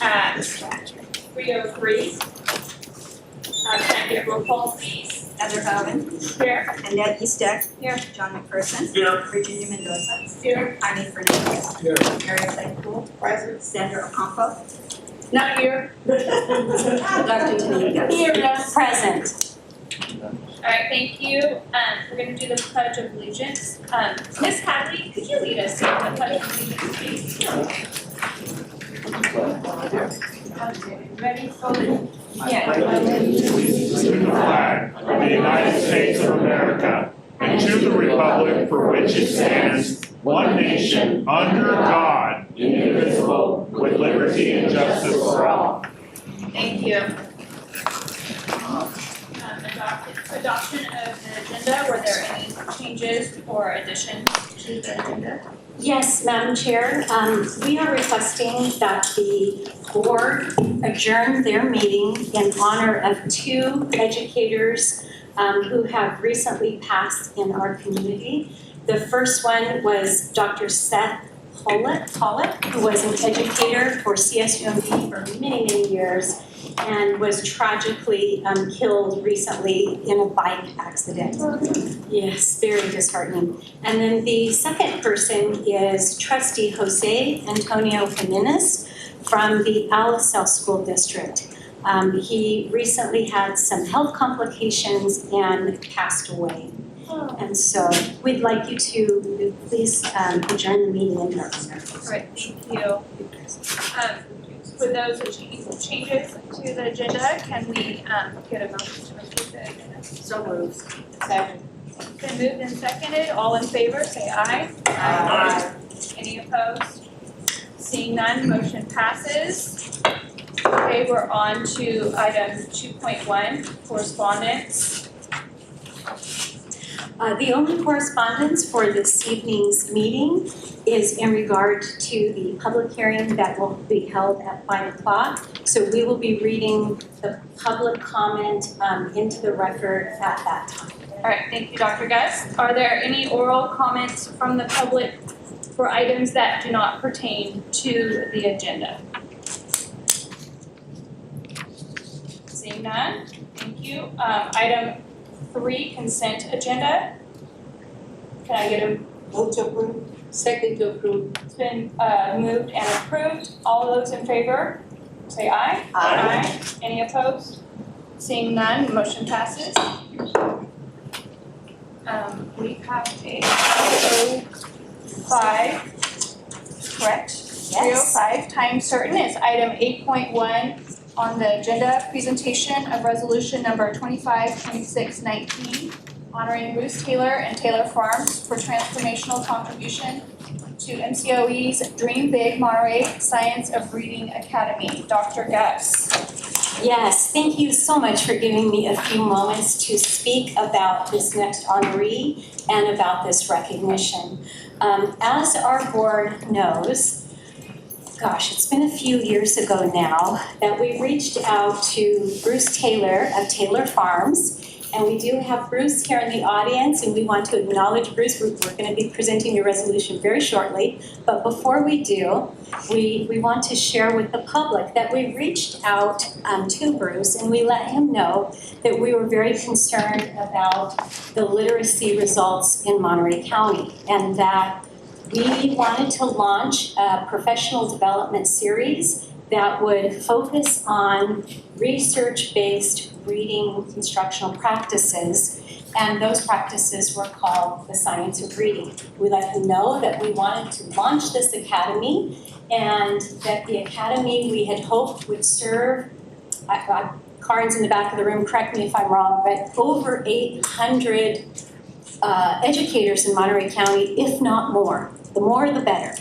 At 3:03. Can I get a roll call, please? Heather Bowen. Here. Annette Eastek. Here. John McPherson. Here. Virginia Mendoza. Here. Jaime Fernandez. Here. Mary Claypool. Present. Sandra Ocampo. Not here. Dr. Tanika. Here, yes. Present. All right, thank you. We're going to do the Pledge of Allegiance. Ms. Hadley, could you lead us in the Pledge of Allegiance, please? Ready? Yeah. To the flag of the United States of America and to the republic for which it stands, one nation, under God, indivisible, with liberty and justice for all. Thank you. Adoption of the agenda. Were there any changes or additions to the agenda? Yes, Madam Chair. We are requesting that the board adjourn their meeting in honor of two educators who have recently passed in our community. The first one was Dr. Seth Pollitt, who was an educator for CSUMB for many, many years and was tragically killed recently in a bike accident. Yes, very disheartening. And then the second person is Trustee Jose Antonio Jimenez from the Alisal School District. He recently had some health complications and passed away. And so we'd like you to please adjourn the meeting in our honor. All right, thank you. For those changes to the agenda, can we get a motion to approve the agenda? So moved. Second. Been moved and seconded. All in favor, say aye. Aye. Any opposed? Seeing none, motion passes. Okay, we're on to item 2.1, correspondence. The only correspondence for this evening's meeting is in regard to the public hearing that will be held at 5 o'clock. So we will be reading the public comment into the record at that time. All right, thank you, Dr. Guest. Are there any oral comments from the public for items that do not pertain to the agenda? Seeing none, thank you. Item 3, consent agenda. Can I get a Move to approve. Second to approve. It's been moved and approved. All those in favor, say aye. Aye. Any opposed? Seeing none, motion passes. We have a 305, correct? Yes. 305, time certain is item 8.1 on the agenda, presentation of resolution number 252619, honoring Bruce Taylor and Taylor Farms for transformational contribution to MCOE's Dream Big Monterey Science of Breeding Academy. Dr. Guest. Yes, thank you so much for giving me a few moments to speak about this next honoree and about this recognition. As our board knows, gosh, it's been a few years ago now that we reached out to Bruce Taylor of Taylor Farms. And we do have Bruce here in the audience, and we want to acknowledge Bruce. We're going to be presenting your resolution very shortly. But before we do, we want to share with the public that we reached out to Bruce, and we let him know that we were very concerned about the literacy results in Monterey County, and that we wanted to launch a professional development series that would focus on research-based reading instructional practices, and those practices were called the Science of Reading. We let him know that we wanted to launch this academy, and that the academy we had hoped would serve, Karin's in the back of the room, correct me if I'm wrong, but over 800 educators in Monterey County, if not more. The more, the better.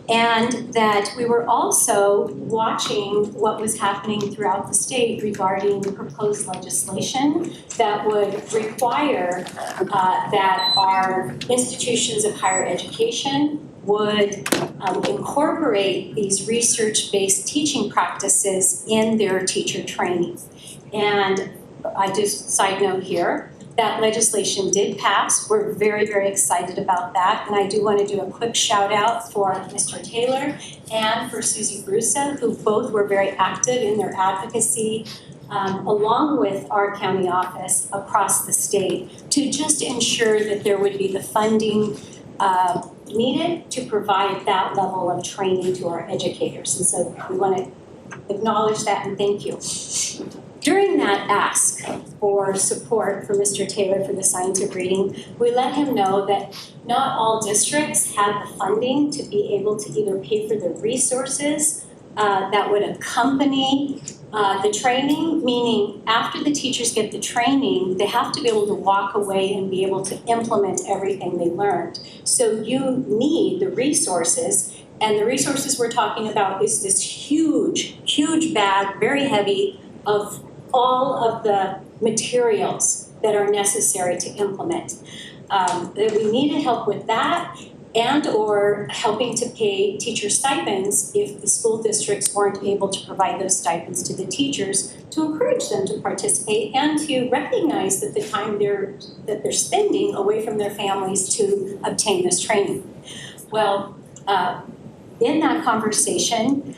And that we were also watching what was happening throughout the state regarding proposed legislation that would require that our institutions of higher education would incorporate these research-based teaching practices in their teacher training. And I just, side note here, That legislation did pass. We're very, very excited about that. And I do want to do a quick shout out for Mr. Taylor and for Susie Brusa, who both were very active in their advocacy along with our county office across the state to just ensure that there would be the funding needed to provide that level of training to our educators. And so we want to acknowledge that and thank you. During that ask for support for Mr. Taylor for the science of reading, we let him know that not all districts had the funding to be able to either pay for the resources that would accompany the training, meaning after the teachers get the training, they have to be able to walk away and be able to implement everything they learned. So you need the resources, and the resources we're talking about is this huge, huge bag, very heavy, of all of the materials that are necessary to implement. That we needed help with that, and or helping to pay teacher stipends if the school districts weren't able to provide those stipends to the teachers, to encourage them to participate and to recognize that the time that they're spending away from their families to obtain this training. Well, in that conversation,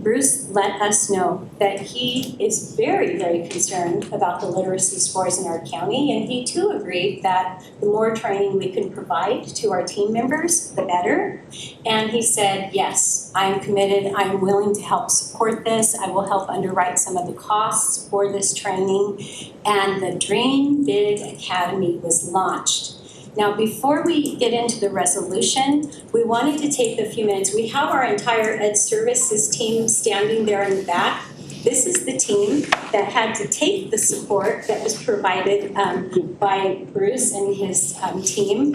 Bruce let us know that he is very, very concerned about the literacy scores in our county, and he too agreed that the more training we can provide to our team members, the better. And he said, yes, I am committed, I am willing to help support this, I will help underwrite some of the costs for this training, and the Dream Big Academy was launched. Now, before we get into the resolution, we wanted to take a few minutes. We have our entire Ed Services team standing there in the back. This is the team that had to take the support that was provided by Bruce and his team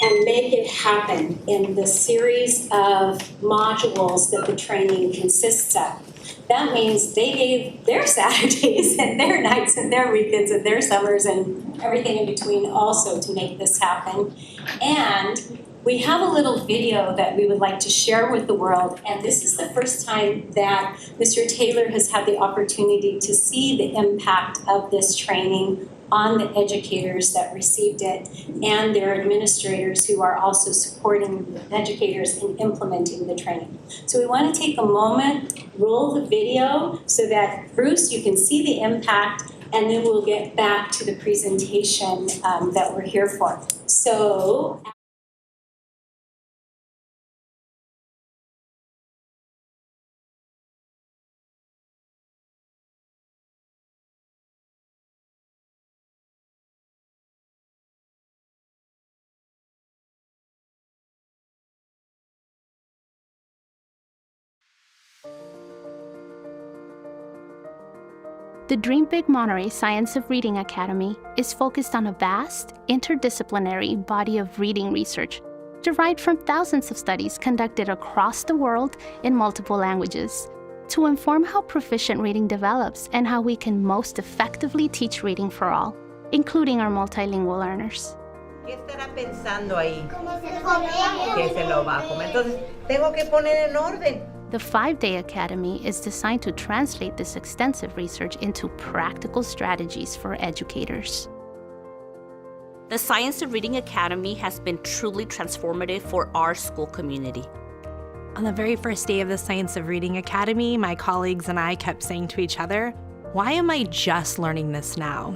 and make it happen in the series of modules that the training consists of. That means they gave their Saturdays and their nights and their weekends and their summers and everything in between also to make this happen. And we have a little video that we would like to share with the world, and this is the first time that Mr. Taylor has had the opportunity to see the impact of this training on the educators that received it and their administrators who are also supporting the educators in implementing the training. So we want to take a moment, roll the video so that, Bruce, you can see the impact, and then we'll get back to the presentation that we're here for. So. The Dream Big Monterey Science of Reading Academy is focused on a vast, interdisciplinary body of reading research derived from thousands of studies conducted across the world in multiple languages to inform how proficient reading develops and how we can most effectively teach reading for all, including our multilingual learners. ¿Qué estará pensando ahí? Que se lo va a comer. Entonces, tengo que poner en orden. The 5-Day Academy is designed to translate this extensive research into practical strategies for educators. The Science of Reading Academy has been truly transformative for our school community. On the very first day of the Science of Reading Academy, my colleagues and I kept saying to each other, why am I just learning this now?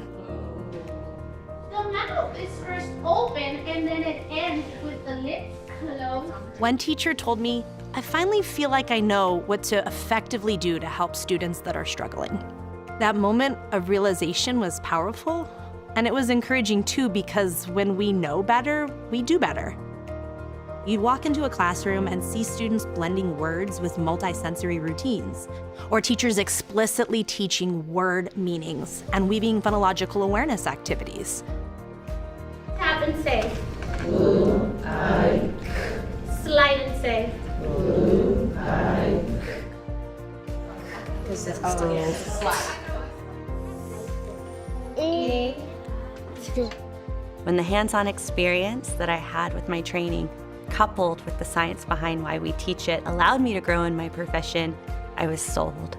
The mouth is first open and then it ends with the lips closed. One teacher told me, I finally feel like I know what to effectively do to help students that are struggling. That moment of realization was powerful, and it was encouraging too, because when we know better, we do better. You'd walk into a classroom and see students blending words with multisensory routines, or teachers explicitly teaching word meanings and weaving phonological awareness activities. Tap and say. Slide and say. This is slide. When the hands-on experience that I had with my training, coupled with the science behind why we teach it, allowed me to grow in my profession, I was sold.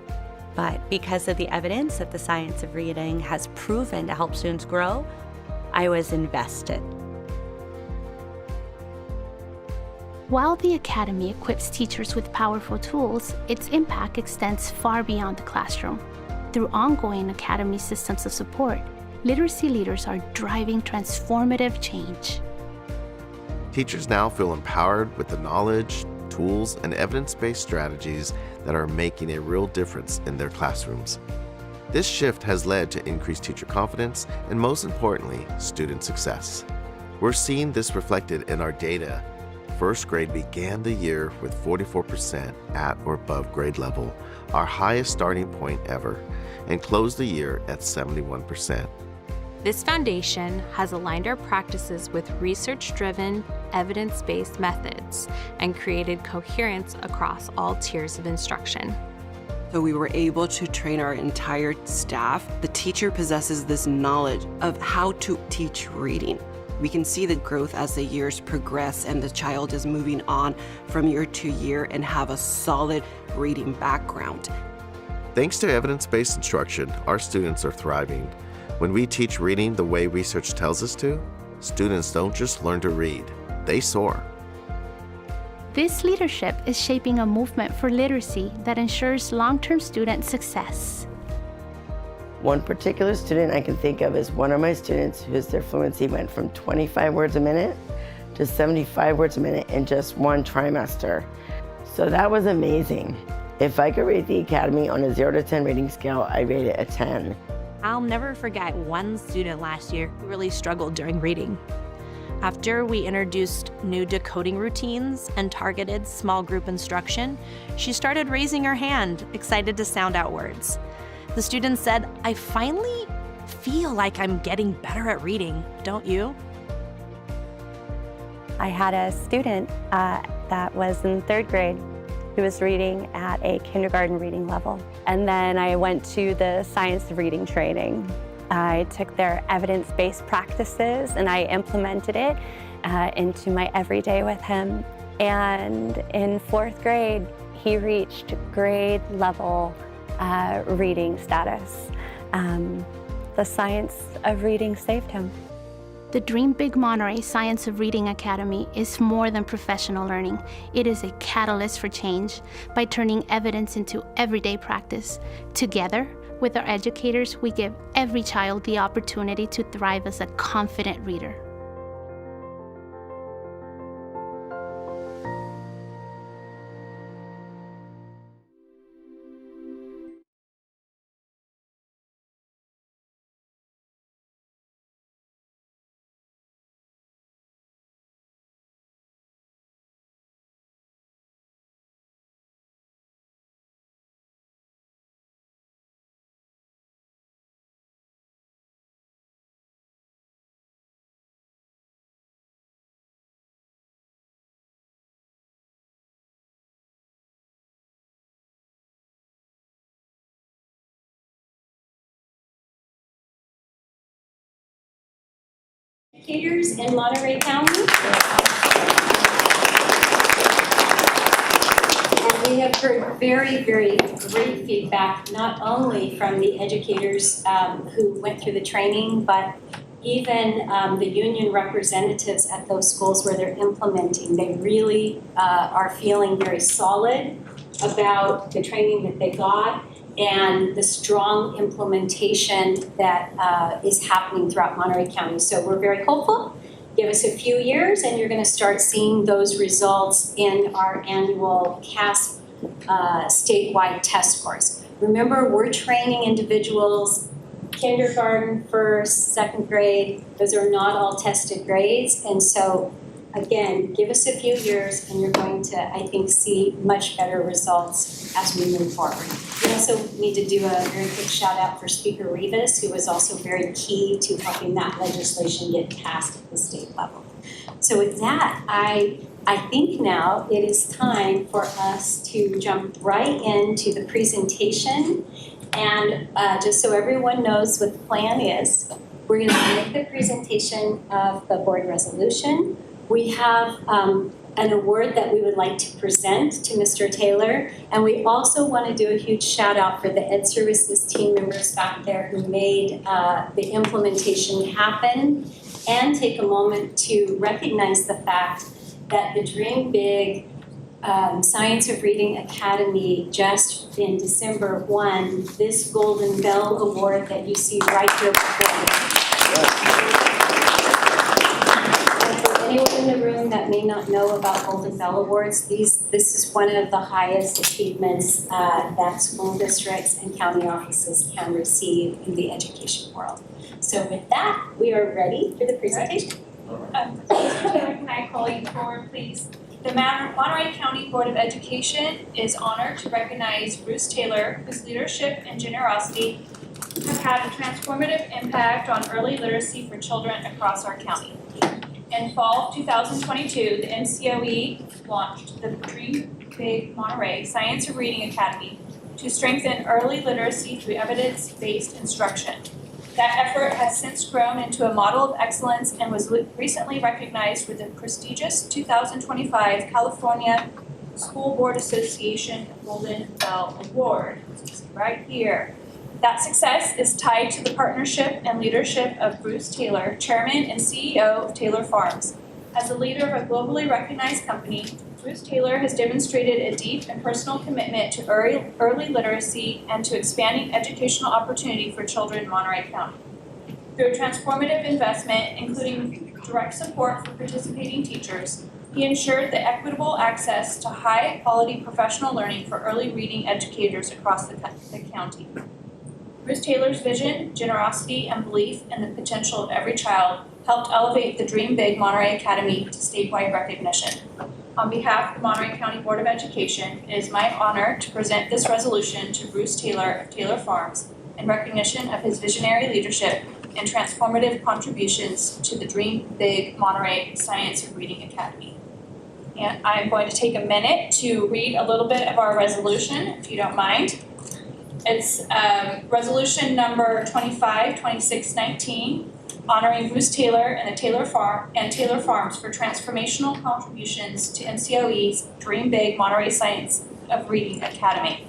But because of the evidence that the science of reading has proven to help students grow, I was invested. While the Academy equips teachers with powerful tools, its impact extends far beyond the classroom. Through ongoing Academy systems of support, literacy leaders are driving transformative change. Teachers now feel empowered with the knowledge, tools, and evidence-based strategies that are making a real difference in their classrooms. This shift has led to increased teacher confidence and, most importantly, student success. We're seeing this reflected in our data. First grade began the year with 44% at or above grade level, our highest starting point ever, and closed the year at 71%. This foundation has aligned our practices with research-driven, evidence-based methods and created coherence across all tiers of instruction. So we were able to train our entire staff. The teacher possesses this knowledge of how to teach reading. We can see the growth as the years progress and the child is moving on from year to year and have a solid reading background. Thanks to evidence-based instruction, our students are thriving. When we teach reading the way research tells us to, students don't just learn to read, they soar. This leadership is shaping a movement for literacy that ensures long-term student success. One particular student I can think of is one of my students whose their fluency went from 25 words a minute to 75 words a minute in just one trimester. So that was amazing. If I could rate the Academy on a 0 to 10 rating scale, I rate it a 10. I'll never forget one student last year who really struggled during reading. After we introduced new decoding routines and targeted small group instruction, she started raising her hand, excited to sound out words. The student said, "I finally feel like I'm getting better at reading, don't you?" I had a student that was in 3rd grade who was reading at a kindergarten reading level. And then I went to the science of reading training. I took their evidence-based practices and I implemented it into my everyday with him. And in 4th grade, he reached grade level reading status. The science of reading saved him. The Dream Big Monterey Science of Reading Academy is more than professional learning. It is a catalyst for change by turning evidence into everyday practice. Together, with our educators, we give every child the opportunity to thrive as a confident reader. Educators in Monterey County. And we have heard very, very great feedback, not only from the educators who went through the training, but even the union representatives at those schools where they're implementing. They really are feeling very solid about the training that they got and the strong implementation that is happening throughout Monterey County. So we're very hopeful. Give us a few years and you're going to start seeing those results in our annual CASP statewide test scores. Remember, we're training individuals kindergarten, 1st, 2nd grade. Those are not all tested grades. And so again, give us a few years and you're going to, I think, see much better results as we move forward. We also need to do a very quick shout out for Speaker Rivas, who was also very key to helping that legislation get passed at the state level. So with that, I think now it is time for us to jump right into the presentation. And just so everyone knows what the plan is, we're going to make the presentation of the board resolution. We have an award that we would like to present to Mr. Taylor, and we also want to do a huge shout out for the Ed Services team members back there who made the implementation happen and take a moment to recognize the fact that the Dream Big Science of Reading Academy just in December won this Golden Bell Award that you see right here before you. And for anyone in the room that may not know about Golden Bell Awards, this is one of the highest achievements that school districts and county offices can receive in the education world. So with that, we are ready for the presentation. Can I call you forward, please? The Monterey County Board of Education is honored to recognize Bruce Taylor, whose leadership and generosity have had a transformative impact on early literacy for children across our county. In fall of 2022, the NCOE launched the Dream Big Monterey Science of Reading Academy to strengthen early literacy through evidence-based instruction. That effort has since grown into a model of excellence and was recently recognized with the prestigious 2025 California School Board Association Golden Bell Award, right here. That success is tied to the partnership and leadership of Bruce Taylor, Chairman and CEO of Taylor Farms. As a leader of a globally recognized company, Bruce Taylor has demonstrated a deep and personal commitment to early literacy and to expanding educational opportunity for children in Monterey County. Through a transformative investment, including direct support for participating teachers, he ensured the equitable access to high-quality professional learning for early reading educators across the county. Bruce Taylor's vision, generosity, and belief in the potential of every child helped elevate the Dream Big Monterey Academy to statewide recognition. On behalf of the Monterey County Board of Education, it is my honor to present this resolution to Bruce Taylor of Taylor Farms in recognition of his visionary leadership and transformative contributions to the Dream Big Monterey Science of Reading Academy. And I'm going to take a minute to read a little bit of our resolution, if you don't mind. It's resolution number 252619, honoring Bruce Taylor and the Taylor Farms for transformational contributions to NCOE's Dream Big Monterey Science of Reading Academy.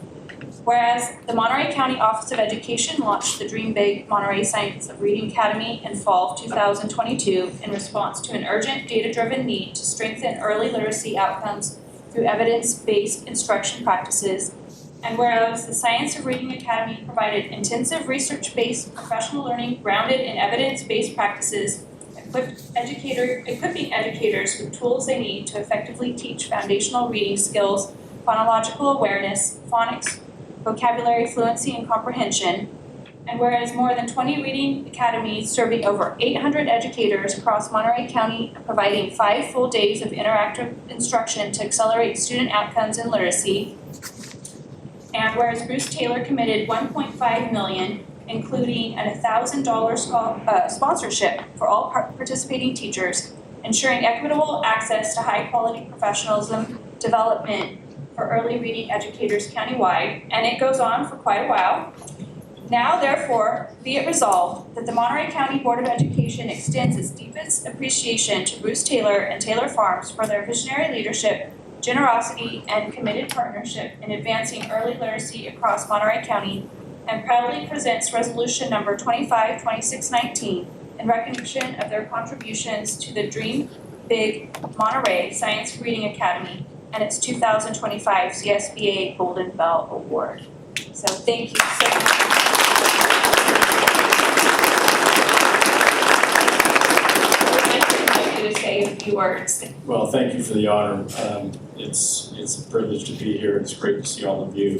Whereas the Monterey County Office of Education launched the Dream Big Monterey Science of Reading Academy in fall of 2022 in response to an urgent data-driven need to strengthen early literacy outcomes through evidence-based instruction practices. And whereas the Science of Reading Academy provided intensive research-based professional learning grounded in evidence-based practices, equipping educators with tools they need to effectively teach foundational reading skills, phonological awareness, phonics, vocabulary fluency and comprehension. And whereas more than 20 reading academies serving over 800 educators across Monterey County providing 5 full days of interactive instruction to accelerate student outcomes in literacy. And whereas Bruce Taylor committed $1.5 million, including an $1,000 sponsorship for all participating teachers, ensuring equitable access to high-quality professionalism development for early reading educators countywide, and it goes on for quite a while. Now, therefore, be it resolved that the Monterey County Board of Education extends its deepest appreciation to Bruce Taylor and Taylor Farms for their visionary leadership, generosity, and committed partnership in advancing early literacy across Monterey County, and proudly presents resolution number 252619 in recognition of their contributions to the Dream Big Monterey Science Reading Academy and its 2025 CSBA Golden Bell Award. So thank you so much. I'd like to invite you to say a few words. Well, thank you for the honor. It's a privilege to be here. It's great to see all of you.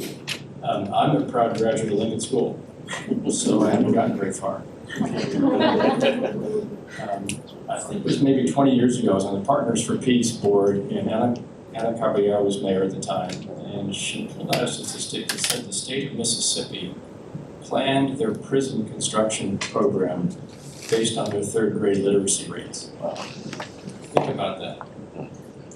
I'm a proud graduate of Lincoln School, so I haven't gotten very far. I think it was maybe 20 years ago, I was on the Partners for Peace board, and Anna Caballero was mayor at the time, and she pulled out a statistic that said the state of Mississippi planned their prison construction program based on their 3rd grade literacy rates. Wow. Think about that.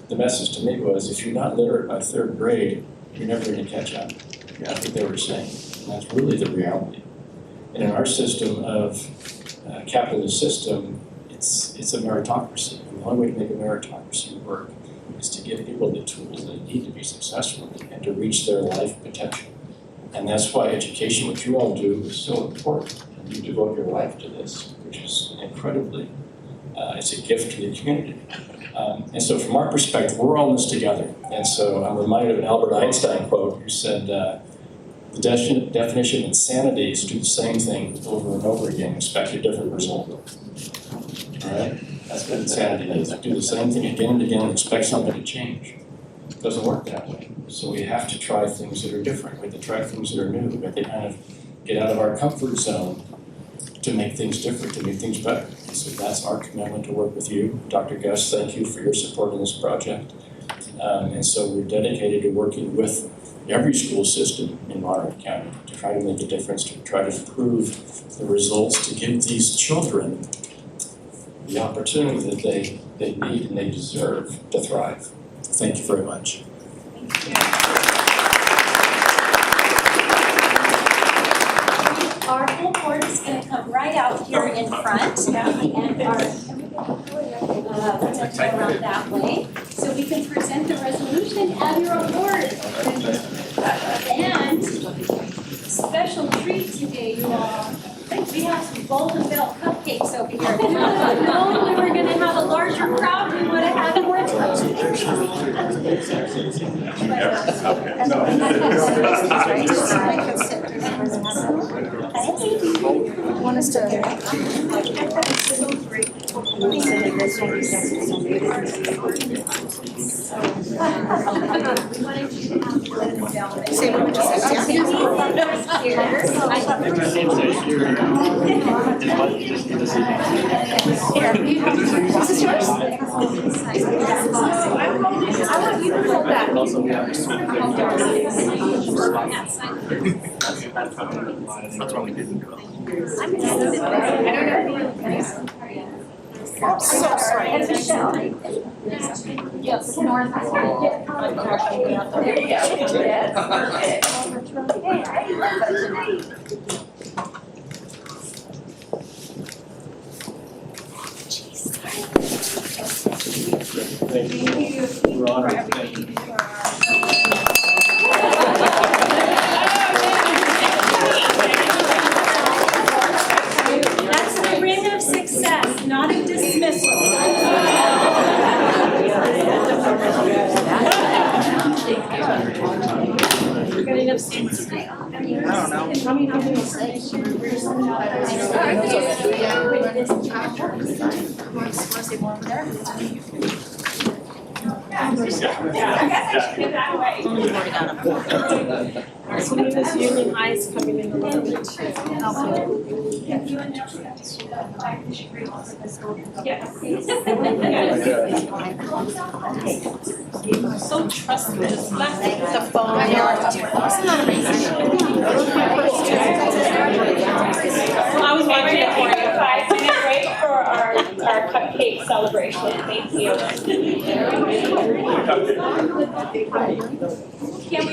The message to me was, if you're not literate by 3rd grade, you're never going to catch up. That's what they were saying, and that's really the reality. And in our system of capitalist system, it's a meritocracy. And the only way to make a meritocracy work is to give people the tools they need to be successful and to reach their life potential. And that's why education, what you all do, is so important. And you devote your life to this, which is incredibly It's a gift to the community. And so from our perspective, we're all in this together. And so I'm reminded of an Albert Einstein quote who said, the definition of insanity is to do the same thing over and over again, expect a different result. All right? That's what insanity is. Do the same thing again and again and expect something to change. It doesn't work that way. So we have to try things that are different. We have to try things that are new. We have to kind of get out of our comfort zone to make things different, to make things better. So that's our commitment to work with you. Dr. Gus, thank you for your support in this project. And so we're dedicated to working with every school system in Monterey County to try to make a difference, to try to improve the results, to give these children the opportunity that they need and they deserve to thrive. Thank you very much. Our whole board is going to come right out here in front, and our around that way, so we can present the resolution and your award. And special treat today, you all. We have some Golden Bell cupcakes over here. If we had known we were going to have a larger crowd, we would have had more Want us to This is yours? I want you to hold that. That's why we didn't go. I'm so sorry. And Michelle. Yes, North. Thank you. We're honored. Thank you. That's a ring of success, not a dismissal. Union High is coming in a little bit too. So trustworthy. Just left the phone. Isn't that amazing? I was watching it for you. 5-minute break for our cupcake celebration. Thank you. Can we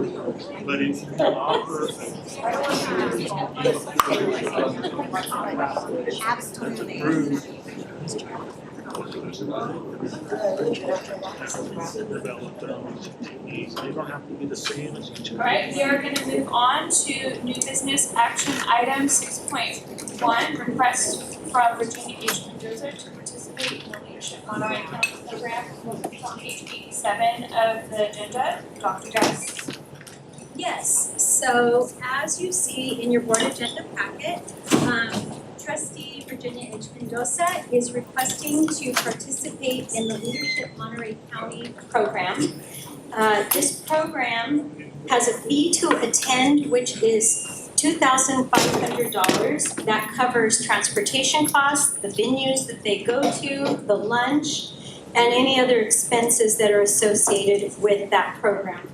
But if you can offer they don't have to be the same as each other. All right, we are gonna move on to new business action item 6.1, request from Virginia H. Mendoza to participate in the Leadership Monterey County Program. It's on page 87 of the agenda. Dr. Geis. Yes, so as you see in your board agenda packet, trustee Virginia H. Mendoza is requesting to participate in the Leadership Monterey County program. This program has a fee to attend, which is $2,500. That covers transportation costs, the venues that they go to, the lunch, and any other expenses that are associated with that program.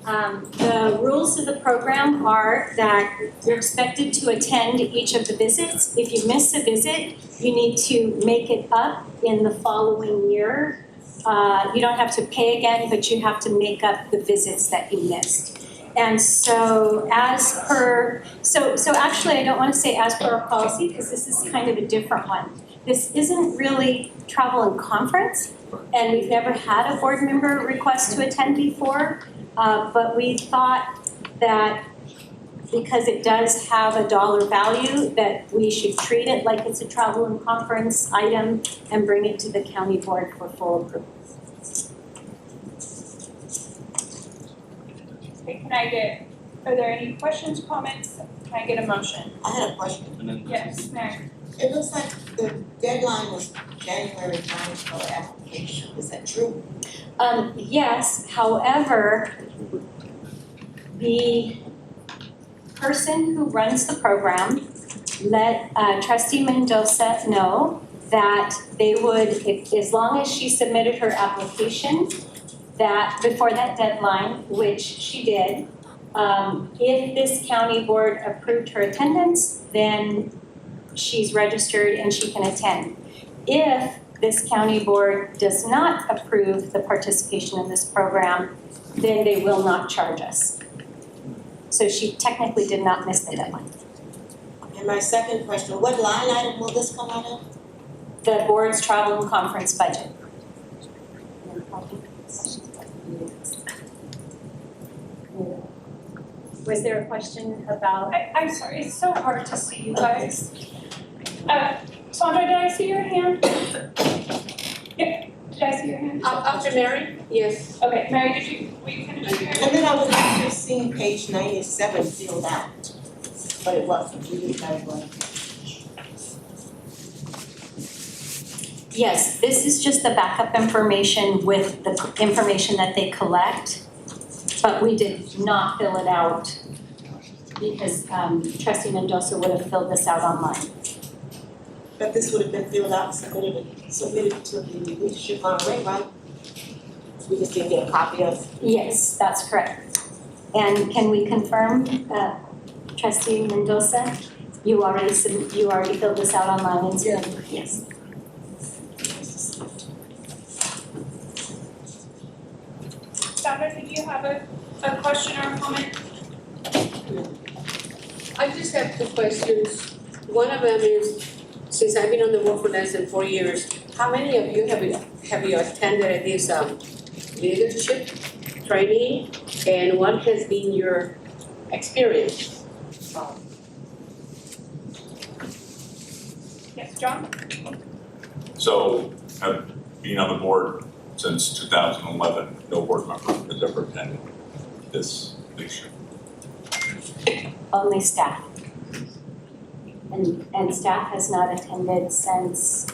The rules of the program are that you're expected to attend each of the visits. If you miss a visit, you need to make it up in the following year. You don't have to pay again, but you have to make up the visits that you missed. And so so actually I don't want to say as per our policy because this is kind of a different one. This isn't really travel and conference, and we've never had a board member request to attend before. But we thought that because it does have a dollar value, that we should treat it like it's a travel and conference item and bring it to the county board for full approval. Okay, are there any questions, comments? Can I get a motion? I had a question. Yes, Mary. It looks like the deadline was January 9th for application. Is that true? Yes, however, the person who runs the program let trustee Mendoza know that they would, as long as she submitted her application, that before that deadline, which she did, if this county board approved her attendance, then she's registered and she can attend. If this county board does not approve the participation in this program, then they will not charge us. So she technically did not miss the deadline. And my second question, what line item will this come out of? The board's travel and conference budget. Was there a question about? I'm sorry, it's so hard to see you guys. Sandra, did I see your hand? Yeah, did I see your hand? After Mary? Yes. Okay, Mary, were you finished your? And then I was actually seeing page 97 filled out, but it wasn't. We didn't have one. Yes, this is just the backup information with the information that they collect, but we did not fill it out because trustee Mendoza would have filled this out online. But this would have been filled out and submitted to the Leadership Monterey, right? We just didn't get a copy of. Yes, that's correct. And can we confirm, trustee Mendoza, you already filled this out online and submitted? Yes. Sandra, did you have a question or a comment? I just have two questions. One of them is, since I've been on the board for less than 4 years, how many of you have you attended this leadership training, and what has been your experience? Yes, John? So I've been on the board since 2011. No board member has ever attended this leadership. Only staff. And staff has not attended since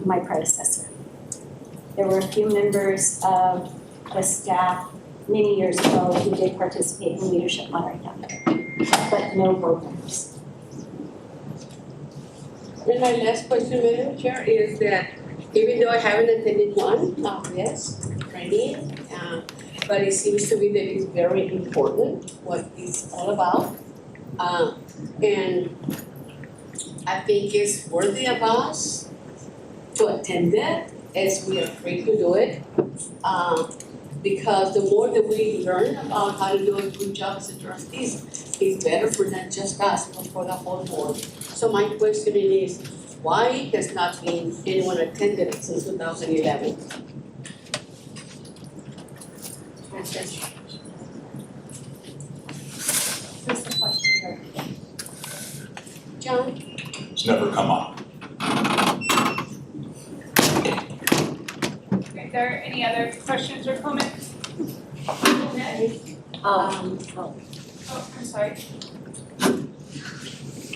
my predecessor. There were a few members of the staff many years ago who did participate in Leadership Monterey County, but no board members. And my last question, Madam Chair, is that even though I haven't attended one, training, but it seems to me that it's very important what it's all about. And I think it's worthy of us to attend it as we are free to do it. because the more that we learn about how to do a good job as a trustees, it's better for not just us, but for the whole board. So my question is, why has not been anyone attended since 2011? Who's the question? John? It's never come up. Are there any other questions or comments? Oh, Oh, I'm sorry.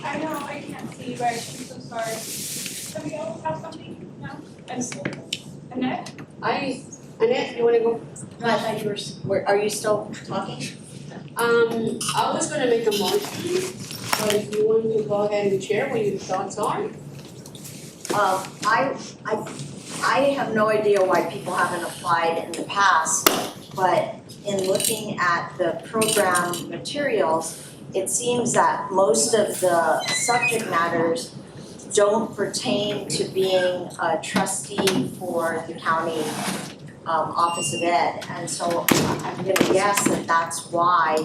I know, I can't see, but I'm so sorry. Somebody else have something? No? Annette? Annette, you wanna go? no, I thought you were, are you still talking? I was gonna make a motion, but if you want to go ahead and share what your thoughts are. I have no idea why people haven't applied in the past, but in looking at the program materials, it seems that most of the subject matters don't pertain to being a trustee for the county Office of Ed. And so I'm gonna guess that that's why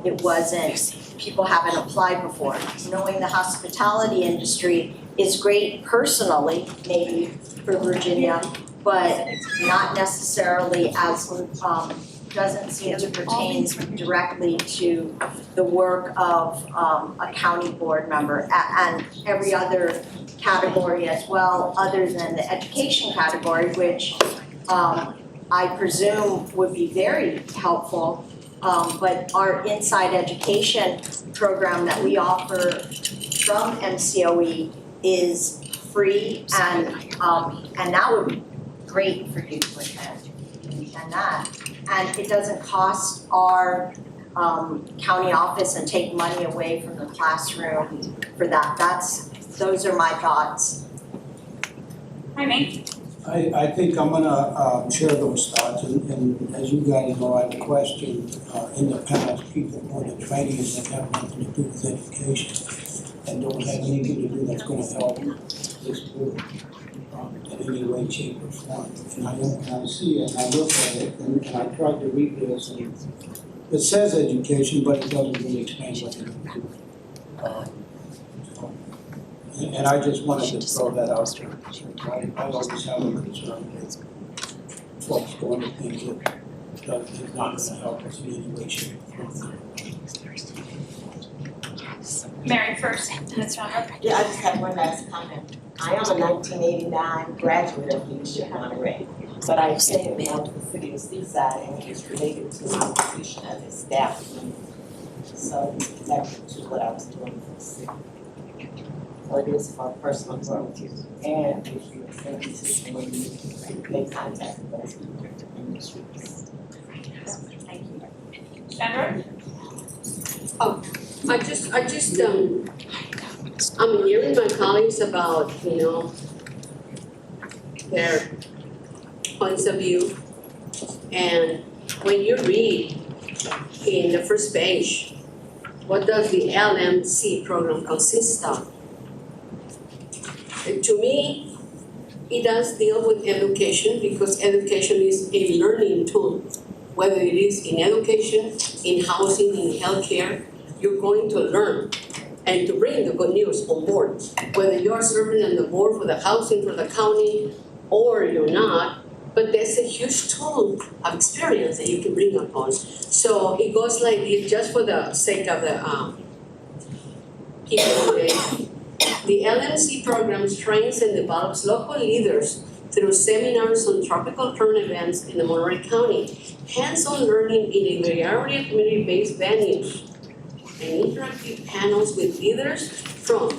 it wasn't, people haven't applied before. Knowing the hospitality industry is great personally, maybe for Virginia, but not necessarily as, doesn't seem to pertain directly to the work of a county board member and every other category as well, other than the education category, which I presume would be very helpful. But our Inside Education program that we offer from MCOE is free and that would be great for you to attend and that. And it doesn't cost our county office and take money away from the classroom for that. Those are my thoughts. Hi, Nate. I think I'm gonna share those thoughts, and as you guys know, I've questioned in the past people going to trainings that have nothing to do with education and don't have anything to do that's gonna help this group in any way, shape, or form. And I see it, and I look at it, and I tried to read this, and it says education, but it doesn't really explain what it is. And I just wanted to throw that out there. I always have a concern with folks going to things that is not gonna help us in any way, shape, or form. Mary first, Ms. Chandra. Yeah, I just have one last comment. I am a 1989 graduate of Leadership Monterey, but I stayed down to the city of Seaside and it's related to my position as a staff member. So that's what I was doing for the city. So it is for personal growth and if you think this is when you make contact with those people in the streets. Thank you. Chandra? I'm hearing my colleagues about, their points of view. And when you read in the first page, what does the LMC program consist of? And to me, it does deal with education because education is a learning tool. Whether it is in education, in housing, in healthcare, you're going to learn and to bring the good news on board. Whether you're serving on the board for the housing for the county or you're not, but there's a huge tool of experience that you can bring upon. So it goes like it just for the sake of the people today. The LMC program trains and develops local leaders through seminars on tropical current events in the Monterey County, hands-on learning in a variety of community-based venues, and interactive panels with leaders from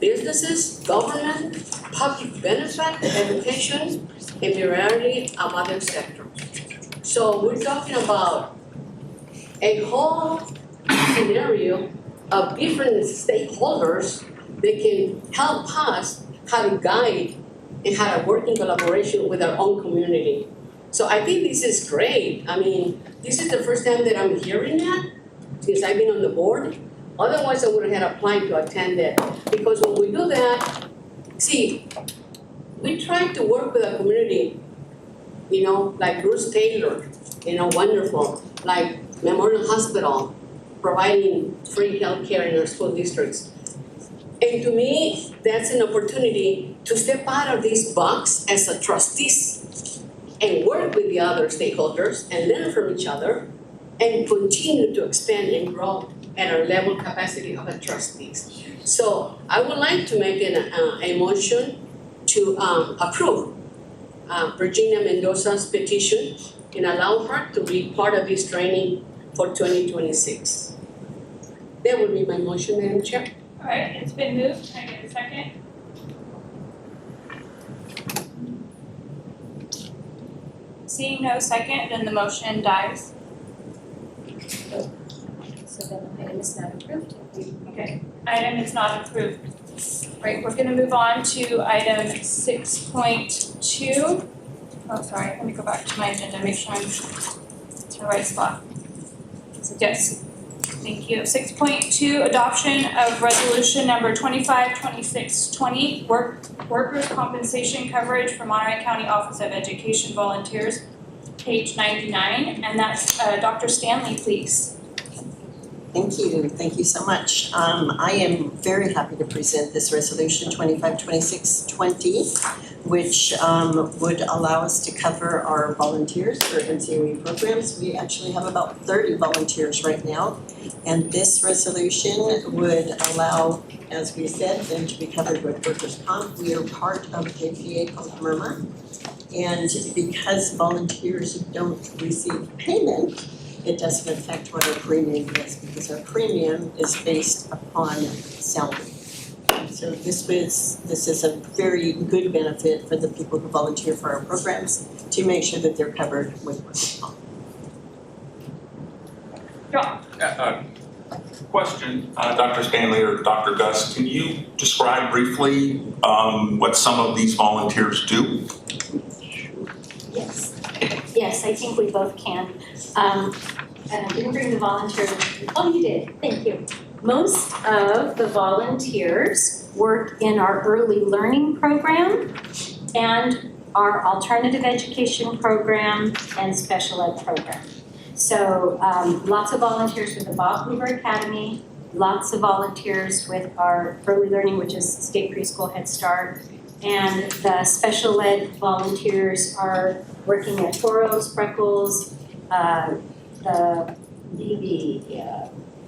businesses, government, public benefit, education, and variety of other sectors. So we're talking about a whole scenario of different stakeholders that can help us how to guide and how to work in collaboration with our own community. So I think this is great. I mean, this is the first time that I'm hearing that since I've been on the board. Otherwise, I would have applied to attend it. Because when we do that, see, we try to work with our community like Bruce Taylor, wonderful, like Memorial Hospital, providing free healthcare in our school districts. And to me, that's an opportunity to step out of this box as a trustees and work with the other stakeholders and learn from each other and continue to expand and grow at our level capacity of a trustees. So I would like to make a motion to approve Virginia Mendoza's petition and allow her to be part of this training for 2026. That would be my motion, Madam Chair. All right, it's been moved. Can I get a second? Seeing no second, then the motion dies. So then the item is not approved. Okay, item is not approved. Right, we're gonna move on to item 6.2. Oh, sorry, let me go back to my agenda, make sure I'm in the right spot. So yes, thank you. 6.2, adoption of resolution number 252620, workers' compensation coverage for Monterey County Office of Education volunteers, page 99, and that's Dr. Stanley, please. Thank you so much. I am very happy to present this resolution 252620, which would allow us to cover our volunteers for NCOE programs. We actually have about 30 volunteers right now, and this resolution would allow, as we said, them to be covered with workers' comp. We are part of JPA called MIRMA, and because volunteers don't receive payment, it doesn't affect what our premium is, because our premium is based upon salary. So this is a very good benefit for the people who volunteer for our programs to make sure that they're covered with workers' comp. Question, Dr. Stanley or Dr. Gus, can you describe briefly what some of these volunteers do? Yes, I think we both can. And I didn't bring the volunteer. Oh, you did. Thank you. Most of the volunteers work in our early learning program and our alternative education program and special ed program. So lots of volunteers with the Bob Hoover Academy, lots of volunteers with our early learning, which is State Preschool Head Start, and the special ed volunteers are working at Toro's, Freckles, the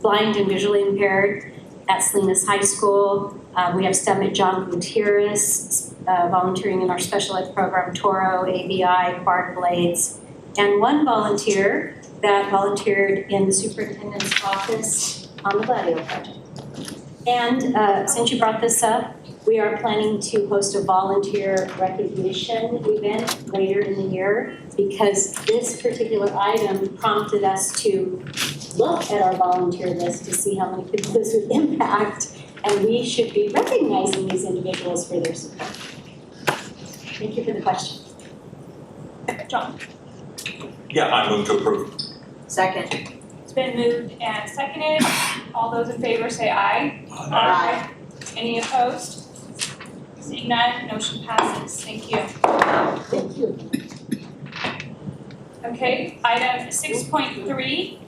blind and visually impaired at Salinas High School. We have some at John Gutierrez, volunteering in our special ed program, Toro, ABI, Bard Blades, and one volunteer that volunteered in the superintendent's office on the Gladio project. And since you brought this up, we are planning to host a volunteer recognition event later in the year, because this particular item prompted us to look at our volunteer list to see how many people this would impact, and we should be recognizing these individuals for their support. Thank you for the question. John? Yeah, I move to approve. Second. It's been moved and seconded. All those in favor say aye. Aye. Any opposed? Seeing none, motion passes. Thank you. Thank you. Okay, item 6.3,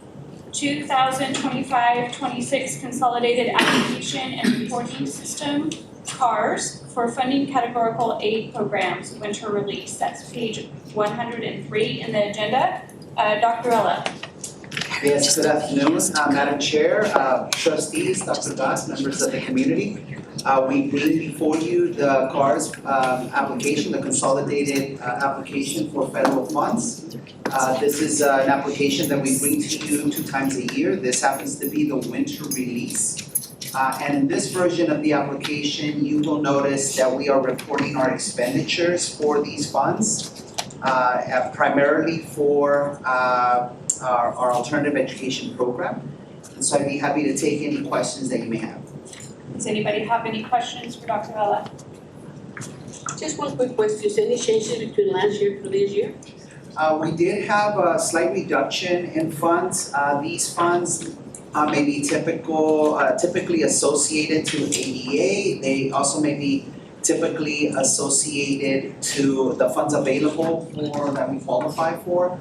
2025-26 Consolidated Application and Reporting System, CARS, for funding categorical aid programs, winter release. That's page 103 in the agenda. Dr. Ella. Yes, good afternoon, Madam Chair, trustees, Dr. Gus, members of the community. We bring before you the CARS application, the consolidated application for federal funds. This is an application that we bring to you 2 times a year. This happens to be the winter release. And in this version of the application, you will notice that we are reporting our expenditures for these funds, primarily for our alternative education program. And so I'd be happy to take any questions that you may have. Does anybody have any questions for Dr. Ella? Just one quick question. Any changes between last year to this year? We did have a slight reduction in funds. These funds may be typically associated to ADA. They also may be typically associated to the funds available for that we qualify for,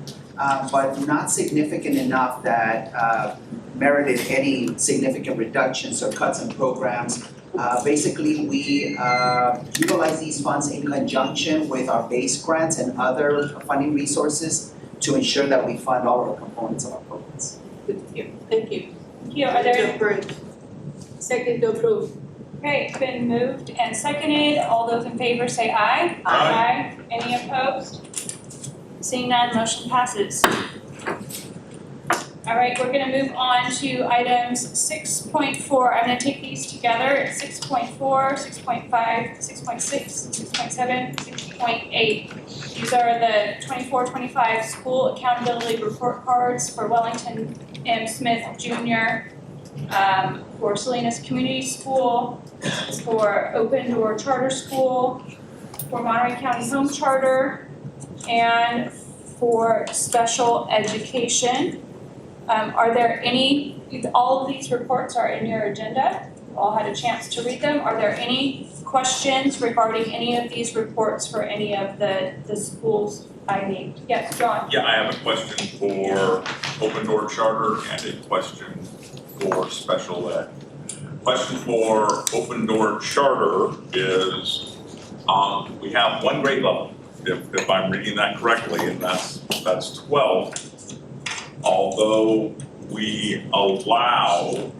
but not significant enough that merited any significant reductions or cuts in programs. Basically, we utilize these funds in conjunction with our base grants and other funding resources to ensure that we fund all of the components of our programs. Good to hear. Thank you. Thank you. Are there, Second to approve. okay, it's been moved and seconded. All those in favor say aye. Aye. Any opposed? Seeing none, motion passes. All right, we're gonna move on to items 6.4. I'm gonna take these together. It's 6.4, 6.5, 6.6, 6.7, 6.8. These are the 24-25 school accountability report cards for Wellington M. Smith Jr., for Salinas Community School, for Open Door Charter School, for Monterey County Home Charter, and for special education. Are there any, all of these reports are in your agenda. You all had a chance to read them. Are there any questions regarding any of these reports for any of the schools I named? Yes, John? Yeah, I have a question for Open Door Charter and a question for special ed. Question for Open Door Charter is, we have one grade level, if I'm reading that correctly, and that's 12. Although we allow,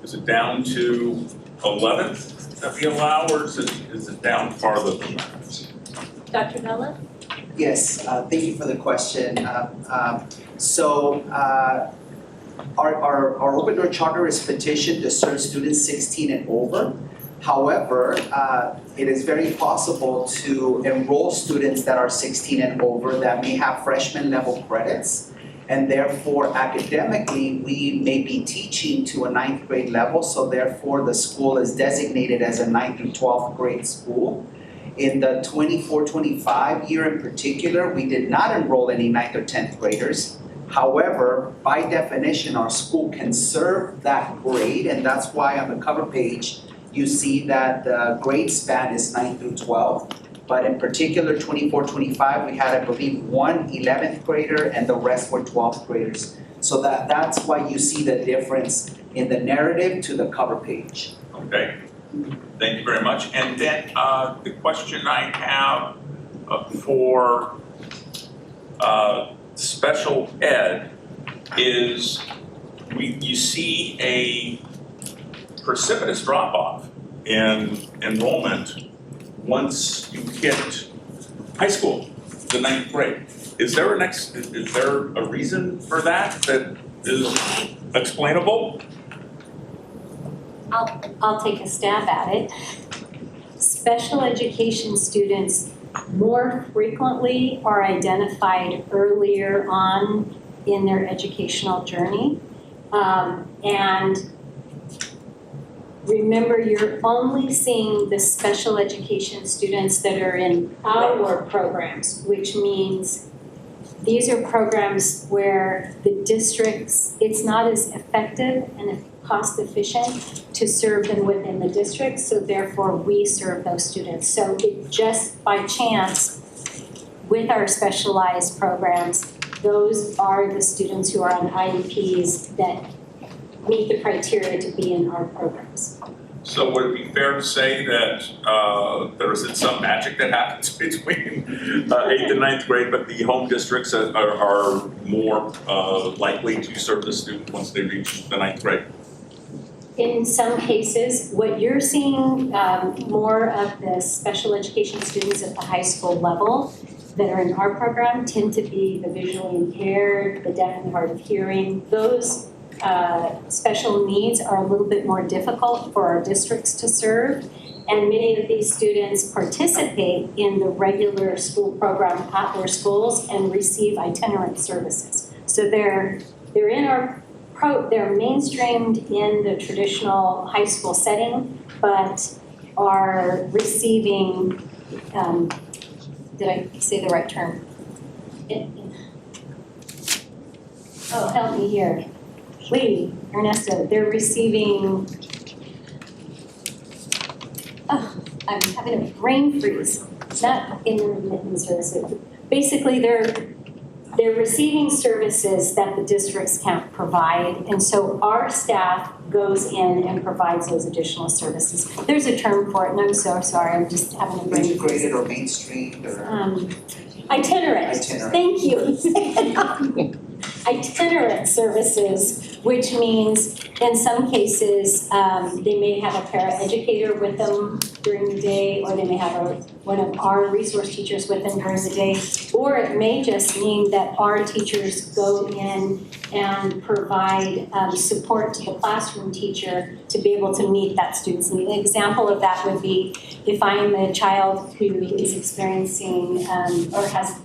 is it down to 11 that we allow, or is it down farther than that? Dr. Bella? Yes, thank you for the question. Our Open Door Charter is petitioned to serve students 16 and over. However, it is very possible to enroll students that are 16 and over that may have freshman level credits. And therefore, academically, we may be teaching to a 9th grade level, so therefore the school is designated as a 9th through 12th grade school. In the 24-25 year in particular, we did not enroll any 9th or 10th graders. However, by definition, our school can serve that grade, and that's why on the cover page, you see that the grade span is 9th through 12th. But in particular, 24-25, we had, I believe, one 11th grader and the rest were 12th graders. So that's why you see the difference in the narrative to the cover page. Okay, thank you very much. And then the question I have for special ed is, you see a precipitous drop off in enrollment once you hit high school, the 9th grade. Is there a reason for that is explainable? I'll take a stab at it. Special education students more frequently are identified earlier on in their educational journey. And remember, you're only seeing the special education students that are in our programs, which means these are programs where the districts, it's not as effective and cost efficient to serve them within the district, so therefore we serve those students. So it just by chance, with our specialized programs, those are the students who are on IEPs that meet the criteria to be in our programs. So would it be fair to say that there isn't some magic that happens between 8th and 9th grade, but the home districts are more likely to serve the student once they reach the 9th grade? In some cases, what you're seeing more of the special education students at the high school level that are in our program tend to be the visually impaired, the deaf and hard of hearing. Those special needs are a little bit more difficult for our districts to serve, and many of these students participate in the regular school program at their schools and receive itinerant services. So they're in our they're mainstreamed in the traditional high school setting, but are receiving, did I say the right term? Oh, help me here. Ernesto, they're receiving, having a brain freeze, not intermittent services. Basically, they're receiving services that the districts can't provide, and so our staff goes in and provides those additional services. There's a term for it, and I'm so sorry, I'm just having a brain freeze. Integrated or mainstreamed or? Itinerant. Itinerant. Thank you. Itinerant services, which means in some cases, they may have a paraeducator with them during the day, or they may have one of our resource teachers with them during the day, or it may just mean that our teachers go in and provide support to the classroom teacher to be able to meet that student's need. An example of that would be if I am a child who is experiencing or has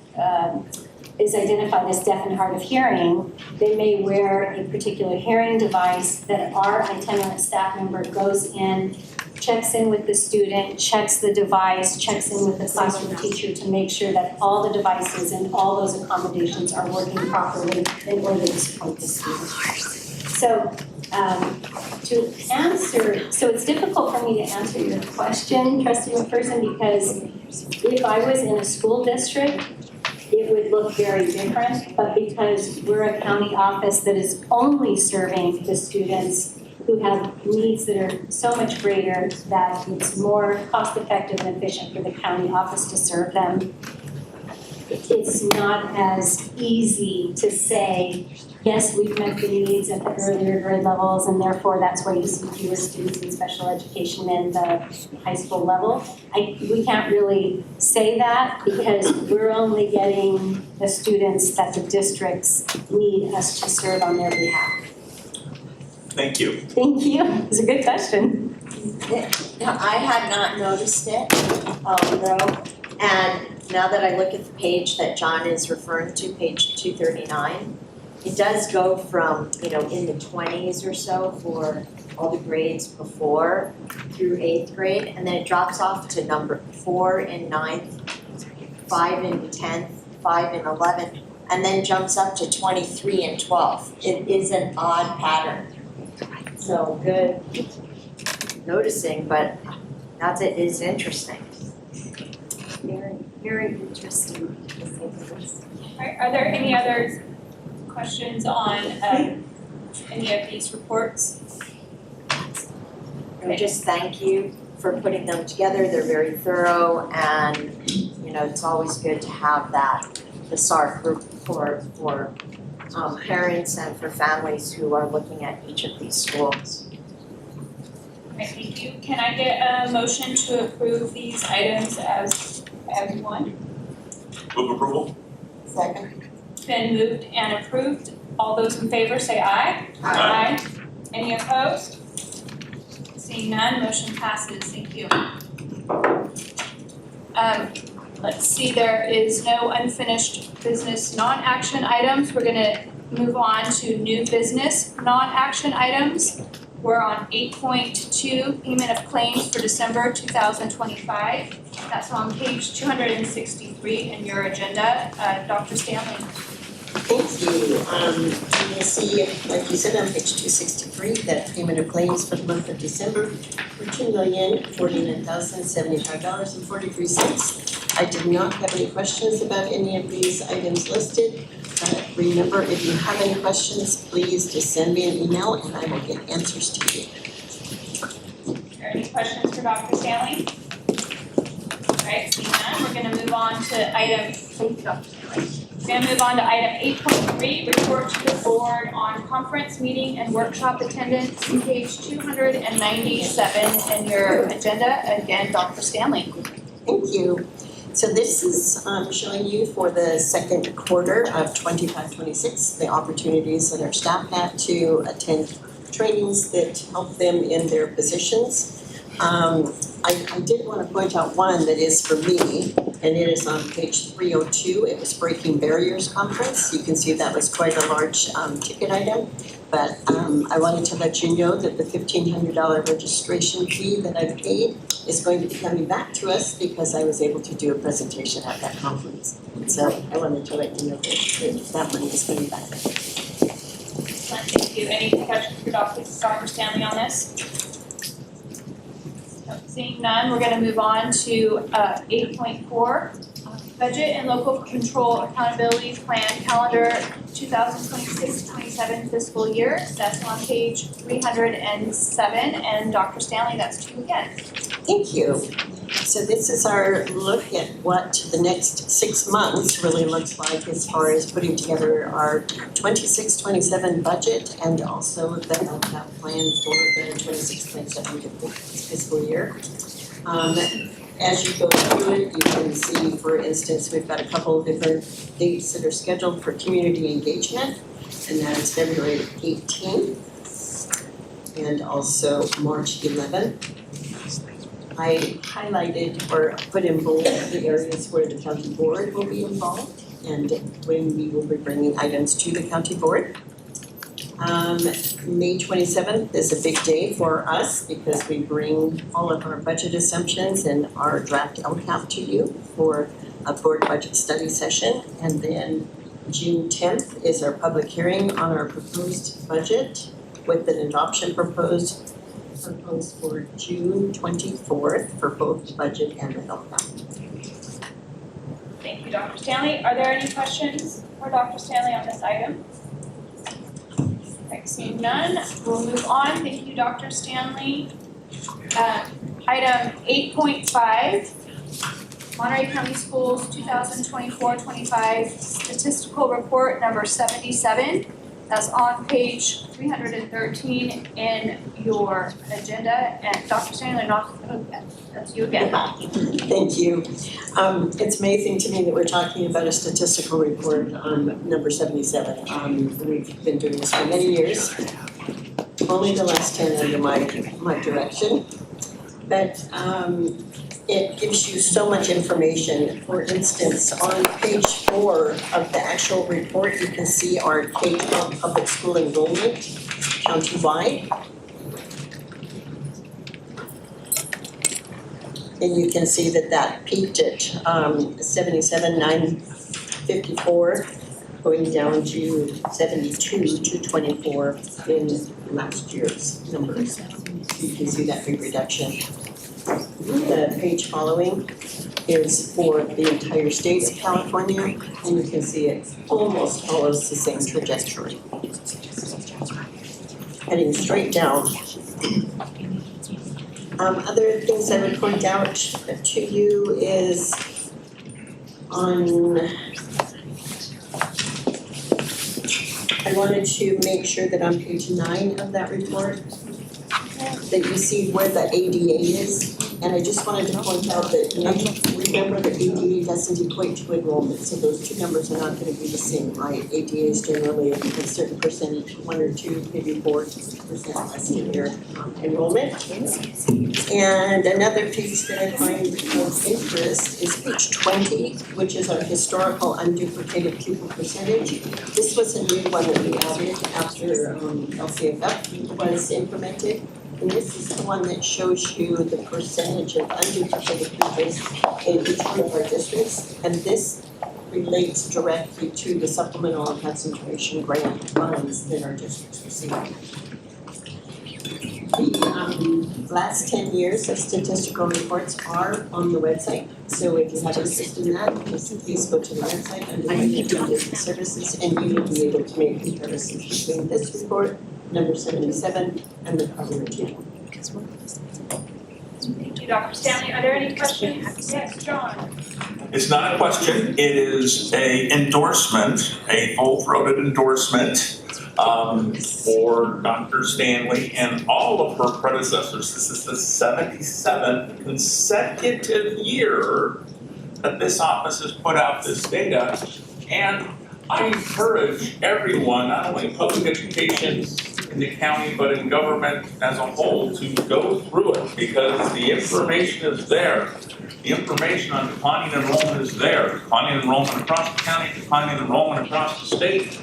is identified as deaf and hard of hearing, they may wear a particular hearing device that our itinerant staff member goes in, checks in with the student, checks the device, checks in with the classroom teacher to make sure that all the devices and all those accommodations are working properly in order to support the student. So to answer, so it's difficult for me to answer your question, Trustee McPherson, because if I was in a school district, it would look very different, but because we're a county office that is only serving the students who have needs that are so much greater that it's more cost effective and efficient for the county office to serve them, it's not as easy to say, yes, we've met the needs at the earlier grade levels, and therefore that's why you see fewer students in special education in the high school level. We can't really say that because we're only getting the students that the districts need us to serve on their behalf. Thank you. Thank you. It's a good question. Now, I had not noticed it, though, and now that I look at the page that John is referring to, page 239, it does go from, in the 20s or so for all the grades before through 8th grade, and then it drops off to number 4 in 9th, 5 in 10th, 5 in 11th, and then jumps up to 23 in 12th. It is an odd pattern. So good noticing, but that's it is interesting. Very, very interesting. Are there any other questions on any of these reports? And just thank you for putting them together. They're very thorough, and it's always good to have the SARC report for parents and for families who are looking at each of these schools. Okay, thank you. Can I get a motion to approve these items as one? Move approval. Second. Been moved and approved. All those in favor say aye. Aye. Any opposed? Seeing none, motion passes. Thank you. Let's see, there is no unfinished business non-action items. We're gonna move on to new business non-action items. We're on 8.2, payment of claims for December 2025. That's on page 263 in your agenda. Dr. Stanley. Thank you. You can see, like you said, on page 263, that payment of claims for the month of December were $2,049,075.43. I did not have any questions about any of these items listed. Remember, if you have any questions, please just send me an email and I will get answers to you. Are there any questions for Dr. Stanley? All right, seeing none, we're gonna move on to item, thank you, Dr. Stanley. We're gonna move on to item 8.3, report to the board on conference meeting and workshop attendance, page 297 in your agenda. Again, Dr. Stanley. Thank you. So this is showing you for the second quarter of 25-26, the opportunities that our staff had to attend trainings that help them in their positions. I did want to point out one that is for me, and it is on page 302. It was Breaking Barriers Conference. You can see that was quite a large ticket item, but I wanted to let you know that the $1,500 registration fee that I paid is going to be coming back to us because I was able to do a presentation at that conference. So I wanted to let you know that money is coming back. Thank you. Any questions for Dr. Stanley on this? Seeing none, we're gonna move on to 8.4, Budget and Local Control Accountability Plan Calendar 2026-27 fiscal year. That's on page 307, and Dr. Stanley, that's to you again. Thank you. So this is our look at what the next 6 months really looks like as far as putting together our 26-27 budget and also the LCAP plan for the 26-27 fiscal year. As you go through it, you can see, for instance, we've got a couple of different dates that are scheduled for community engagement, and that is February 18th and also March 11th. I highlighted or put in bold the areas where the county board will be involved and when we will be bringing items to the county board. May 27th is a big day for us because we bring all of our budget assumptions and our draft LCAP to you for a board budget study session. And then June 10th is our public hearing on our proposed budget with an adoption proposed for June 24th for both the budget and the LCAP. Thank you, Dr. Stanley. Are there any questions for Dr. Stanley on this item? Seeing none, we'll move on. Thank you, Dr. Stanley. Item 8.5, Monterey County Schools 2024-25 Statistical Report number 77. That's on page 313 in your agenda. And Dr. Stanley, that's you again. Thank you. It's amazing to me that we're talking about a statistical report on number 77. We've been doing this for many years, only the last 10 under my direction. But it gives you so much information. For instance, on page 4 of the actual report, you can see our K-12 public school enrollment countywide. And you can see that peaked at 77,954, going down to 72,224 in last year's numbers. You can see that big reduction. The page following is for the entire state of California, and you can see it almost follows the same trajectory. Heading straight down. Other things I would point out to you is on, I wanted to make sure that on page 9 of that report, that you see where the ADA is. And I just wanted to point out that, remember that ADA doesn't equate to enrollment, so those two numbers are not going to be the same, right? ADA is generally a certain percentage, 1 or 2, maybe 4% less in your enrollment. And another page that I find of interest is page 20, which is our historical unduplicated pupil percentage. This was a new one that we added after LCFF was implemented. And this is the one that shows you the percentage of unduplicated pupils in each one of our districts. And this relates directly to the supplemental and concentration grant funds that our districts receive. The last 10 years of statistical reports are on the website. So if you have interest in that, please go to the website under the services and you will be able to make comparisons between this report, number 77, and the cover table. Thank you, Dr. Stanley. Are there any questions? Yes, John. It's not a question, it is a endorsement, a full-throated endorsement for Dr. Stanley and all of her predecessors. This is the 77th consecutive year that this office has put out this data. And I encourage everyone, not only in public education in the county, but in government as a whole, to go through it because the information is there. The information on declining enrollment is there. Declining enrollment across the county, declining enrollment across the state,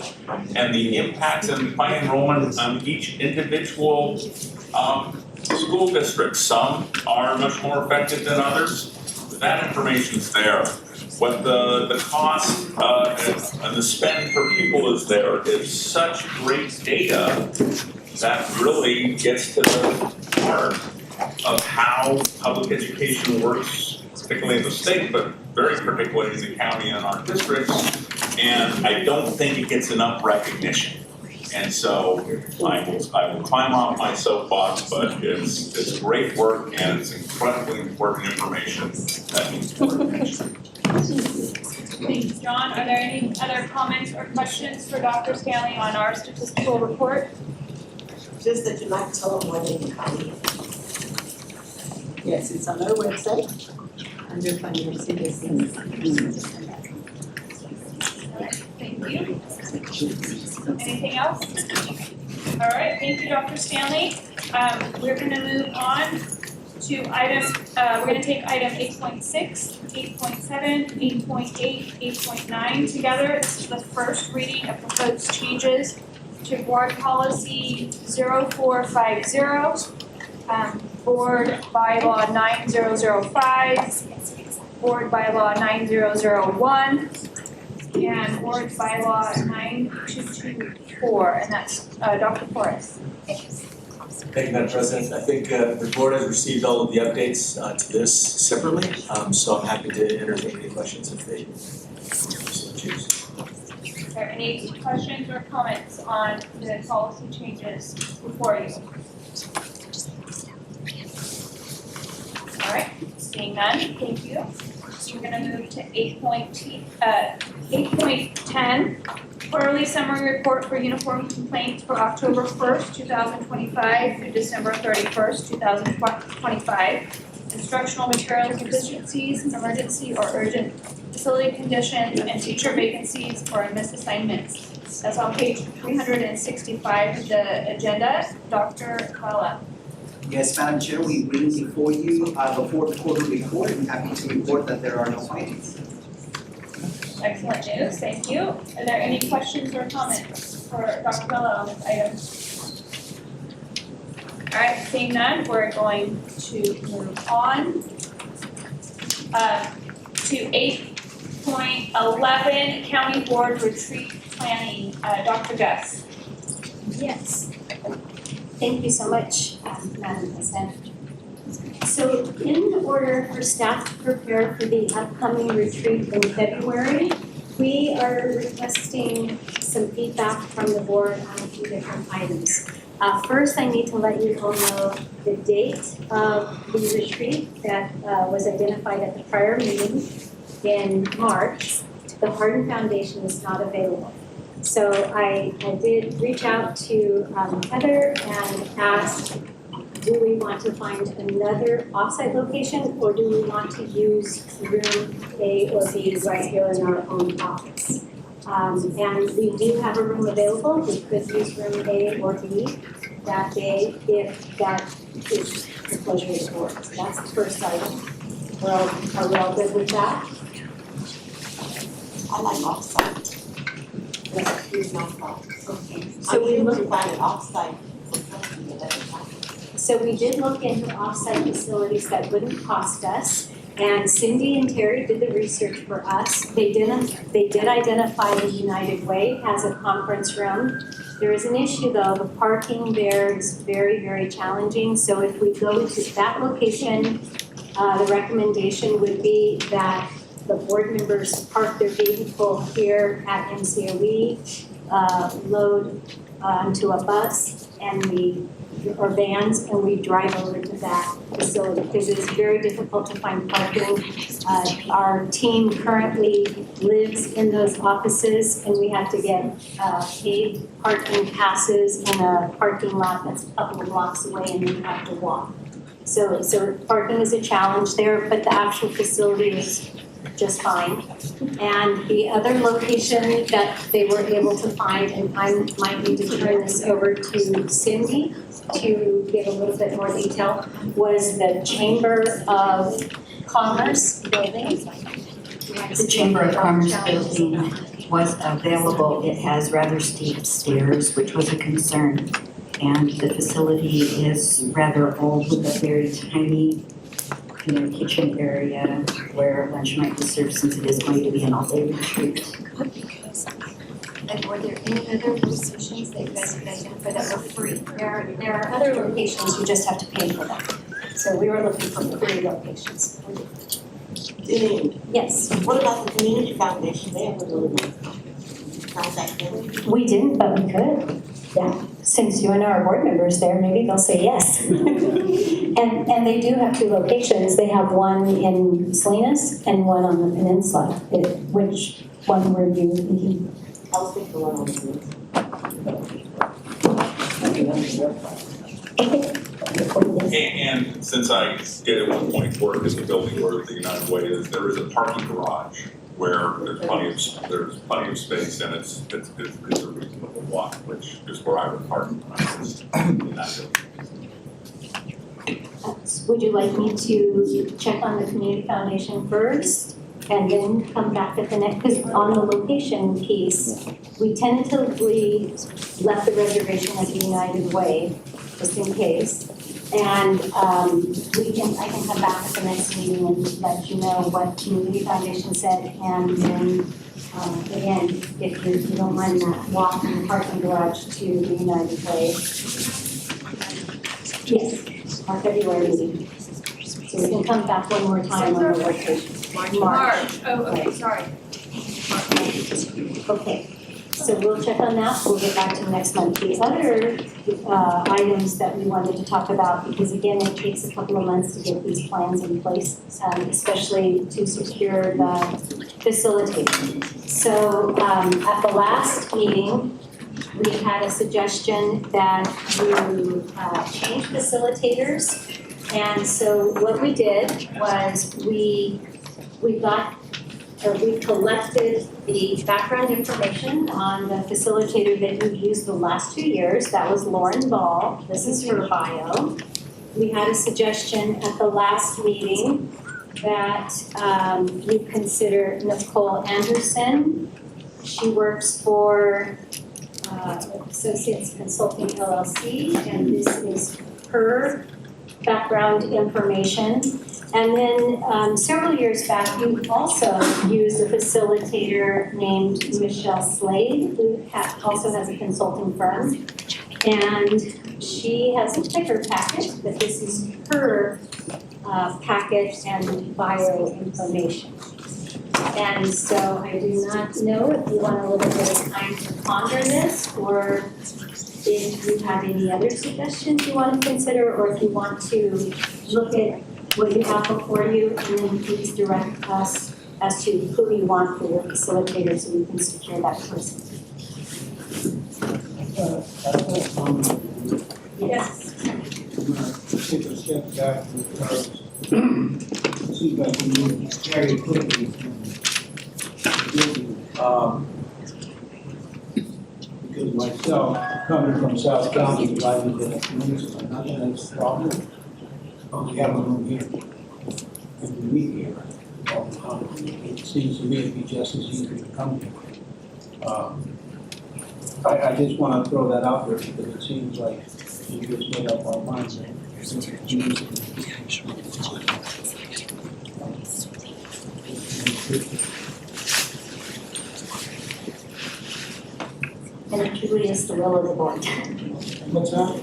and the impacts of declining enrollment on each individual school district. Some are much more affected than others. That information's there. What the cost and the spend per pupil is there is such great data that really gets to the heart of how public education works, particularly in the state, but very particularly in the county and our districts. And I don't think it gets enough recognition. And so I will climb off my soapbox, but it's great work and it's incredibly important information that needs to be mentioned. Thanks, John. Are there any other comments or questions for Dr. Stanley on our statistical report? Just that you might tell them when they can come in. Yes, it's on our website, under funding citizens. Thank you. Anything else? All right, thank you, Dr. Stanley. We're gonna move on to we're gonna take item 8.6, 8.7, 8.8, 8.9 together. This is the first reading of proposed changes to board policy 0450, board bylaw 9005, board bylaw 9001, and board bylaw 9224, and that's Dr. Forrest. Thank you, Madam President. I think the board has received all of the updates to this separately, so I'm happy to entertain any questions if they so choose. Are there any questions or comments on the policy changes before you? All right, seeing none, thank you. We're gonna move to 8.10, quarterly summary report for uniform complaints for October 1st, 2025 through December 31st, 2025. Instructional materials deficiencies, emergency or urgent facility conditions, and teacher vacancies or missed assignments. That's on page 365 of the agenda. Dr. Vela. Yes, Madam Chair, we bring before you the fourth quarter report. I'm happy to report that there are no findings. Excellent news, thank you. Are there any questions or comments for Dr. Vela on this item? All right, seeing none, we're going to move on to 8.11, County Board Retreat Planning. Dr. Gus. Yes. Thank you so much, Madam President. So in order for staff to prepare for the upcoming retreat in February, we are requesting some feedback from the board on a few different items. First, I need to let you all know the date of the retreat that was identified at the prior meeting in March. The Hardin Foundation is not available. So I did reach out to Heather and asked, do we want to find another offsite location or do we want to use room A or B right here in our own office? And we do have a room available. We could use room A or B that day if that is the pleasure of the board. So that's the first item. Well, are we all good with that? I like offsite. Here's my thought. Okay. So we look to find an offsite facility at that time. So we did look into offsite facilities that wouldn't cost us, and Cindy and Terry did the research for us. They did identify the United Way as a conference room. There is an issue though, the parking there is very, very challenging. So if we go to that location, the recommendation would be that the board members park their vehicle here at MCOE, load onto a bus or vans, and we drive over to that facility because it is very difficult to find parking. Our team currently lives in those offices, and we have to get paid parking passes in a parking lot that's a couple of blocks away, and then you have to walk. So parking is a challenge there, but the actual facility is just fine. And the other location that they were able to find, and I might need to turn this over to Cindy to give a little bit more detail, was the Chamber of Commerce building. The Chamber of Commerce building was available. It has rather steep stairs, which was a concern. And the facility is rather old with a very tiny kitchen area where lunch might be served since it is going to be an all-day retreat. And were there any other locations that you guys could identify that were free? There are other locations, you just have to pay for them. So we were looking for 3 locations. Janine, Yes, what about the community foundation? They have a really nice contact them. we didn't, but we could. Yeah, since you and I are board members there, maybe they'll say yes. And they do have 2 locations. They have one in Salinas and one on the peninsula. Which one were you thinking? I was thinking one on the And since I did at one point work as a building where the United Way is, there is a parking garage where there's plenty of space and it's a reasonable walk, which is where I would park. Would you like me to check on the community foundation first and then come back at the next, because on the location piece, we tentatively left the reservation at the United Way, just in case. And I can come back at the next meeting and let you know what community foundation said, and then again, if you don't mind that walk from the parking garage to the United Way. Yes, our February meeting. So we can come back one more time on the location. March, oh, okay, sorry. Okay, so we'll check on that, we'll get back to next month. The other items that we wanted to talk about, because again, it takes a couple of months to get these plans in place, especially to secure the facilitator. So at the last meeting, we had a suggestion that you change facilitators. And so what we did was we collected the background information on the facilitator that we've used the last 2 years. That was Lauren Ball. This is her bio. We had a suggestion at the last meeting that you consider Nicole Anderson. She works for Associates Consulting LLC, and this is her background information. And then several years back, you also used a facilitator named Michelle Slade, who also has a consulting firm. And she has a thicker packet, but this is her packet and bio information. And so I do not know if you want a little bit of time to ponder this, or if you have any other suggestions you want to consider, or if you want to look at what you have before you, and then please direct us as to who you want for your facilitator so we can secure that person. Yes. I'm gonna take a step back because it seems like we move very quickly. Because myself, coming from South County, driving to the peninsula, not that it's a problem, but we have a room here. And we meet here. It seems to me it'd be just as easy to come here. I just want to throw that out there because it seems like we just made up our minds. And it truly is the will of the board. What's that?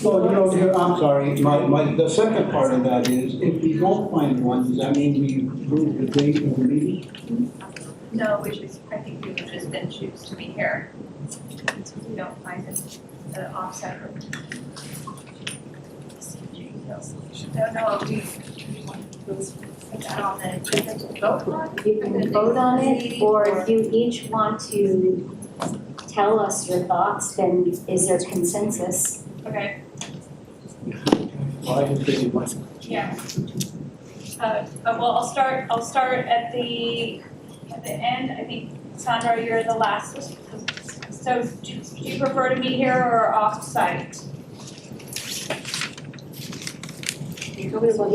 Well, I'm sorry, the second part of that is, if we don't find one, does that mean we move the date of the meeting? No, I think we would just then choose to be here. If we don't find the offsite room. I don't know if we put that on the agenda to vote on. You can vote on it, or if you each want to tell us your thoughts, then is there consensus? Okay. Well, I just think it was. Yeah. Well, I'll start at the end. I think, Sandra, you're the last. So do you prefer to meet here or off-site? You're talking about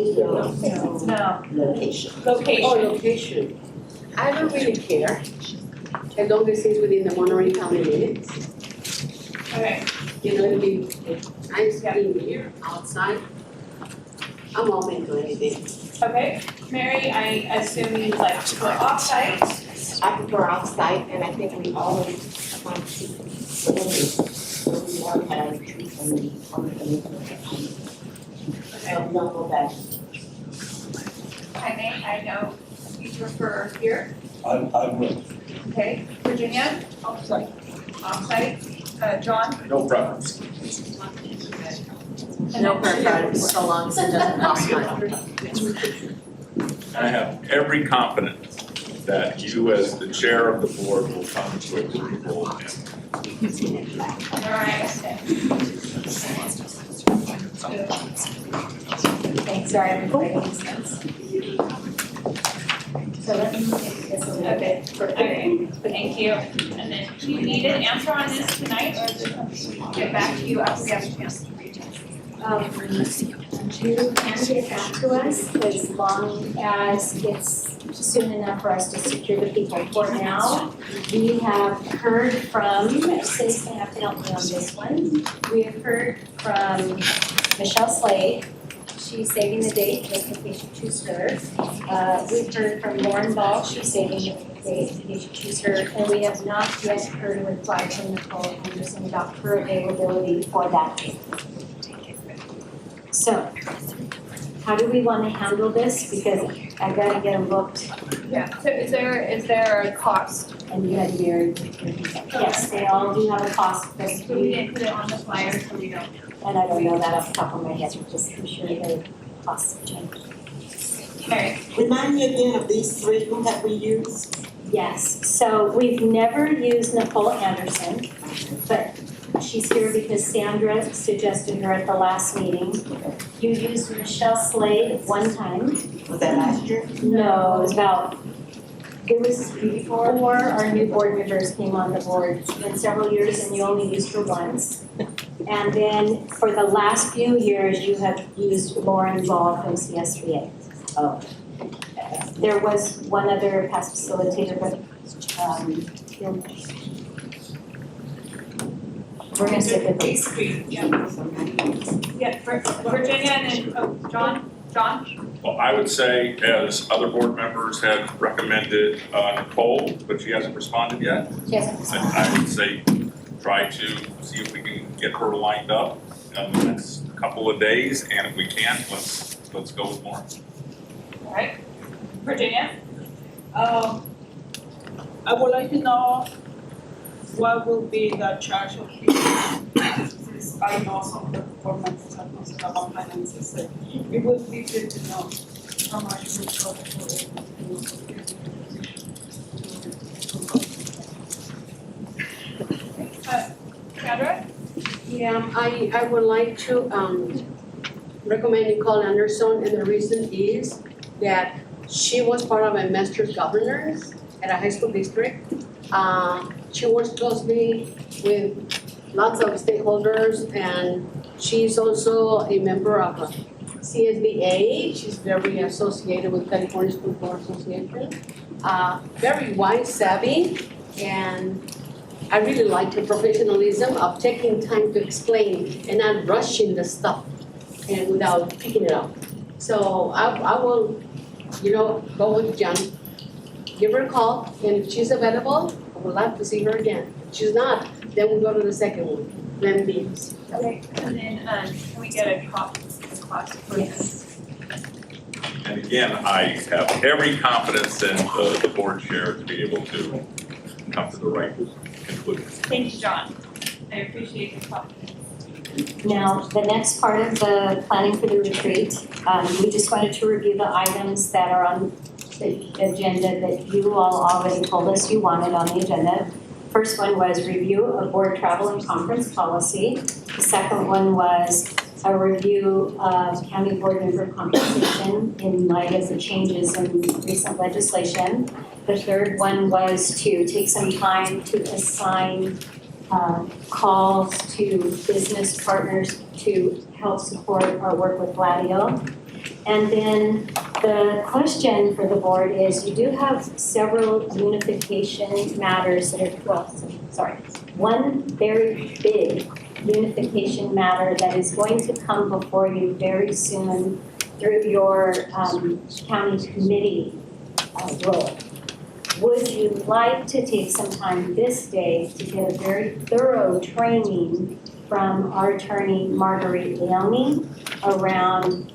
this No. location. Location. Oh, location. I don't really care, as long as it's within the Monterey County limits. Okay. You know, it'd be nice being here, outside. I'm open to anything. Okay. Mary, I assume you'd like to go off-site? I prefer outside, and I think we always want to keep it so we want to have a treat on the I'll go back. I know you prefer here. I will. Okay, Virginia? Offsite. Offsite. John? No preference. No preference, so long as it doesn't cost money. I have every confidence that you, as the chair of the board, will come to approval. All right. Thanks, sorry, I'm writing these notes. So let me take this a little bit further. Okay, thank you. And then, do you need an answer on this tonight, or is it something we'll get back to you after we have a chance to read it? You can get back to us as long as it's soon enough for us to secure the people. For now, we have heard from, Cindy's gonna have to help me on this one. We have heard from Michelle Slade. She's saving the date just in case you choose her. We've heard from Lauren Ball, she's saving the date in case you choose her. And we have not yet heard a reply from Nicole Anderson about her availability for that date. So, how do we want to handle this? Because I gotta get them booked. Yeah, so is there a cost? And you had married. Yes, they all do have a cost, but So we didn't put it on the flyer, so we don't. and I don't know that off the top of my head, just I'm sure the costs have changed. Mary? Remind me again of these three that we use. Yes, so we've never used Nicole Anderson, but she's here because Sandra suggested her at the last meeting. You used Michelle Slade one time. Was that last year? No, it was before our new board members came on the board. It's been several years and you only used her once. And then for the last few years, you have used Lauren Ball from CSBA. Oh. There was one other past facilitator, but we're gonna stick with these. Yeah, Virginia and then, John? Well, I would say, as other board members have recommended Nicole, but she hasn't responded yet. Yes. I would say, try to see if we can get her lined up in the next couple of days, and if we can't, let's go with Lauren. All right. Virginia? I would like to know what will be the charge of fees. I know some of the performances are not about finances. It would be good to know how much we cost for it. Sandra? Yeah, I would like to recommend Nicole Anderson, and the reason is that she was part of a master's governors at a high school district. She works closely with lots of stakeholders, and she's also a member of a CSBA. She's very associated with California School Board Association. Very wise, savvy, and I really like her professionalism of taking time to explain and not rushing the stuff and without picking it up. So I will, go with John. Give her a call, and if she's available, I would love to see her again. If she's not, then we'll go to the second one, then B. Okay, and then, can we get a cost for this? And again, I have every confidence in the board chair to be able to come to the right conclusion. Thank you, John. I appreciate your confidence. Now, the next part of the planning for the retreat, we just wanted to review the items that are on the agenda that you all already told us you wanted on the agenda. First one was review of board travel and conference policy. The second one was a review of county board member compensation in light of the changes in recent legislation. The third one was to take some time to assign calls to business partners to help support our work with Gladio. And then the question for the board is, you do have several unification matters that are, one very big unification matter that is going to come before you very soon through your county committee role. Would you like to take some time this day to get a very thorough training from our attorney Marguerite Leone around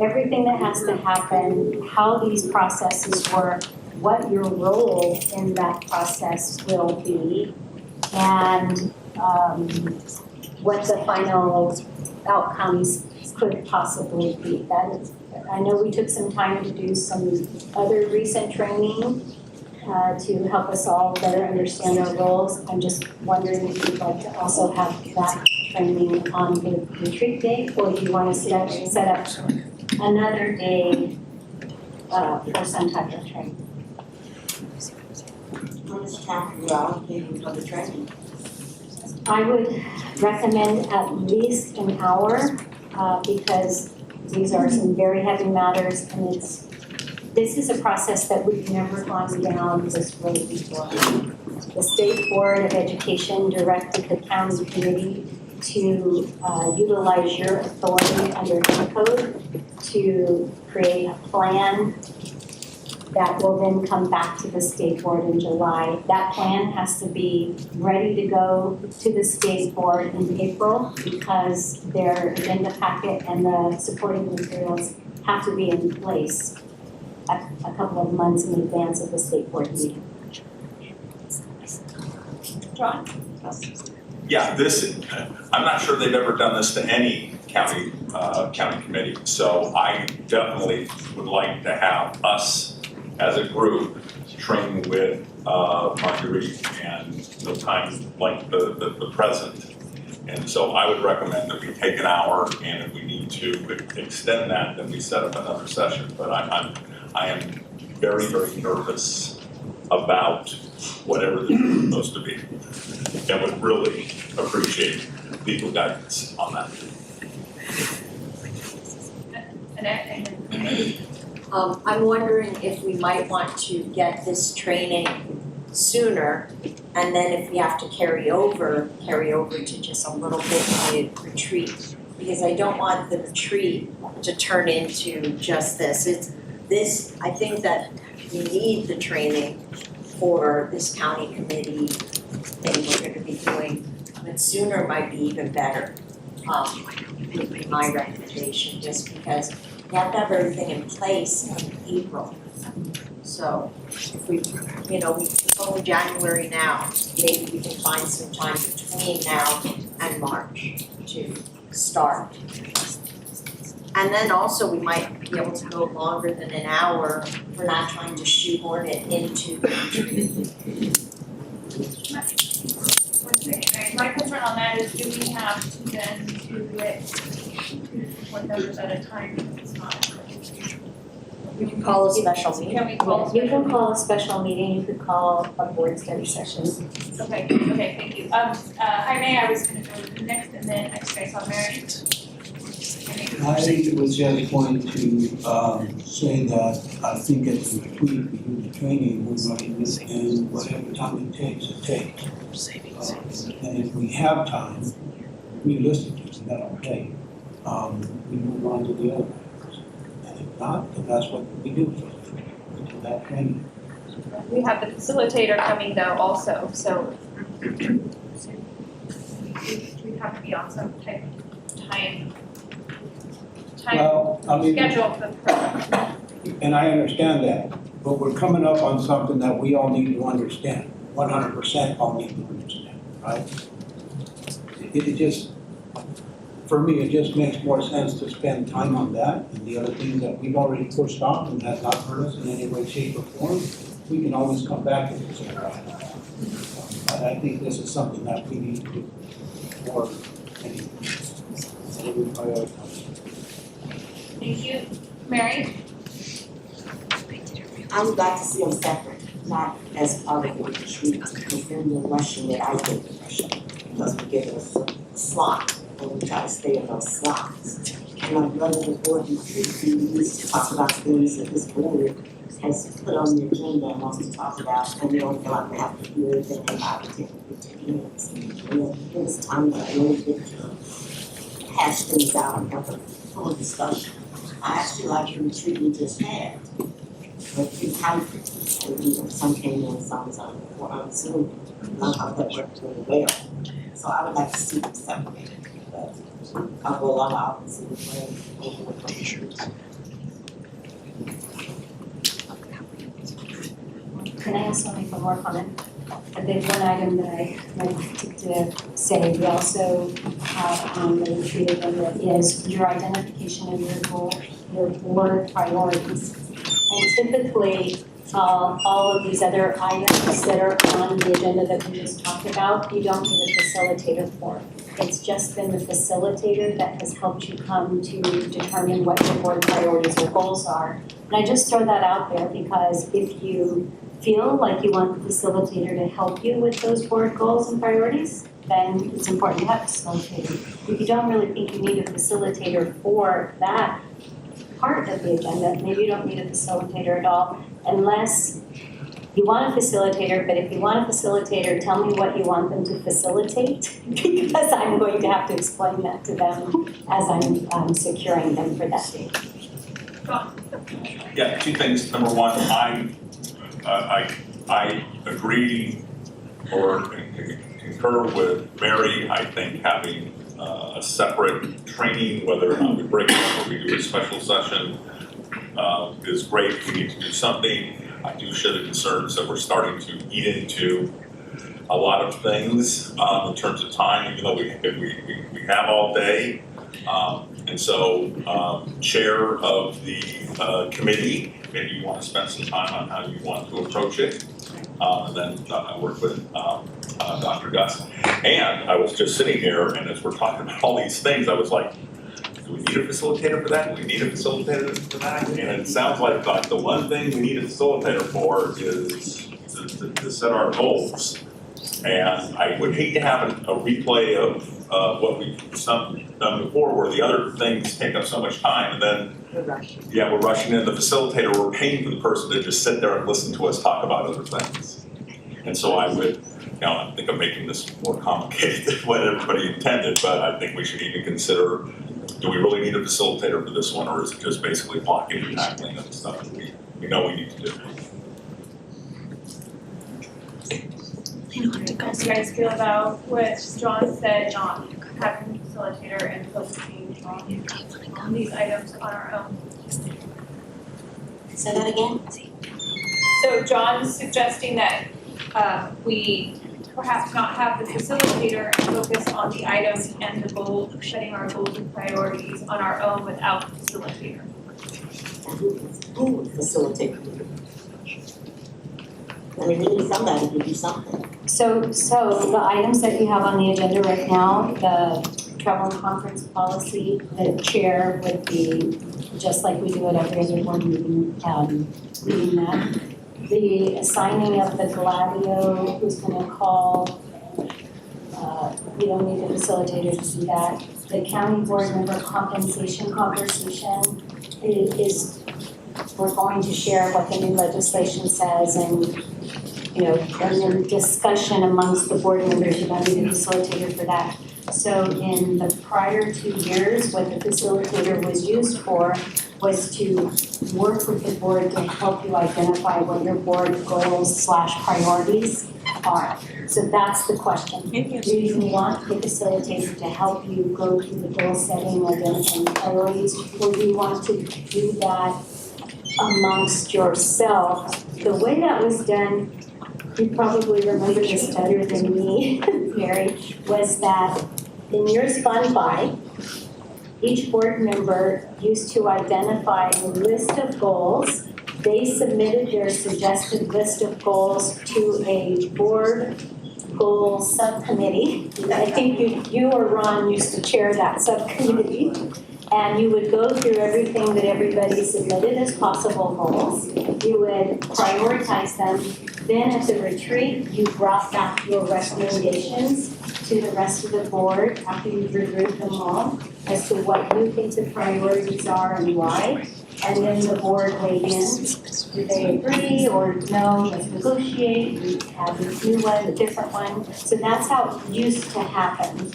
everything that has to happen, how these processes work, what your role in that process will be, and what the final outcomes could possibly be. That is, I know we took some time to do some other recent training to help us all better understand our roles. I'm just wondering if you'd like to also have that training on the retreat day, or do you want to set up another day for some type of training? How much time are you allocating for the training? I would recommend at least an hour because these are some very heavy matters, and this is a process that we've never gone down this road before. The State Board of Education directed the county committee to utilize your authority under the code to create a plan that will then come back to the State Board in July. That plan has to be ready to go to the State Board in April because their agenda packet and the supporting materials have to be in place a couple of months in advance of the State Board meeting. John? Yeah, I'm not sure they've ever done this to any county committee, so I definitely would like to have us as a group train with Monterey and no time like the present. And so I would recommend that we take an hour, and if we need to extend that, then we set up another session. But I am very, very nervous about whatever this is supposed to be, and would really appreciate legal guidance on that. Annette, and then I'm wondering if we might want to get this training sooner, and then if we have to carry over to just a little bit of the retreat, because I don't want the retreat to turn into just this. I think that we need the training for this county committee thing we're gonna be doing, but sooner might be even better. Would be my recommendation, just because we have to have everything in place in April. So if it's only January now, maybe we can find some time between now and March to start. And then also we might be able to go longer than an hour. We're not trying to shoehorn it into the retreat. my concern on that is, do we have to then do it 2 board members at a time? It's not. We can call a special meeting. Can we call a special? You can call a special meeting, you could call a board study session. Okay, thank you. Jaime, I was gonna go to the next, and then I think I saw Mary. I was just going to say that I think at the retreat, we do the training, we're running this, and whatever time it takes, it takes. And if we have time, realistically, we got our day, we move on to the other matters. And if not, then that's what we do for that training. We have the facilitator coming though also, so we have to be on some type of time Well, I mean, schedule for the program. and I understand that, but we're coming up on something that we all need to understand, 100% all need to understand, right? It just, for me, it just makes more sense to spend time on that, and the other things that we've already pushed off and has not hurt us in any way, shape, or form, we can always come back to this. But I think this is something that we need to do more anyway. So we prioritize. Thank you. Mary? I would like to see them separate, not as part of the retreat, because then you're rushing it, I get the rushing. Because we get a slot, and we try to stay in those slots. And I'd rather the board retreat, we need to talk about things that this board has put on the agenda and wants to talk about, and we don't feel like we have to do everything in 5 to 15 minutes. And then it's time to really get to hash things out and have a full discussion. I actually like the retreat we just had, but it's hybrid, and some came in, some was on Zoom, and I thought that worked really well. So I would like to see them separated, but I'll go along, I'll see the plan over the t-shirts. can I also make one more comment? There's one item that I wanted to say. We also have on the retreat agenda is your identification of your goal, your board priorities. And typically, all of these other items that are on the agenda that we just talked about, you don't need a facilitator for. It's just been the facilitator that has helped you come to determine what your board priorities or goals are. And I just throw that out there because if you feel like you want the facilitator to help you with those board goals and priorities, then it's important to have a facilitator. If you don't really think you need a facilitator for that part of the agenda, maybe you don't need a facilitator at all, unless you want a facilitator, but if you want a facilitator, tell me what you want them to facilitate, because I'm going to have to explain that to them as I'm securing them for that day. Yeah, two things. Number one, I agree or concur with Mary. I think having a separate training, whether or not we break it up or we do a special session, is great. We need to do something. I do share the concerns that we're starting to eat into a lot of things in terms of time, even though we have all day. And so, chair of the committee, maybe you want to spend some time on how you want to approach it. And then I work with Dr. Gus. And I was just sitting here, and as we're talking about all these things, I was like, do we need a facilitator for that? Do we need a facilitator for that? And it sounds like the one thing we need a facilitator for is to set our goals. And I would hate to have a replay of what we've done before, where the other things take up so much time, and then we're rushing in. The facilitator, we're paying for the person to just sit there and listen to us talk about other things. And so I would, I think I'm making this more complicated than what everybody intended, but I think we should even consider, do we really need a facilitator for this one, or is it just basically blocking and tackling and stuff that we know we need to do? How do you guys feel about what John said, not having a facilitator and focusing on these items on our own? Say that again? So John's suggesting that we perhaps not have the facilitator and focus on the items and the goal, setting our goals and priorities on our own without the facilitator. Who would facilitate? I mean, we need somebody to do something. So the items that you have on the agenda right now, the travel and conference policy, the chair would be, just like we do at every other board meeting, leading that. The assigning of the Gladio, who's gonna call, you don't need a facilitator to do that. The county board member compensation conversation is we're going to share what the new legislation says and and then discussion amongst the board members, you don't need a facilitator for that. So in the prior 2 years, what the facilitator was used for was to work with the board to help you identify what your board goals / priorities are. So that's the question. Do you want the facilitator to help you go through the goal setting, identifying priorities, or do you want to do that amongst yourself? The way that was done, you probably remember this better than me, Mary, was that in years gone by, each board member used to identify a list of goals. They submitted their suggested list of goals to a board goal subcommittee. I think you or Ron used to chair that subcommittee. And you would go through everything that everybody submitted as possible goals. You would prioritize them. Then at the retreat, you brought back your recommendations to the rest of the board after you've reviewed them all as to what you think the priorities are and why. And then the board weighed in. Do they agree or no, let's negotiate, we have this new one, a different one. So that's how it used to happen.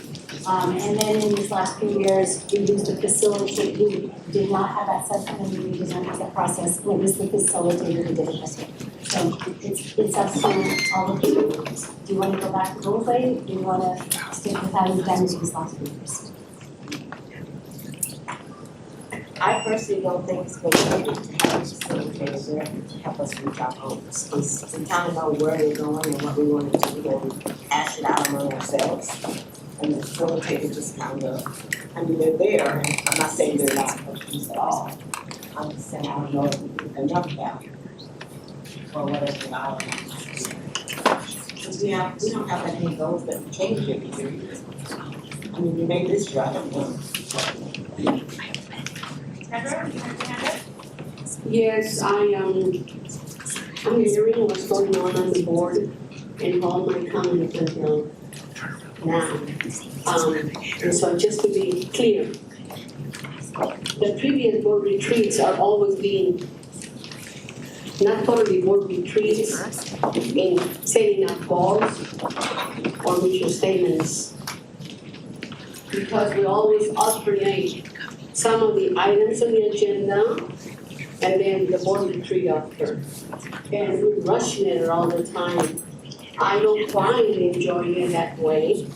And then in these last few years, we used a facilitator. We did not have that subcommittee, we did not have that process. It was the facilitator who did it. So it's up to all of you. Do you want to go back to role play? Do you want to stick with how you've done these last few years? I personally don't think it's going to have a facilitator there to help us reach our goals. We kind of know where we're going and what we want to do and hash it out among ourselves. And the facilitator just kind of, I mean, they're there, and I'm not saying they're not coaches at all. I'm just saying I don't know if we do enough value for whatever our because we don't have that many goals that we change every year. I mean, we made this year, I don't know. Yes, I'm hearing what's going on the board and all my comments until now. And so just to be clear, the previous board retreats are always being not totally board retreats in setting up goals or mission statements. Because we always alternate some of the items on the agenda and then the board retreat after. And we're rushing it all the time. I don't find enjoying it that way.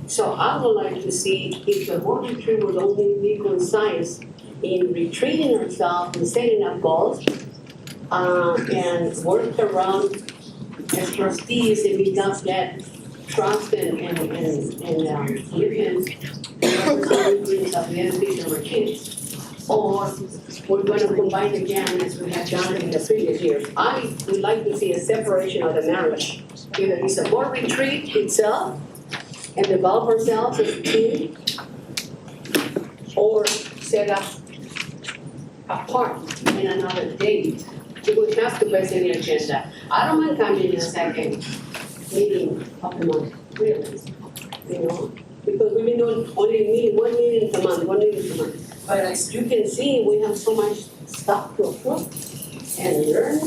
So I would like to see if the board retreat would only be concise in retreating ourselves and setting up goals and work around as trustees and we don't get trust and commitment of the education of our kids. Or we're going to combine again as we have done in the previous years. I would like to see a separation of the marriage. Either it's a board retreat itself and develop ourselves as a team, or set up apart in another date. It would have to be in the agenda. I don't mind coming in a second meeting of the month, really, you know, because we've been doing only one meeting per month. But as you can see, we have so much stuff to approve and learn,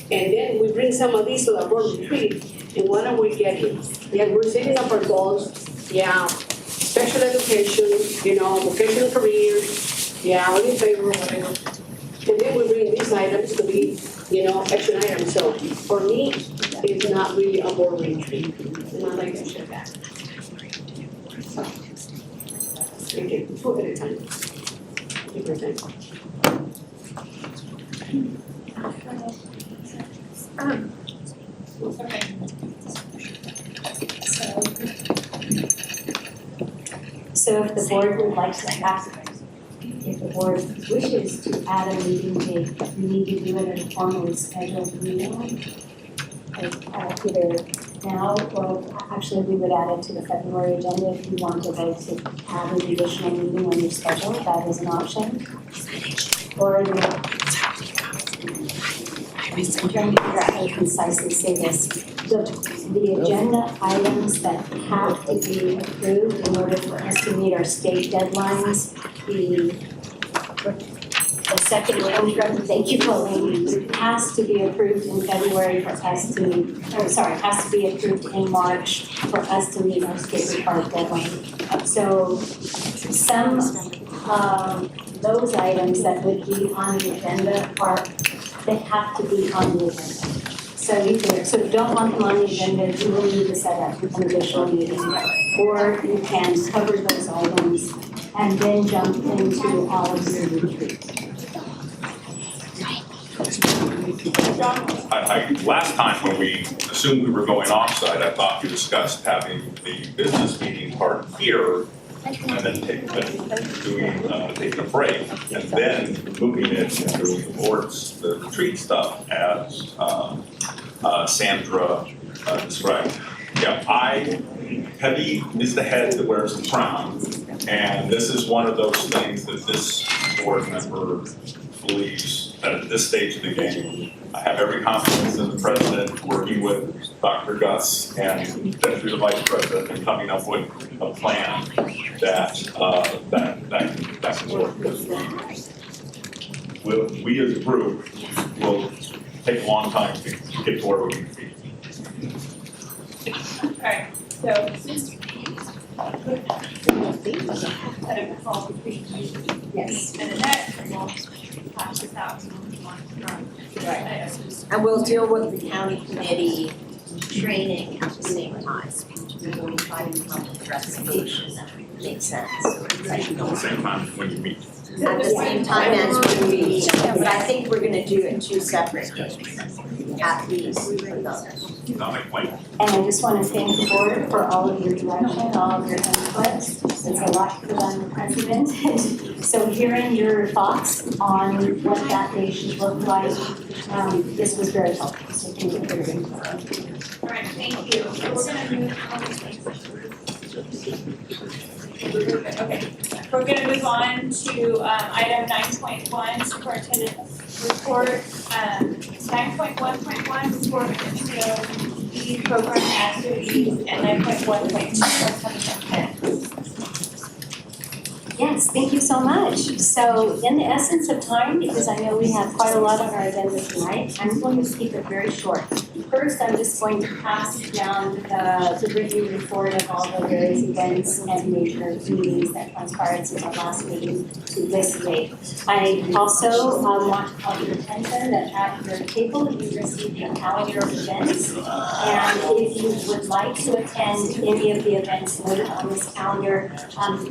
and then we bring some of these to the board retreat, and what are we getting? Yeah, we're setting up our goals, yeah, special education, you know, vocational careers, yeah, I'm in favor of whatever. And then we bring these items to be, you know, action items. So for me, it's not really a board retreat. And I'd like to share that. Okay, 2 at a time. 2%. So if the board would like to ask, if the board wishes to add a meeting date, we need to do it in a formally scheduled meeting. Either now, or actually we would add it to the February agenda if you want to vote to add an additional meeting on your schedule, that is an option. Or I'm trying to figure out how to concisely say this. The agenda items that have to be approved in order for us to meet our state deadlines, the second one, thank you, Pauline, has to be approved in February for us to meet, has to be approved in March for us to meet our state required deadline. So some those items that would be on the agenda they have to be on the agenda. So if you don't want them on the agenda, you will need to set up an additional meeting. Or you can cover those items and then jump into all of your retreats. Last time when we assumed we were going offsite, I thought we discussed having the business meeting part here and then taking a break and then moving it into the retreat stuff as Sandra described. Yeah, heavy is the head that wears the crown, and this is one of those things that this board member believes that at this stage of the game, I have every confidence in the president working with Dr. Gus and the vice president and coming up with a plan that can work. We as a group will take a long time to get to where we need to be. Alright, so yes. And the next, we'll hash this out and move on from. Right. And we'll deal with the county committee training at the same time. We'll be trying to come with recommendations that make sense. At the same time when you meet. at the same time as we're reading, but I think we're gonna do it two separate, at least for those. And I just want to thank the board for all of your direction, all of your inputs. It's a lot for them, President. So hearing your thoughts on what that day should look like, this was very helpful. So thank you for your input. All right, thank you. So we're gonna move Okay, we're gonna move on to item 9.1, superintendent report. 9.1.1, report of the program activities, and 9.1.2 upcoming events. Yes, thank you so much. So in the essence of time, because I know we have quite a lot on our agenda tonight, I'm going to keep it very short. First, I'm just going to pass down the review report of all the various events and major meetings that transpired since our last meeting to this date. I also want to call your attention that at your table you received a calendar of events, and if you would like to attend any of the events noted on this calendar,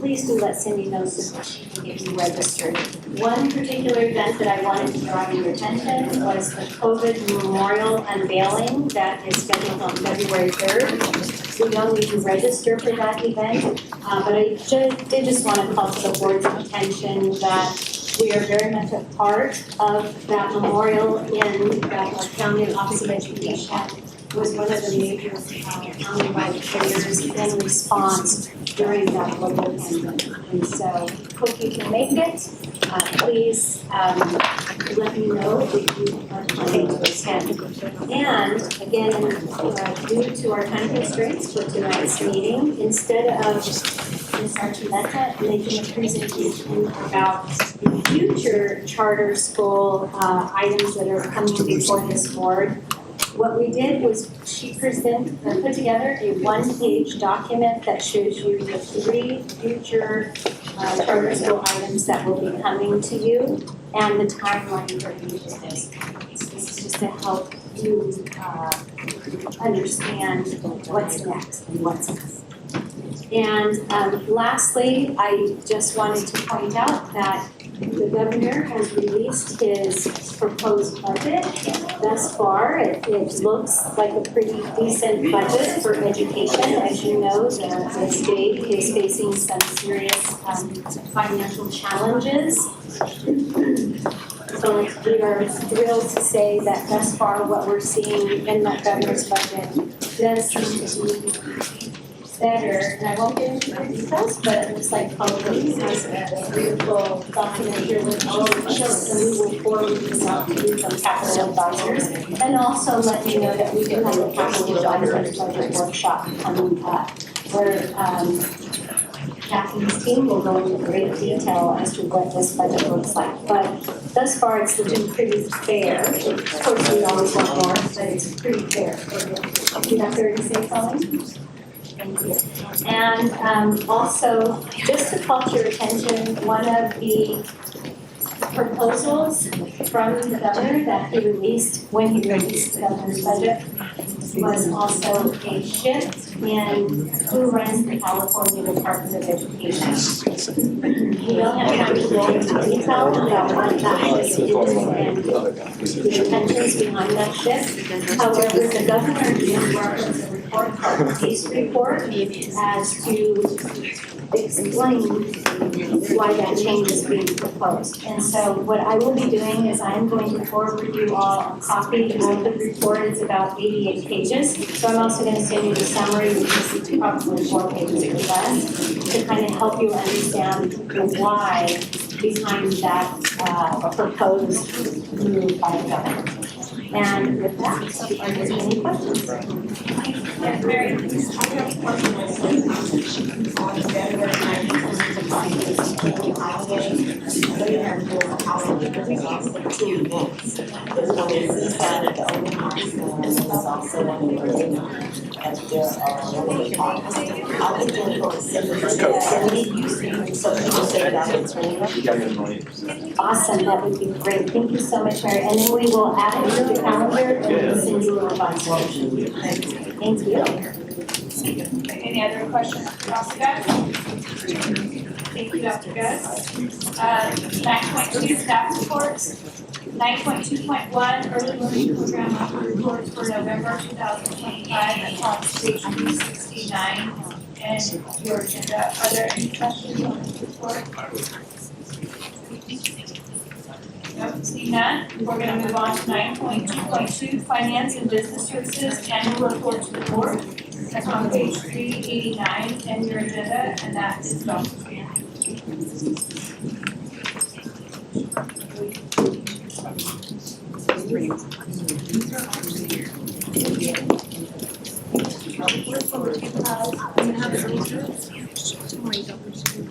please do let Cindy know so that she can get you registered. One particular event that I wanted to draw your attention was the COVID Memorial Unveiling that is scheduled on February 3rd. We don't need to register for that event, but I did just want to call to the board's attention that we are very much a part of that memorial in that our County Office of Education was one of the major county-wide players in response during that global pandemic. And so, hope you can make it. Please let me know if you are planning to attend. And again, due to our time constraints for tonight's meeting, instead of Ms. Archuleta making a presentation about the future charter school items that are coming before this board, what we did was she put together a one-page document that shows you the 3 future charter school items that will be coming to you and the timeline for each of those. This is just to help you understand what's next and what's next. And lastly, I just wanted to point out that the governor has released his proposed budget. Thus far, it looks like a pretty decent budget for education. As you know, the state is facing some serious financial challenges. So we are thrilled to say that thus far what we're seeing in that governor's budget does seem to be better, and I won't get into the details, but it looks like probably has a beautiful document here with all of the shows, and we will forward this out to you from capital advisors, and also let you know that we do have a capital advisors budget workshop coming up, where Kathy's team will go into great detail as to what this budget looks like. But thus far, it's looking pretty fair. Of course, we always want more, but it's pretty fair. Is that fair to say, Colin? Thank you. And also, just to call to your attention, one of the proposals from the governor that he released when he released the governor's budget was also a shift in who runs the California Department of Education. We don't have time to go into detail about what that shift is and the intentions behind that shift. However, the governor did reference a report called the PACE report as to explain why that change is being proposed. And so what I will be doing is I'm going to forward you all a copy of the report. It's about 88 pages. So I'm also going to send you the summary, which is probably 4 pages or less, to kind of help you understand the why behind that proposed move by the government. And with that, are there any questions? Yes, Mary. On January 19th, two events. There's one in Seaside at the open house, and there's also one in Virginia at the I think they're going to send it. So people say that it's really Awesome, that would be great. Thank you so much, Mary. And then we will add it to the calendar and send you a revised version. Thank you. Any other questions, Jessica? Thank you. Dr. Gus. 9.2 staff reports. 9.2.1 early learning program reports for November 2025. That's on page 369 and your agenda. Are there any questions on this report? Nope, seeing none. We're going to move on to 9.2.2 finance and business services annual report to the board. That's on page 389 in your agenda, and that is Dr. Stanley.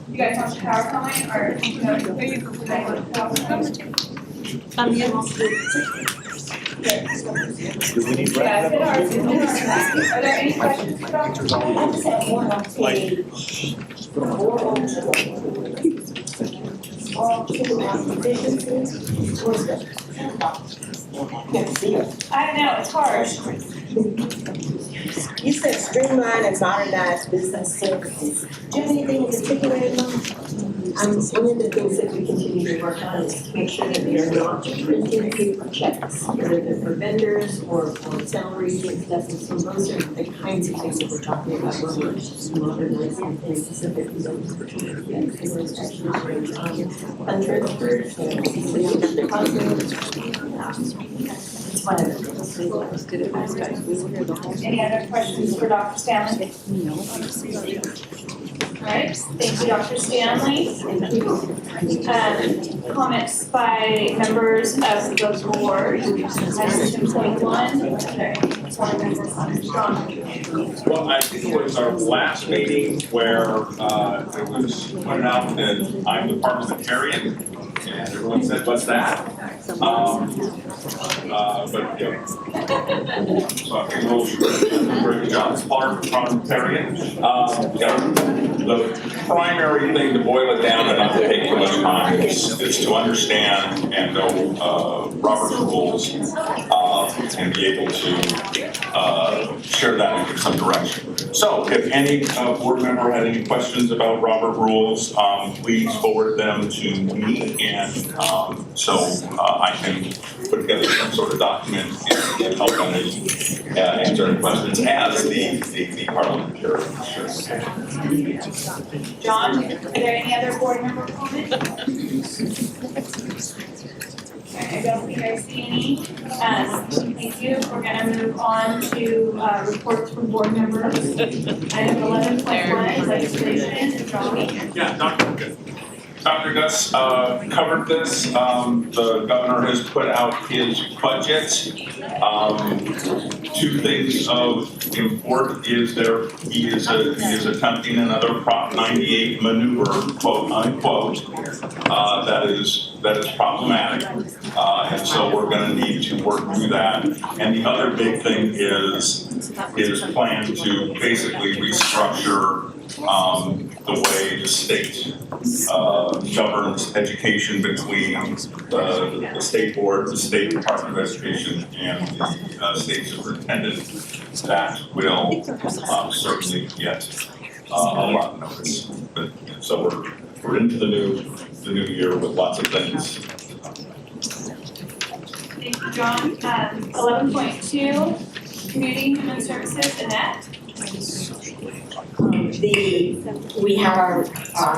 You guys want PowerPoint or Do we need Are there any questions for Dr. I know, it's hard. You said streamline and modernize business services. Do you have anything in particular in mind? One of the things that we continue to work on is to make sure that we are not printing paper checks, whether they're for vendors or for salaries and stuff. And so those are the kinds of things that we're talking about when we're modernizing things specifically. Those actually fund transfers and it's one of the Any other questions for Dr. Stanley? All right, thank you, Dr. Stanley. Comments by members of the board. Item 2.1. Well, I think it was our last meeting where it was pointed out that I'm the parliamentarian, and everyone said, "What's that?" But you know, so I think we'll do a great job as parliamentarian. The primary thing, to boil it down and not to take too much time, is to understand and know Robert's rules and be able to share that and give some direction. So if any board member had any questions about Robert rules, please forward them to me, and so I can put together some sort of document and help them answer any questions as the parliamentarian. John, are there any other board member comments? I don't think I see any. Thank you. We're going to move on to reports from board members. Item 11.1, legislation. John? Yeah, Dr. Gus covered this. The governor has put out his budget. Two things of import is he is attempting another Prop 98 maneuver, quote unquote, that is problematic. And so we're going to need to work through that. And the other big thing is his plan to basically restructure the way the state governs education between the state board, the state department of education, and the state superintendent. That will certainly get a lot of notice. But so we're into the new year with lots of things. Thank you, John. 11.2, community human services, Annette. We had our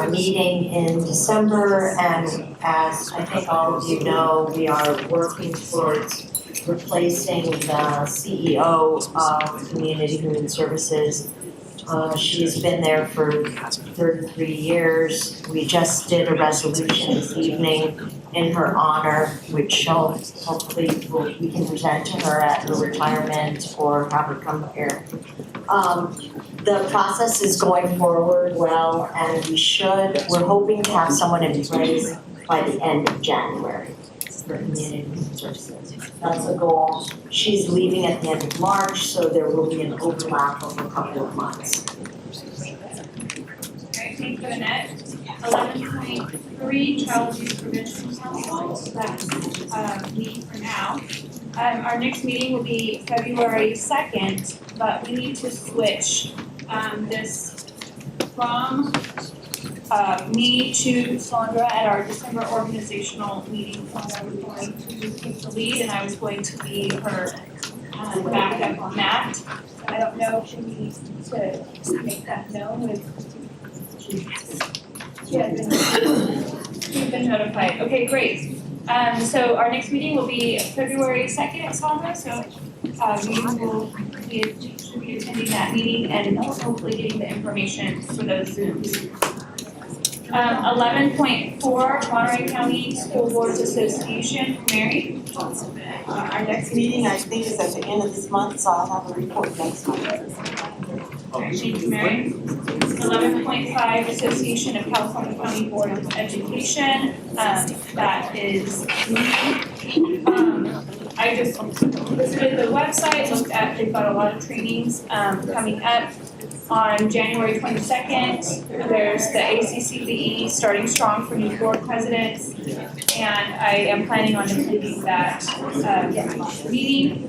meeting in December, and as I think all of you know, we are working towards replacing the CEO of Community Human Services. She's been there for 33 years. We just did a resolution this evening in her honor, which she'll hopefully we can present to her at her retirement or have her come here. The process is going forward well, and we're hoping to have someone in place by the end of January for Community Services. That's the goal. She's leaving at the end of March, so there will be an overlap of a couple of months. Thank you, Annette. 11.3, Child Abuse Prevention Council, so that's me for now. Our next meeting will be February 2nd, but we need to switch this from me to Sandra at our December organizational meeting. Sandra was going to take the lead and I was going to be her backup on that. I don't know if she needs to make that known with. She's been notified. Okay, great. So our next meeting will be February 2nd, Sandra, so we will be attending that meeting and hopefully getting the information for those Zooms. 11.4 Monterey County School Boards Association, Mary. Our next meeting, I think, is at the end of this month, so I'll have a report next month. Thank you, Mary. 11.5 Association of California County Board of Education, that is I just visited the website, looked at, they've got a lot of trainings coming up. On January 22nd, there's the ACCBE Starting Strong for New Board Presidents, and I am planning on attending that meeting.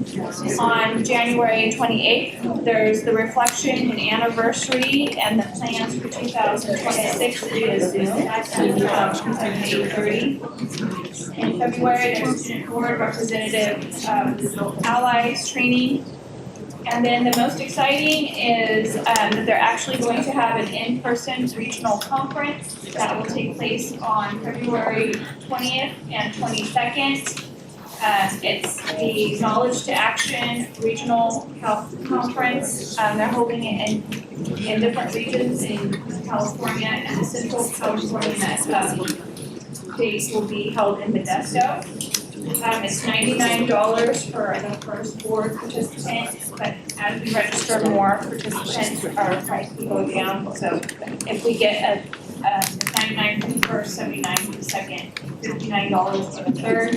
On January 28th, there's the reflection and anniversary and the plans for 2026 via Zoom at 8:30. In February, there's student board representative allies training. And then the most exciting is that they're actually going to have an in-person regional conference that will take place on February 20th and 22nd. It's the Knowledge to Action Regional Health Conference. They're holding it in different regions in California, and the Central California days will be held in Modesto. It's $99 for the first board participant, but as we register more participants, our price will go down. So if we get it's $99 for the first, $79 for the second, $59 for the third.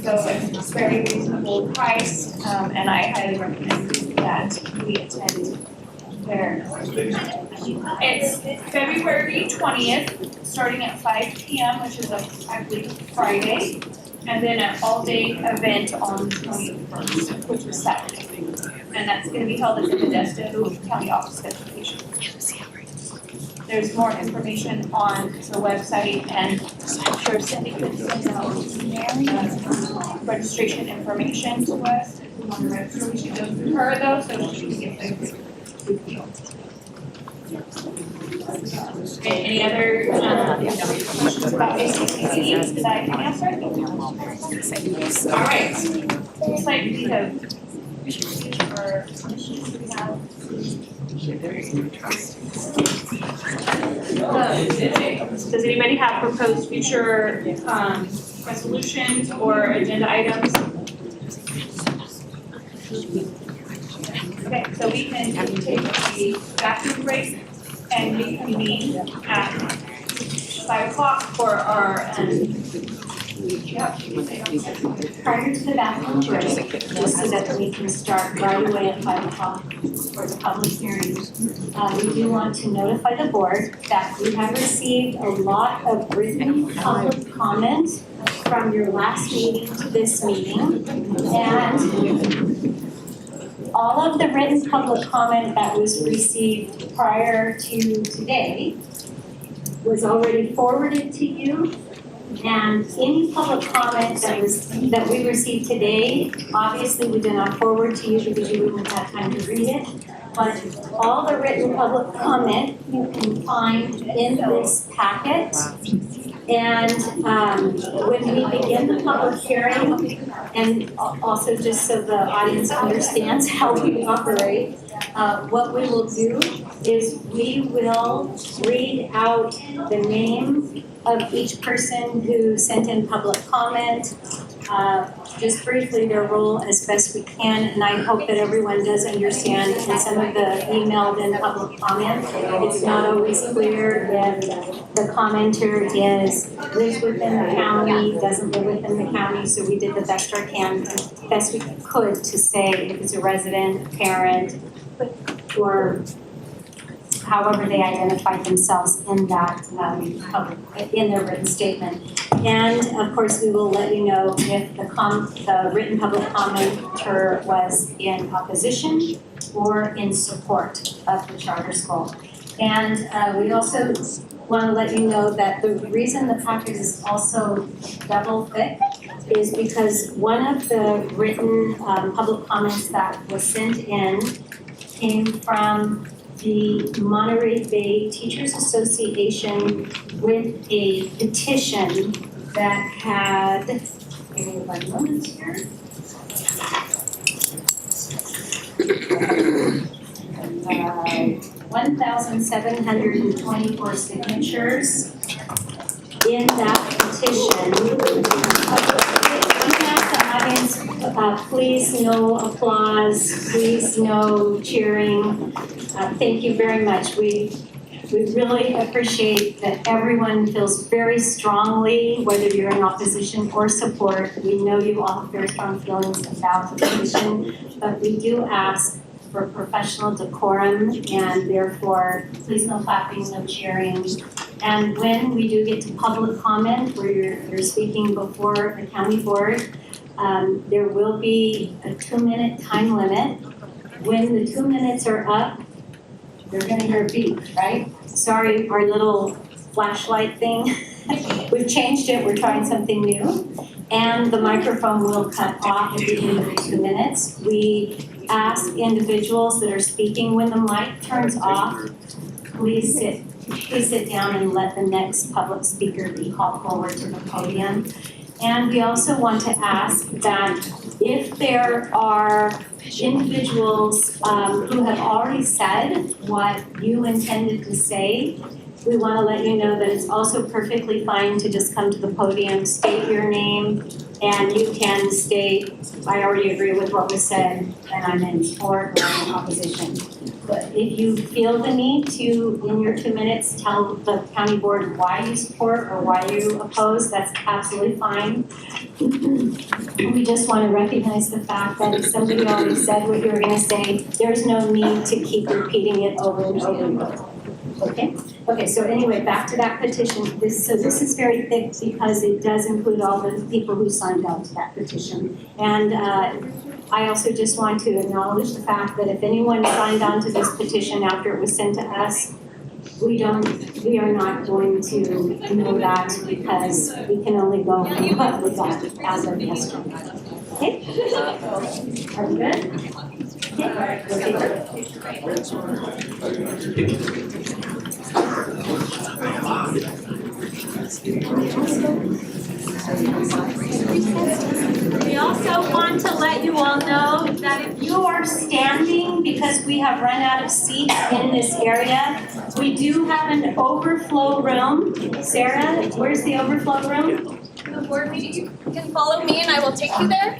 So it's a very reasonable price, and I highly recommend that we attend there. It's February 20th, starting at 5 p.m., which is I believe Friday. And then an all-day event on the 21st, which is Saturday. And that's going to be held at the Modesto County Office of Education. There's more information on the website, and I'm sure Cindy could send out registration information to us. If we want to register, we should go through her though, so she can get the any other questions about ACCBE that I can answer? All right, looks like we have does anybody have proposed future resolutions or agenda items? Okay, so we can take a bathroom break and reconvene at 5 o'clock for our Prior to the bathroom break, just so that we can start right away at 5 o'clock for the public hearing, we do want to notify the board that we have received a lot of written public comment from your last meeting to this meeting. And all of the written public comment that was received prior to today was already forwarded to you. And any public comment that we received today, obviously we did not forward to you because you wouldn't have had time to read it. But all the written public comment you can find in this packet. And when we begin the public hearing, and also just so the audience understands how we operate, what we will do is we will read out the name of each person who sent in public comment, just briefly their role as best we can, and I hope that everyone does understand in some of the emailed in public comment, it's not always clear if the commenter lives within the county, doesn't live within the county, so we did the best we could to say if it's a resident, parent, or however they identified themselves in that in their written statement. And of course, we will let you know if the written public commenter was in opposition or in support of the charter school. And we also want to let you know that the reason the packet is also double thick is because one of the written public comments that was sent in came from the Monterey Bay Teachers Association with a petition that had, give me 1 moment here. 1,724 signatures in that petition. I'm gonna ask the audience, please no applause, please no cheering. Thank you very much. We really appreciate that everyone feels very strongly, whether you're in opposition or support. We know you all have very strong feelings about the petition, but we do ask for professional decorum, and therefore, please no clapping, no cheering. And when we do get to public comment, where you're speaking before the county board, there will be a 2-minute time limit. When the 2 minutes are up, you're gonna hear a beep, right? Sorry, our little flashlight thing. We've changed it, we're trying something new. And the microphone will cut off at the end of the 2 minutes. We ask individuals that are speaking, when the mic turns off, please sit down and let the next public speaker be called forward to the podium. And we also want to ask that if there are individuals who have already said what you intended to say, we want to let you know that it's also perfectly fine to just come to the podium, state your name, and you can state, I already agree with what was said, and I'm in support or I'm in opposition. But if you feel the need to, in your 2 minutes, tell the county board why you support or why you oppose, that's absolutely fine. We just want to recognize the fact that if somebody already said what you were going to say, there's no need to keep repeating it over and over and over. Okay? Okay, so anyway, back to that petition. This is very thick because it does include all the people who signed up to that petition. And I also just want to acknowledge the fact that if anyone signed on to this petition after it was sent to us, we are not going to know that because we can only go with that as of yesterday. Okay? Are we good? We also want to let you all know that if you are standing, because we have run out of seats in this area, we do have an overflow room. Sarah, where's the overflow room? The board meeting, you can follow me and I will take you there.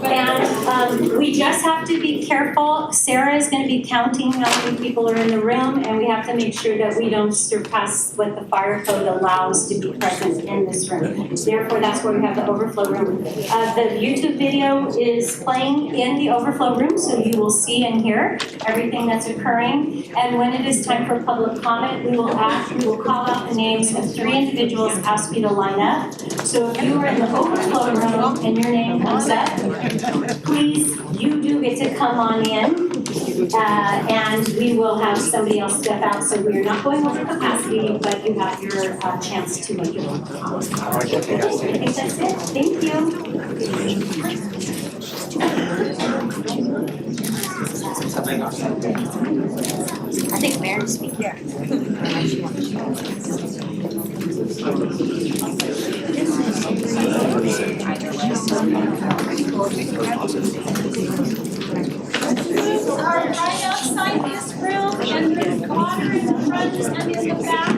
And we just have to be careful. Sarah is going to be counting how many people are in the room, and we have to make sure that we don't surpass what the fire code allows to be present in this room. Therefore, that's where we have the overflow room. The YouTube video is playing in the overflow room, so you will see and hear everything that's occurring. And when it is time for public comment, we will call out the names of 3 individuals, ask you to line up. So if you are in the overflow room and your name comes up, please, you do get to come on in, and we will have somebody else step out. So we are not going over capacity, but you have your chance to make your own comment. I think that's it. Thank you. I think Mary's speaking. Yeah. Right outside this room, and there's water in the front and in the back.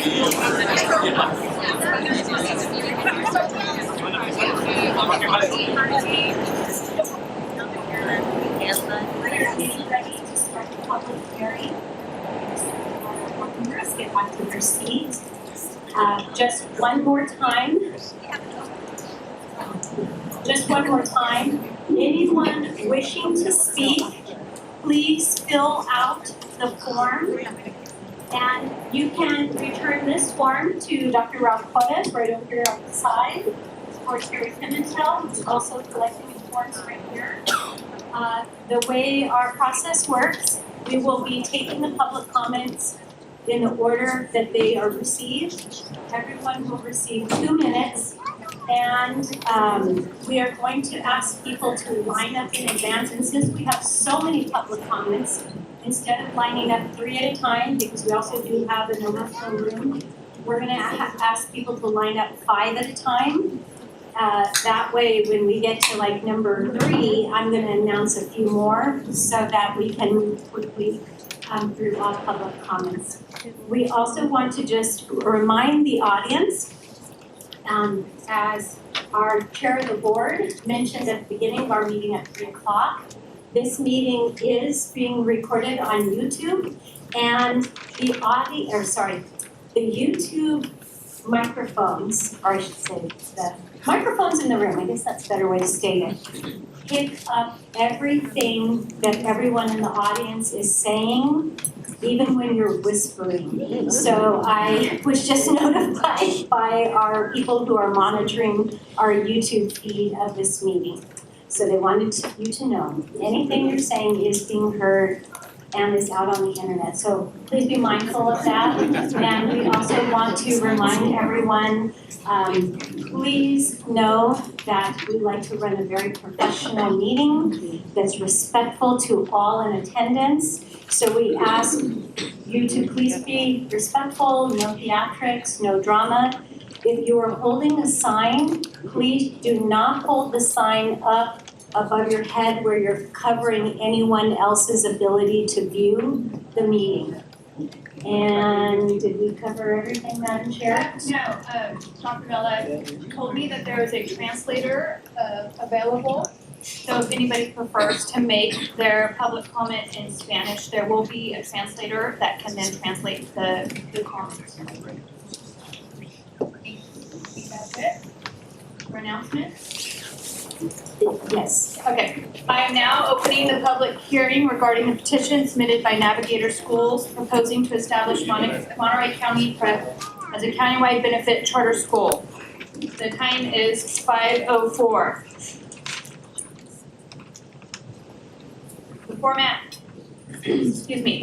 Ready to start the public hearing. Let's get back to their seats. Just one more time. Anyone wishing to speak, please fill out the form. And you can return this form to Dr. Ralph Cordes right over here on the side, or Terry Pimentel, who's also collecting forms right here. The way our process works, we will be taking the public comments in the order that they are received. Everyone will receive 2 minutes. And we are going to ask people to line up in advance. And since we have so many public comments, instead of lining up 3 at a time, because we also do have an overflow room, we're gonna ask people to line up 5 at a time. That way, when we get to like number 3, I'm gonna announce a few more so that we can move quickly through all public comments. We also want to just remind the audience, as our chair of the board mentioned at the beginning of our meeting at 3 o'clock, this meeting is being recorded on YouTube, and the YouTube microphones, or I should say the microphones in the room, I guess that's a better way to state it, pick up everything that everyone in the audience is saying, even when you're whispering. So I was just notified by our people who are monitoring our YouTube feed of this meeting. So they wanted you to know, anything you're saying is being heard and is out on the internet. So please be mindful of that. And we also want to remind everyone, please know that we like to run a very professional meeting that's respectful to all in attendance. So we ask you to please be respectful, no theatrics, no drama. If you are holding a sign, please do not hold the sign up above your head where you're covering anyone else's ability to view the meeting. And did we cover everything, Madam Chair? No, Dr. Mella told me that there is a translator available. So if anybody prefers to make their public comment in Spanish, there will be a translator that can then translate the comments. That's it for announcements? Yes. Okay. I am now opening the public hearing regarding the petition submitted by Navigator Schools proposing to establish Monterey County Prep as a countywide benefit charter school. The time is 5:04. The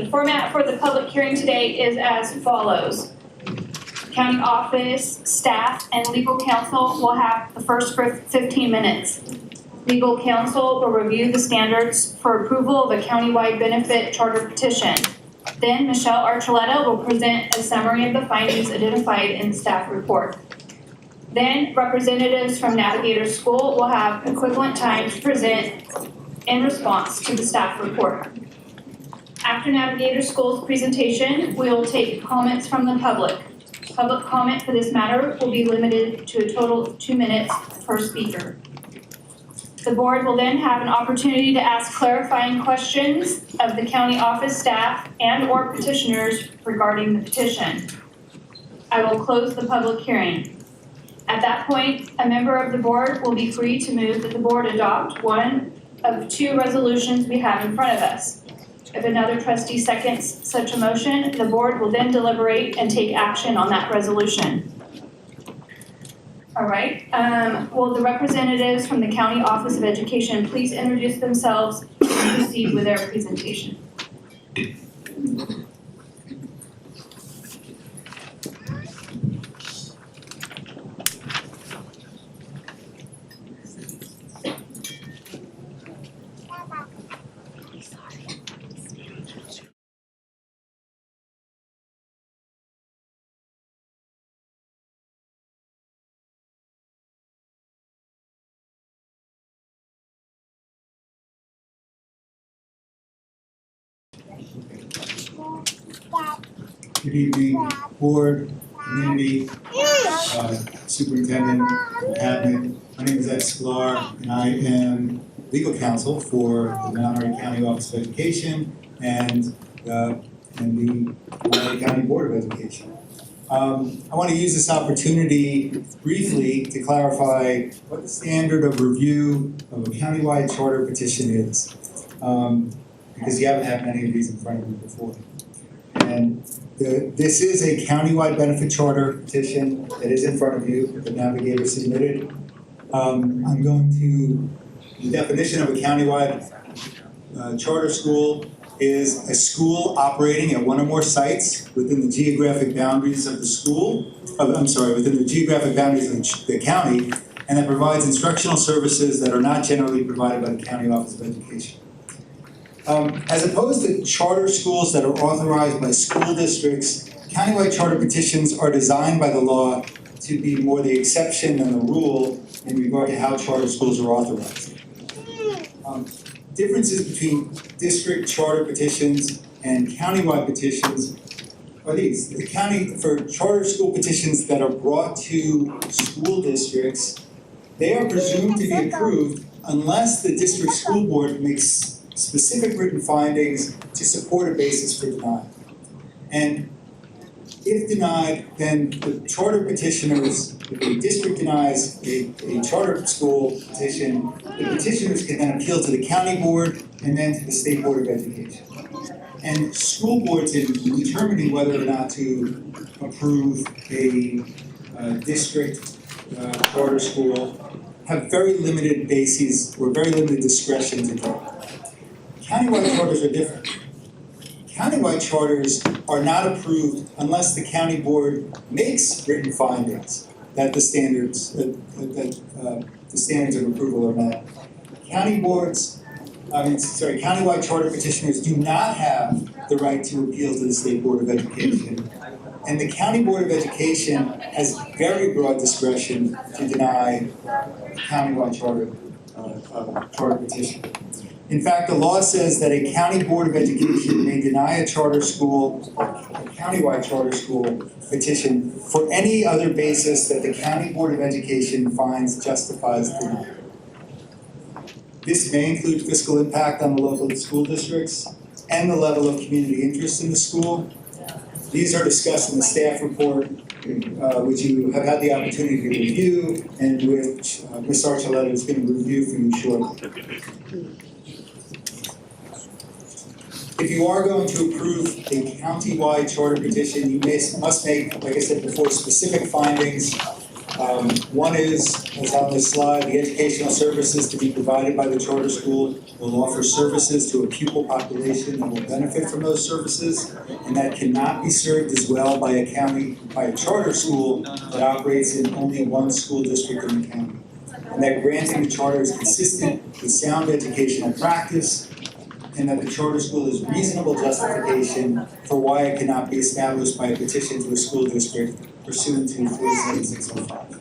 format for the public hearing today is as follows. County office, staff, and legal counsel will have the first 15 minutes. Legal counsel will review the standards for approval of a countywide benefit charter petition. Then Michelle Archuleta will present a summary of the findings identified in the staff report. Then representatives from Navigator School will have equivalent time to present in response to the staff report. After Navigator School's presentation, we will take comments from the public. Public comment for this matter will be limited to a total of 2 minutes per speaker. The board will then have an opportunity to ask clarifying questions of the county office staff and/or petitioners regarding the petition. I will close the public hearing. At that point, a member of the board will be free to move that the board adopt one of 2 resolutions we have in front of us. If another trustee seconds such a motion, the board will then deliberate and take action on that resolution. All right, will the representatives from the County Office of Education please introduce themselves and proceed with their presentation? Good evening, board. community, superintendent, cabinet. My name is Ed Sklar, and I am legal counsel for the Monterey County Office of Education and the Monterey County Board of Education. I want to use this opportunity briefly to clarify what the standard of review of a countywide charter petition is, because you haven't had many of these in front of you before. And this is a countywide benefit charter petition that is in front of you, the navigator submitted. I'm going to, the definition of a countywide charter school is a school operating at one or more sites within the geographic boundaries of the school, within the geographic boundaries of the county, and that provides instructional services that are not generally provided by the County Office of Education. As opposed to charter schools that are authorized by school districts, countywide charter petitions are designed by the law to be more the exception than the rule in regard to how charter schools are authorized. Differences between district charter petitions and countywide petitions are these. The county, for charter school petitions that are brought to school districts, they are presumed to be approved unless the district school board makes specific written findings to support a basis for denial. And if denied, then the charter petitioners, if a district denies a charter school petition, the petitioners can then appeal to the county board and then to the state board of education. And school boards, in determining whether or not to approve a district charter school, have very limited bases or very limited discretion to draw. Countywide charters are different. Countywide charters are not approved unless the county board makes written findings that the standards of approval are met. Countywide charter petitioners do not have the right to appeal to the State Board of Education. And the County Board of Education has very broad discretion to deny countywide charter petition. In fact, the law says that a county board of education may deny a charter school, a countywide charter school petition for any other basis that the county board of education finds justifies denial. This may include fiscal impact on the local school districts and the level of community interest in the school. These are discussed in the staff report, which you have had the opportunity to review, and which Ms. Archuleta is going to review for you shortly. If you are going to approve a county-wide charter petition, you must make, like I said before, specific findings. One is, as on this slide, the educational services to be provided by the charter school will offer services to a pupil population that will benefit from those services, and that cannot be served as well by a charter school that operates in only one school district in the county. And that granting the charter is consistent with sound educational practice, and that the charter school is reasonable justification for why it cannot be established by a petition to a school district pursuant to 47605.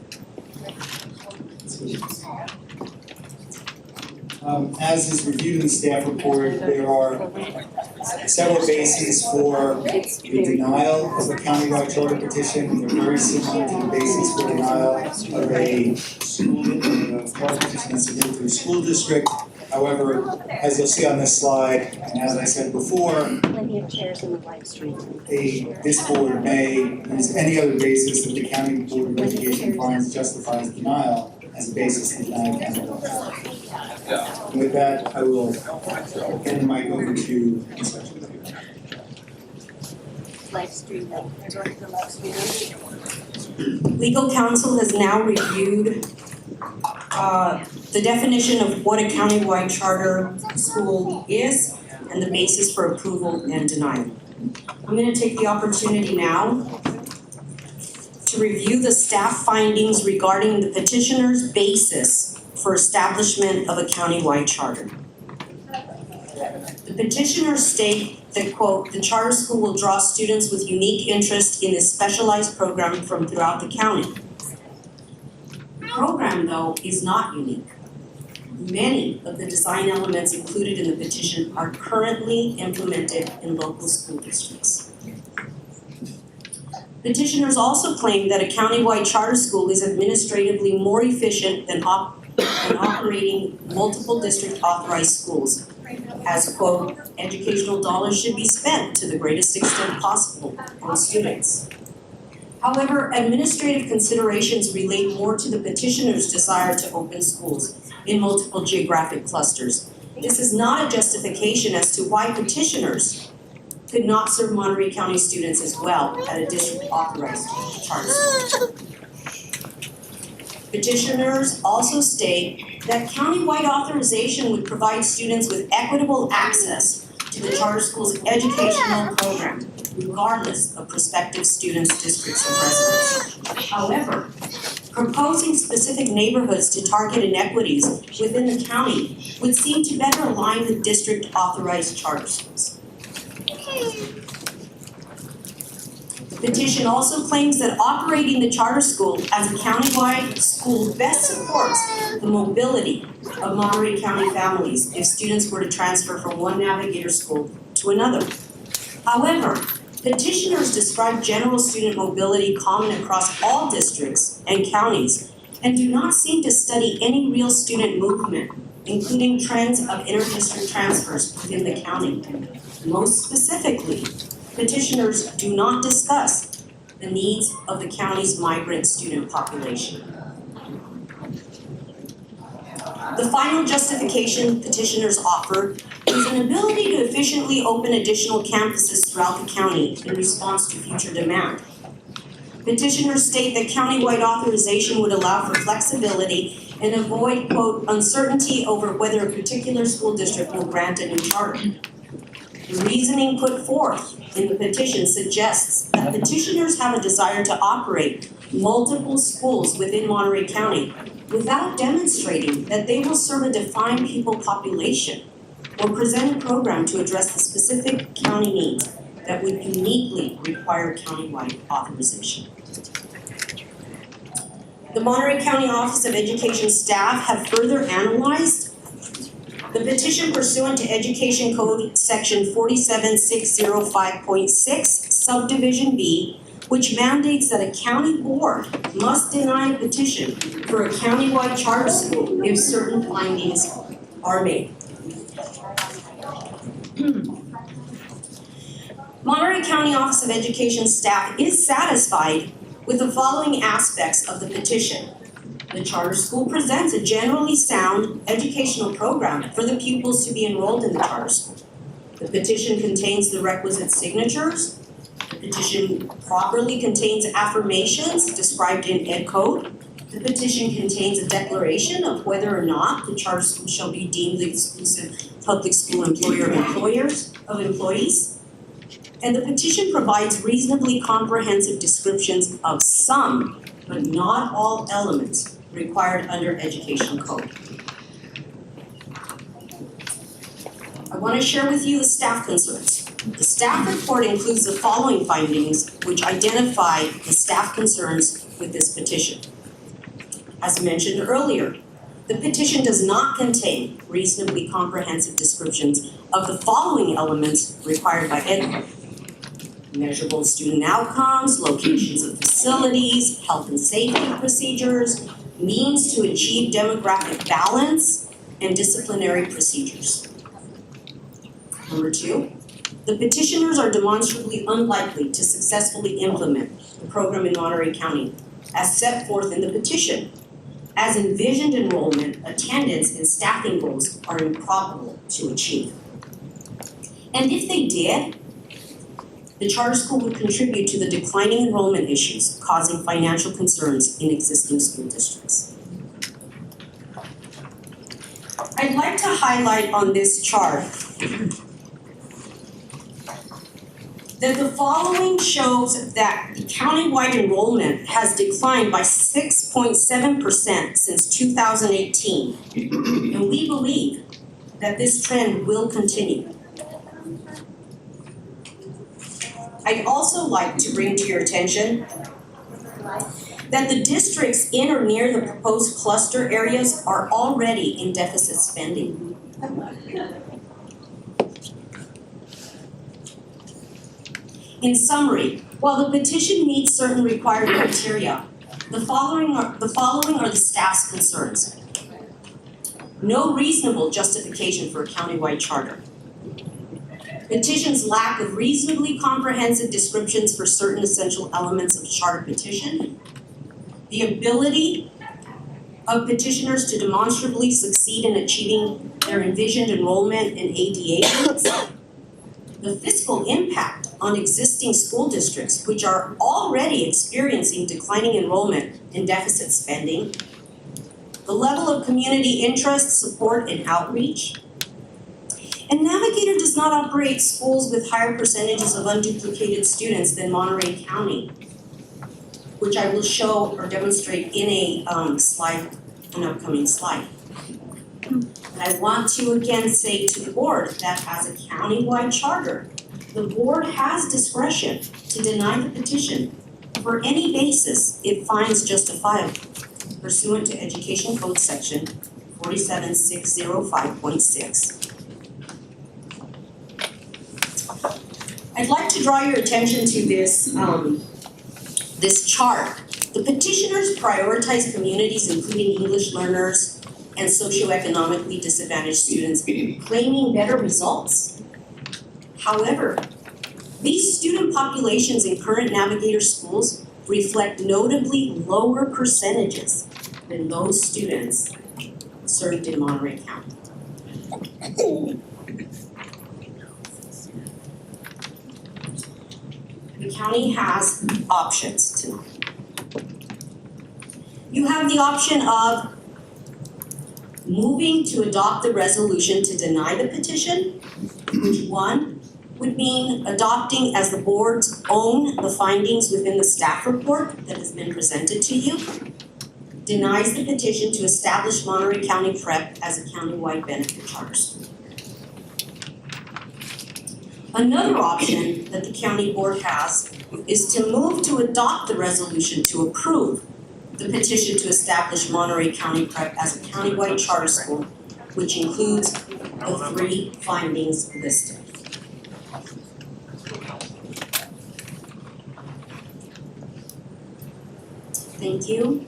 As is reviewed in the staff report, there are several bases for the denial of a countywide charter petition. They're very similar to the basis for denial of a charter petition that's submitted to a school district. However, as you'll see on this slide, and as I said before, this board may use any other basis that the County Board of Education finds justifies denial as a basis to deny a countywide charter. And with that, I will hand the mic over to Ms. Archuleta. Legal counsel has now reviewed the definition of what a countywide charter school is and the basis for approval and denial. I'm going to take the opportunity now to review the staff findings regarding the petitioner's basis for establishment of a countywide charter. The petitioners state that, quote, the charter school will draw students with unique interest in this specialized program from throughout the county. The program, though, is not unique. Many of the design elements included in the petition are currently implemented in local school districts. Petitioners also claim that a countywide charter school is administratively more efficient than operating multiple district authorized schools, as quote, educational dollars should be spent to the greatest extent possible on students. However, administrative considerations relate more to the petitioner's desire to open schools in multiple geographic clusters. This is not a justification as to why petitioners could not serve Monterey County students as well at a district authorized charter school. Petitioners also state that countywide authorization would provide students with equitable access to the charter school's educational program, regardless of prospective students' districts of residence. However, proposing specific neighborhoods to target inequities within the county would seem to better align with district authorized charter schools. The petition also claims that operating the charter school as a countywide school best supports the mobility of Monterey County families if students were to transfer from one Navigator school to another. However, petitioners describe general student mobility common across all districts and counties and do not seem to study any real student movement, including trends of inter-district transfers within the county. Most specifically, petitioners do not discuss the needs of the county's migrant student population. The final justification petitioners offer is an ability to efficiently open additional campuses throughout the county in response to future demand. Petitioners state that countywide authorization would allow for flexibility and avoid, quote, uncertainty over whether a particular school district will grant a new charter. The reasoning put forth in the petition suggests that petitioners have a desire to operate multiple schools within Monterey County without demonstrating that they will serve a defined pupil population or present a program to address the specific county needs that would uniquely require countywide authorization. The Monterey County Office of Education staff have further analyzed the petition pursuant to Education Code Section 47605.6, Subdivision B, which mandates that a county board must deny a petition for a countywide charter school if certain findings are made. Monterey County Office of Education staff is satisfied with the following aspects of the petition. The charter school presents a generally sound educational program for the pupils to be enrolled in the charter school. The petition contains the requisite signatures. The petition properly contains affirmations described in Ed Code. The petition contains a declaration of whether or not the charter school shall be deemed the exclusive public school employer of employees. And the petition provides reasonably comprehensive descriptions of some, but not all elements required under Education Code. I want to share with you the staff concerns. The staff report includes the following findings which identify the staff concerns with this petition. As mentioned earlier, the petition does not contain reasonably comprehensive descriptions of the following elements required by EdCode. Measurable student outcomes, locations of facilities, health and safety procedures, means to achieve demographic balance, and disciplinary procedures. Number 2, the petitioners are demonstrably unlikely to successfully implement the program in Monterey County as set forth in the petition, as envisioned enrollment, attendance, and staffing goals are improbable to achieve. And if they did, the charter school would contribute to the declining enrollment issues causing financial concerns in existing school districts. I'd like to highlight on this chart that the following shows that countywide enrollment has declined by 6.7% since 2018, and we believe that this trend will continue. I'd also like to bring to your attention that the districts in or near the proposed cluster areas are already in deficit spending. In summary, while the petition meets certain required criteria, the following are the staff's concerns. No reasonable justification for a countywide charter. Petition's lack of reasonably comprehensive descriptions for certain essential elements of charter petition. The ability of petitioners to demonstrably succeed in achieving their envisioned enrollment in ADA units. The fiscal impact on existing school districts, which are already experiencing declining enrollment and deficit spending. The level of community interest, support, and outreach. And Navigator does not operate schools with higher percentages of unduplicated students than Monterey County, which I will show or demonstrate in a slide, an upcoming slide. And I want to again say to the board that as a countywide charter, the board has discretion to deny the petition for any basis it finds justifiable pursuant to Education Code Section 47605.6. I'd like to draw your attention to this chart. The petitioners prioritize communities including English learners and socioeconomically disadvantaged students, claiming better results. However, these student populations in current Navigator schools reflect notably lower percentages than those students served in Monterey County. The county has options tonight. You have the option of moving to adopt the resolution to deny the petition, which one would mean adopting as the board's own the findings within the staff report that has been presented to you, denies the petition to establish Monterey County Prep as a countywide benefit charter school. Another option that the county board has is to move to adopt the resolution to approve the petition to establish Monterey County Prep as a countywide charter school, which includes the 3 findings listed. Thank you.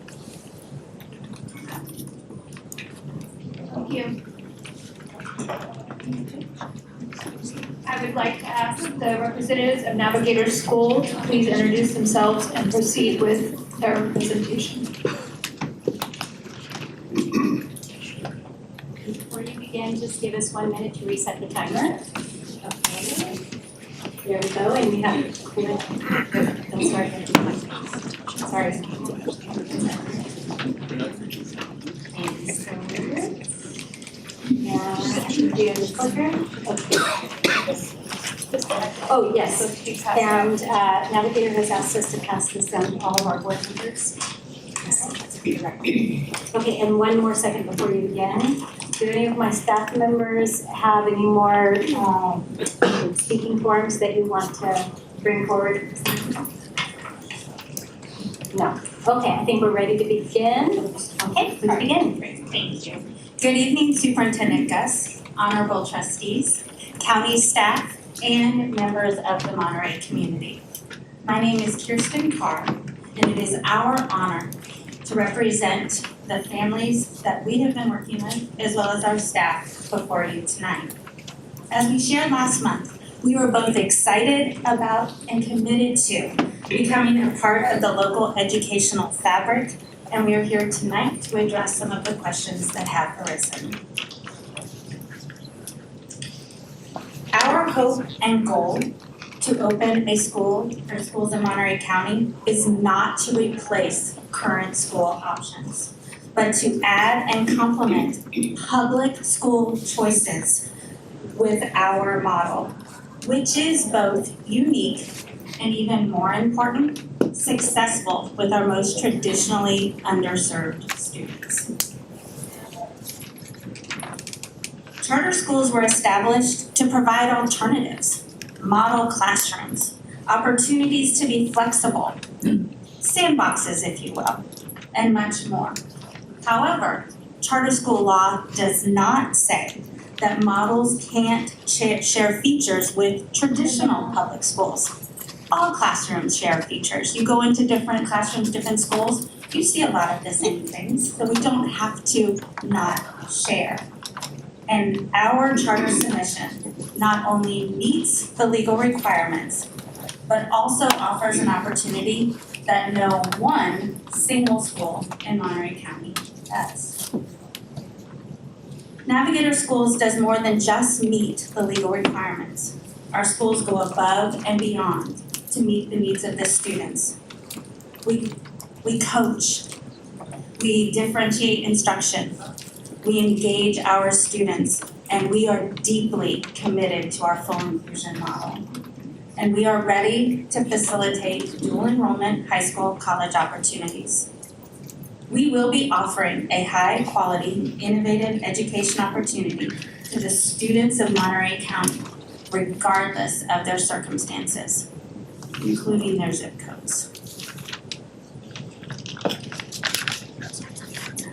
Thank you. I would like to ask the representatives of Navigator School to please introduce themselves and proceed with their presentation. Before you begin, just give us 1 minute to reset the timer. Okay. There we go, and we have, don't start again. Sorry. Now, do you have the clicker? Okay. Oh, yes, and Navigator has asked us to pass this down to all of our board members. Okay, and 1 more second before you begin. Do any of my staff members have any more speaking forms that you want to bring forward? No. Okay, I think we're ready to begin. Okay, please begin. Thank you. Good evening, Superintendent Gus, honorable trustees, county staff, and members of the Monterey community. My name is Kirsten Carr, and it is our honor to represent the families that we have been working with, as well as our staff before you tonight. As we shared last month, we were both excited about and committed to becoming a part of the local educational fabric, and we are here tonight to address some of the questions that have arisen. Our hope and goal to open a school or schools in Monterey County is not to replace current school options, but to add and complement public school choices with our model, which is both unique and, even more important, successful with our most traditionally underserved students. Charter schools were established to provide alternatives, model classrooms, opportunities to be flexible, sandboxes, if you will, and much more. However, charter school law does not say that models can't share features with traditional public schools. all classrooms share features. You go into different classrooms, different schools, you see a lot of the same things, so we don't have to not share. And our charter submission not only meets the legal requirements, but also offers an opportunity that no one single school in Monterey County does. Navigator Schools does more than just meet the legal requirements. Our schools go above and beyond to meet the needs of the students. We coach, we differentiate instruction, we engage our students, and we are deeply committed to our full inclusion model. And we are ready to facilitate dual enrollment high school college opportunities. We will be offering a high quality, innovative education opportunity to the students of Monterey County, regardless of their circumstances, including their zip codes.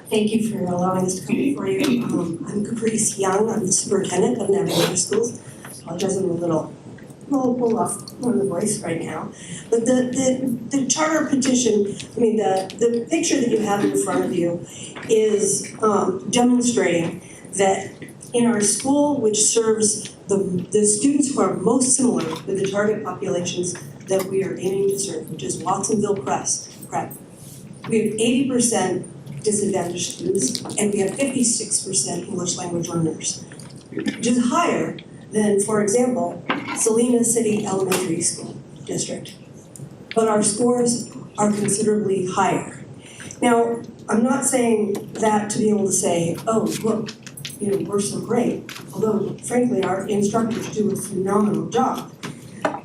Thank you for allowing us to come before you. I'm Caprice Young, I'm the superintendent of Navigator Schools. Apologize, I'm a little off on the voice right now. But the charter petition, the picture that you have in front of you is demonstrating that in our school, which serves the students who are most similar with the target populations that we are aiming to serve, which is Watsonville Prep. We have 80% disadvantaged students, and we have 56% English language learners, which is higher than, for example, Salina City Elementary School District. But our scores are considerably higher. Now, I'm not saying that to be able to say, oh, look, we're so great, although frankly, our instructors do a phenomenal job.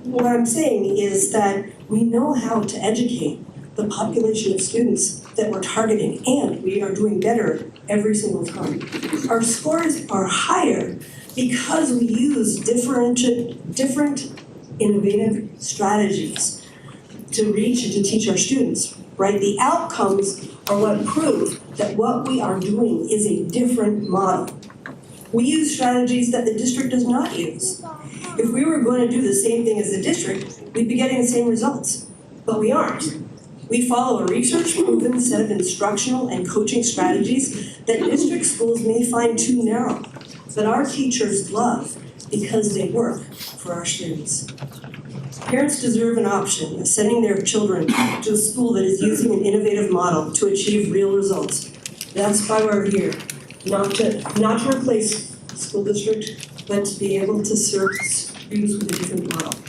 What I'm saying is that we know how to educate the population of students that we're targeting, and we are doing better every single time. Our scores are higher because we use different innovative strategies to reach and to teach our students, right? The outcomes are what prove that what we are doing is a different model. We use strategies that the district does not use. If we were going to do the same thing as the district, we'd be getting the same results, but we aren't. We follow a research-proven set of instructional and coaching strategies that district schools may find too narrow, but our teachers love because they work for our students. Parents deserve an option of sending their children to a school that is using an innovative model to achieve real results. That's why we're here, not to replace school district, but to be able to serve students with a different model.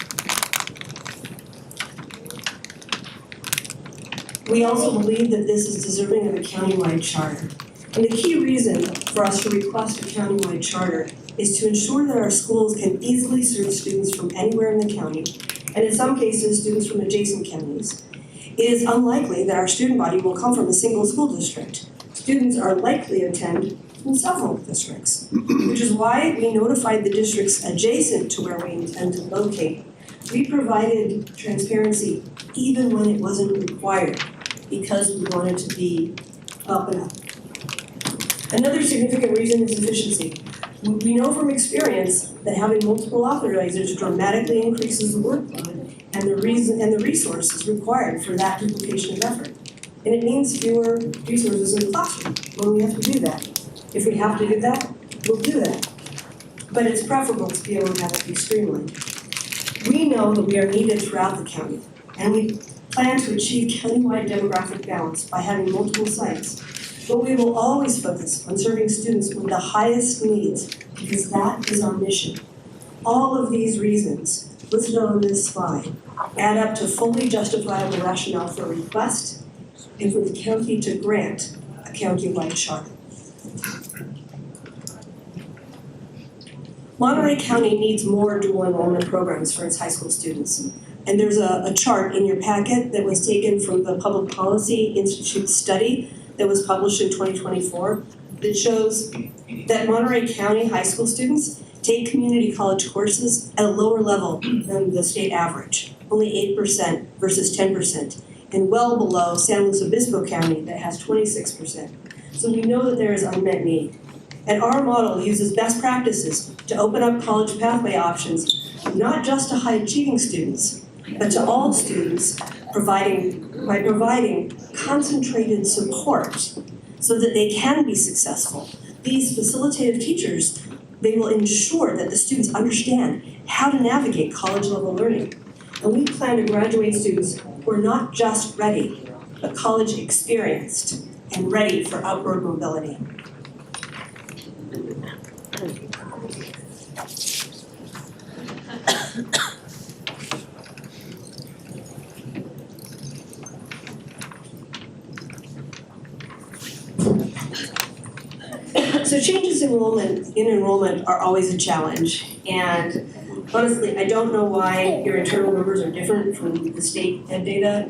We also believe that this is deserving of a countywide charter. And the key reason for us to request a countywide charter is to ensure that our schools can easily serve students from anywhere in the county, and in some cases, students from adjacent counties. It is unlikely that our student body will come from a single school district. Students are likely to attend from several districts, which is why we notified the districts adjacent to where we intend to locate. We provided transparency even when it wasn't required, because we wanted to be up and up. Another significant reason is efficiency. We know from experience that having multiple authorizers dramatically increases the workload and the resources required for that duplication of effort. And it means fewer resources in the classroom when we have to do that. If we have to do that, we'll do that. But it's preferable to be able to have it be streamlined. We know that we are needed throughout the county, and we plan to achieve countywide demographic balance by having multiple sites. But we will always focus on serving students with the highest needs, because that is our mission. All of these reasons listed on this slide add up to fully justifiable rationale for a request and for the county to grant a countywide charter. Monterey County needs more dual enrollment programs for its high school students. And there's a chart in your packet that was taken from the Public Policy Institute study that was published in 2024 that shows that Monterey County high school students take community college courses at a lower level than the state average, only 8% versus 10%, and well below San Luis Obispo County that has 26%. So we know that there is unmet need. And our model uses best practices to open up college pathway options, not just to high achieving students, but to all students, by providing concentrated support so that they can be successful. These facilitative teachers, they will ensure that the students understand how to navigate college-level learning. And we plan to graduate students who are not just ready, but college experienced and ready for outward mobility. So changes in enrollment are always a challenge, and honestly, I don't know why your internal numbers are different from the state ed data,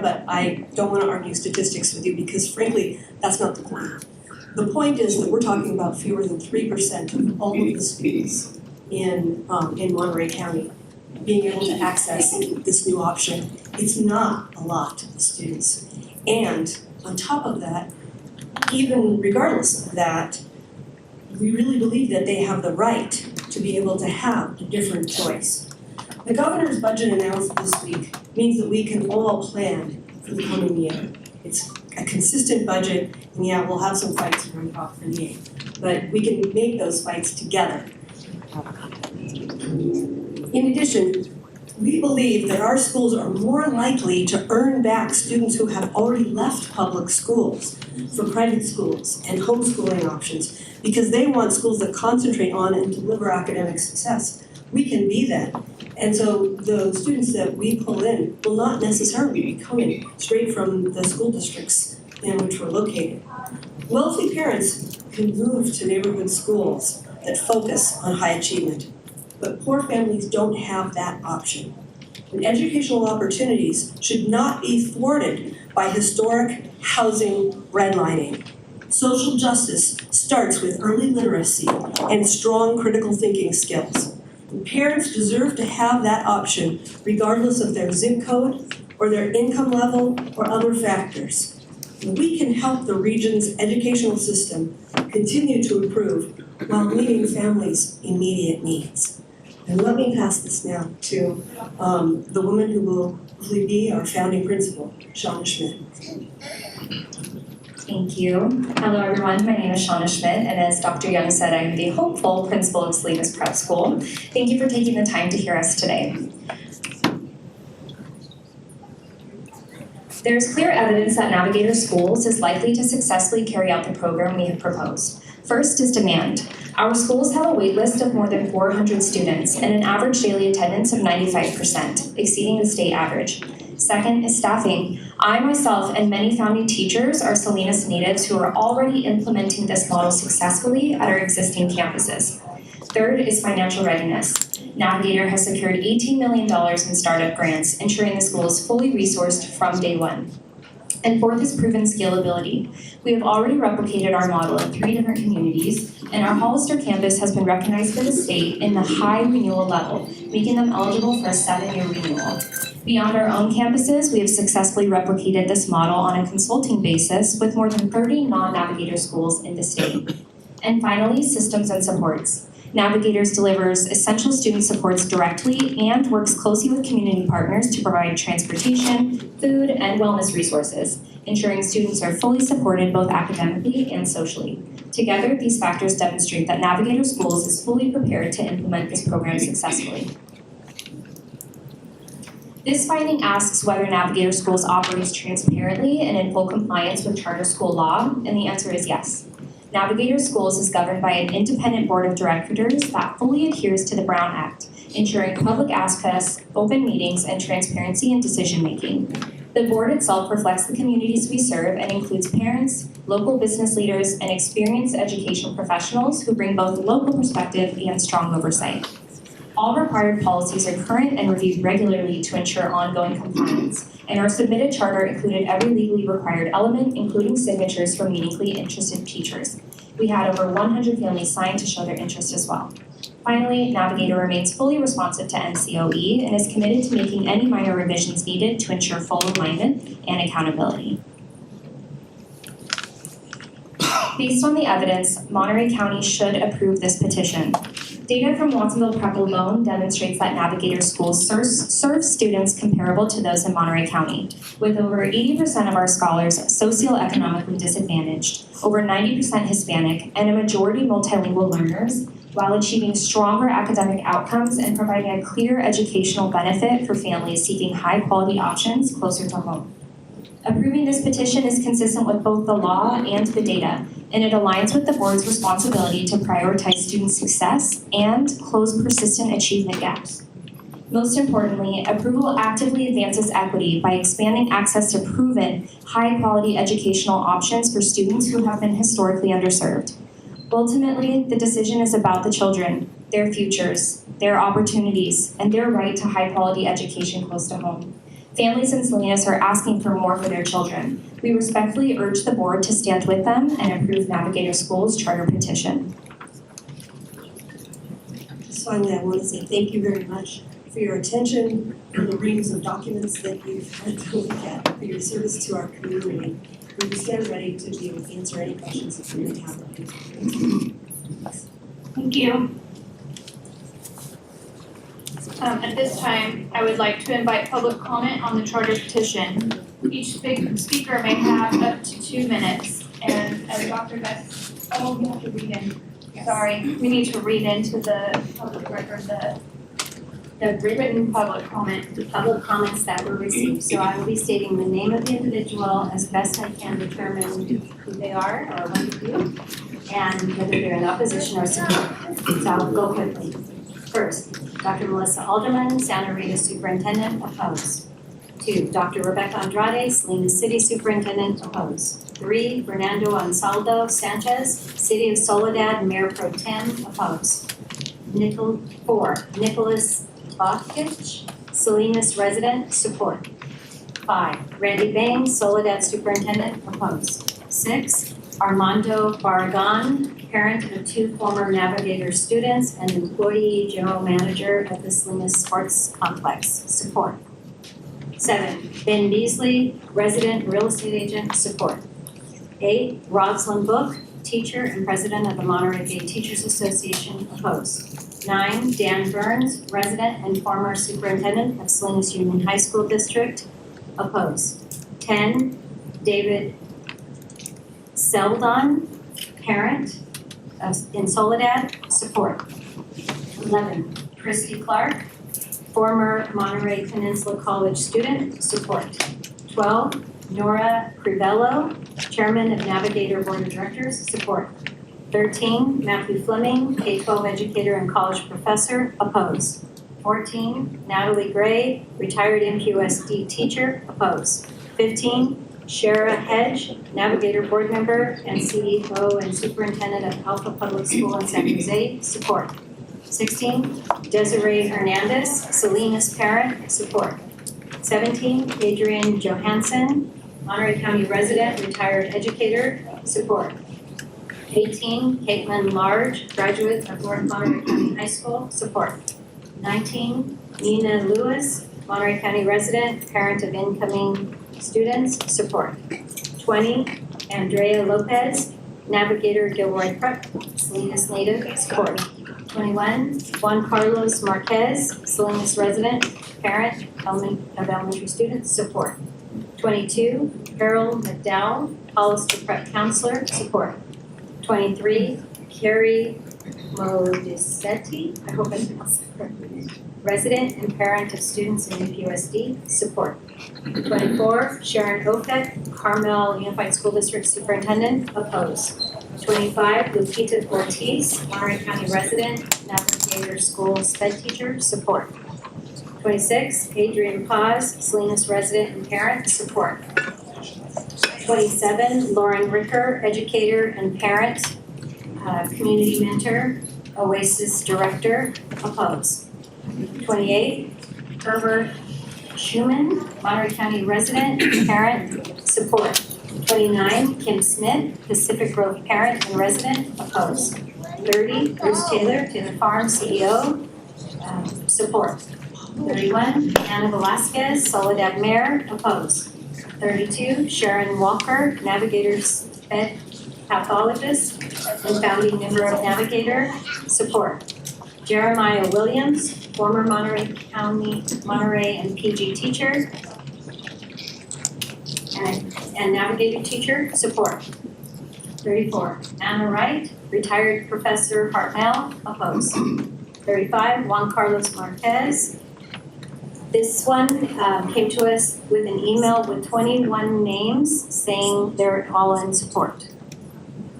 but I don't want to argue statistics with you because frankly, that's not the point. The point is that we're talking about fewer than 3% of all of the students in Monterey County being able to access this new option. It's not a lot of students. And on top of that, even regardless of that, we really believe that they have the right to be able to have a different choice. The governor's budget announced this week means that we can all plan for the coming year. It's a consistent budget, and yeah, we'll have some fights around Prop 38, but we can make those fights together. In addition, we believe that our schools are more likely to earn back students who have already left public schools for private schools and homeschooling options because they want schools that concentrate on and deliver academic success. We can be that. And so the students that we pull in will not necessarily be coming straight from the school districts in which we're located. Wealthy parents can move to neighborhood schools that focus on high achievement, but poor families don't have that option. And educational opportunities should not be thwarted by historic housing redlining. Social justice starts with early literacy and strong critical thinking skills. And parents deserve to have that option regardless of their zip code or their income level or other factors. And we can help the region's educational system continue to improve while meeting families' immediate needs. And let me pass this now to the woman who will hopefully be our founding principal, Shauna Schmidt. Thank you. Hello everyone, my name is Shauna Schmidt, and as Dr. Young said, I am the hopeful principal of Salinas Prep School. Thank you for taking the time to hear us today. There is clear evidence that Navigator Schools is likely to successfully carry out the program we have proposed. First is demand. Our schools have a wait list of more than 400 students and an average daily attendance of 95%, exceeding the state average. Second is staffing. I myself and many founding teachers are Salinas natives who are already implementing this model successfully at our existing campuses. Third is financial readiness. Navigator has secured $18 million in startup grants, ensuring the school is fully resourced from day one. And fourth is proven scalability. We have already replicated our model in 3 different communities, and our Hollister campus has been recognized by the state in the high renewal level, making them eligible for a 7-year renewal. Beyond our own campuses, we have successfully replicated this model on a consulting basis with more than 30 non-Navigator schools in the state. And finally, systems and supports. Navigators delivers essential student supports directly and works closely with community partners to provide transportation, food, and wellness resources, ensuring students are fully supported both academically and socially. Together, these factors demonstrate that Navigator Schools is fully prepared to implement this program successfully. This finding asks whether Navigator Schools operates transparently and in full compliance with charter school law, and the answer is yes. Navigator Schools is governed by an independent board of directors that fully adheres to the Brown Act, ensuring public access, open meetings, and transparency in decision-making. The board itself reflects the communities we serve and includes parents, local business leaders, and experienced education professionals who bring both a local perspective and strong oversight. All required policies are current and reviewed regularly to ensure ongoing compliance, and our submitted charter included every legally required element, including signatures from meaningfully interested teachers. We had over 100 families sign to show their interest as well. Finally, Navigator remains fully responsive to NCOE and is committed to making any minor revisions needed to ensure full alignment and accountability. Based on the evidence, Monterey County should approve this petition. Data from Watsonville Prep alone demonstrates that Navigator schools serve students comparable to those in Monterey County, with over 80% of our scholars socioeconomically disadvantaged, over 90% Hispanic, and a majority multilingual learners, while achieving stronger academic outcomes and providing a clear educational benefit for families seeking high-quality options closer to home. Approving this petition is consistent with both the law and the data, and it aligns with the board's responsibility to prioritize student success and close persistent achievement gaps. Most importantly, approval actively advances equity by expanding access to proven, high-quality educational options for students who have been historically underserved. Ultimately, the decision is about the children, their futures, their opportunities, and their right to high-quality education close to home. Families in Salinas are asking for more for their children. We respectfully urge the board to stand with them and approve Navigator Schools' charter petition. So finally, I want to say thank you very much for your attention and the reams of documents that you've had to look at, for your service to our community. We stand ready to be able to answer any questions that you may have. Thank you. At this time, I would like to invite public comment on the charter petition. Each speaker may have up to 2 minutes, and as Dr. Beth, you have to read in. Sorry, we need to read into the public record the written public comment. The public comments that were received. So I will be stating the name of the individual as best I can determine who they are or what they do, and whether they're in opposition or support. So I'll go quickly. First, Dr. Melissa Alderman, Santa Rita Superintendent, opposed. 2, Dr. Rebecca Andrade, Salinas City Superintendent, opposed. 3, Fernando Ansaldo Sanchez, City of Soledad Mayor Pro Tem, opposed. 4, Nicholas Bokich, Salinas resident, support. 5, Randy Bangs, Soledad Superintendent, opposed. 6, Armando Barragan, parent of 2 former Navigator students and employee general manager of the Salinas Sports Complex, support. 7, Ben Beasley, resident real estate agent, support. 8, Rosalind Book, teacher and president of the Monterey Bay Teachers Association, opposed. 9, Dan Burns, resident and former superintendent of Salinas Union High School District, opposed. 10, David Seldon, parent in Soledad, support. 11, Christy Clark, former Monterey Peninsula College student, support. 12, Nora Crivello, chairman of Navigator Board of Directors, support. 13, Matthew Fleming, K-12 educator and college professor, opposed. 14, Natalie Gray, retired MQSD teacher, opposed. 15, Shara Hedge, Navigator board member and CEO and superintendent of Alpha Public School in San Jose, support. 16, Desiree Hernandez, Salinas parent, support. 17, Adrian Johansson, Monterey County resident, retired educator, support. 18, Caitlin Large, graduate of North Monterey County High School, support. 19, Nina Lewis, Monterey County resident, parent of incoming students, support. 20, Andrea Lopez, Navigator Gilroy Prep, Salinas native, support. 21, Juan Carlos Marquez, Salinas resident, parent of elementary students, support. 22, Harold McDowell, Hollister Prep counselor, support. 23, Carrie Modicetti, I hope I pronounced that correctly, resident and parent of students in UPUSD, support. 24, Sharon Opek, Carmel Unified School District Superintendent, opposed. 25, Lupita Ortiz, Monterey County resident, Navigator School sped teacher, support. 26, Adrian Paz, Salinas resident and parent, support. 27, Lauren Ricker, educator and parent, community mentor, Oasis director, opposed. 28, Herbert Schumann, Monterey County resident, parent, support. 29, Kim Smith, Pacific Grove parent and resident, opposed. 30, Bruce Taylor, Taylor Farm CEO, support. 31, Anna Velasquez, Soledad mayor, opposed. 32, Sharon Walker, Navigator sped pathologist and founding member of Navigator, support. Jeremiah Williams, former Monterey and PG teacher and navigator teacher, support. 34, Anna Wright, retired professor, Hartnell, oppose. 35, Juan Carlos Marquez. This one came to us with an email with 21 names saying they're all in support.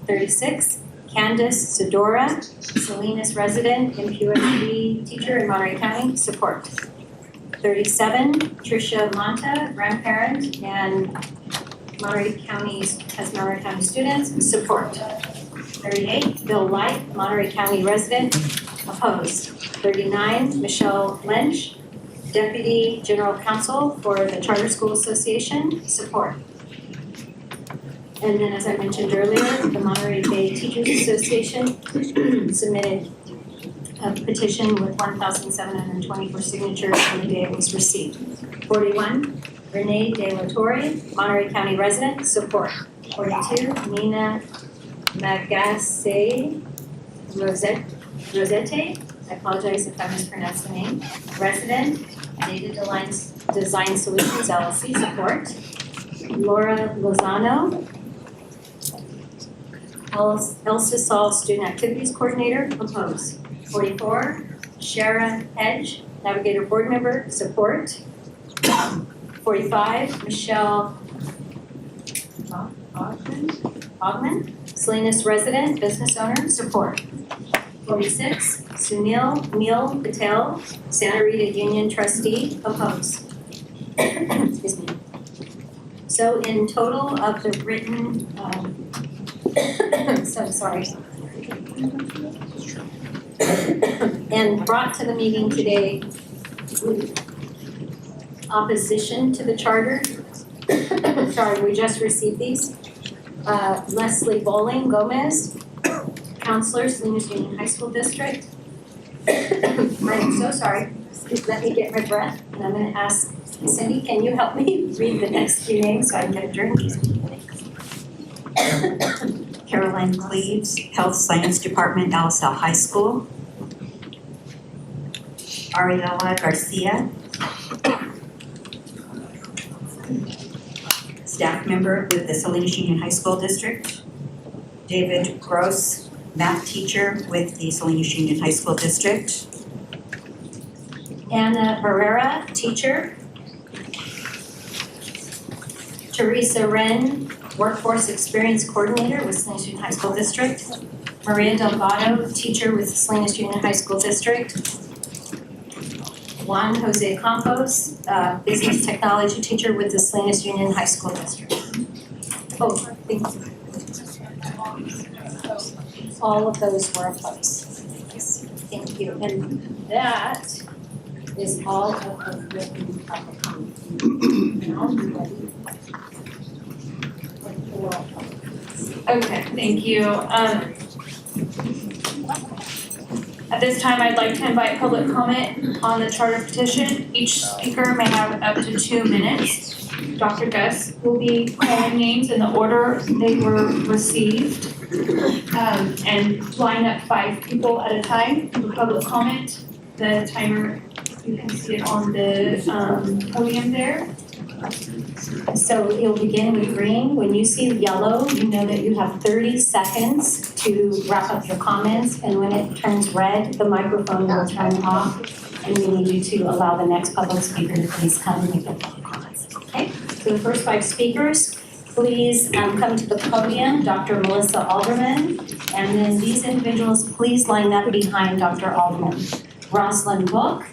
36, Candace Sedora, Salinas resident, MQSD teacher in Monterey County, support. 37, Tricia Manta, grandparent and Monterey County students, support. 38, Bill Light, Monterey County resident, opposed. 39, Michelle Lynch, Deputy General Counsel for the Charter School Association, support. And then, as I mentioned earlier, the Monterey Bay Teachers Association submitted a petition with 1,724 signatures on the day it was received. 41, Renee De La Torre, Monterey County resident, support. 42, Nina Magasse Rosette, I apologize if I mispronounced the name, resident, Data Design Solutions LLC, support. Laura Lozano, Elsa Saul Student Activities Coordinator, oppose. 44, Shara Hedge, Navigator Board Member, support. 45, Michelle Ogman, Salinas resident, business owner, support. 46, Sunil Neil Patel, Santa Rita Union trustee, oppose. Excuse me. So in total of the written, so sorry. And brought to the meeting today opposition to the charter. Sorry, we just received these. Leslie Bowling Gomez, counselor, Salinas Union High School District. I'm so sorry. Just let me get my breath, and I'm going to ask Cindy, can you help me read the next few names so I can get a drink? Caroline Cleaves, Health Science Department, LaSalle High School. Ariella Garcia, staff member with the Salinas Union High School District. David Gross, math teacher with the Salinas Union High School District. Anna Barrera, teacher. Teresa Wren, workforce experience coordinator with Salinas Union High School District. Maria Delgado, teacher with Salinas Union High School District. Juan Jose Campos, business technology teacher with the Salinas Union High School District. Oh, thank you. All of those were opposed. Yes, thank you. And that is all of the written public comment. Now we're ready for oral comments. Okay, thank you. At this time, I'd like to invite public comment on the charter petition. Each speaker may have up to 2 minutes. Dr. Gus will be calling names in the order they were received. And line up 5 people at a time for public comment. The timer, you can see it on the podium there. So it'll begin with green. When you see yellow, you know that you have 30 seconds to wrap up your comments. And when it turns red, the microphone will turn off. And we need you to allow the next public speaker to please come and make their public comments. Okay? So the first 5 speakers, please come to the podium. Dr. Melissa Alderman. And then these individuals, please line up behind Dr. Alderman. Rosalind Book,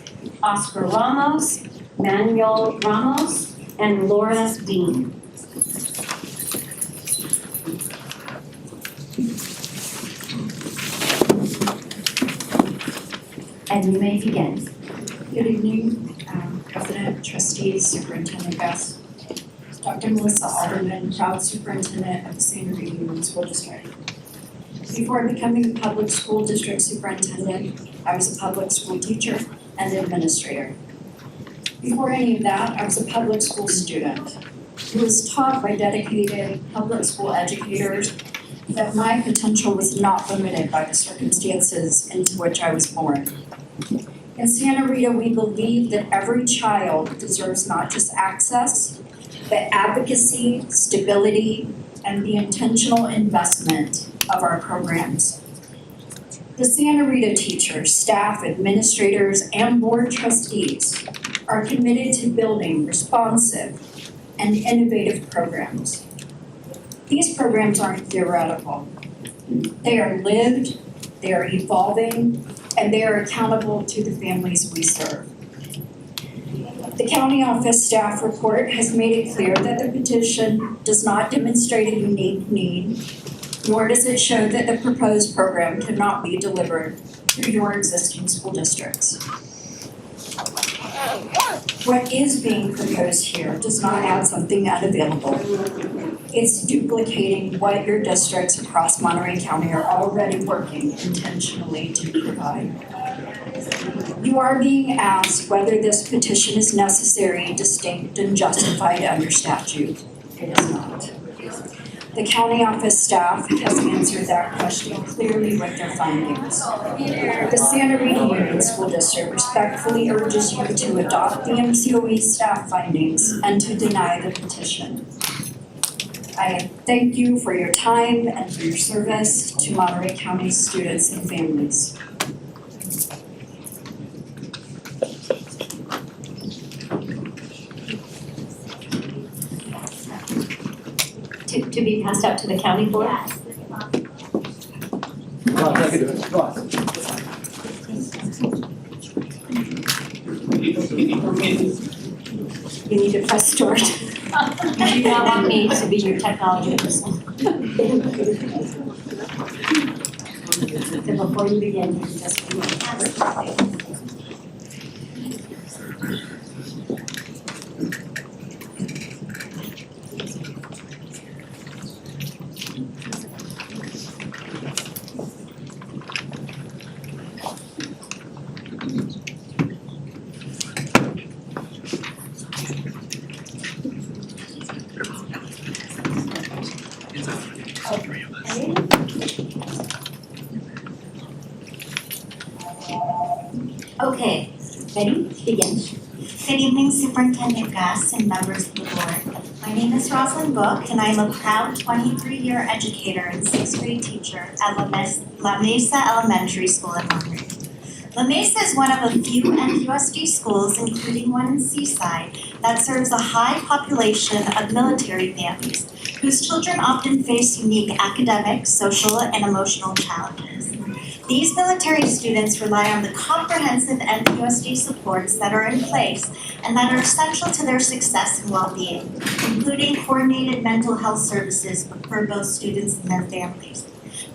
Oscar Ramos, Manuel Ramos, and Laura Dean. And you may begin. Good evening, President, trustees, Superintendent Gus. Dr. Melissa Alderman, proud superintendent of the Santa Rita Union School District. Before becoming a public school district superintendent, I was a public school teacher and administrator. Before any of that, I was a public school student who was taught by dedicated public school educators that my potential was not limited by the circumstances into which I was born. In Santa Rita, we believe that every child deserves not just access, but advocacy, stability, and the intentional investment of our programs. The Santa Rita teachers, staff, administrators, and board trustees are committed to building responsive and innovative programs. These programs aren't theoretical. They are lived, they are evolving, and they are accountable to the families we serve. The county office staff report has made it clear that the petition does not demonstrate a unique need, nor does it show that the proposed program cannot be delivered through your existing school districts. What is being proposed here does not add something unavailable. It's duplicating what your districts across Monterey County are already working intentionally to provide. You are being asked whether this petition is necessary, distinct, and justified under statute. It is not. The county office staff has answered that question clearly with their findings. The Santa Rita Union School District respectfully urges you to adopt the MCOE staff findings and to deny the petition. I thank you for your time and for your service to Monterey County students and families. To be passed out to the county board? You need to press start. You do not want me to be your technology person. So before you begin, you just Okay, ready? Begin. Good evening, Superintendent Gus and members of the board. My name is Rosalind Book, and I am a proud 23-year educator and 6th grade teacher at La Mesa Elementary School in Monterey. La Mesa is one of a few NUSD schools, including one in Seaside, that serves a high population of military families whose children often face unique academic, social, and emotional challenges. These military students rely on the comprehensive NUSD supports that are in place and that are essential to their success and well-being, including coordinated mental health services for both students and their families.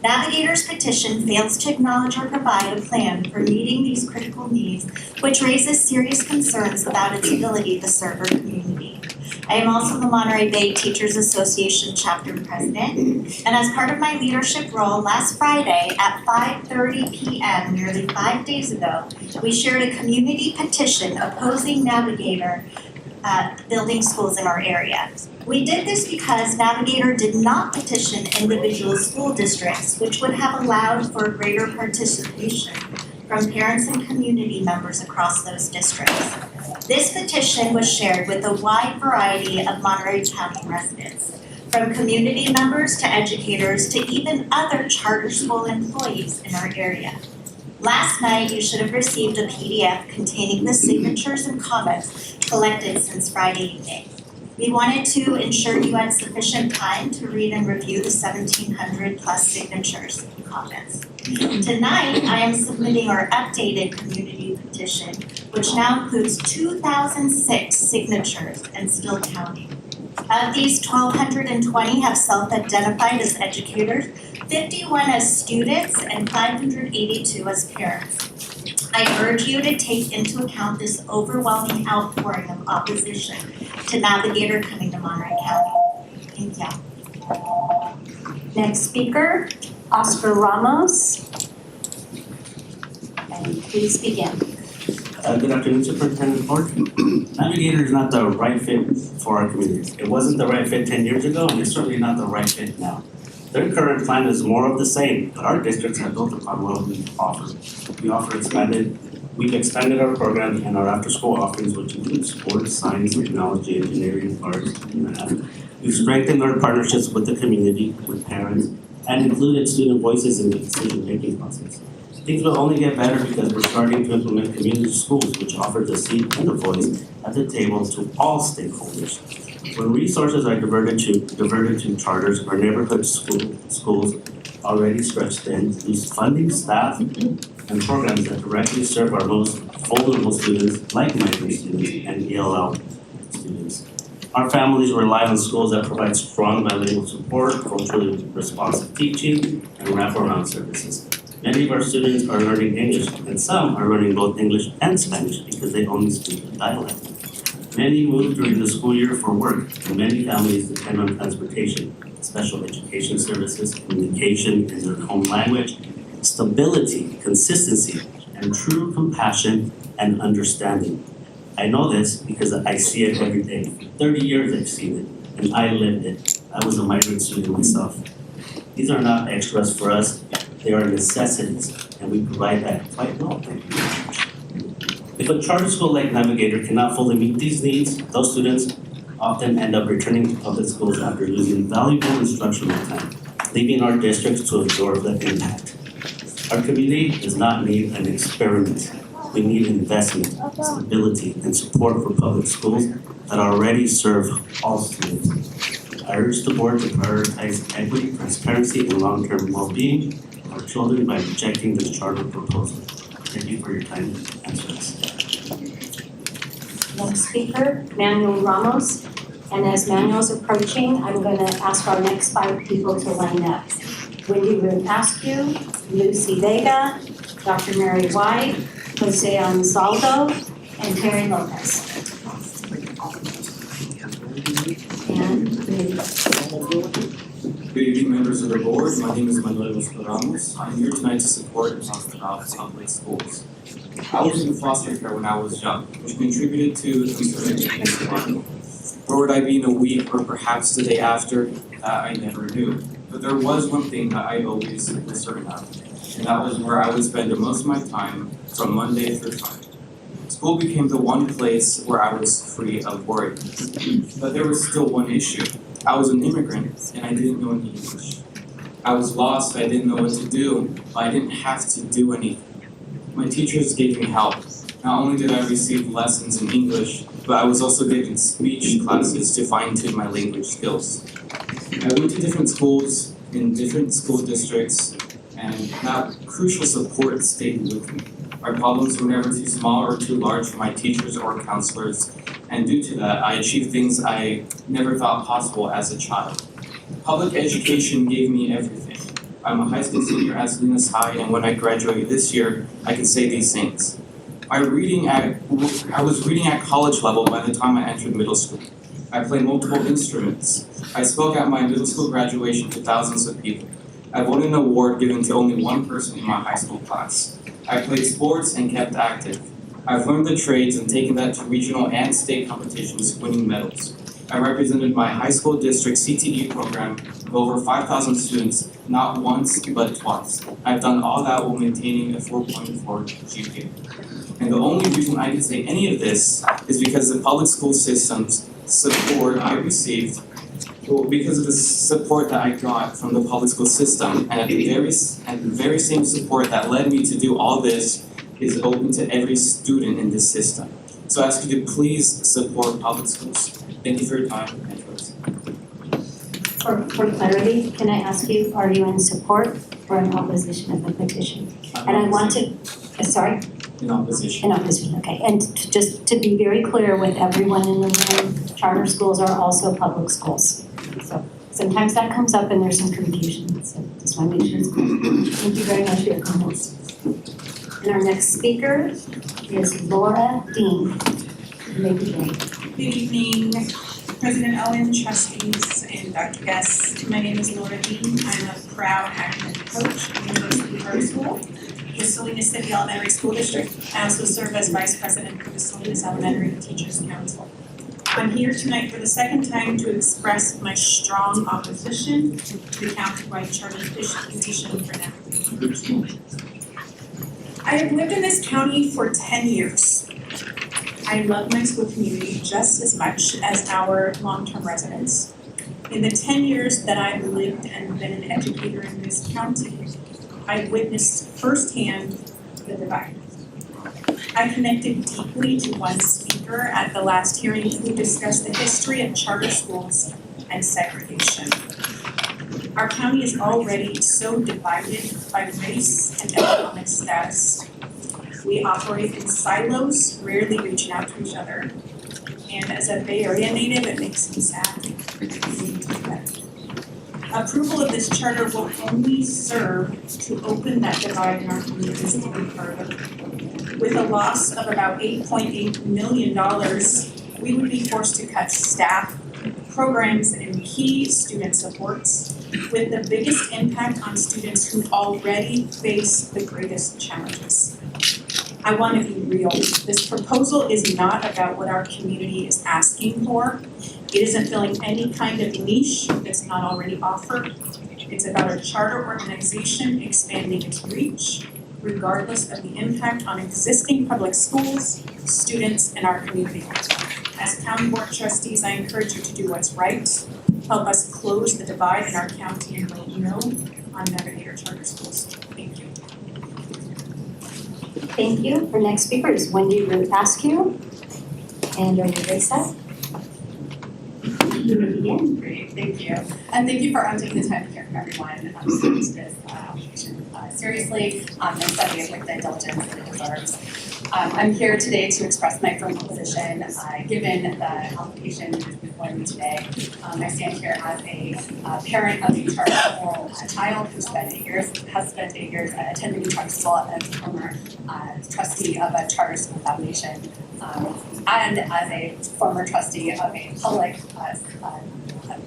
Navigator's petition fails to acknowledge or provide a plan for meeting these critical needs, which raises serious concerns about its ability to serve our community. I am also the Monterey Bay Teachers Association chapter president, and as part of my leadership role, last Friday at 5:30 p.m., nearly 5 days ago, we shared a community petition opposing Navigator building schools in our area. We did this because Navigator did not petition individual school districts, which would have allowed for greater participation from parents and community members across those districts. This petition was shared with a wide variety of Monterey County residents, from community members to educators to even other charter school employees in our area. Last night, you should have received a PDF containing the signatures and comments collected since Friday evening. We wanted to ensure you had sufficient time to read and review the 1,700 plus signatures and comments. Tonight, I am submitting our updated community petition, which now includes 2,006 signatures and still counting. Of these, 1,220 have self-identified as educators, 51 as students, and 582 as parents. I urge you to take into account this overwhelming outpouring of opposition to Navigator coming to Monterey County. Thank you. Next speaker, Oscar Ramos. And please begin. Good afternoon, Superintendent Board. Navigator is not the right fit for our communities. It wasn't the right fit 10 years ago, and it's certainly not the right fit now. Their current plan is more of the same, but our districts have built upon what we offer. We've expanded our program and our after-school offerings, which include sports, science, technology, engineering, arts, and math. We've strengthened our partnerships with the community, with parents, and included student voices in the decision-making process. Things will only get better because we're starting to implement community schools, which offers a seat and a voice at the table to all stakeholders. When resources are diverted to charters or neighborhood schools already stretched thin, lose funding, staff, and programs that directly serve our most vulnerable students, like migrant students and ELL students. Our families rely on schools that provide strong bilingual support, culturally responsive teaching, and wraparound services. Many of our students are learning English, and some are learning both English and Spanish because they only speak the dialect. Many move during the school year for work, and many families depend on transportation, special education services, communication in their home language, stability, consistency, and true compassion and understanding. I know this because I see it every day. 30 years I've seen it, and I lived it. I was a migrant student myself. These are not extras for us, they are necessities, and we provide that quite well. Thank you very much. If a charter school like Navigator cannot fully meet these needs, those students often end up returning to public schools after losing valuable instructional time, leaving our districts to absorb the impact. Our community does not need an experiment. We need investment, stability, and support for public schools that already serve all students. I urge the board to prioritize equity, transparency, and long-term well-being of our children by rejecting this charter proposal. Thank you for your time and answers. Next speaker, Manuel Ramos. And as Manuel's approaching, I'm going to ask our next 5 people to line up. Wendy Ruth Askew, Lucy Vega, Dr. Mary White, Jose Ansaldo, and Terry Lopez. Good evening, members of the board. My name is Manuel Ramos. I'm here tonight to support and talk about public schools. I was in foster care when I was young, which contributed to uncertainty. Where would I be in a week or perhaps the day after? That I never knew. But there was one thing that I always was certain of, and that was where I would spend the most of my time from Monday through Friday. School became the one place where I was free of worry. But there was still one issue. I was an immigrant and I didn't know any English. I was lost, I didn't know what to do, but I didn't have to do anything. My teachers gave me help. Not only did I receive lessons in English, but I was also given speech classes to fine-tune my language skills. I went to different schools in different school districts, and that crucial support stayed with me. My problems were never too small or too large for my teachers or counselors, and due to that, I achieved things I never thought possible as a child. Public education gave me everything. I'm a high school senior at Salinas High, and when I graduate this year, I can say these things. I was reading at college level by the time I entered middle school. I played multiple instruments. I spoke at my middle school graduation to thousands of people. I won an award given to only one person in my high school class. I played sports and kept active. I've learned the trades and taken that to regional and state competitions, winning medals. I represented my high school district CTE program of over 5,000 students, not once, but twice. I've done all that while maintaining a 4.4 GPA. And the only reason I can say any of this is because the public school system's support I received, because of the support that I got from the public school system, and the very same support that led me to do all this is open to every student in this system. So I ask you to please support public schools. Thank you for your time and yours. For clarity, can I ask you, are you in support or in opposition of the petition? And I want to, sorry? In opposition. In opposition, okay. And just to be very clear with everyone in the room, charter schools are also public schools. So sometimes that comes up and there's some confusion, so just want to make sure it's clear. Thank you very much for your comments. And our next speaker is Laura Dean. You may begin. Good evening, President Owen, trustees, and Dr. Guest. My name is Laura Dean. I'm a proud academic coach at the University Charter School, the Salinas City Elementary School District. I also serve as vice president for the Salinas Elementary Teachers Council. I'm here tonight for the second time to express my strong opposition to the countywide charter position for now. I have lived in this county for 10 years. I love my school community just as much as our long-term residents. In the 10 years that I've lived and been an educator in this county, I witnessed firsthand the divide. I connected deeply to one speaker at the last hearing who discussed the history of charter schools and segregation. Our county is already so divided by race and economic status. We operate in silos, rarely reaching out to each other. And as a Bay Area native, it makes me sad. Approval of this charter will only serve to open that divide in our communities even further. With a loss of about $8.8 million, we would be forced to cut staff, programs, and key student supports, with the biggest impact on students who already face the greatest challenges. I want to be real. This proposal is not about what our community is asking for. It isn't filling any kind of niche that's not already offered. It's about a charter organization expanding its reach, regardless of the impact on existing public schools, students, and our community. As County Board of Trustees, I encourage you to do what's right, help us close the divide in our county and vote no on Navigator Charter Schools. Thank you. Thank you. Our next speaker is Wendy Ruth Askew. And are you ready, Seth? You may begin. Great, thank you. And thank you for taking the time to hear from everyone to take this application seriously and study it with the diligence that it deserves. I'm here today to express my firm position. Given the application that is before me today, I stand here as a parent of a charter school child who has spent 8 years attending charter school as a former trustee of a charter school foundation, and as a former trustee of a public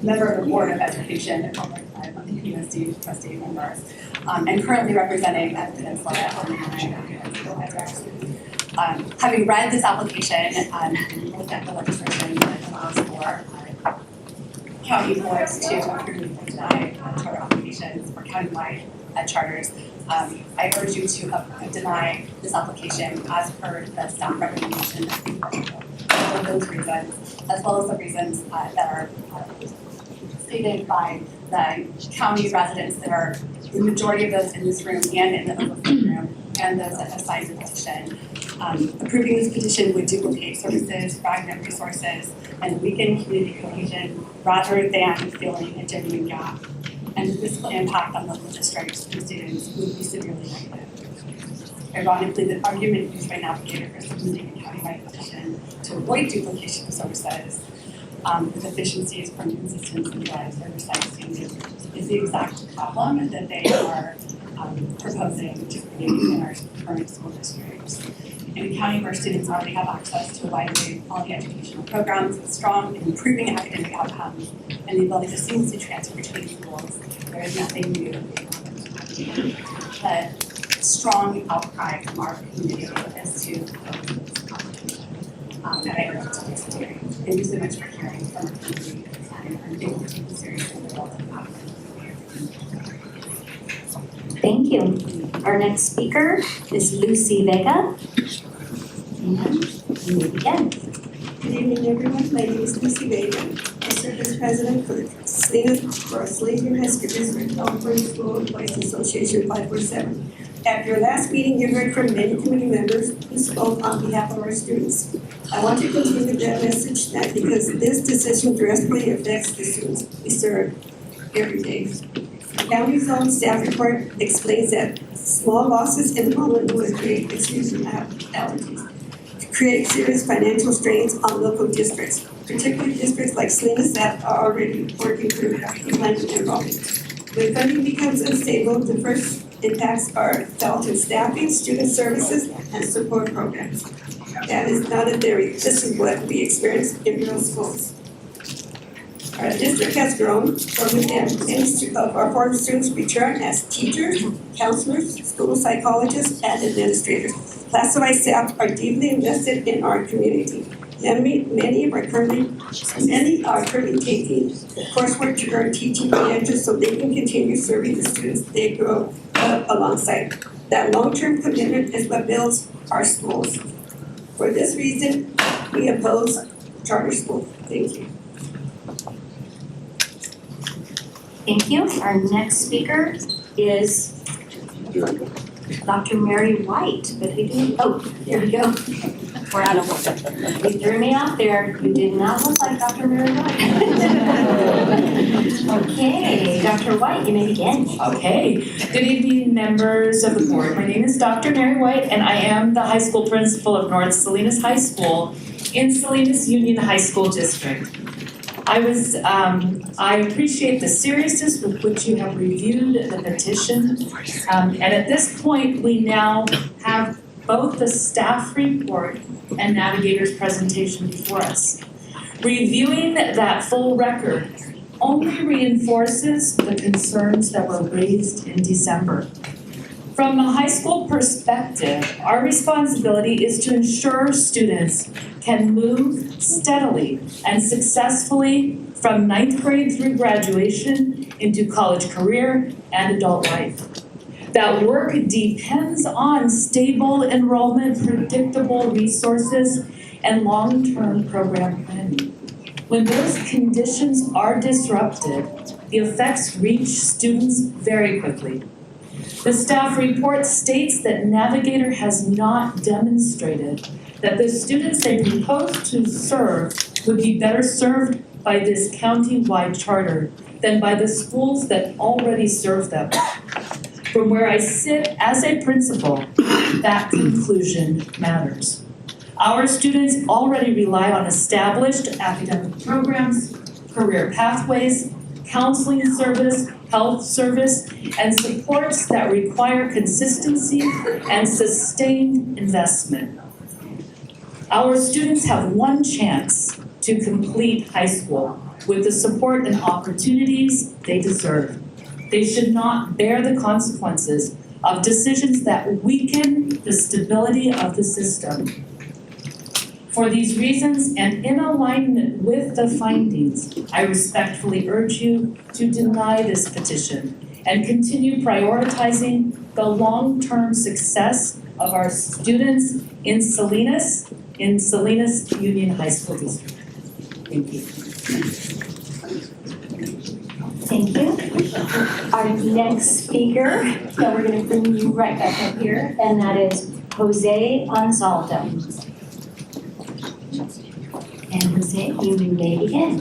member of the Board of Education, public USD trustee members, and currently representing the Peninsula having read this application and looked at the legislation that allows for county boards to approve and deny charter applications for countywide charters, I urge you to deny this application as per the staff recommendation for those reasons, as well as the reasons that are stated by the county residents that are the majority of those in this room and in the overflow room, and those that have signed the petition. Approving this petition would duplicate services, fragment resources, and weaken community cohesion rather than filling a genuine gap. And the fiscal impact on local districts and students would be severely negative. Ironically, the argument used by Navigator for submitting a countywide petition to avoid duplication of services with efficiencies from consistent centralized oversight standards is the exact problem that they are proposing to create in our current school districts. In a county where students already have access to a wide array of quality educational programs with strong and improving academic outcomes and the ability to seamlessly transfer between schools, there is nothing new. The strong outcry from our community is to and I urge you to consider. Thank you so much for hearing from our community and thank you for taking seriously the role of the Thank you. Our next speaker is Lucy Vega. And you may begin. Good evening, everyone. My name is Lucy Vega. I serve as president for the Salinas High School District Operating School Employees Association 547. At your last meeting, you heard from many committee members who spoke on behalf of our students. I want to continue that message tonight because this decision directly affects the students we serve every day. The county's own staff report explains that small losses in enrollment would create create serious financial strains on local districts, particularly districts like Salinas that are already working through declining enrollment. When funding becomes unstable, the first impacts are felt in staffing, student services, and support programs. That is not a theory. This is what we experience in real schools. Our district has grown within of our former students return as teachers, counselors, school psychologists, and administrators. Classified staff are deeply invested in our community. And many are currently taking coursework to earn teaching credentials so they can continue serving the students they grow up alongside. That long-term commitment is what builds our schools. For this reason, we oppose charter school. Thank you. Thank you. Our next speaker is Dr. Mary White, but we didn't, oh, there we go. We're out of order. You threw me out there. You did not look like Dr. Mary White. Okay, Dr. White, you may begin. Okay, good evening, members of the board. My name is Dr. Mary White, and I am the high school principal of North Salinas High School in Salinas Union High School District. I appreciate the seriousness with which you have reviewed the petition. And at this point, we now have both the staff report and navigator's presentation before us. Reviewing that full record only reinforces the concerns that were raised in December. From a high school perspective, our responsibility is to ensure students can move steadily and successfully from 9th grade through graduation into college career and adult life. That work depends on stable enrollment, predictable resources, and long-term program planning. When those conditions are disrupted, the effects reach students very quickly. The staff report states that Navigator has not demonstrated that the students they propose to serve would be better served by this county-wide charter than by the schools that already serve them. From where I sit as a principal, that conclusion matters. Our students already rely on established academic programs, career pathways, counseling service, health service, and supports that require consistency and sustained investment. Our students have one chance to complete high school with the support and opportunities they deserve. They should not bear the consequences of decisions that weaken the stability of the system. For these reasons, and in alignment with the findings, I respectfully urge you to deny this petition and continue prioritizing the long-term success of our students in Salinas Union High School District. Thank you. Thank you. Our next speaker, so we're going to bring you right back up here, and that is Jose Anzaldo. And Jose, you may begin.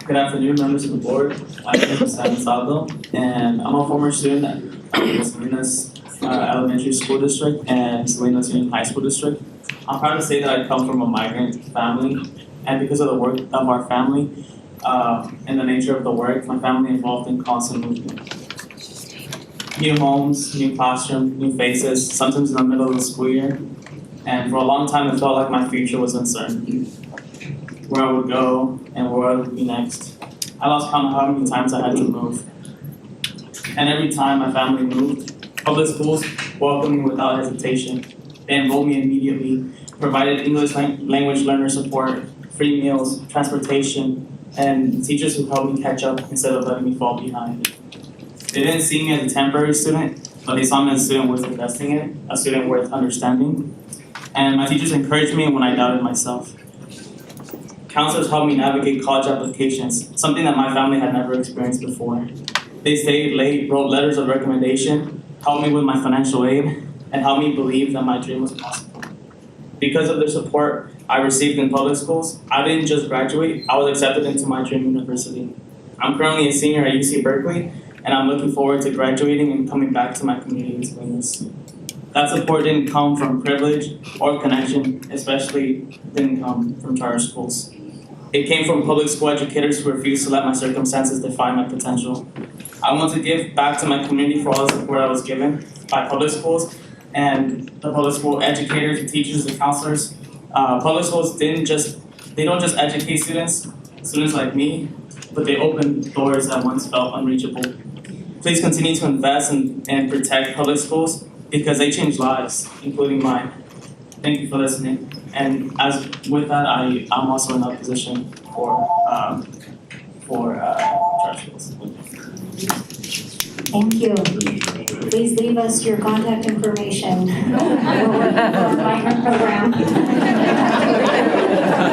Good afternoon, members of the board. My name is Jose Anzaldo, and I'm a former student at the Salinas Elementary School District and Salinas Union High School District. I'm proud to say that I come from a migrant family, and because of the work of our family, and the nature of the work, my family involved in constant movement. New homes, new classroom, new faces, sometimes in the middle of the school year. And for a long time, it felt like my future was uncertain. Where I would go and where I would be next. I lost count of how many times I had to move. And every time my family moved, public schools welcomed me without hesitation. They enrolled me immediately, provided English language learner support, free meals, transportation, and teachers who helped me catch up instead of letting me fall behind. They didn't see me as a temporary student, but they saw me as a student worth investing in, a student worth understanding. And my teachers encouraged me when I doubted myself. Counselors helped me navigate college applications, something that my family had never experienced before. They stayed late, wrote letters of recommendation, helped me with my financial aid, and helped me believe that my dream was possible. Because of their support I received in public schools, I didn't just graduate, I was accepted into my dream university. I'm currently a senior at UC Berkeley, and I'm looking forward to graduating and coming back to my community in Salinas. That support didn't come from privilege or connection, especially didn't come from charter schools. It came from public school educators who refused to let my circumstances define my potential. I want to give back to my community for all the support I was given by public schools and the public school educators, the teachers, the counselors. Public schools don't just educate students like me, but they open doors that once felt unreachable. Please continue to invest and protect public schools because they change lives, including mine. Thank you for listening. And as with that, I'm also in opposition for charter schools. Thank you. Please leave us your contact information. We're working for our migrant program.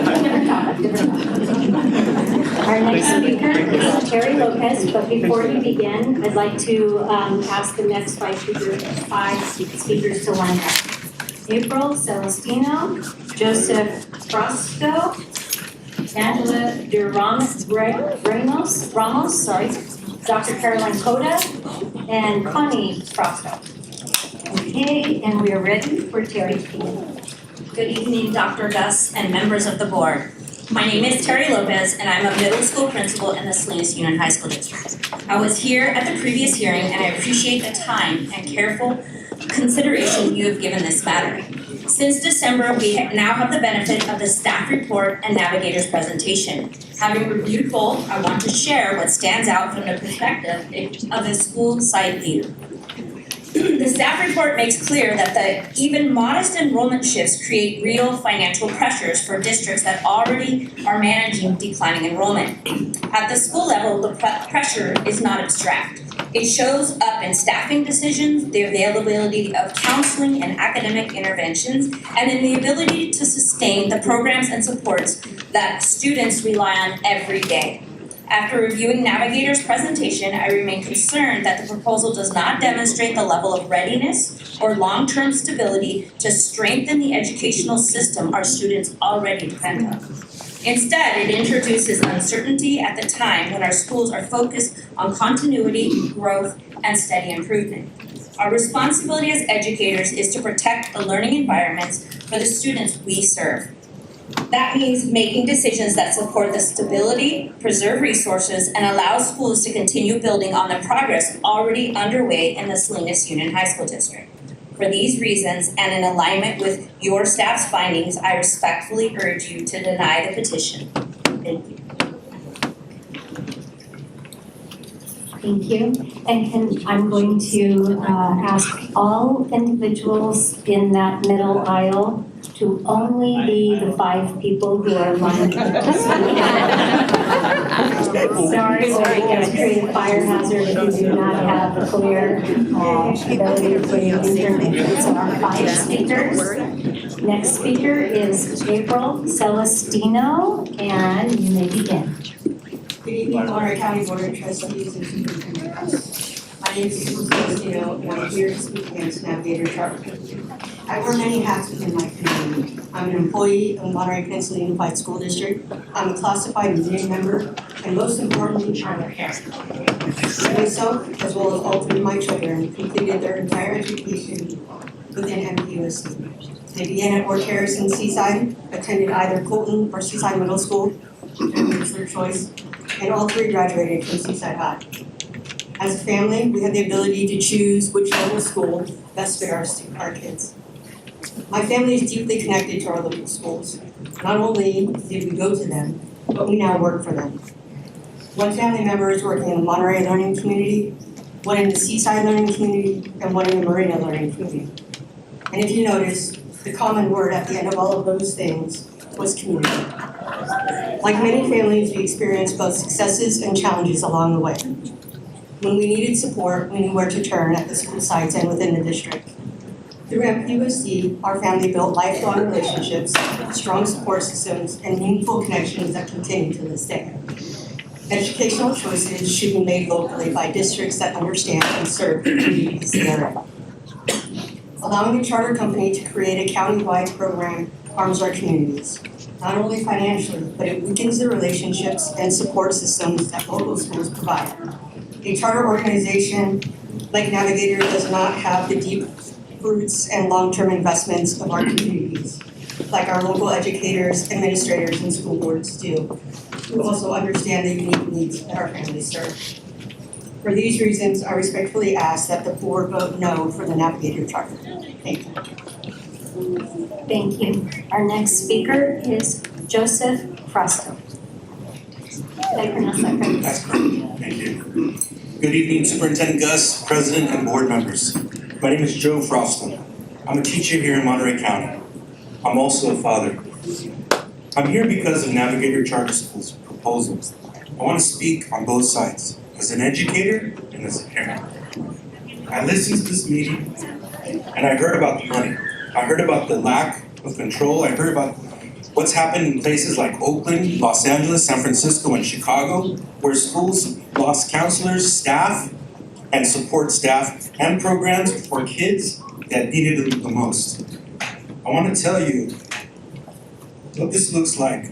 Different topic. Our next speaker is Terry Lopez, but before we begin, I'd like to ask the next five speakers to line up. April Celestino, Joseph Frosto, Angela Ramos, Dr. Caroline Coda, and Connie Frosto. Okay, and we are ready for Terry to begin. Good evening, Dr. Gus and members of the board. My name is Terry Lopez, and I'm a middle school principal in the Salinas Union High School District. I was here at the previous hearing, and I appreciate the time and careful consideration you have given this matter. Since December, we now have the benefit of the staff report and navigator's presentation. Having reviewed both, I want to share what stands out from the perspective of a school site leader. The staff report makes clear that the even modest enrollment shifts create real financial pressures for districts that already are managing declining enrollment. At the school level, the pressure is not abstract. It shows up in staffing decisions, the availability of counseling and academic interventions, and in the ability to sustain the programs and supports that students rely on every day. After reviewing Navigator's presentation, I remain concerned that the proposal does not demonstrate the level of readiness or long-term stability to strengthen the educational system our students already depend on. Instead, it introduces uncertainty at the time when our schools are focused on continuity, growth, and steady improvement. Our responsibility as educators is to protect the learning environments for the students we serve. That means making decisions that support the stability, preserve resources, and allow schools to continue building on the progress already underway in the Salinas Union High School District. For these reasons, and in alignment with your staff's findings, I respectfully urge you to deny the petition. Thank you. Thank you. And I'm going to ask all individuals in that middle aisle to only be the 5 people who are lined up to speak. Sorry, it's create a fire hazard if you do not have a clear ability for your internet. So our 5 speakers. Next speaker is April Celestino, and you may begin. Good evening, Monterey County Board of Trustees and Superintendent. My name is Susan Celestino, and I'm here to speak against Navigator Charter. I wear many hats within my community. I'm an employee of Monterey Peninsula Unified School District. I'm a classified union member, and most importantly, I'm a parent. Myself, as well as all 3 of my children, completed their entire education within MPUSD. They began at Fort Harrison Seaside, attended either Colton or Seaside Middle School, which was their choice, and all 3 graduated from Seaside High. As a family, we had the ability to choose which local school best fit our kids. My family is deeply connected to our local schools. Not only did we go to them, but we now work for them. One family member is working in the Monterey Learning Community, one in the Seaside Learning Community, and one in the Marina Learning Community. And if you notice, the common word at the end of all of those things was community. Like many families, we experienced both successes and challenges along the way. When we needed support, we knew where to turn at the school sites and within the district. Through MPUSD, our family built lifelong relationships, strong support systems, and meaningful connections that continue to this day. Educational choices should be made locally by districts that understand and serve the communities they're in. Allowing a charter company to create a county-wide program harms our communities, not only financially, but it weakens the relationships and support systems that local schools provide. A charter organization like Navigator does not have the deep roots and long-term investments of our communities, like our local educators, administrators, and school boards do, who also understand the unique needs that our families serve. For these reasons, I respectfully ask that the board vote no for the Navigator Charter. Thank you. Thank you. Our next speaker is Joseph Frosto. Did I pronounce that right? That's correct. Thank you. Good evening, Superintendent Gus, President, and board members. My name is Joe Frosto. I'm a teacher here in Monterey County. I'm also a father. I'm here because of Navigator Charter School's proposals. I want to speak on both sides, as an educator and as a parent. I listened to this meeting and I heard about the money. I heard about the lack of control. I heard about what's happened in places like Oakland, Los Angeles, San Francisco, and Chicago, where schools lost counselors, staff, and support staff and programs for kids that needed them the most. I want to tell you what this looks like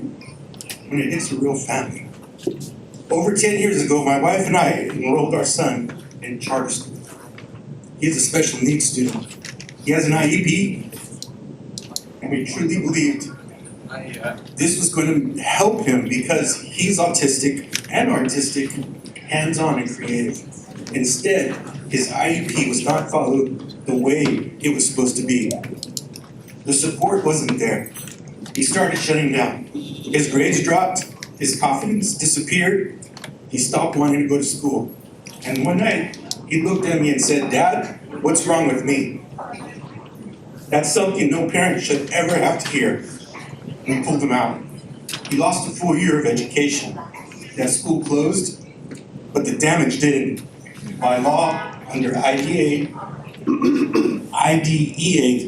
when it hits a real family. Over 10 years ago, my wife and I enrolled our son in charter school. He's a special needs student. He has an IEP, and we truly believed this was going to help him because he's autistic and artistic, hands-on and creative. Instead, his IEP was not followed the way it was supposed to be. The support wasn't there. He started shutting down. His grades dropped, his confidence disappeared, he stopped wanting to go to school. And one night, he looked at me and said, "Dad, what's wrong with me?" That's something no parent should ever have to hear. We pulled him out. He lost a full year of education. That school closed, but the damage didn't. By law, under IDEA,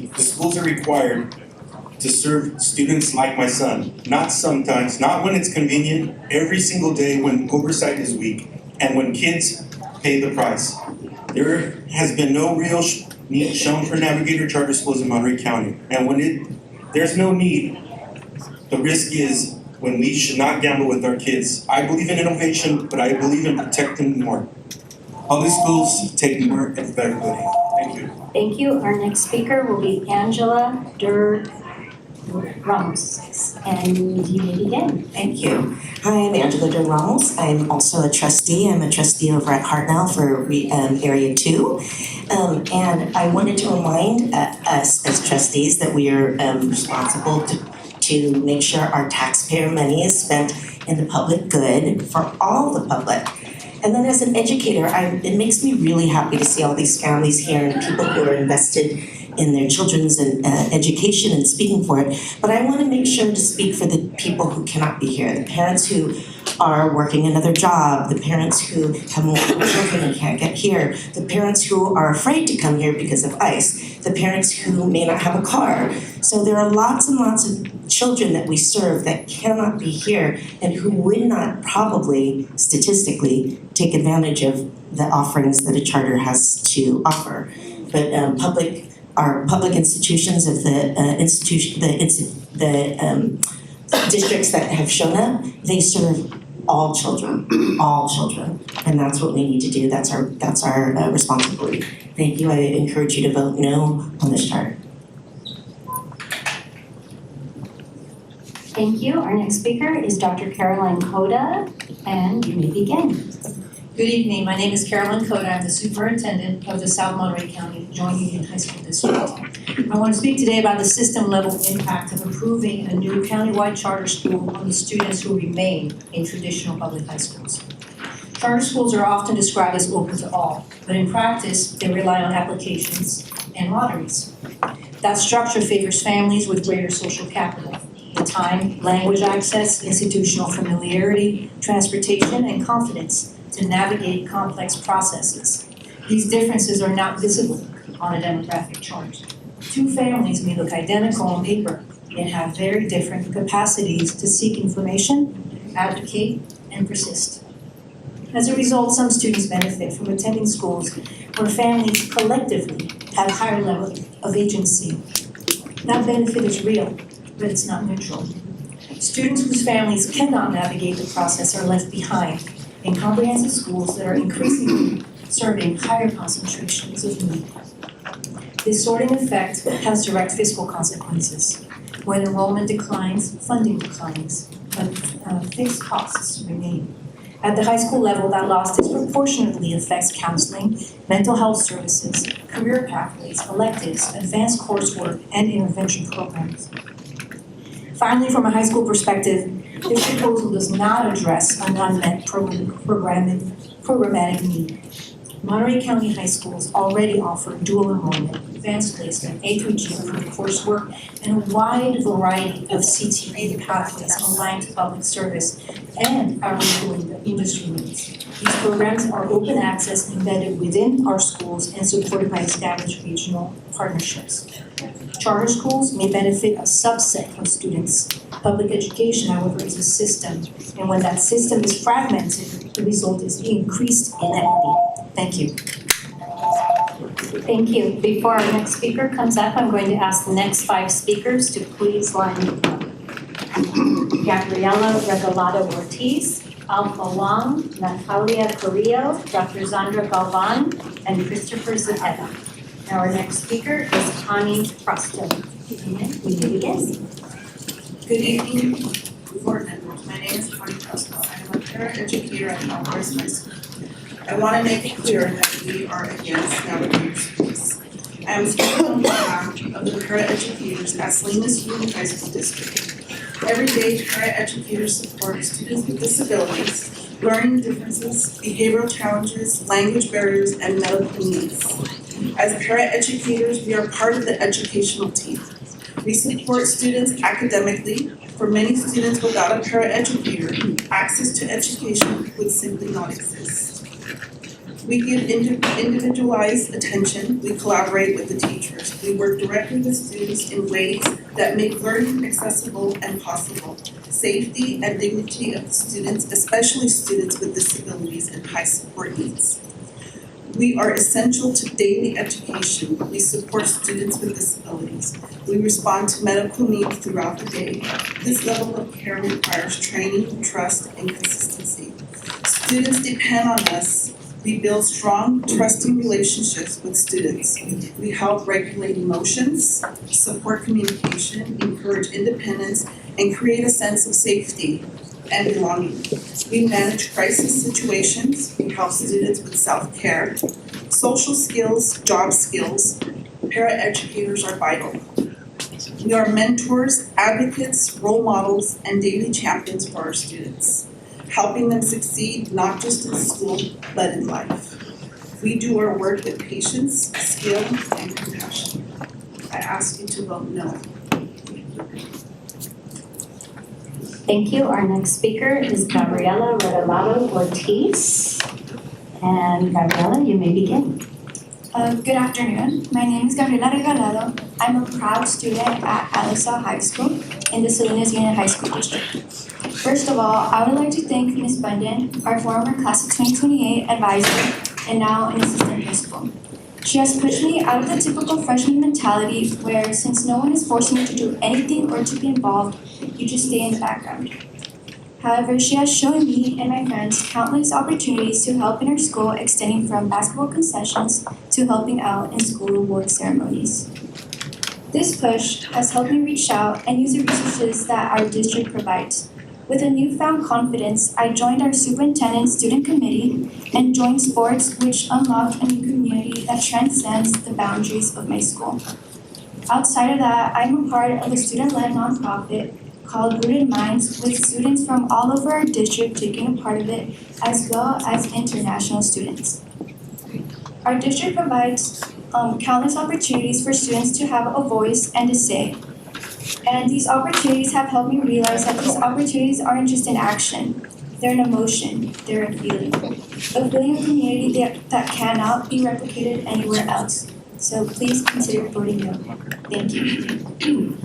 the schools are required to serve students like my son. Not sometimes, not when it's convenient, every single day when oversight is weak, and when kids pay the price. There has been no real need shown for Navigator Charter Schools in Monterey County. And when there's no need, the risk is when we should not gamble with our kids. I believe in innovation, but I believe in protecting more. Public schools take more and better building. Thank you. Thank you. Our next speaker will be Angela Ramos, and you may begin. Thank you. Hi, I'm Angela de Ramos. I'm also a trustee. I'm a trustee over at Hartnell for Area 2. And I wanted to remind us as trustees that we are responsible to make sure our taxpayer money is spent in the public good for all the public. And then as an educator, it makes me really happy to see all these families here and people who are invested in their children's education and speaking for it. But I want to make sure to speak for the people who cannot be here, the parents who are working another job, the parents who have multiple children and can't get here, the parents who are afraid to come here because of ICE, the parents who may not have a car. So there are lots and lots of children that we serve that cannot be here and who would not probably, statistically, take advantage of the offerings that a charter has to offer. But our public institutions of the districts that have shown up, they serve all children, and that's what we need to do. That's our responsibility. Thank you. I encourage you to vote no on this charter. Thank you. Our next speaker is Dr. Caroline Coda, and you may begin. Good evening. My name is Carolyn Coda. I'm the superintendent of the South Monterey County Joint Union High School District. I want to speak today about the system-level impact of approving a new countywide charter school on the students who remain in traditional public high schools. Charter schools are often described as open to all, but in practice, they rely on applications and lotteries. That structure favors families with greater social capital, the time, language access, institutional familiarity, transportation, and confidence to navigate complex processes. These differences are not visible on a demographic chart. Two families may look identical on paper, yet have very different capacities to seek information, advocate, and persist. As a result, some students benefit from attending schools where families collectively have higher levels of agency. That benefit is real, but it's not neutral. Students whose families cannot navigate the process are left behind in comprehensive schools that are increasingly serving higher concentrations of need. This sorting effect has direct fiscal consequences. When enrollment declines, funding declines, but fixed costs remain. At the high school level, that loss disproportionately affects counseling, mental health services, career pathways, electives, advanced coursework, and intervention programs. Finally, from a high school perspective, this proposal does not address an unmet programmatic need. Monterey County high schools already offer dual enrollment, advanced placement, A through G approved coursework, and a wide variety of CTE pathways aligned to public service and our legal industry needs. These programs are open access embedded within our schools and supported by established regional partnerships. Charter schools may benefit a subset of students. Public education, however, is a system, and when that system is fragmented, the result is increased inequity. Thank you. Thank you. Before our next speaker comes up, I'm going to ask the next 5 speakers to please line up. Gabriela Regalado Ortiz, Alpha Wang, Natalia Carrillo, Dr. Zandra Galvan, and Christopher Zepeda. Now our next speaker is Connie Frosto. You may begin. Good evening, board members. My name is Connie Frosto. I am a paraeducator at Monterey High School. I want to make it clear that we are against navigator schools. I am speaking on behalf of the paraeducators at Salinas Union High School District. Every day, paraeducators support students with disabilities, learning differences, behavioral challenges, language barriers, and medical needs. As paraeducators, we are part of the educational team. We support students academically. For many students without a paraeducator, access to education would simply not exist. We give individualized attention, we collaborate with the teachers, we work directly with students in ways that make learning accessible and possible. Safety and dignity of the students, especially students with disabilities and high support needs. We are essential to daily education. We support students with disabilities. We respond to medical needs throughout the day. This level of care requires training, trust, and consistency. Students depend on us. We build strong, trusting relationships with students. We help regulate emotions, support communication, encourage independence, and create a sense of safety and belonging. We manage crisis situations. We help students with self-care, social skills, job skills. Paraeducators are vital. We are mentors, advocates, role models, and daily champions for our students, helping them succeed not just in school, but in life. We do our work with patience, skill, and compassion. I ask you to vote no. Thank you. Our next speaker is Gabriela Regalado Ortiz. And Gabriela, you may begin. Good afternoon. My name is Gabriela Regalado. I'm a proud student at Alisa High School in the Salinas Union High School District. First of all, I would like to thank Ms. Bundin, our former class of 2028 advisor and now an assistant principal. She has pushed me out of the typical freshman mentality where, since no one is forcing you to do anything or to be involved, you just stay in the background. However, she has shown me and my friends countless opportunities to help in her school, extending from basketball concessions to helping out in school award ceremonies. This push has helped me reach out and use the resources that our district provides. With a newfound confidence, I joined our superintendent student committee and joined sports, which unlocked a new community that transcends the boundaries of my school. Outside of that, I'm a part of a student-led nonprofit called Rooted Minds, with students from all over our district taking a part of it, as well as international students. Our district provides countless opportunities for students to have a voice and a say. And these opportunities have helped me realize that these opportunities aren't just an action, they're an emotion, they're a feeling of community that cannot be replicated anywhere else. So please consider voting no. Thank you.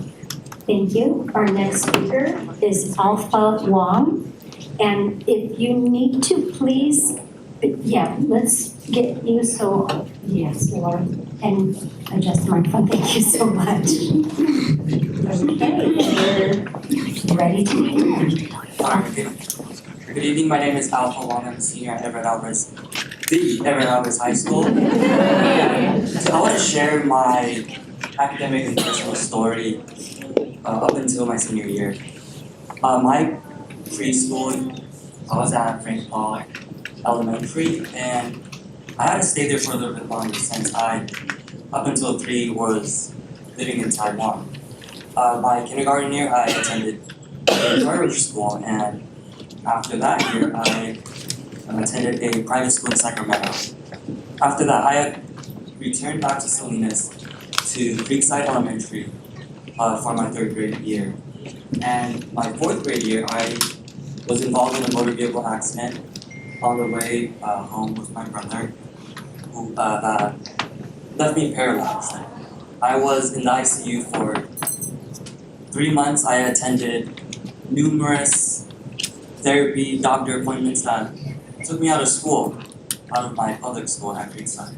Thank you. Our next speaker is Alpha Wang. And if you need to, please, let's get you so, yes, Laura, and adjust the microphone. Thank you so much. Okay, we're ready to begin. Good evening, my name is Alpha Wang. I'm a senior at Everett Alvarez High School. So I want to share my academic and personal story up until my senior year. My preschool, I was at Frank Paul Elementary, and I had to stay there for a little bit longer since I, up until 3, was living in Taiwan. My kindergarten year, I attended private school, and after that year, I attended a private school in Sacramento. After that, I returned back to Salinas to Creekside Elementary for my 3rd grade year. And my 4th grade year, I was involved in a motor vehicle accident on the way home with my brother, who that left me paralyzed. I was in the ICU for 3 months. I attended numerous therapy, doctor appointments that took me out of school, out of my public school at Creekside.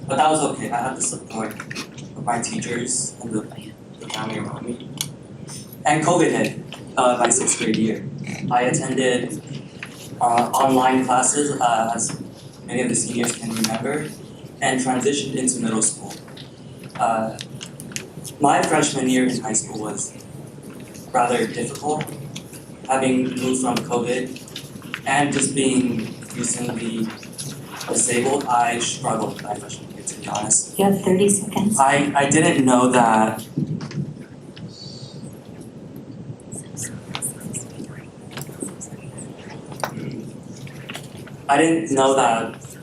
But that was okay. I had the support of my teachers and the family around me. And COVID hit my 6th grade year. I attended online classes, as many of the seniors can remember, and transitioned into middle school. My freshman year in high school was rather difficult, having moved from COVID and just being recently disabled. I struggled my freshman year, to be honest. You have 30 seconds. I didn't know that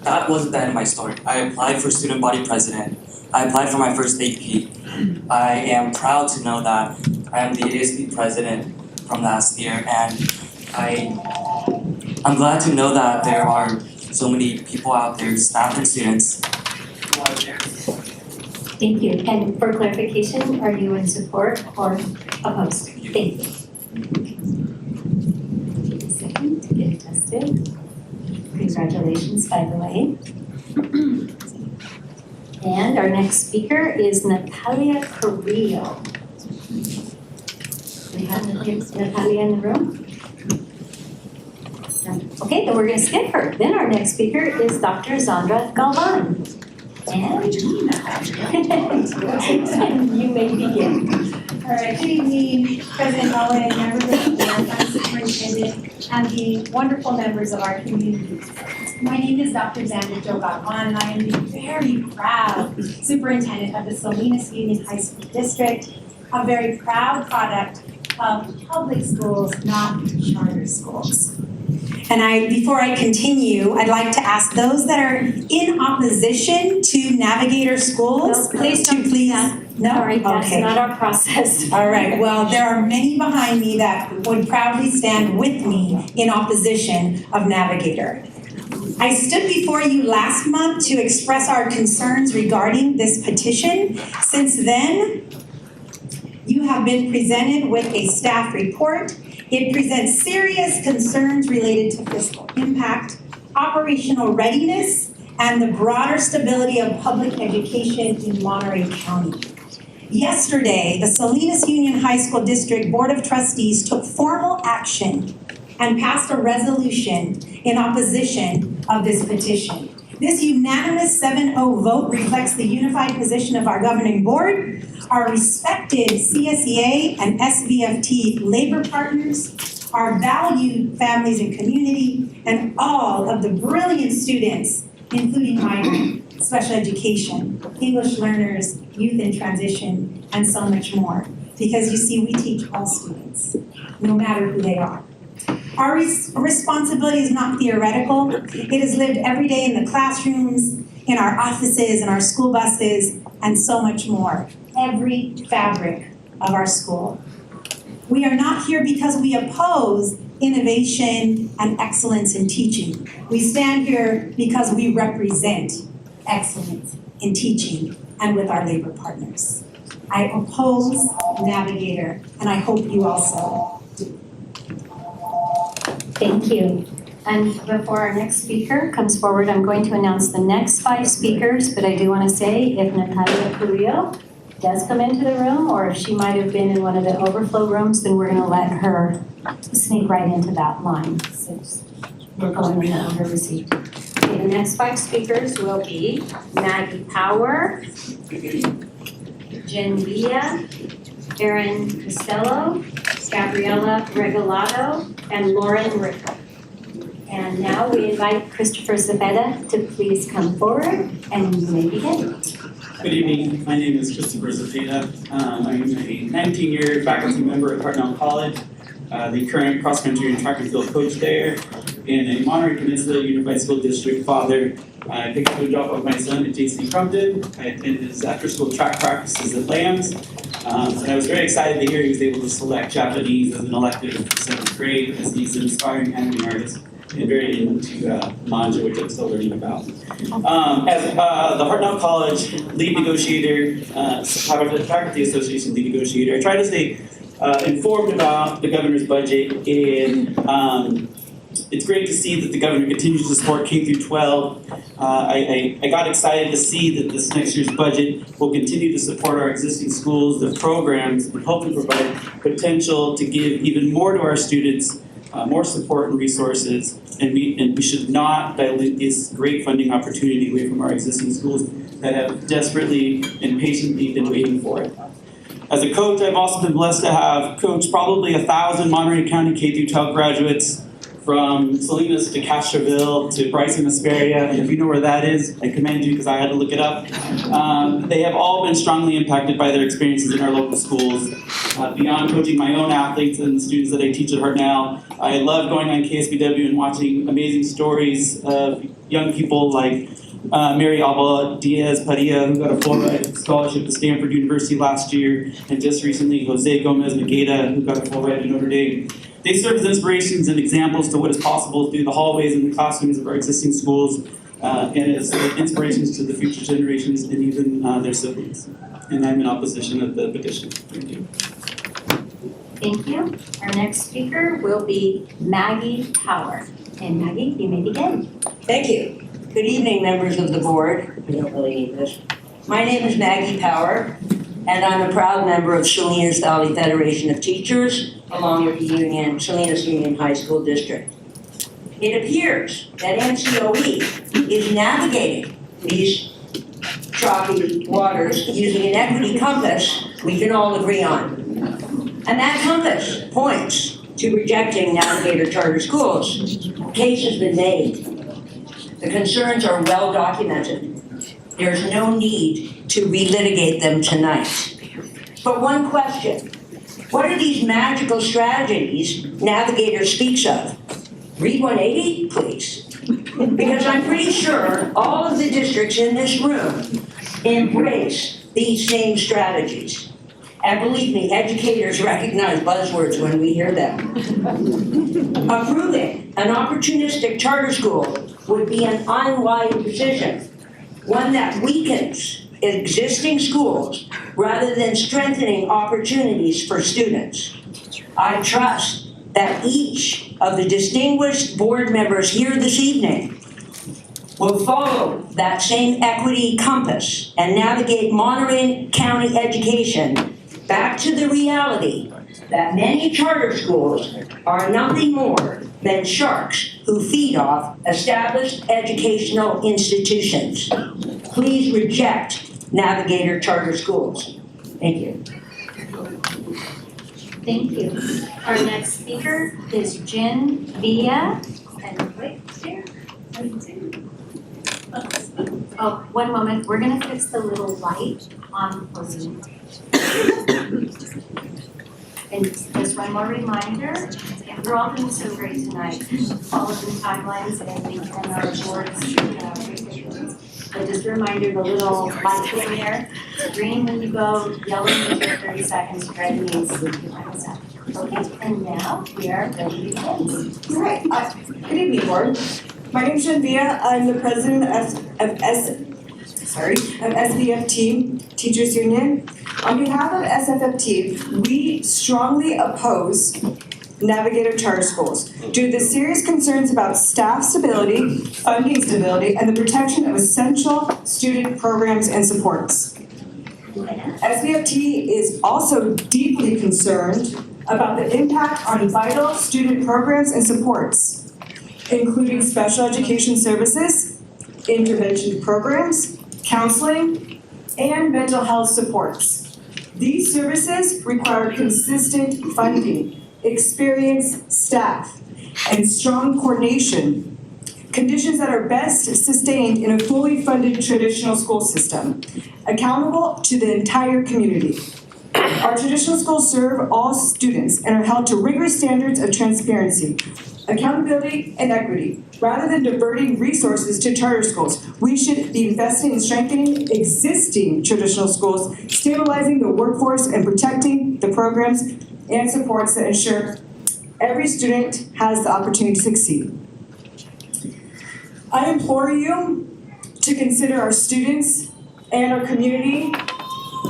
that wasn't the end of my story. I applied for student body president. I applied for my first AP. I am proud to know that I am the ASB president from last year, and I'm glad to know that there are so many people out there, staff and students, who are there. Thank you. And for clarification, are you in support or opposed? Thank you. Take a second to get tested. Congratulations, by the way. And our next speaker is Natalia Carrillo. We have Natalia in the room? Okay, then we're going to skip her. Then our next speaker is Dr. Zandra Galvan. And you may begin. All right, good evening, President Owen, members of the board, Vice Superintendent, and the wonderful members of our community. My name is Dr. Zandra Galvan, and I am the very proud superintendent of the Salinas Union High School District, a very proud product of public schools, not charter schools. And before I continue, I'd like to ask those that are in opposition to Navigator Schools, No, please don't do that. No? Sorry, that's Okay. not our process. All right, well, there are many behind me that would proudly stand with me in opposition of Navigator. I stood before you last month to express our concerns regarding this petition. Since then, you have been presented with a staff report. It presents serious concerns related to fiscal impact, operational readiness, and the broader stability of public education in Monterey County. Yesterday, the Salinas Union High School District Board of Trustees took formal action and passed a resolution in opposition of this petition. This unanimous 7-0 vote reflects the unified position of our governing board, our respected CSEA and SVFT labor partners, our valued families and community, and all of the brilliant students, including migrant, special education, English learners, youth in transition, and so much more. Because you see, we teach all students, no matter who they are. Our responsibility is not theoretical. It is lived every day in the classrooms, in our offices, in our school buses, and so much more. Every fabric of our school. We are not here because we oppose innovation and excellence in teaching. We stand here because we represent excellence in teaching and with our labor partners. I oppose Navigator, and I hope you also do. Thank you. And before our next speaker comes forward, I'm going to announce the next 5 speakers, but I do want to say if Natalia Carrillo does come into the room, or if she might have been in one of the overflow rooms, then we're going to let her sneak right into that line since we're going in the order received. Okay, the next 5 speakers will be Maggie Power, Jen Villa, Erin Costello, Gabriela Regalado, and Lauren Ricker. And now we invite Christopher Zepeda to please come forward, and you may begin. Good evening, my name is Christopher Zepeda. I'm a 19-year faculty member at Hartnell College, the current cross-country and track and field coach there. in a Monterey Peninsula Unified School District father. I picked up and dropped off my son at JC Crumpton. I attended his after-school track practices at Lambs. And I was very excited to hear he was able to select Japanese as an elective in 7th grade, as he's an aspiring anime artist and very into manga, which I'm still learning about. As the Hartnell College lead negotiator, faculty association lead negotiator, I try to stay informed about the governor's budget, and it's great to see that the governor continues to support K through 12. I got excited to see that this next year's budget will continue to support our existing schools, the programs, and hopefully provide potential to give even more to our students, more support and resources, and we should not dilute this great funding opportunity away from our existing schools that have desperately and patiently been waiting for it. As a coach, I've also been blessed to have coached probably 1,000 Monterey County K through 12 graduates, from Salinas to Castroville to Bryson Hesperia, and if you know where that is, I commend you because I had to look it up. They have all been strongly impacted by their experiences in our local schools. Beyond coaching my own athletes and the students that I teach at Hartnell, I love going on KSBW and watching amazing stories of young people like Mary Alba Diaz Padilla, who got a full ride scholarship to Stanford University last year, and just recently Jose Gomez Maqueda, who got a full ride to Notre Dame. They serve as inspirations and examples to what is possible through the hallways and the classrooms of our existing schools, and as inspirations to the future generations and even their siblings. And I'm in opposition of the petition. Thank you. Thank you. Our next speaker will be Maggie Power. And Maggie, you may begin. Thank you. Good evening, members of the board. We don't really need this. My name is Maggie Power, and I'm a proud member of Salinas Valley Federation of Teachers, along with the Salinas Union High School District. It appears that NCOE is navigating these choppy waters using an equity compass we can all agree on. And that compass points to rejecting Navigator Charter Schools. The case has been made. The concerns are well documented. There's no need to relitigate them tonight. But one question, what are these magical strategies Navigator speaks of? Read 180, please. Because I'm pretty sure all of the districts in this room embrace these same strategies. And believe me, educators recognize buzzwords when we hear them. Approving an opportunistic charter school would be an unwise decision, one that weakens existing schools rather than strengthening opportunities for students. I trust that each of the distinguished board members here this evening will follow that same equity compass and navigate Monterey County education back to the reality that many charter schools are nothing more than sharks who feed off established educational institutions. Please reject Navigator Charter Schools. Thank you. Thank you. Our next speaker is Jen Villa. And wait, here. Oh, one moment. We're gonna fix the little light on for you. And just one more reminder, we're all doing so great tonight. All of the timelines and our boards, but just a reminder, the little light thing there, green when you go, yellow means you're 30 seconds, red means you have us up. Okay, and now we are ready to begin. All right, good evening, board. My name is Jen Villa. I'm the president of SVFT Teachers Union. On behalf of SFFT, we strongly oppose Navigator Charter Schools due to the serious concerns about staff stability, funding stability, and the protection of essential student programs and supports. SVFT is also deeply concerned about the impact on vital student programs and supports, including special education services, intervention programs, counseling, and mental health supports. These services require consistent funding, experienced staff, and strong coordination, conditions that are best sustained in a fully funded traditional school system, accountable to the entire community. Our traditional schools serve all students and are held to rigorous standards of transparency, accountability, and equity. Rather than diverting resources to charter schools, we should be investing in strengthening existing traditional schools, stabilizing the workforce, and protecting the programs and supports that ensure every student has the opportunity to succeed. I implore you to consider our students and our community.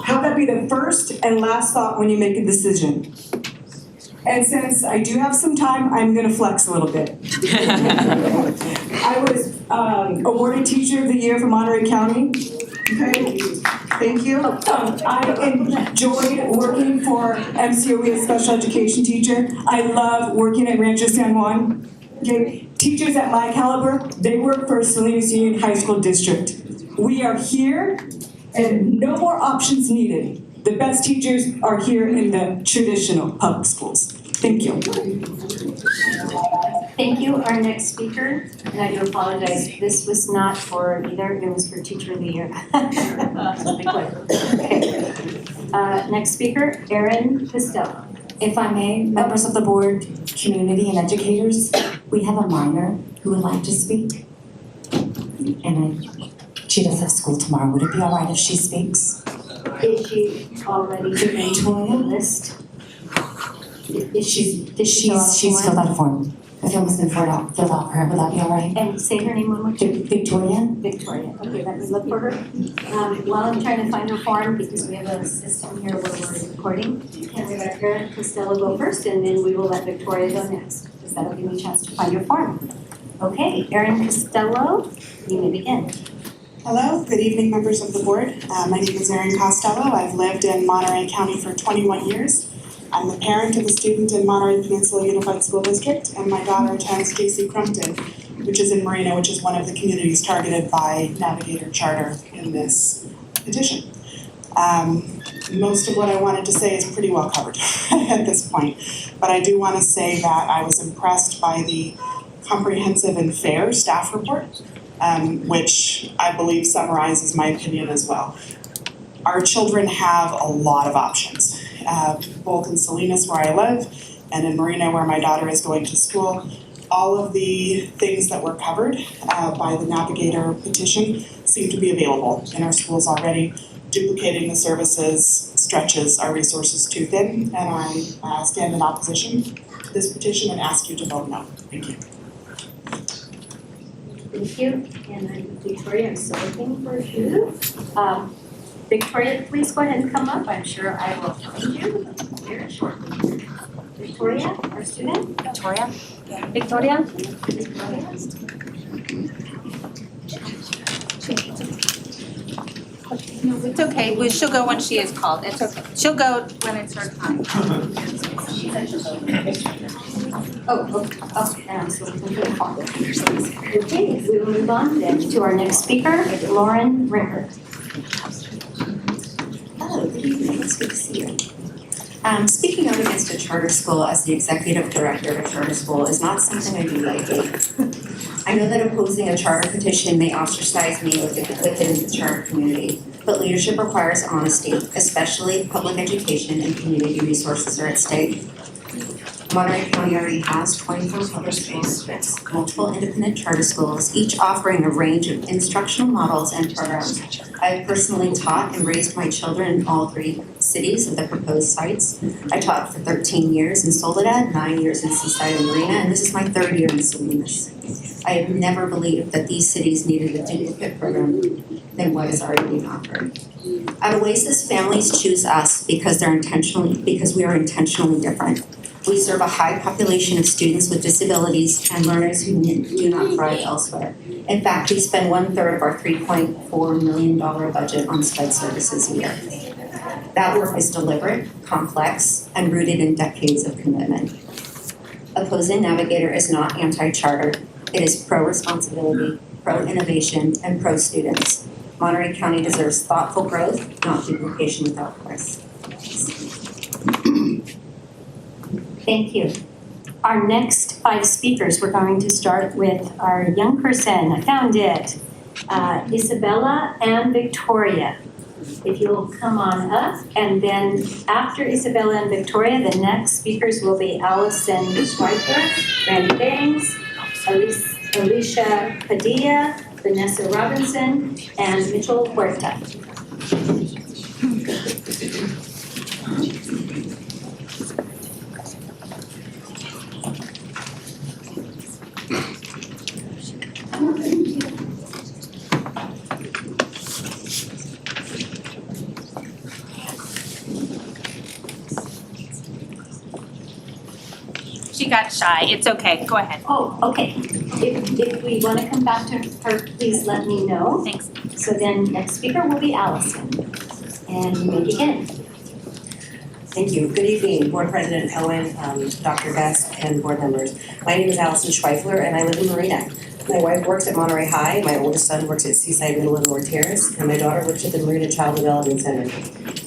Have that be the first and last thought when you make a decision. And since I do have some time, I'm gonna flex a little bit. I was awarded Teacher of the Year for Monterey County. Okay, thank you. I enjoyed working for MCOE as special education teacher. I love working at Rancho San Juan. Okay, teachers at my caliber, they work for Salinas Union High School District. We are here and no more options needed. The best teachers are here in the traditional public schools. Thank you. Thank you. Our next speaker, and I do apologize, this was not for either, it was for Teacher of the Year. Okay. Next speaker, Erin Costello. If I may, members of the board, community, and educators, we have a minor who would like to speak. And she does have school tomorrow. Would it be all right if she speaks? Is she already on the list? She's filled out a form. The form has been filled out for her. Would that be all right? And say her name one more time. Victoria. Victoria. Okay, let me look for her. While I'm trying to find her form, because we have a system here where we're recording, can we let Erin Costello go first, and then we will let Victoria go next, because that'll give me a chance to find your form. Okay, Erin Costello, you may begin. Hello, good evening, members of the board. My name is Erin Costello. I've lived in Monterey County for 21 years. I'm the parent of a student in Monterey Peninsula Unified School District, and my daughter attends J.C. Crumpton, which is in Marina, which is one of the communities targeted by Navigator Charter in this petition. Most of what I wanted to say is pretty well covered at this point, but I do want to say that I was impressed by the comprehensive and fair staff report, which I believe summarizes my opinion as well. Our children have a lot of options, both in Salinas where I live and in Marina where my daughter is going to school. All of the things that were covered by the Navigator petition seem to be available in our schools already. Duplicating the services stretches our resources too thin, and I stand in opposition to this petition and ask you to vote no. Thank you. Thank you. And I'm Victoria, I'm still looking for you. Victoria, please go ahead and come up. I'm sure I will find you very shortly. Victoria, our student. Victoria. Victoria. No, it's okay. Well, she'll go when she is called. It's okay. She'll go when it's her time. Okay, I'm still looking for the form. Okay, we will move on then to our next speaker, Lauren Ricker. Hello, good evening. It's good to see you. Speaking out against a charter school as the executive director of a charter school is not something I do lightly. I know that opposing a charter petition may ostracize me within the charter community, but leadership requires honesty, especially public education and community resources are at stake. Monterey County already has 24 public school districts, multiple independent charter schools, each offering a range of instructional models and programs. I have personally taught and raised my children in all 3 cities of the proposed sites. I taught for 13 years in Soledad, 9 years in Seaside and Marina, and this is my 3rd year in Salinas. I have never believed that these cities needed a duplicate program than what is already being offered. At Oasis, families choose us because we are intentionally different. We serve a high population of students with disabilities and learners who do not thrive elsewhere. In fact, we spend 1/3 of our $3.4 million budget on SPED services a year. That work is deliberate, complex, and rooted in decades of commitment. Opposing Navigator is not anti-charter. It is pro-responsibility, pro-innovation, and pro-students. Monterey County deserves thoughtful growth, not duplication without price. Thank you. Our next 5 speakers, we're going to start with our young person. I found it. Isabella and Victoria. If you'll come on up, and then after Isabella and Victoria, the next speakers will be Allison Schweitzer, Randy Bangs, Alicia Padilla, Vanessa Robinson, and Mitchell Huerta. She got shy. It's okay. Go ahead. Oh, okay. If we want to come back to her, please let me know. Thanks. So then next speaker will be Allison. And you may begin. Thank you. Good evening, Board President Owen, Dr. Best, and board members. My name is Allison Schweifler, and I live in Marina. My wife works at Monterey High, my oldest son works at Seaside Middle in North Terrace, and my daughter works at the Marina Child Development Center.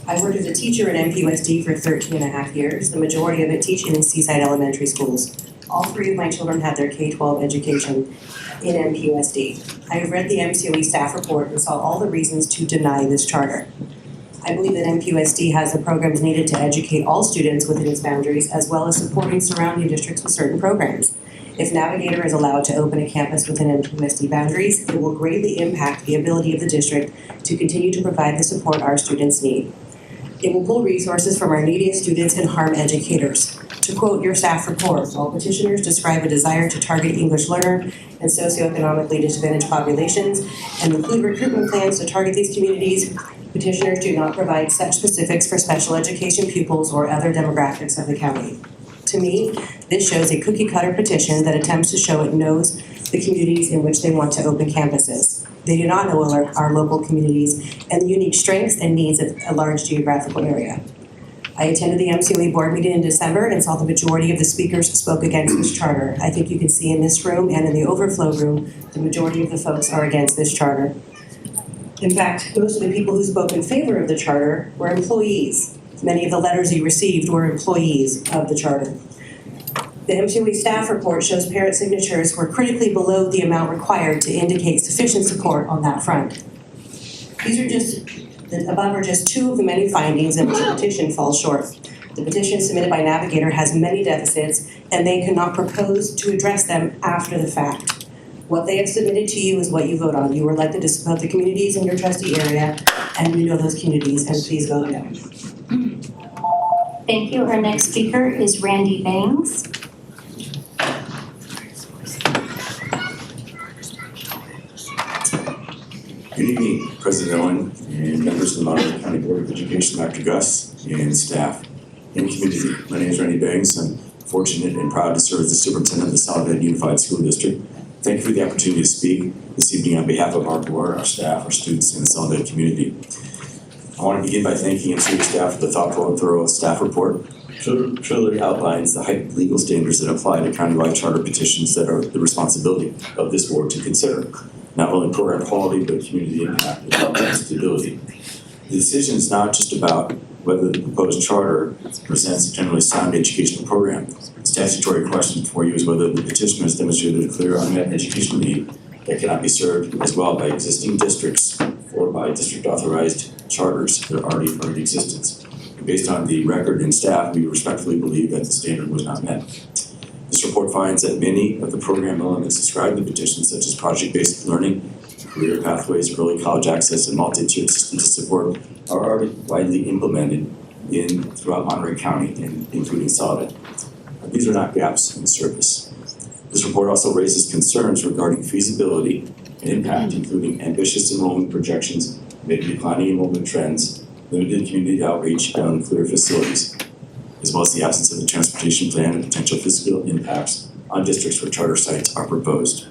I worked as a teacher at MPUSD for 13 and a half years, the majority of it teaching in Seaside Elementary Schools. All three of my children had their K-12 education in MPUSD. I have read the MCOE staff report and saw all the reasons to deny this charter. I believe that MPUSD has the programs needed to educate all students within its boundaries, as well as supporting surrounding districts with certain programs. If Navigator is allowed to open a campus within MPUSD boundaries, it will greatly impact the ability of the district to continue to provide the support our students need. It will pull resources from our neediest students and harm educators. To quote your staff report, while petitioners describe a desire to target English learner and socioeconomically disadvantaged populations and include recruitment plans to target these communities, petitioners do not provide such specifics for special education pupils or other demographics of the county. To me, this shows a cookie-cutter petition that attempts to show it knows the communities in which they want to open campuses. They do not know our local communities and the unique strengths and needs of a large geographical area. I attended the MCOE board meeting in December and saw the majority of the speakers spoke against this charter. I think you can see in this room and in the overflow room, the majority of the folks are against this charter. In fact, most of the people who spoke in favor of the charter were employees. Many of the letters you received were employees of the charter. The MCOE staff report shows parent signatures were critically below the amount required to indicate sufficient support on that front. The above are just two of the many findings in which the petition falls short. The petition submitted by Navigator has many deficits, and they cannot propose to address them after the fact. What they have submitted to you is what you vote on. You were elected to support the communities in your trustee area, and you know those communities, and please vote no. Thank you. Our next speaker is Randy Bangs. Good evening, President Owen and members of the Monterey County Board of Education, Dr. Gus, and staff and community. My name is Randy Bangs. I'm fortunate and proud to serve as the superintendent of the Soledad Unified School District. Thank you for the opportunity to speak this evening on behalf of our board, our staff, our students, and the Soledad community. I want to begin by thanking MCOE staff for the thoughtful and thorough staff report. Truly outlines the heightened legal standards that apply to countywide charter petitions that are the responsibility of this board to consider, not only program quality, but community impact and long-term stability. The decision is not just about whether the proposed charter presents a generally sound educational program. The statutory question for you is whether the petitioner has demonstrated a clear unmet educational need that cannot be served as well by existing districts or by district authorized charters that already are in existence. Based on the record and staff, we respectfully believe that the standard was not met. This report finds that many of the program elements described in the petition, such as project-based learning, career pathways, early college access, and multi-tiered system to support, are already widely implemented throughout Monterey County, including Soledad. These are not gaps in the service. This report also raises concerns regarding feasibility and impact, including ambitious enrollment projections, maybe declining enrollment trends, limited community outreach, and unclear facilities, as well as the absence of a transportation plan and potential physical impacts on districts where charter sites are proposed.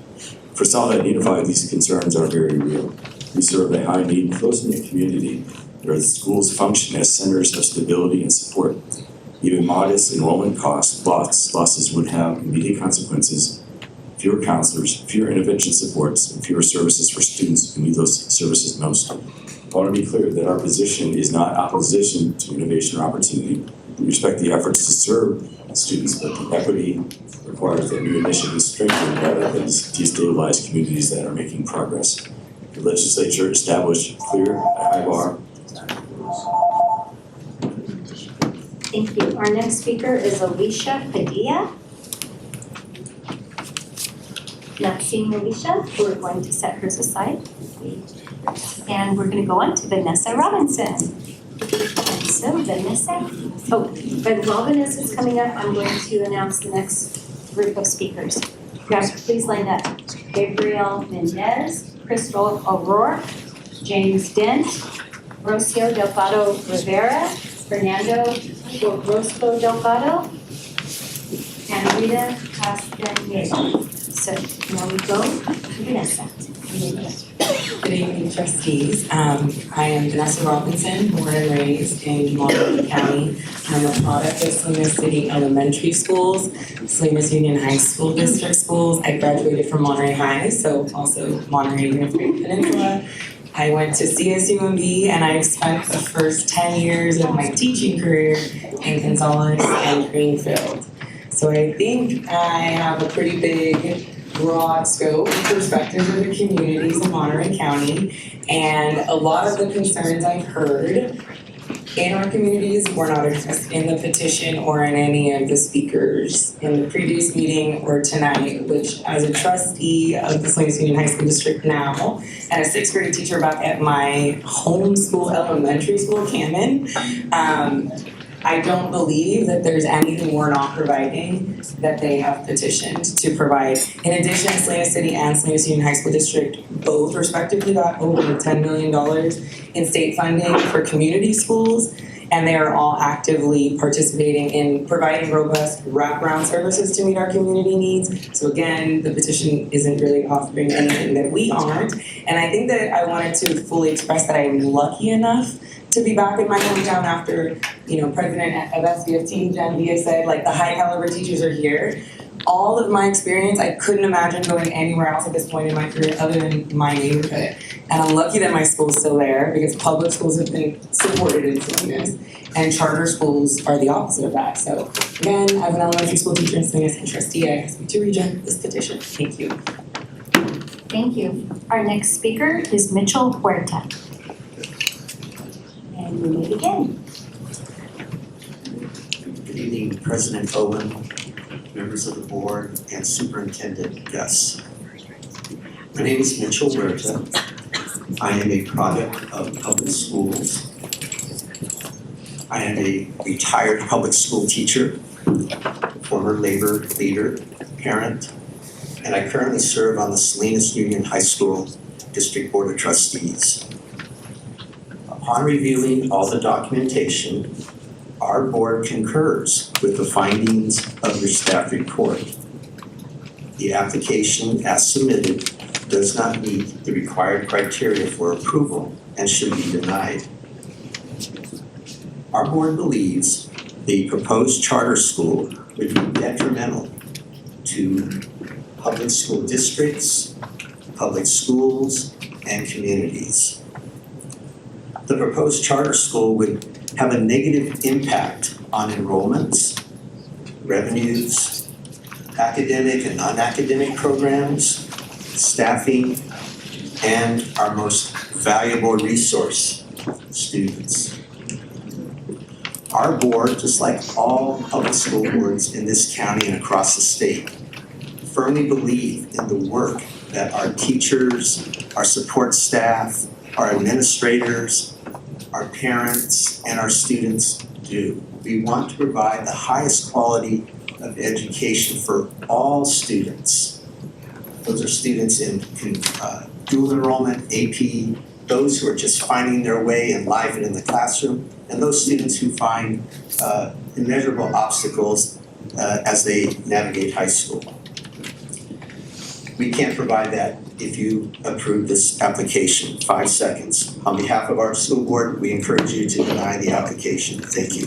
For Soledad Unified, these concerns are very real. We serve a high-need, close-knit community where the schools function as centers of stability and support. Even modest enrollment losses would have immediate consequences: fewer counselors, fewer intervention supports, and fewer services for students who need those services most. I want to be clear that our position is not opposition to innovation or opportunity. We respect the efforts to serve students, but the equity requires that new initiatives strengthen rather than destabilize communities that are making progress. The legislature established a clear, high bar Thank you. Our next speaker is Alicia Padilla. Not seeing Alicia, we're going to set hers aside. And we're gonna go on to Vanessa Robinson. And so Vanessa, but while Vanessa is coming up, I'm going to announce the next group of speakers. Guys, please line up. Gabriel Mendez, Crystal O'Rourke, James Dent, Rocio Delgado Rivera, Fernando Orozco Delgado, and Rita Castaneda. So now we go to Vanessa. Good evening, trustees. I am Vanessa Robinson, born and raised in Monterey County. I'm a product of Salinas City Elementary Schools, Salinas Union High School District Schools. I graduated from Monterey High, so also Monterey Unified Peninsula. I went to CSUMB and I've spent the first 10 years of my teaching career in Gonzales and Greenfield. So I think I have a pretty big, broad scope and perspective of the communities in Monterey County. And a lot of the concerns I've heard in our communities were not addressed in the petition or in any of the speakers in the previous meeting or tonight, which as a trustee of the Salinas Union High School District now, and a sixth grade teacher back at my home school, elementary school, Camden, I don't believe that there's anything we're not providing that they have petitioned to provide. In addition, Salinas City and Salinas Union High School District both respectively got over $10 million in state funding for community schools, and they are all actively participating in providing robust wraparound services to meet our community needs. So again, the petition isn't really offering anything that we aren't. And I think that I wanted to fully express that I'm lucky enough to be back in my hometown after, President of SBF Team Jen Villa said, like, the high caliber teachers are here. All of my experience, I couldn't imagine going anywhere else at this point in my career other than my neighborhood. And I'm lucky that my school's still there because public schools have been supported in Salinas and charter schools are the opposite of that. So again, as an elementary school teacher in Salinas and trustee, I ask you to reject this petition. Thank you. Thank you. Our next speaker is Mitchell Huerta. And we may begin. Good evening, President Owen, members of the board, and Superintendent Gus. My name is Mitchell Huerta. I am a product of public schools. I am a retired public school teacher, former labor leader, parent, and I currently serve on the Salinas Union High School District Board of Trustees. Upon reviewing all the documentation, our board concurs with the findings of your staff report. The application as submitted does not meet the required criteria for approval and should be denied. Our board believes the proposed charter school would be detrimental to public school districts, public schools, and communities. The proposed charter school would have a negative impact on enrollments, revenues, academic and non-academic programs, staffing, and our most valuable resource, students. Our board, just like all public school boards in this county and across the state, firmly believe in the work that our teachers, our support staff, our administrators, our parents, and our students do. We want to provide the highest quality of education for all students. Those are students in dual enrollment, AP, those who are just finding their way in life and in the classroom, and those students who find immeasurable obstacles as they navigate high school. We can't provide that if you approve this application. 5 seconds. On behalf of our school board, we encourage you to deny the application. Thank you.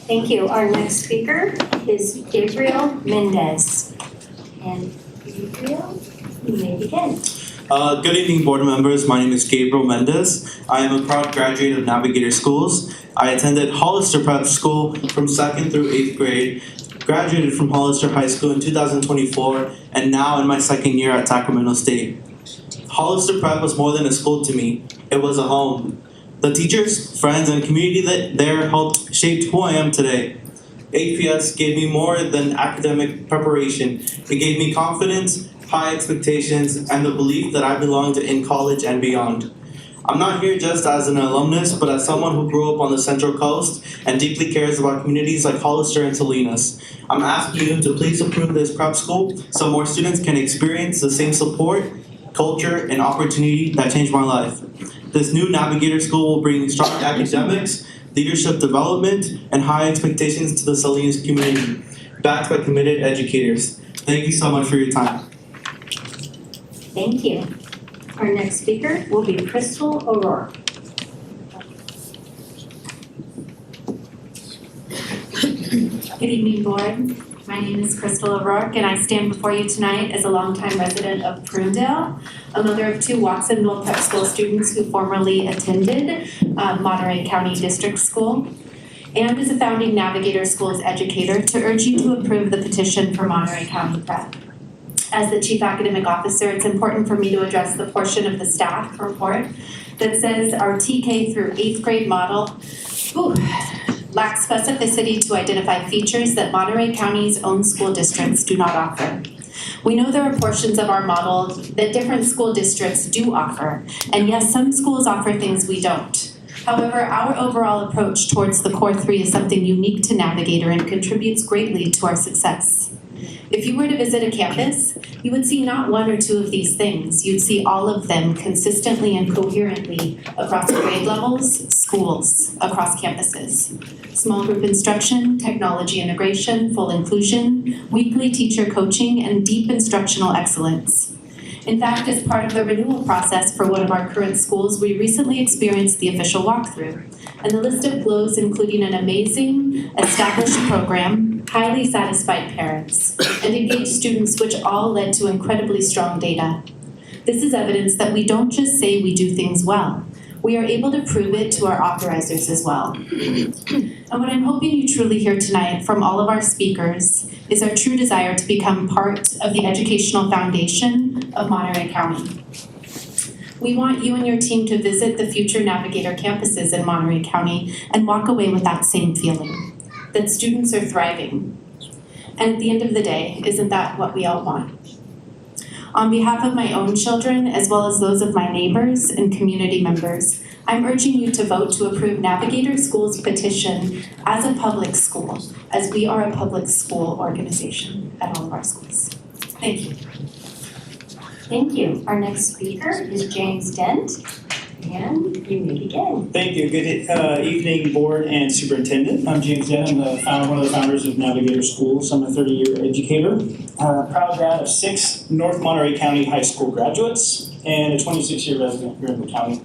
Thank you. Our next speaker is Gabriel Mendez. And Gabriel, you may begin. Good evening, board members. My name is Gabriel Mendez. I am a proud graduate of Navigator Schools. I attended Hollister Prep School from 2nd through 8th grade, graduated from Hollister High School in 2024, and now in my 2nd year at Sacramento State. Hollister Prep was more than a school to me. It was a home. The teachers, friends, and community that there helped shape who I am today. APS gave me more than academic preparation. It gave me confidence, high expectations, and the belief that I belonged in college and beyond. I'm not here just as an alumnus, but as someone who grew up on the Central Coast and deeply cares about communities like Hollister and Salinas. I'm asking you to please approve this prep school so more students can experience the same support, culture, and opportunity that changed my life. This new Navigator School will bring strong academics, leadership development, and high expectations to the Salinas community, backed by committed educators. Thank you so much for your time. Thank you. Our next speaker will be Crystal O'Rourke. Good evening, board. My name is Crystal O'Rourke, and I stand before you tonight as a longtime resident of Prunedale, a mother of two Watsonville Prep School students who formerly attended Monterey County District School, and as a founding Navigator Schools educator to urge you to approve the petition for Monterey County Prep. As the Chief Academic Officer, it's important for me to address the portion of the staff report that says our TK through 8th grade model lacks specificity to identify features that Monterey County's own school districts do not offer. We know there are portions of our model that different school districts do offer, and yes, some schools offer things we don't. However, our overall approach towards the core 3 is something unique to Navigator and contributes greatly to our success. If you were to visit a campus, you would see not one or two of these things. You'd see all of them consistently and coherently across grade levels, schools, across campuses. Small group instruction, technology integration, full inclusion, weekly teacher coaching, and deep instructional excellence. In fact, as part of the renewal process for one of our current schools, we recently experienced the official walkthrough. And the list of glows including an amazing, established program, highly satisfied parents, and engaged students, which all led to incredibly strong data. This is evidence that we don't just say we do things well. We are able to prove it to our authorizers as well. And what I'm hoping you truly hear tonight from all of our speakers is our true desire to become part of the educational foundation of Monterey County. We want you and your team to visit the future Navigator campuses in Monterey County and walk away with that same feeling, that students are thriving. And at the end of the day, isn't that what we all want? On behalf of my own children, as well as those of my neighbors and community members, I'm urging you to vote to approve Navigator Schools' petition as a public school, as we are a public school organization at all of our schools. Thank you. Thank you. Our next speaker is James Dent, and you may begin. Thank you. Good evening, board and superintendent. I'm James Dent. I'm one of the founders of Navigator Schools. I'm a 30-year educator, proud dad of 6 North Monterey County High School graduates, and a 26-year resident here in the county.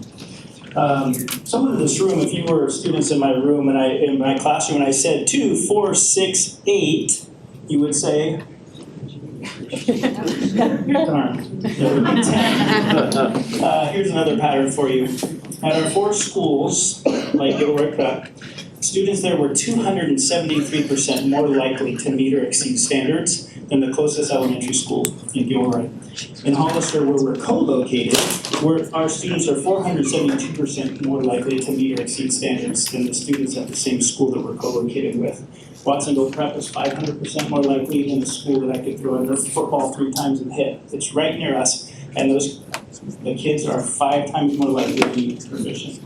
Someone in this room, if you were students in my room and in my classroom, and I said 2, 4, 6, 8, you would say, darn, there would be 10. Here's another pattern for you. At our 4 schools, like Gilroy Prep, students there were 273% more likely to meet or exceed standards than the closest elementary school in Gilroy. In Hollister, where we're co-located, our students are 472% more likely to meet or exceed standards than the students at the same school that we're co-located with. Watsonville Prep is 500% more likely than the school that I could throw in football 3 times and hit. It's right near us, and the kids are 5 times more likely to be proficient.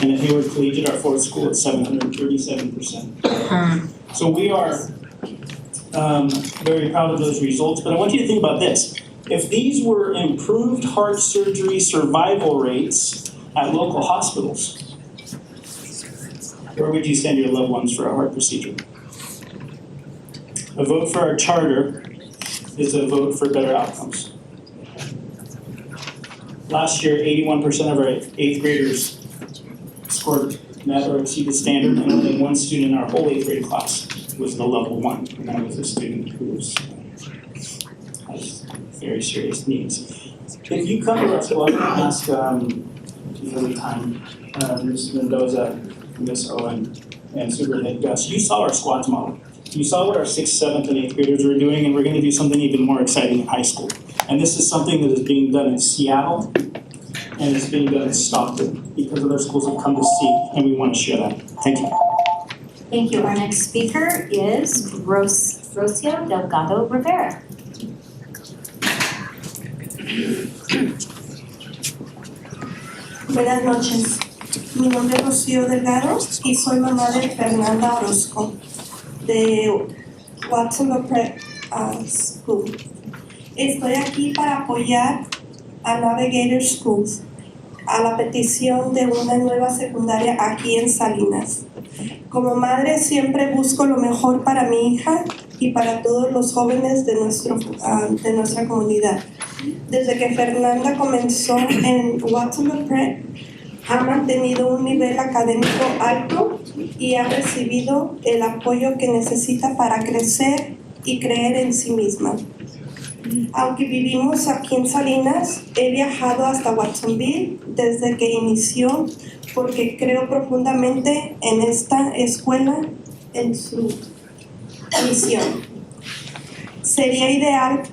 And at Hayward Collegiate, our 4th school, it's 737%. So we are very proud of those results, but I want you to think about this. If these were improved heart surgery survival rates at local hospitals, where would you send your loved ones for a heart procedure? A vote for our charter is a vote for better outcomes. Last year, 81% of our 8th graders scored met or exceeded standard, and only 1 student in our whole 8th grade class was the level 1, and that was a student who has very serious needs. If you come to our school, I'm going to ask every time Ms. Mendoza, Ms. Owen, and Superintendent Gus, you saw our squads model. You saw what our 6th, 7th, and 8th graders were doing, and we're going to do something even more exciting in high school. And this is something that is being done in Seattle and it's being done in Stockton because other schools have come to see, and we want to share that. Thank you. Thank you. Our next speaker is Rocio Delgado Rivera. Buenas noches. Mi nombre es Rocío Delgado y soy mamá de Fernanda Orozco de Watsonville Prep School. Estoy aquí para apoyar a Navigator Schools a la petición de una nueva secundaria aquí en Salinas. Como madre siempre busco lo mejor para mi hija y para todos los jóvenes de nuestra comunidad. Desde que Fernanda comenzó en Watsonville Prep, ha mantenido un nivel académico alto y ha recibido el apoyo que necesita para crecer y creer en sí misma. Aunque vivimos aquí en Salinas, he viajado hasta Watsonville desde que inició porque creo profundamente en esta escuela, en su misión. Sería ideal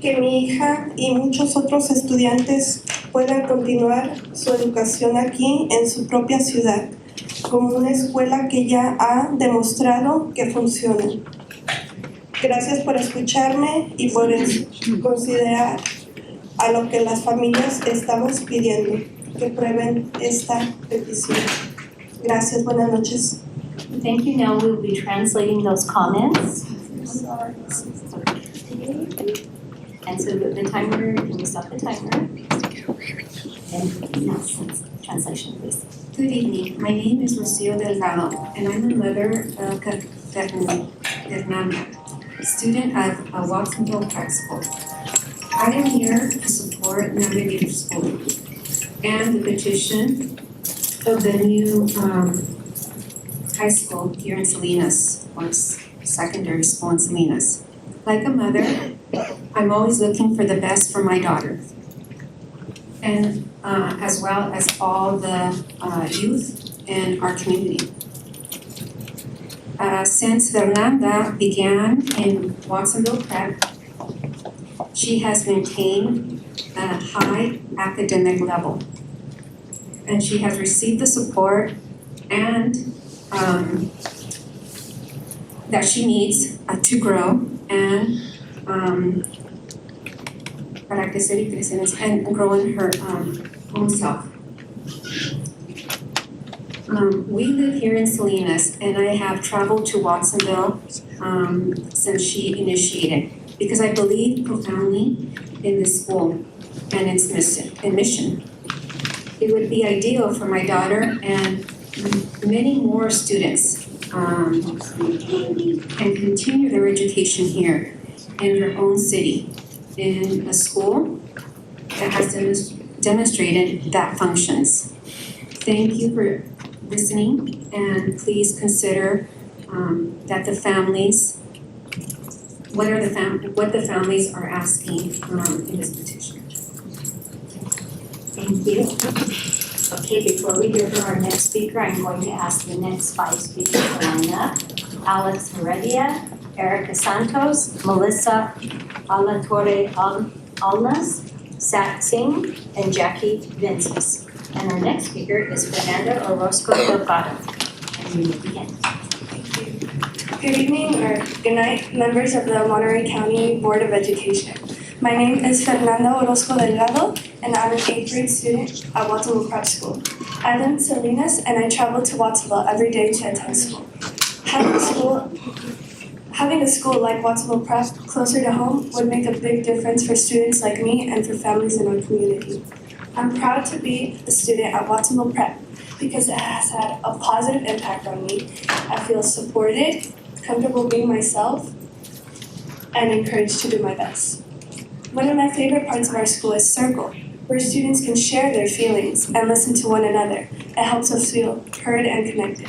que mi hija y muchos otros estudiantes puedan continuar su educación aquí en su propia ciudad, como una escuela que ya ha demostrado que funciona. Gracias por escucharme y por considerar a lo que las familias estamos pidiendo, que prueben esta petición. Gracias, buenas noches. Thank you. Now we will be translating those comments. And so the timer, can we stop the timer? And now, translation, please. Good evening. My name is Rocio Delgado, and I'm the mother of Fernanda, student at Watsonville Prep School. I am here to support Navigator School and the petition of the new high school here in Salinas, or secondary school in Salinas. Like a mother, I'm always looking for the best for my daughter, and as well as all the youth in our community. Since Fernanda began in Watsonville Prep, she has maintained a high academic level, and she has received the support and that she needs to grow and para crecer y crecer and grow in her own self. We live here in Salinas, and I have traveled to Watsonville since she initiated, because I believe profoundly in this school and its mission. It would be ideal for my daughter and many more students can continue their education here in their own city, in a school that has demonstrated that functions. Thank you for listening, and please consider that the families, what the families are asking in this petition. Thank you. Okay, before we hear from our next speaker, I'm going to ask the next 5 speakers to line up. Alex Heredia, Erica Santos, Melissa Alatorre Alnas, Sat Singh, and Jackie Vinces. And our next speaker is Fernanda Orozco Delgado. And we will begin. Good evening or good night, members of the Monterey County Board of Education. My name is Fernanda Orozco Delgado, and I'm an 8th grade student at Watsonville Prep School. I live in Salinas, and I travel to Watsonville every day to attend school. Having a school like Watsonville Prep closer to home would make a big difference for students like me and for families in our community. I'm proud to be a student at Watsonville Prep because it has had a positive impact on me. I feel supported, comfortable being myself, and encouraged to do my best. One of my favorite parts of our school is Circle, where students can share their feelings and listen to one another. It helps us feel heard and connected.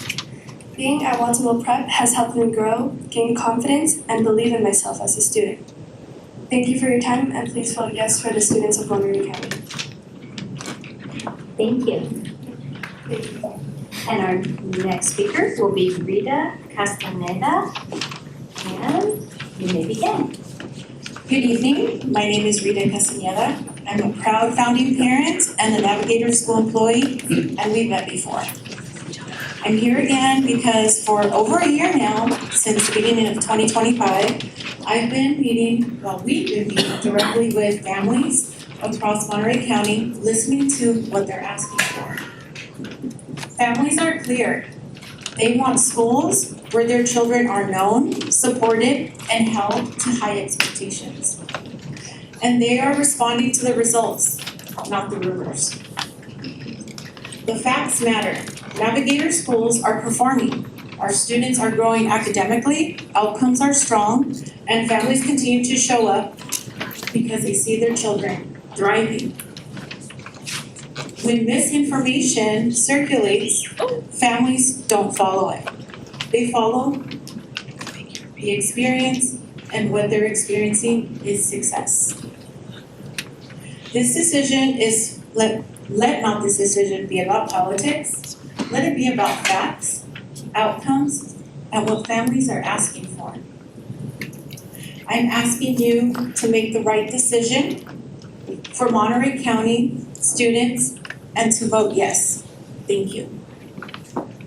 Being at Watsonville Prep has helped me grow, gain confidence, and believe in myself as a student. Thank you for your time, and please vote yes for the students of Monterey County. Thank you. And our next speaker will be Rita Castaneda, and you may begin. Good evening. My name is Rita Castaneda. I'm a proud founding parent and a Navigator School employee, and we've met before. I'm here again because for over a year now, since the beginning of 2025, we've been meeting directly with families across Monterey County, listening to what they're asking for. Families are clear. They want schools where their children are known, supported, and held to high expectations. And they are responding to the results, not the rumors. The facts matter. Navigator schools are performing. Our students are growing academically, outcomes are strong, and families continue to show up because they see their children thriving. When misinformation circulates, families don't follow it. They follow the experience, and what they're experiencing is success. This decision is, let not this decision be about politics. Let it be about facts, outcomes, and what families are asking for. I'm asking you to make the right decision for Monterey County students and to vote yes. Thank you.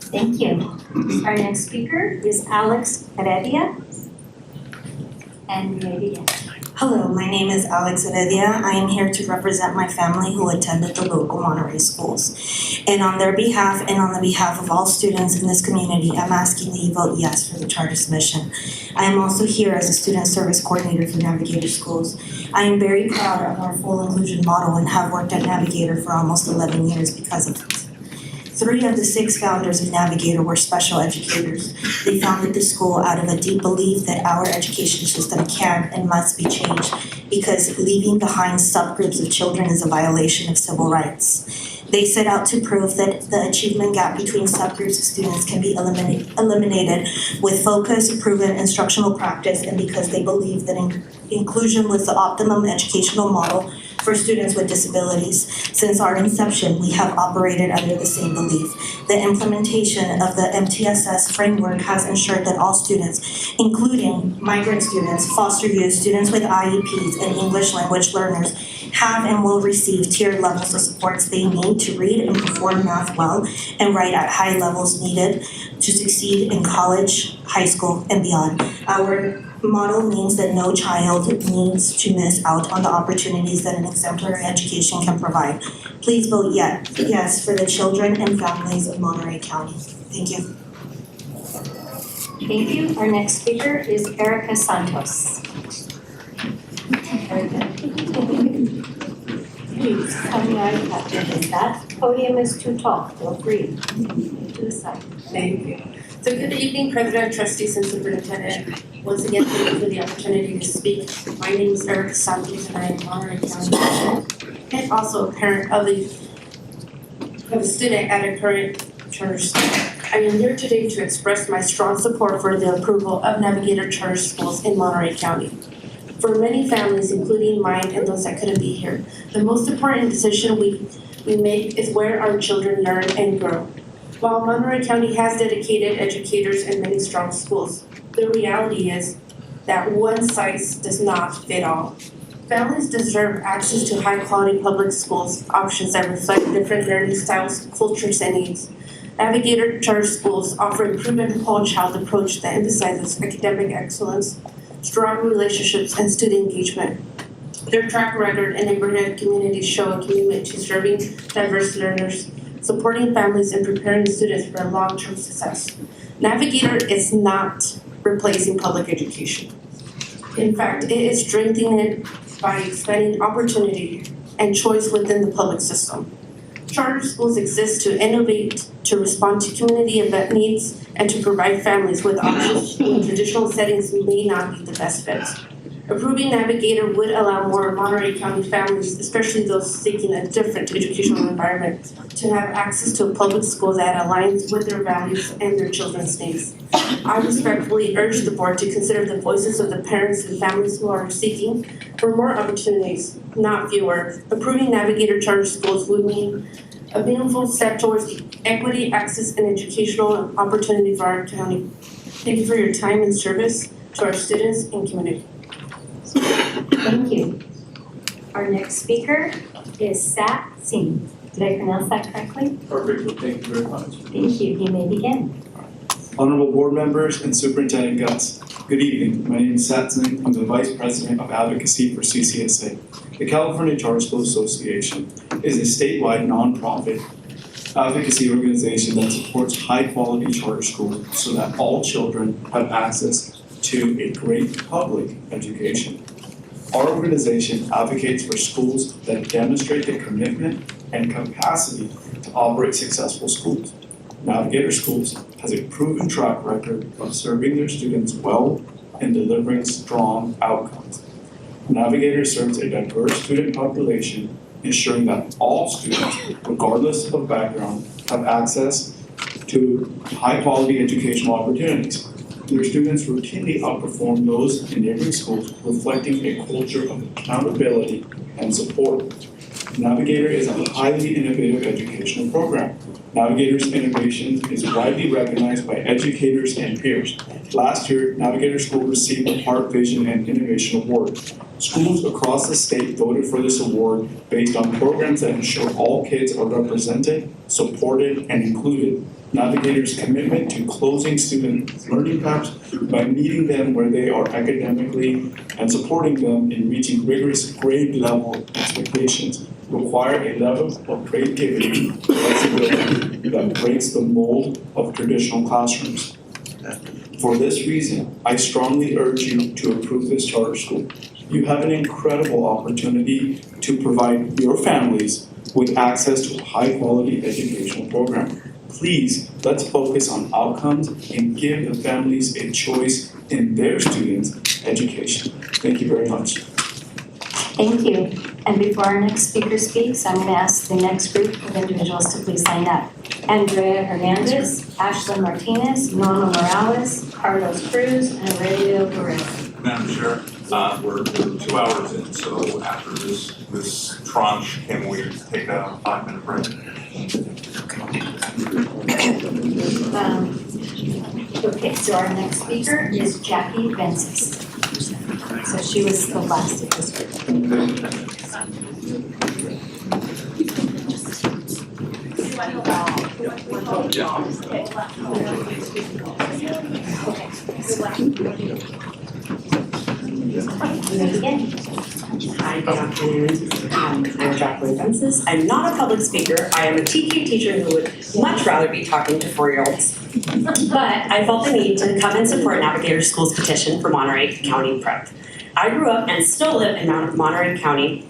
Thank you. Our next speaker is Alex Heredia. And you may begin. Hello, my name is Alex Heredia. I am here to represent my family who attended the local Monterey schools. And on their behalf and on the behalf of all students in this community, I'm asking that you vote yes for the charter submission. I am also here as a student service coordinator for Navigator Schools. I am very proud of our full inclusion model and have worked at Navigator for almost 11 years because of it. 3 of the 6 founders of Navigator were special educators. They founded the school out of a deep belief that our education system can and must be changed because leaving behind subgroups of children is a violation of civil rights. They set out to prove that the achievement gap between subgroups of students can be eliminated with focused, proven instructional practice, and because they believe that inclusion was the optimum educational model for students with disabilities. Since our inception, we have operated under the same belief. The implementation of the MTSS framework has ensured that all students, including migrant students, foster youth, students with IEPs, and English language learners, have and will receive tiered levels of supports they need to read and perform math well and write at high levels needed to succeed in college, high school, and beyond. Our model means that no child needs to miss out on the opportunities that an exemplary education can provide. Please vote yes for the children and families of Monterey County. Thank you. Thank you. Our next speaker is Erica Santos. Please come right up. That podium is too tall. Feel free to the side. Thank you. So good evening, President, trustees, and superintendent. Once again, thank you for the opportunity to speak. My name is Erica Santos, and I am Monterey County resident and also a parent of a student at a current charter school. I am here today to express my strong support for the approval of Navigator Charter Schools in Monterey County. For many families, including mine and those that couldn't be here, the most important decision we make is where our children learn and grow. While Monterey County has dedicated educators and many strong schools, the reality is that one size does not fit all. Families deserve access to high-quality public schools options that reflect different learning styles, cultures, and needs. Navigator Charter Schools offer a proven whole child approach that emphasizes academic excellence, strong relationships, and student engagement. Their track record and neighborhood communities show a commitment to serving diverse learners, supporting families, and preparing students for long-term success. Navigator is not replacing public education. In fact, it is strengthening it by expanding opportunity and choice within the public system. Charter schools exist to innovate, to respond to community event needs, and to provide families with options when traditional settings may not be the best fit. Approving Navigator would allow more Monterey County families, especially those seeking a different educational environment, to have access to a public school that aligns with their values and their children's needs. I respectfully urge the board to consider the voices of the parents and families who are seeking for more opportunities, not fewer. Approving Navigator Charter Schools would mean a meaningful step towards equity, access, and educational opportunity for our county. Thank you for your time and service to our students and community. Thank you. Our next speaker is Sat Singh. Did I pronounce that correctly? Perfect, thank you very much. Thank you. You may begin. Honorable board members and Superintendent Gus, good evening. My name is Sat Singh. I'm the Vice President of Advocacy for CCSA. The California Charter School Association is a statewide nonprofit advocacy organization that supports high-quality charter schools so that all children have access to a great public education. Our organization advocates for schools that demonstrate the commitment and capacity to operate successful schools. Navigator Schools has a proven track record of serving their students well and delivering strong outcomes. Navigator serves a diverse student population, ensuring that all students, regardless of background, have access to high-quality educational opportunities. Their students routinely outperform those in neighboring schools, reflecting a culture of accountability and support. Navigator is a highly innovative educational program. Navigator's innovation is widely recognized by educators and peers. Last year, Navigator School received the Heart, Vision, and Innovation Award. Schools across the state voted for this award based on programs that ensure all kids are represented, supported, and included. Navigator's commitment to closing student learning gaps by meeting them where they are academically and supporting them in reaching rigorous grade level expectations require a level of creativity and flexibility that breaks the mold of traditional classrooms. For this reason, I strongly urge you to approve this charter school. You have an incredible opportunity to provide your families with access to a high-quality educational program. Please, let's focus on outcomes and give the families a choice in their students' education. Thank you very much. Thank you. And before our next speaker speaks, I'm going to ask the next group of individuals to please sign up. Andrea Hernandez, Ashlyn Martinez, Norma Morales, Carlos Cruz, and Aurelio Guerrero. Madam Chair, we're 2 hours in, so after this tranche, can we take a 5-minute break? Okay, so our next speaker is Jackie Vences. So she was the last of this group. Hi, good afternoon. I'm Jacqueline Vences. I'm not a public speaker. I am a TK teacher who would much rather be talking to 4-year-olds. But I felt the need to come and support Navigator School's petition for Monterey County Prep. I grew up and still live in Monterey County,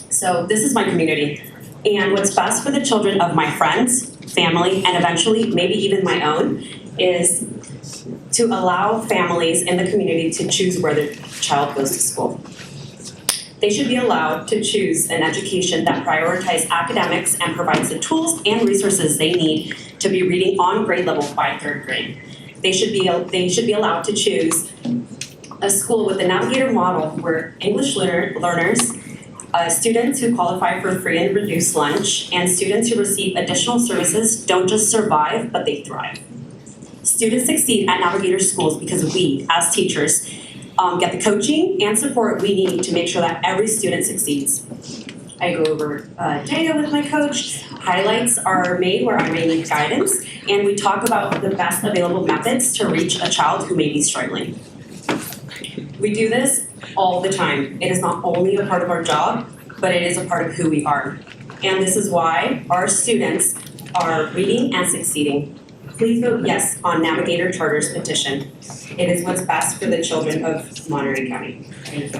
so this is my community. And what's best for the children of my friends, family, and eventually maybe even my own is to allow families in the community to choose where their child goes to school. They should be allowed to choose an education that prioritizes academics and provides the tools and resources they need to be reading on grade level by 3rd grade. They should be allowed to choose a school with the Navigator model where English learners, students who qualify for free and reduced lunch, and students who receive additional services don't just survive, but they thrive. Students succeed at Navigator schools because we, as teachers, get the coaching and support we need to make sure that every student succeeds. I go over data with my coach, highlights are made where I may need guidance, and we talk about the best available methods to reach a child who may be struggling. We do this all the time. It is not only a part of our job, but it is a part of who we are. And this is why our students are reading and succeeding. Please vote yes on Navigator Charter's petition. It is what's best for the children of Monterey County. Thank you.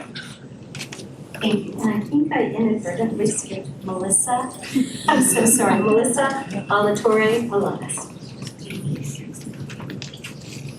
Thank you. And I think I inadvertently skipped Melissa. I'm so sorry. Melissa Alatorre Alanis.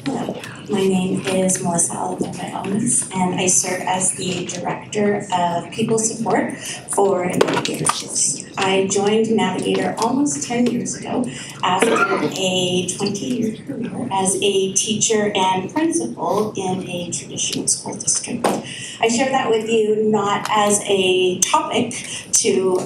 Hello, my name is Melissa Alatorre Alanis, and I serve as the Director of People Support for Navigator Schools. I joined Navigator almost 10 years ago after a 20-year career as a teacher and principal in a traditional school district. I share that with you not as a topic to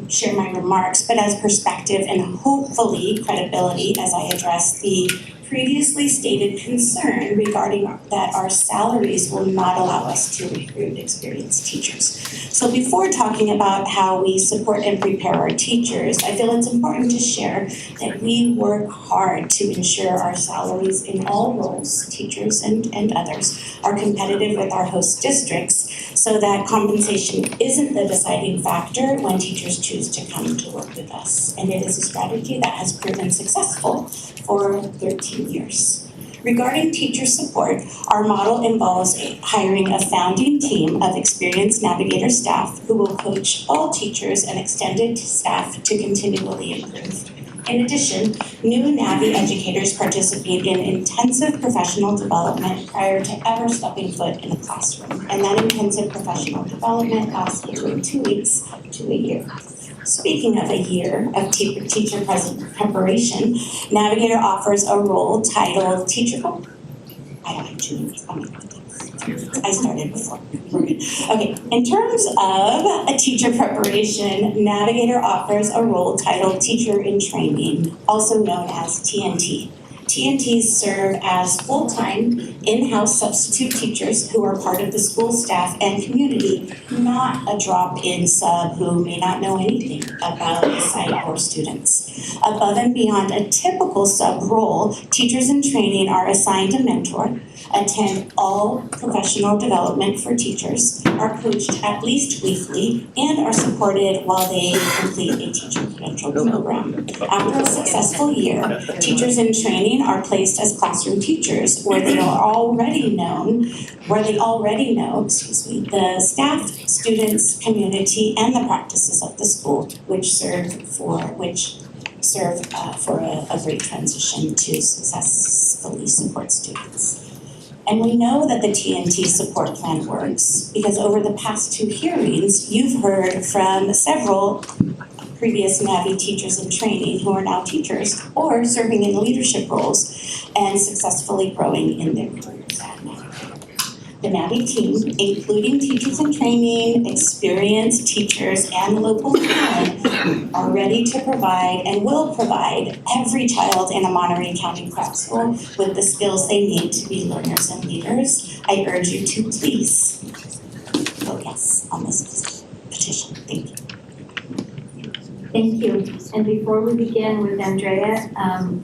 share my remarks, but as perspective and hopefully credibility as I address the previously stated concern regarding that our salaries will not allow us to recruit experienced teachers. So before talking about how we support and prepare our teachers, I feel it's important to share that we work hard to ensure our salaries in all roles, teachers and others, are competitive with our host districts so that compensation isn't the deciding factor when teachers choose to come to work with us. And it is a strategy that has proven successful for 13 years. Regarding teacher support, our model involves hiring a founding team of experienced Navigator staff who will coach all teachers and extended staff to continually improve. In addition, new Navi educators participate in intensive professional development prior to ever stepping foot in a classroom. And that intensive professional development lasts between 2 weeks to a year. Speaking of a year of teacher preparation, Navigator offers a role titled Teacher. I don't have 2 minutes. I started before. Okay, in terms of a teacher preparation, Navigator offers a role titled Teacher in Training, also known as TNT. TNTs serve as full-time in-house substitute teachers who are part of the school staff and community, not a drop-in sub who may not know anything about the site or students. Above and beyond a typical sub role, teachers in training are assigned a mentor, attend all professional development for teachers, are coached at least weekly, and are supported while they complete a teacher credential program. After a successful year, teachers in training are placed as classroom teachers where they already know the staff, students, community, and the practices of the school, which serve for a great transition to successfully support students. And we know that the TNT support plan works because over the past 2 hearings, you've heard from several previous Navi teachers in training who are now teachers or serving in leadership roles and successfully growing in their careers at Navi. The Navi team, including teachers in training, experienced teachers, and local talent, are ready to provide and will provide every child in a Monterey County prep school with the skills they need to be learners and leaders. I urge you to please vote yes on this petition. Thank you. Thank you. And before we begin with Andrea,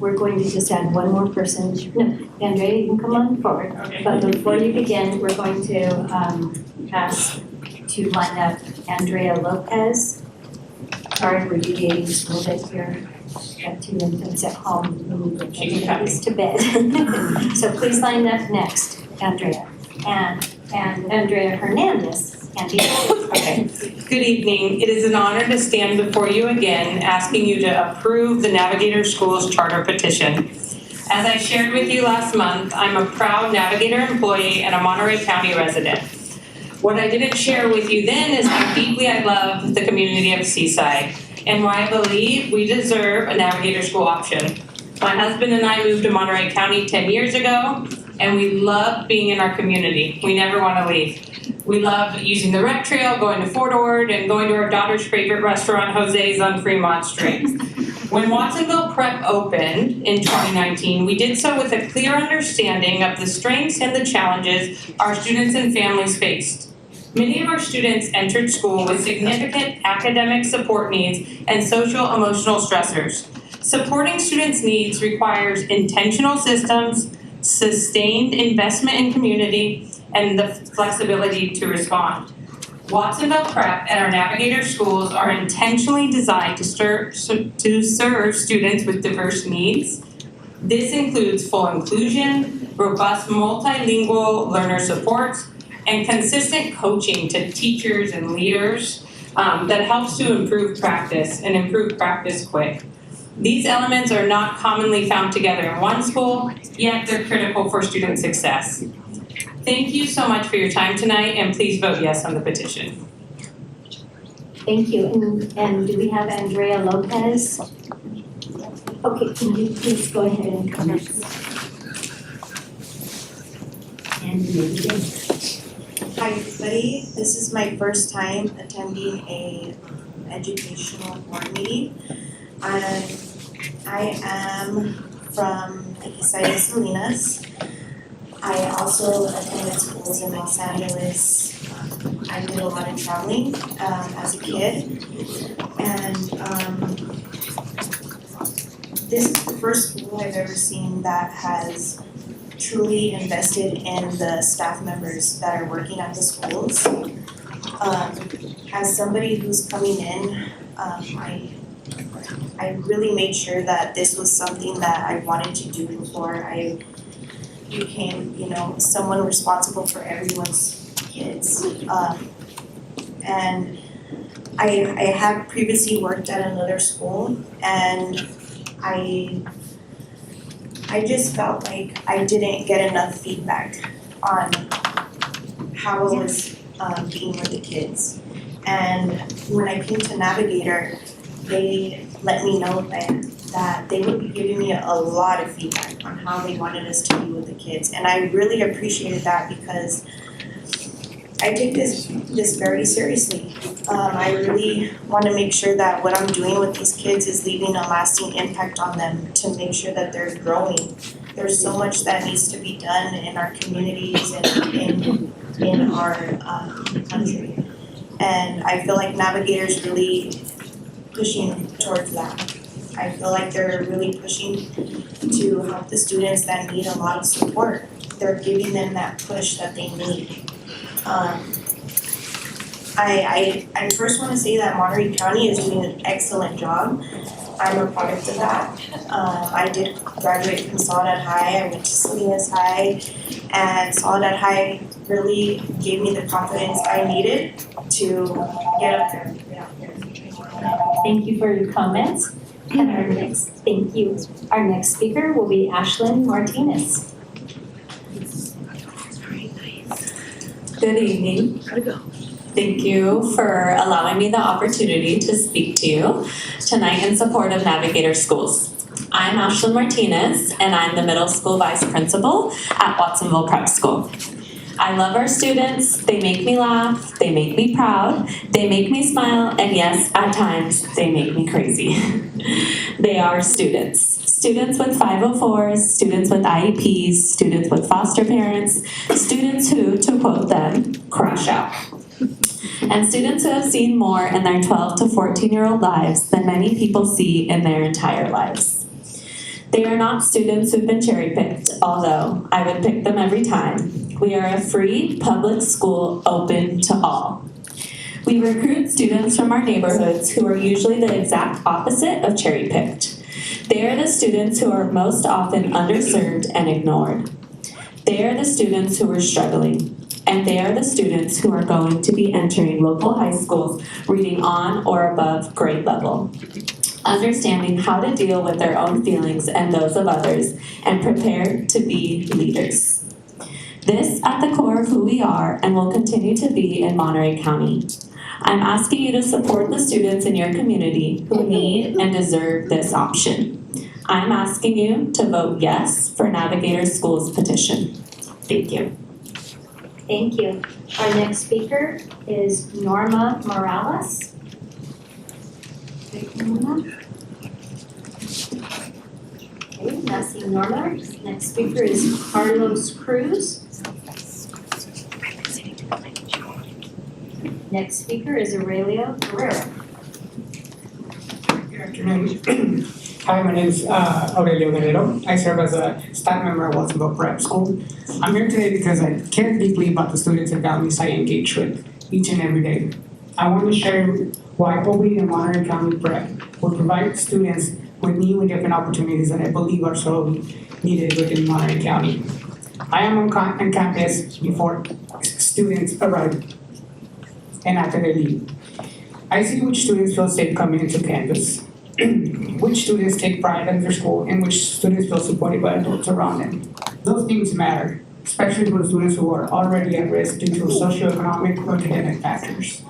we're going to just add one more person. No, Andrea, you can come on forward. But before you begin, we're going to ask to line up Andrea Lopez. Sorry, we're deviating just a little bit here. Got 2 infants at home. We need to get the babies to bed. So please line up next, Andrea. And Andrea Hernandez. Okay. Good evening. It is an honor to stand before you again, asking you to approve the Navigator Schools Charter petition. As I shared with you last month, I'm a proud Navigator employee and a Monterey County resident. What I didn't share with you then is how deeply I love the community of Seaside and why I believe we deserve a Navigator school option. My husband and I moved to Monterey County 10 years ago, and we love being in our community. We never want to leave. We love using the rec trail, going to Fort Ord, and going to our daughter's favorite restaurant, Jose's on Fremont Street. When Watsonville Prep opened in 2019, we did so with a clear understanding of the strengths and the challenges our students and families faced. Many of our students entered school with significant academic support needs and social-emotional stressors. Supporting students' needs requires intentional systems, sustained investment in community, and the flexibility to respond. Watsonville Prep and our Navigator schools are intentionally designed to serve students with diverse needs. This includes full inclusion, robust multilingual learner supports, and consistent coaching to teachers and leaders that helps to improve practice and improve practice quick. These elements are not commonly found together in one school, yet they're critical for student success. Thank you so much for your time tonight, and please vote yes on the petition. Thank you. And do we have Andrea Lopez? Okay, can you please go ahead and come in? And you may begin. Hi everybody, this is my first time attending a educational board meeting. I am from the east side of Salinas. I also attended schools in Los Angeles. I did a lot of traveling as a kid. And this is the first school I've ever seen that has truly invested in the staff members that are working at the schools. As somebody who's coming in, I really made sure that this was something that I wanted to do before I became, someone responsible for everyone's kids. And I had previously worked at another school, and I just felt like I didn't get enough feedback on how I was being with the kids. And when I came to Navigator, they let me know that they would be giving me a lot of feedback on how they wanted us to be with the kids. And I really appreciated that because I take this very seriously. I really want to make sure that what I'm doing with these kids is leaving a lasting impact on them to make sure that they're growing. There's so much that needs to be done in our communities and in our country. And I feel like Navigator's really pushing towards that. I feel like they're really pushing to help the students that need a lot of support. They're giving them that push that they need. I first want to say that Monterey County is doing an excellent job. I'm a product of that. I did graduate from Soledad High. I went to Salinas High, and Soledad High really gave me the confidence I needed to get up there. Thank you for your comments. And our next speaker will be Ashlyn Martinez. Good evening. Thank you for allowing me the opportunity to speak to you tonight in support of Navigator Schools. I'm Ashlyn Martinez, and I'm the middle school vice principal at Watsonville Prep School. I love our students. They make me laugh, they make me proud, they make me smile, and yes, at times, they make me crazy. They are students. Students with 504s, students with IEPs, students with foster parents, students who, to quote them, crash out. And students who have seen more in their 12 to 14-year-old lives than many people see in their entire lives. They are not students who've been cherry-picked, although I would pick them every time. We are a free public school open to all. We recruit students from our neighborhoods who are usually the exact opposite of cherry-picked. They are the students who are most often underserved and ignored. They are the students who are struggling. And they are the students who are going to be entering local high schools reading on or above grade level, understanding how to deal with their own feelings and those of others, and prepare to be leaders. This at the core of who we are and will continue to be in Monterey County. I'm asking you to support the students in your community who need and deserve this option. I'm asking you to vote yes for Navigator Schools petition. Thank you. Thank you. Our next speaker is Norma Morales. Norma. Okay, not seeing Norma. Next speaker is Carlos Cruz. Next speaker is Aurelio Guerrero. Good afternoon. Hi, my name is Aurelio Guerrero. I serve as a staff member at Watsonville Prep School. I'm here today because I care deeply about the students and families I engage with each and every day. I want to share why OB and Monterey County Prep will provide students with new and different opportunities that I believe are so needed within Monterey County. I am on campus before students arrive and after they leave. I see which students feel safe coming into campus, which students take pride in their school, and which students feel supported by adults around them. Those things matter, especially for the students who are already at risk due to socioeconomic or academic factors.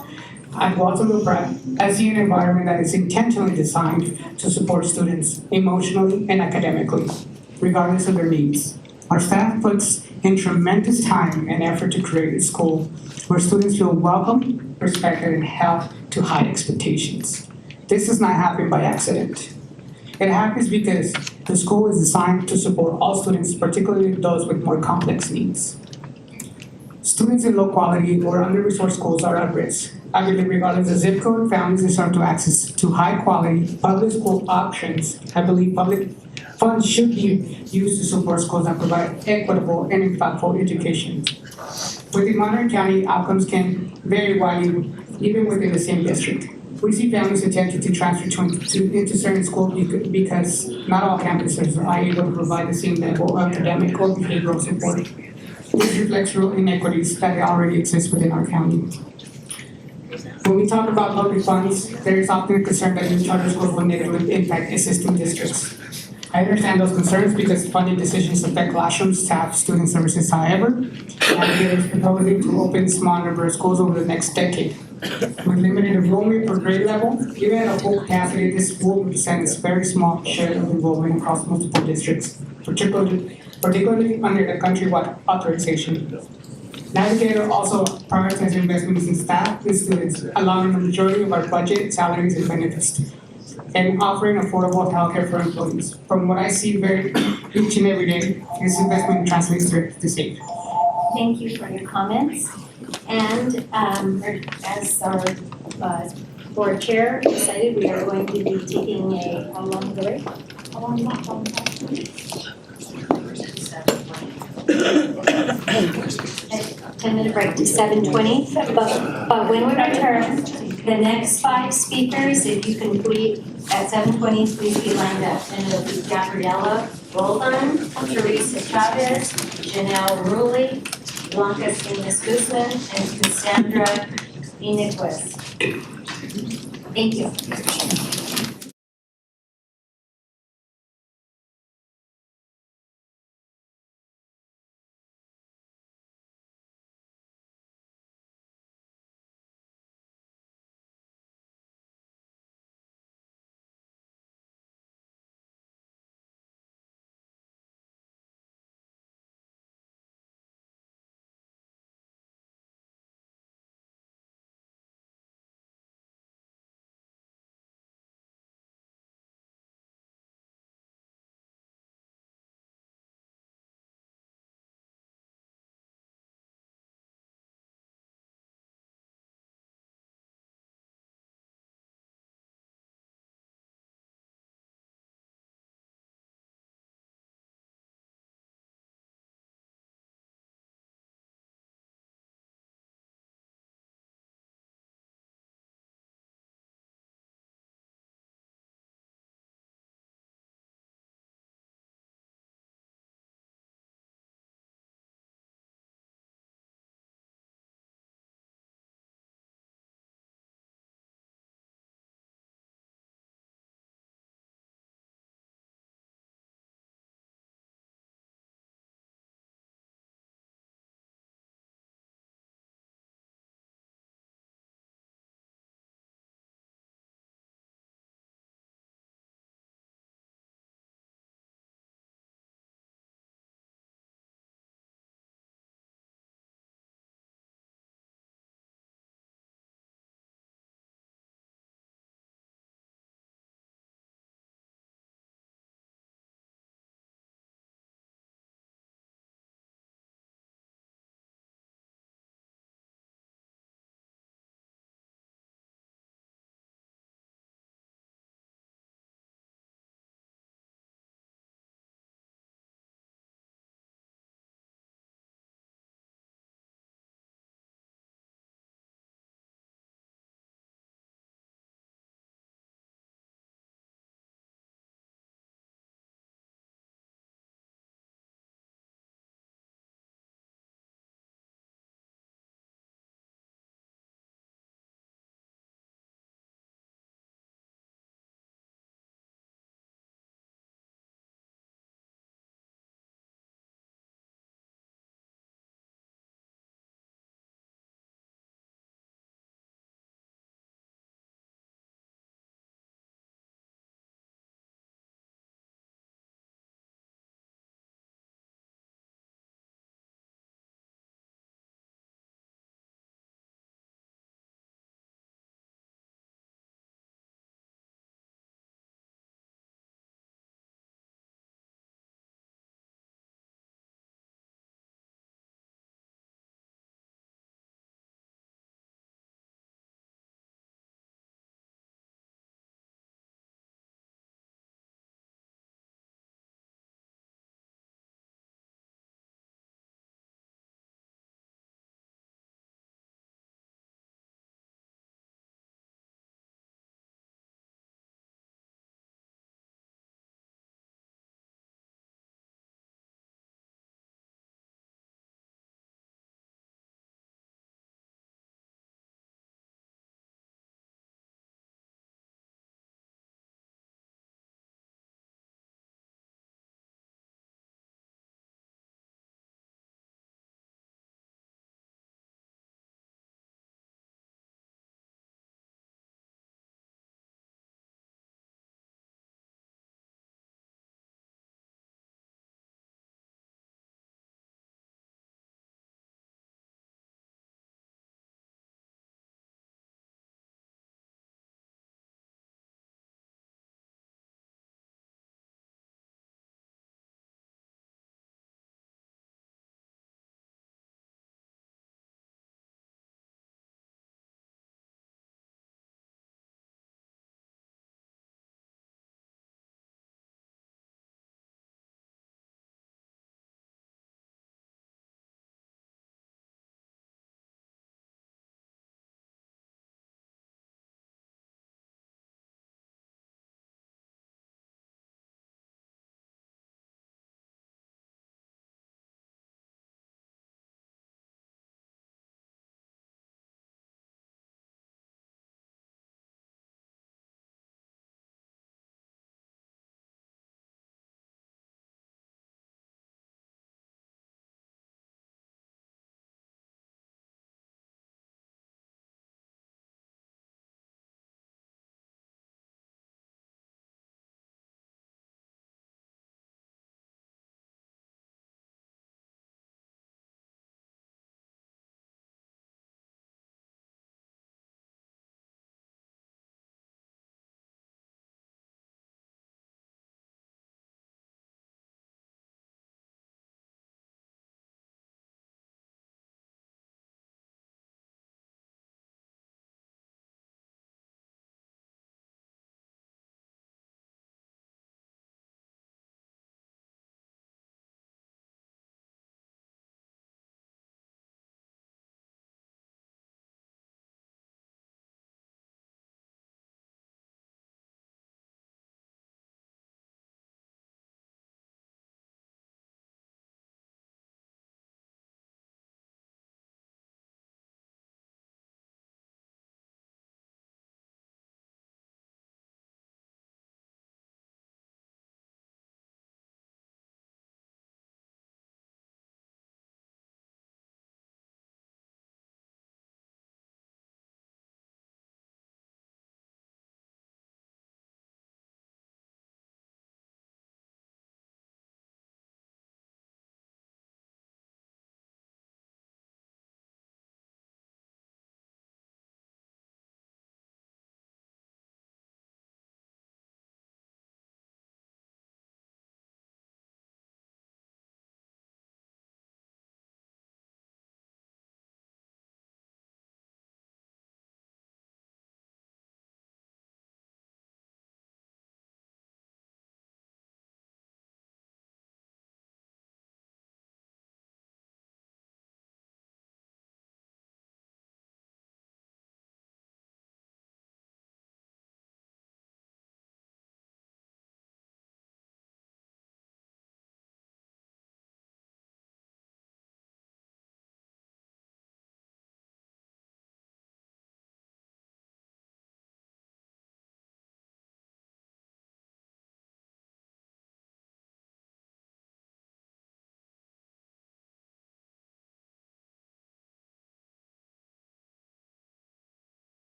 At Watsonville Prep, I see an environment that is intentionally designed to support students emotionally and academically, regardless of their needs. Our staff puts in tremendous time and effort to create a school where students feel welcome, respected, and held to high expectations. This does not happen by accident. It happens because The school is designed to support all students, particularly those with more complex needs. Students in low quality or under-resourced schools are at risk. I believe regardless of zip code, families deserve to access to high quality public school options. I believe public funds should be used to support schools that provide equitable and impactful education. Within Monterey County, outcomes can vary widely, even within the same district. We see families attempting to transfer into certain schools because not all campuses are able to provide the same level of academic or behavioral support. This reflects real inequities that already exist within our county. When we talk about public funds, there is often a concern that new charter schools will negatively impact existing districts. I understand those concerns because funding decisions affect classrooms, staff, student services. However, navigators proposing to open a small number of schools over the next decade. With limited enrollment per grade level, even at a full capacity, this will represent a very small share of enrollment across multiple districts, particularly under the countrywide authorization. Navigator also prioritizes investments in staff and students, allowing the majority of our budget, salaries, and benefits, and offering affordable healthcare for employees. From what I see each and every day, this investment translates to save. Thank you for your comments. And as our board chair decided, we are going to be taking a, how long is the break? How long is that? How long is that? 10-minute break to 7:20, but when we return, the next 5 speakers, if you can please, at 7:20, please be lined up. And it'll be Gabriela Roldan, Teresa Chavez, Janelle Rulli, Blanca Inez Guzman, and Cassandra Iniquist. Thank you.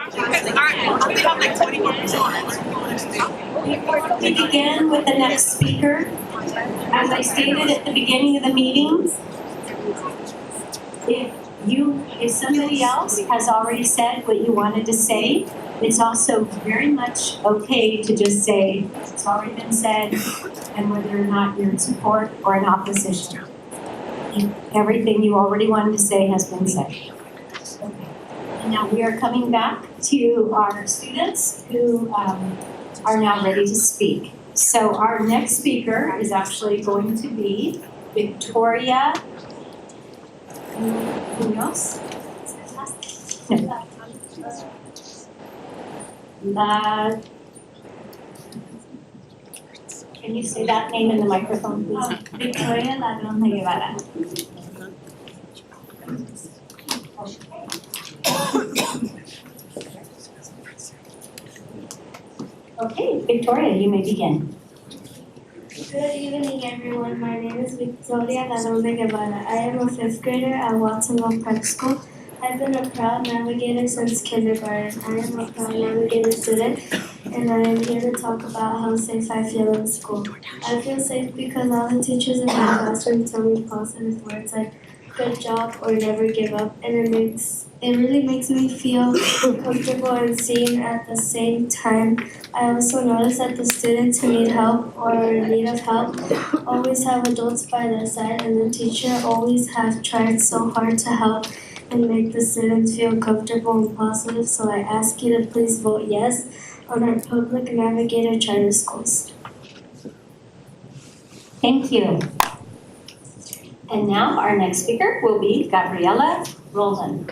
Before we begin with the next speaker, as I stated at the beginning of the meeting, if somebody else has already said what you wanted to say, it's also very much okay to just say it's already been said and whether or not you're in support or in opposition. Everything you already wanted to say has been said. Okay. And now we are coming back to our students who are now ready to speak. So our next speaker is actually going to be Victoria Munoz. Can you say that name in the microphone, please? Victoria Ladron Guevara. Okay, Victoria, you may begin. Good evening, everyone. My name is Victoria Ladron Guevara. I am a 5th grader at Watsonville Prep School. I've been a proud navigator since kindergarten. I am a proud navigator student, and I am here to talk about how safe I feel in school. I feel safe because all the teachers in my classroom tell me positive words like good job or never give up, and it really makes me feel comfortable and seen at the same time. I also notice that the students who need help or in need of help always have adults by their side, and the teacher always have tried so hard to help and make the students feel comfortable and positive. So I ask you to please vote yes on our public navigator charter schools. Thank you. And now our next speaker will be Gabriela Roldan.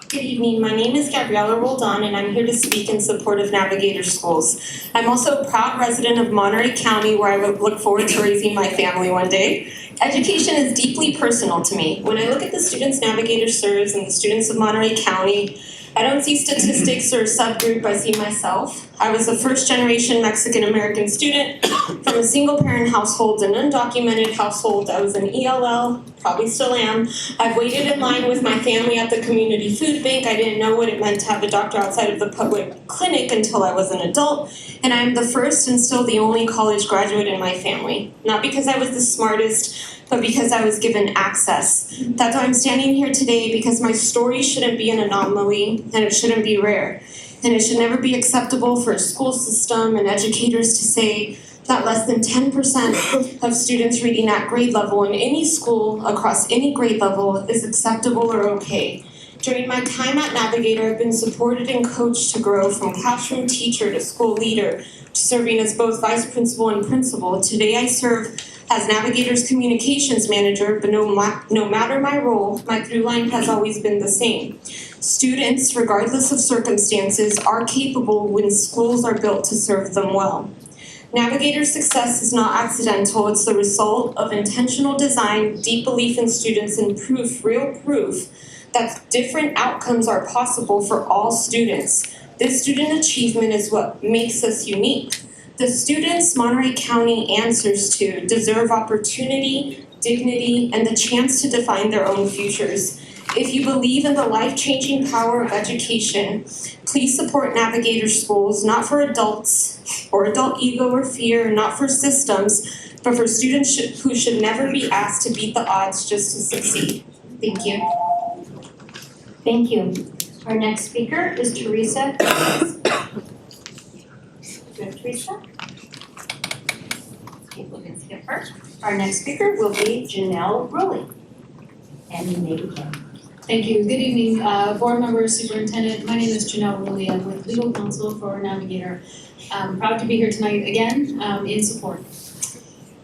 Good evening, my name is Gabriela Roldan and I'm here to speak in support of Navigator Schools. I'm also a proud resident of Monterey County where I look forward to raising my family one day. Education is deeply personal to me. When I look at the students Navigator serves and the students of Monterey County, I don't see statistics or a subgroup, I see myself. I was a first-generation Mexican-American student from a single-parent household, an undocumented household. I was an ELL, probably still am. I've waited in line with my family at the community food bank. I didn't know what it meant to have a doctor outside of the public clinic until I was an adult. And I'm the first and still the only college graduate in my family. Not because I was the smartest, but because I was given access. That's why I'm standing here today, because my story shouldn't be an anomaly and it shouldn't be rare. And it should never be acceptable for a school system and educators to say that less than 10% of students reading at grade level in any school across any grade level is acceptable or okay. During my time at Navigator, I've been supported and coached to grow from classroom teacher to school leader, to serving as both vice principal and principal. Today I serve as Navigator's communications manager, but no matter my role, my through line has always been the same. Students, regardless of circumstances, are capable when schools are built to serve them well. Navigator's success is not accidental, it's the result of intentional design, deep belief in students, and real proof that different outcomes are possible for all students. This student achievement is what makes us unique. The students Monterey County answers to deserve opportunity, dignity, and the chance to define their own futures. If you believe in the life-changing power of education, please support Navigator Schools, not for adults or adult ego or fear, not for systems, but for students who should never be asked to beat the odds just to succeed. Thank you. Thank you. Our next speaker is Teresa. Good, Teresa. Okay, we'll get skip her. Our next speaker will be Janelle Rowley. And you may begin. Thank you. Good evening, board members, superintendent. My name is Janelle Rowley. I'm with legal counsel for Navigator. I'm proud to be here tonight again in support.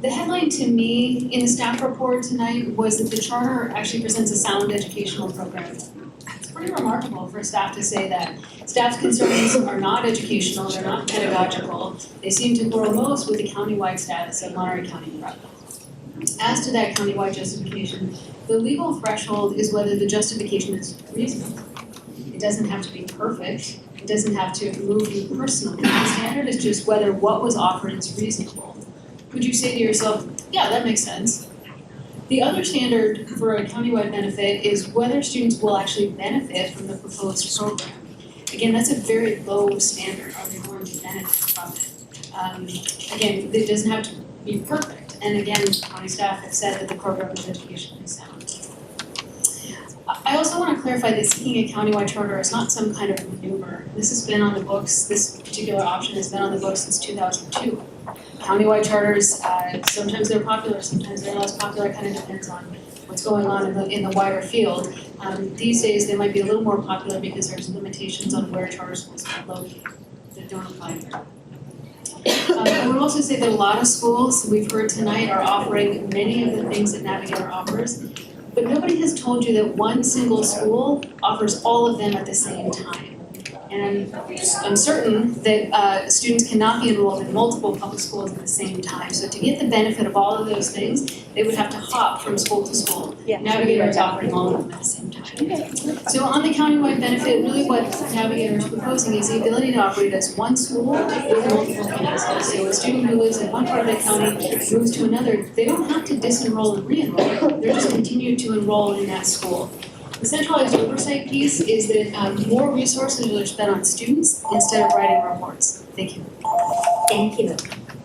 The headline to me in the staff report tonight was that the charter actually presents a sound educational program. It's pretty remarkable for staff to say that. Staff's concerns are not educational, they're not pedagogical. They seem to quarrel most with the countywide status of Monterey County Prep. As to that countywide justification, the legal threshold is whether the justification is reasonable. It doesn't have to be perfect. It doesn't have to move you personally. The standard is just whether what was offered is reasonable. Would you say to yourself, yeah, that makes sense? The other standard for a countywide benefit is whether students will actually benefit from the proposed program. Again, that's a very low standard. Are they going to benefit from it? Again, it doesn't have to be perfect. And again, county staff have said that the program is educationally sound. I also want to clarify that seeking a countywide charter is not some kind of maneuver. This has been on the books, this particular option has been on the books since 2002. Countywide charters, sometimes they're popular, sometimes they're less popular, kind of depends on what's going on in the wider field. These days, they might be a little more popular because there's limitations on where charter schools are located that don't apply here. I would also say that a lot of schools, we've heard tonight, are offering many of the things that Navigator offers, but nobody has told you that one single school offers all of them at the same time. And I'm certain that students cannot be enrolled in multiple public schools at the same time. So to get the benefit of all of those things, they would have to hop from school to school. Navigator is offering all of them at the same time. So on the countywide benefit, really what Navigator is proposing is the ability to operate as one school with multiple campuses. So a student who lives in one part of the county moves to another, they don't have to disenroll and re-enroll. They're just continued to enroll in that school. The centralized oversight piece is that more resources are spent on students instead of writing reports. Thank you. Thank you.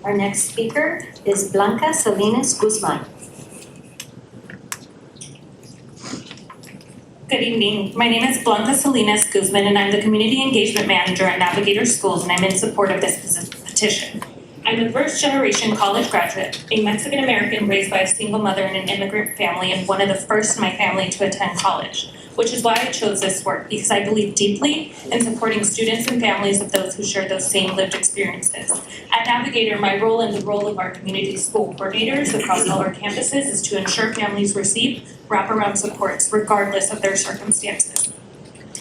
Our next speaker is Blanca Salinas Guzman. Good evening. My name is Blanca Salinas Guzman, and I'm the Community Engagement Manager at Navigator Schools, and I'm in support of this petition. I'm a first-generation college graduate, a Mexican-American raised by a single mother in an immigrant family, and one of the first in my family to attend college, which is why I chose this work, because I believe deeply in supporting students and families of those who share those same lived experiences. At Navigator, my role and the role of our community school coordinators across all our campuses is to ensure families receive wraparound supports regardless of their circumstances.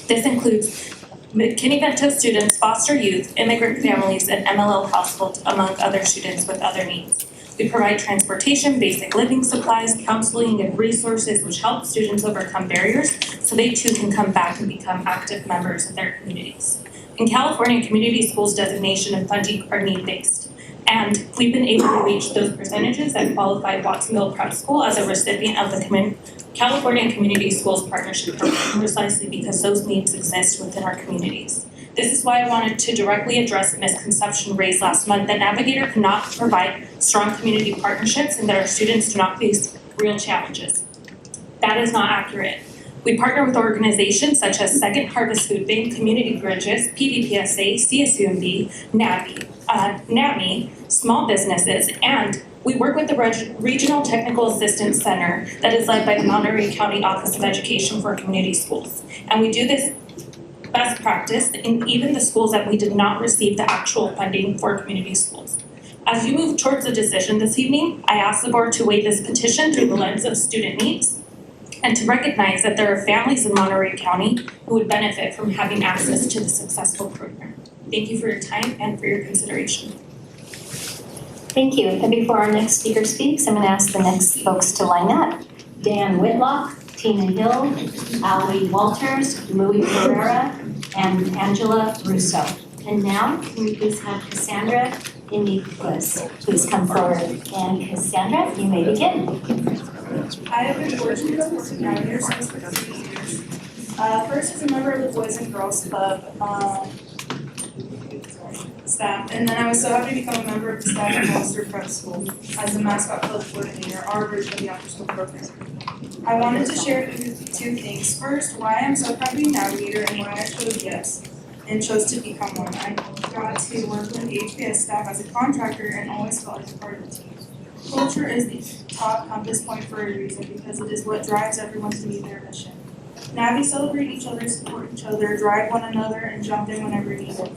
This includes McKinney-Vento students, foster youth, immigrant families, and MLL households, among other students with other needs. We provide transportation, basic living supplies, counseling, and resources which help students overcome barriers so they too can come back and become active members of their communities. In California, community schools designation and funding are need-based, and we've been able to reach those percentages that qualify Watsonville Prep School as a recipient of the California Community Schools Partnership Program, precisely because those needs exist within our communities. This is why I wanted to directly address the misconception raised last month that Navigator cannot provide strong community partnerships and that our students do not face real challenges. That is not accurate. We partner with organizations such as Second Harvest Food Bank, Community Bridges, PVPSA, CSUMB, NAMI, small businesses, and we work with the Regional Technical Assistance Center that is led by the Monterey County Office of Education for Community Schools. And we do this best practice in even the schools that we did not receive the actual funding for community schools. As you move towards a decision this evening, I ask the board to weigh this petition through the lens of student needs and to recognize that there are families in Monterey County who would benefit from having access to the successful program. Thank you for your time and for your consideration. Thank you. And before our next speaker speaks, I'm going to ask the next folks to line up. Dan Whitlock, Tina Hill, Ali Walters, Louis Pereira, and Angela Russo. And now, can we please have Cassandra Iniguez please come forward. And Cassandra, you may begin. I have been fortunate to work with Navigator Schools for 3 years. First as a member of the Boys and Girls Club staff, and then I was so happy to become a member of the staff at Hollister Prep School as the mascot club coordinator, our version of the after-school program. I wanted to share 2 things. First, why I'm so proud to be a Navigator and why I chose yes and chose to become one. I got to work with the HPS staff as a contractor and always felt like a part of the team. Culture is the top compass point for a reason because it is what drives everyone to meet their mission. Navi celebrate each other, support each other, drive one another, and jump in whenever needed.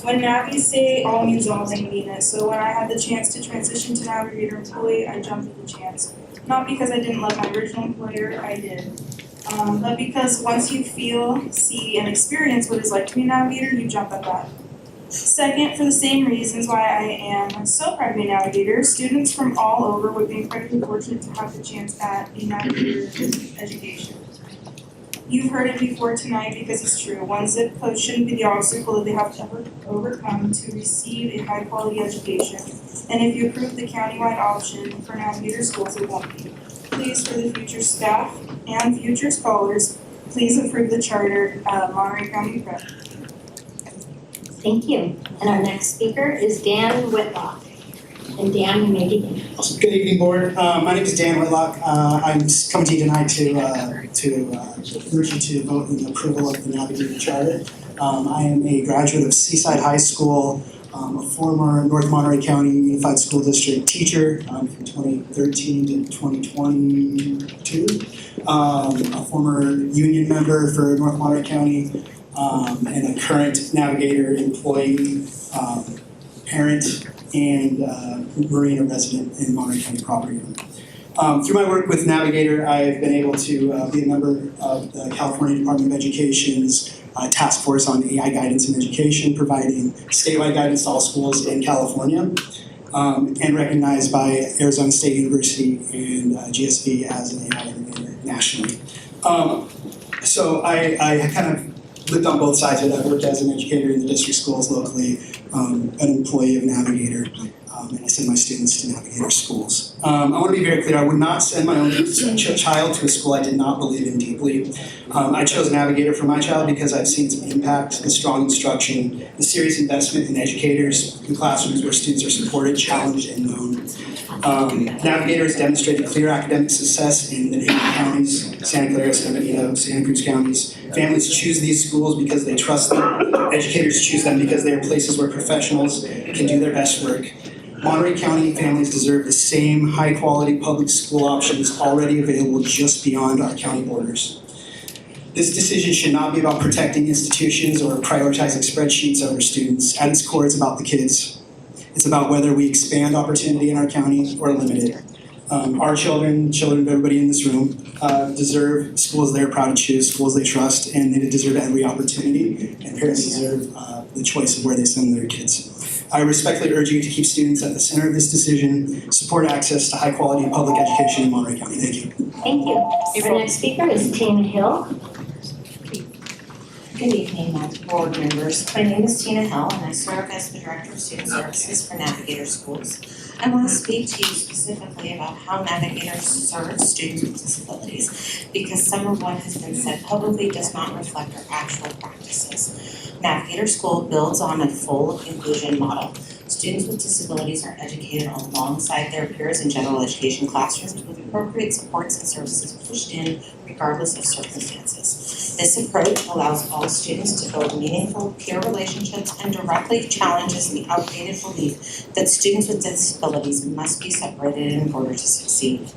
When Navis say all means all, they mean it. So when I had the chance to transition to Navigator employee, I jumped at the chance. Not because I didn't love my original employer, I did. But because once you feel, see, and experience what it's like to be a Navigator, you jump at that. Second, for the same reasons why I am so proud to be a Navigator, students from all over would be incredibly fortunate to have the chance at a Navigator education. You've heard it before tonight because it's true. One zip code shouldn't be the obstacle that they have to overcome to receive a high-quality education. And if you approve the countywide option for Navigator schools, it won't be. please, for the future staff and future scholars, please approve the charter of Monterey County Prep. Thank you. And our next speaker is Dan Whitlock. And Dan, you may begin. Awesome. Good evening, board. My name is Dan Whitlock. I'm coming to you tonight to urge you to vote in approval of the Navigator Charter. I am a graduate of Seaside High School, a former North Monterey County Unified School District teacher from 2013 to 2022, a former union member for North Monterey County, and a current Navigator employee, parent, and marina resident in Monterey County property owner. Through my work with Navigator, I've been able to be a member of the California Department of Education's task force on AI guidance in education, providing statewide guidance to all schools in California, and recognized by Arizona State University and GSV as an AI innovator nationally. So I kind of lived on both sides of it. I've worked as an educator in the district schools locally, an employee of Navigator, and I send my students to Navigator schools. I want to be very clear, I would not send my own child to a school I did not believe in deeply. I chose Navigator for my child because I've seen its impact, the strong instruction, the serious investment in educators, in classrooms where students are supported, challenged, and known. Navigator has demonstrated clear academic success in the neighboring counties, Santa Clara, San Benito, Santa Cruz counties. Families choose these schools because they trust them. Educators choose them because they are places where professionals can do their best work. Monterey County families deserve the same high-quality public school options already available just beyond our county borders. This decision should not be about protecting institutions or prioritizing spreadsheets over students. At its core, it's about the kids. It's about whether we expand opportunity in our county or limit it. Our children of everybody in this room deserve schools they're proud to choose, schools they trust, and they deserve every opportunity, and parents deserve the choice of where they send their kids. I respectfully urge you to keep students at the center of this decision, support access to high-quality public education in Monterey County. Thank you. Thank you. Our next speaker is Tina Hill. Good evening, board members. My name is Tina Hill, and I serve as the Director of Student Services for Navigator Schools. I want to speak to you specifically about how Navigator serves students with disabilities, because some of what has been said publicly does not reflect our actual practices. Navigator School builds on a full inclusion model. Students with disabilities are educated alongside their peers in general education classrooms with appropriate supports and services pushed in regardless of circumstances. This approach allows all students to build meaningful peer relationships and directly challenges the outdated belief that students with disabilities must be separated in order to succeed.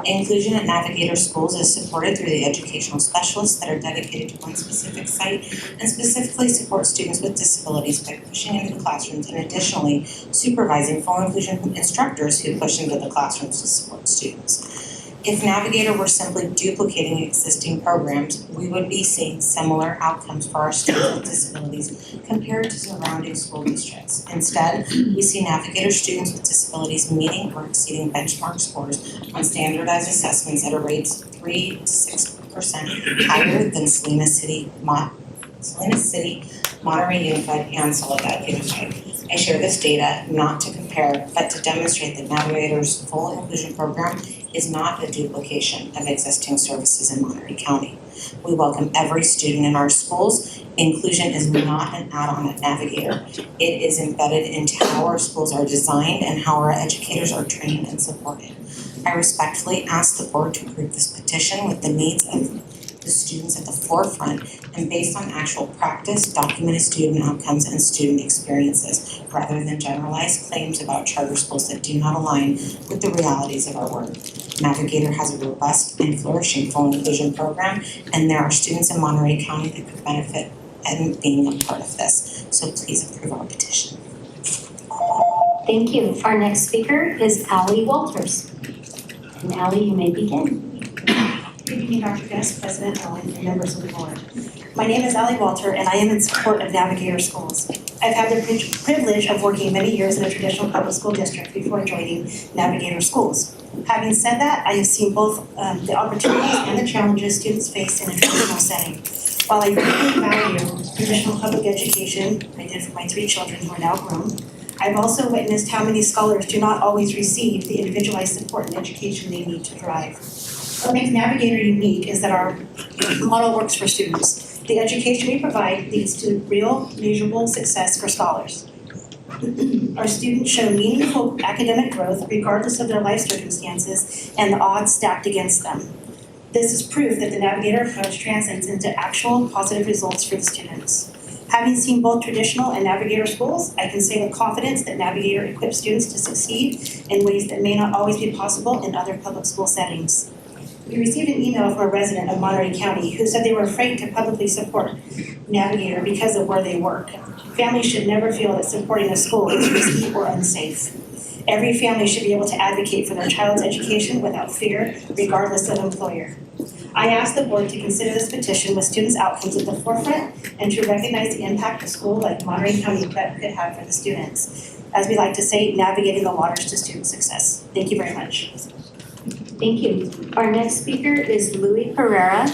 Inclusion at Navigator Schools is supported through the educational specialists that are dedicated to one specific site and specifically support students with disabilities by pushing into the classrooms and additionally supervising full inclusion instructors who push into the classrooms to support students. If Navigator were simply duplicating existing programs, we would be seeing similar outcomes for our students with disabilities compared to surrounding school districts. Instead, we see Navigator students with disabilities meeting or exceeding benchmark scores on standardized assessments at a rate 3 to 6% higher than Salinas City, Monterey Unified, and Soledad Unified. I share this data not to compare, but to demonstrate that Navigator's full inclusion program is not a duplication of existing services in Monterey County. We welcome every student in our schools. Inclusion is not an add-on at Navigator. It is embedded into how our schools are designed and how our educators are trained and supported. I respectfully ask the board to approve this petition with the needs of the students at the forefront and based on actual practice, documented student outcomes, and student experiences, rather than generalized claims about charter schools that do not align with the realities of our work. Navigator has a robust and flourishing full inclusion program, and there are students in Monterey County that could benefit in being a part of this. So please approve our petition. Thank you. Our next speaker is Allie Walters. And Allie, you may begin. Good evening, Dr. Guest, President Owen, and members of the board. My name is Allie Walter, and I am in support of Navigator Schools. I've had the privilege of working many years in a traditional public school district before joining Navigator Schools. Having said that, I have seen both the opportunities and the challenges students face in a traditional setting. While I deeply value traditional public education, I did for my 3 children who are now grown, I've also witnessed how many scholars do not always receive the individualized support and education they need to thrive. What makes Navigator unique is that our model works for students. The education we provide leads to real, measurable success for scholars. Our students show meaningful academic growth regardless of their life circumstances and the odds stacked against them. This is proof that the Navigator approach translates into actual positive results for the students. Having seen both traditional and Navigator schools, I can say with confidence that Navigator equips students to succeed in ways that may not always be possible in other public school settings. We received an email from a resident of Monterey County who said they were afraid to publicly support Navigator because of where they work. Families should never feel that supporting a school is risky or unsafe. Every family should be able to advocate for their child's education without fear, regardless of employer. I ask the board to consider this petition with students' outcomes at the forefront and to recognize the impact a school like Monterey County Prep could have for the students. As we like to say, navigating the waters to student success. Thank you very much. Thank you. Our next speaker is Louis Pereira.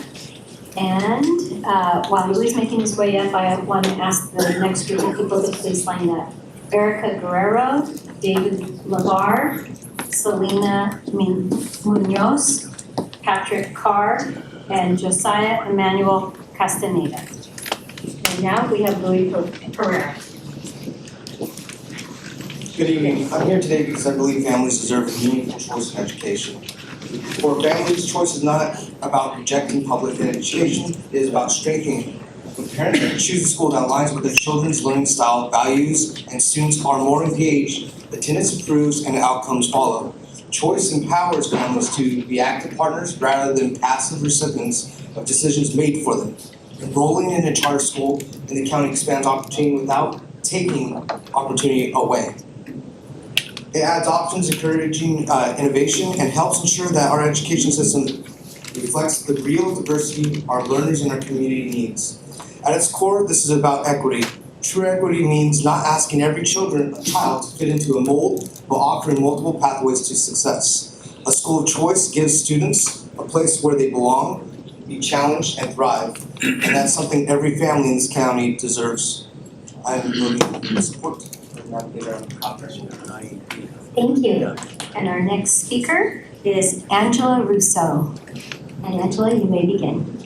And while Louis is making his way up, I want to ask the next group of people to please line up. Erica Guerrero, David Lavar, Selena Munoz, Patrick Carr, and Josiah Emmanuel Castaneda. And now we have Louis Pereira. Good evening. I'm here today because I believe families deserve a meaningful choice in education. For families, choice is not about rejecting public education, it is about strengthening. When parents choose a school that aligns with their children's learning style, values, and students are more engaged, attendance improves and outcomes follow. Choice empowers families to be active partners rather than passive recipients of decisions made for them. Enrolling in a charter school in the county expands opportunity without taking opportunity away. It adds options, encouraging innovation, and helps ensure that our education system reflects the real diversity our learners and our community needs. At its core, this is about equity. True equity means not asking every child to fit into a mold, but offering multiple pathways to success. A school of choice gives students a place where they belong, be challenged, and thrive. And that's something every family in this county deserves. I'm really in support of Navigator Operation. Thank you. And our next speaker is Angela Russo. And Angela, you may begin.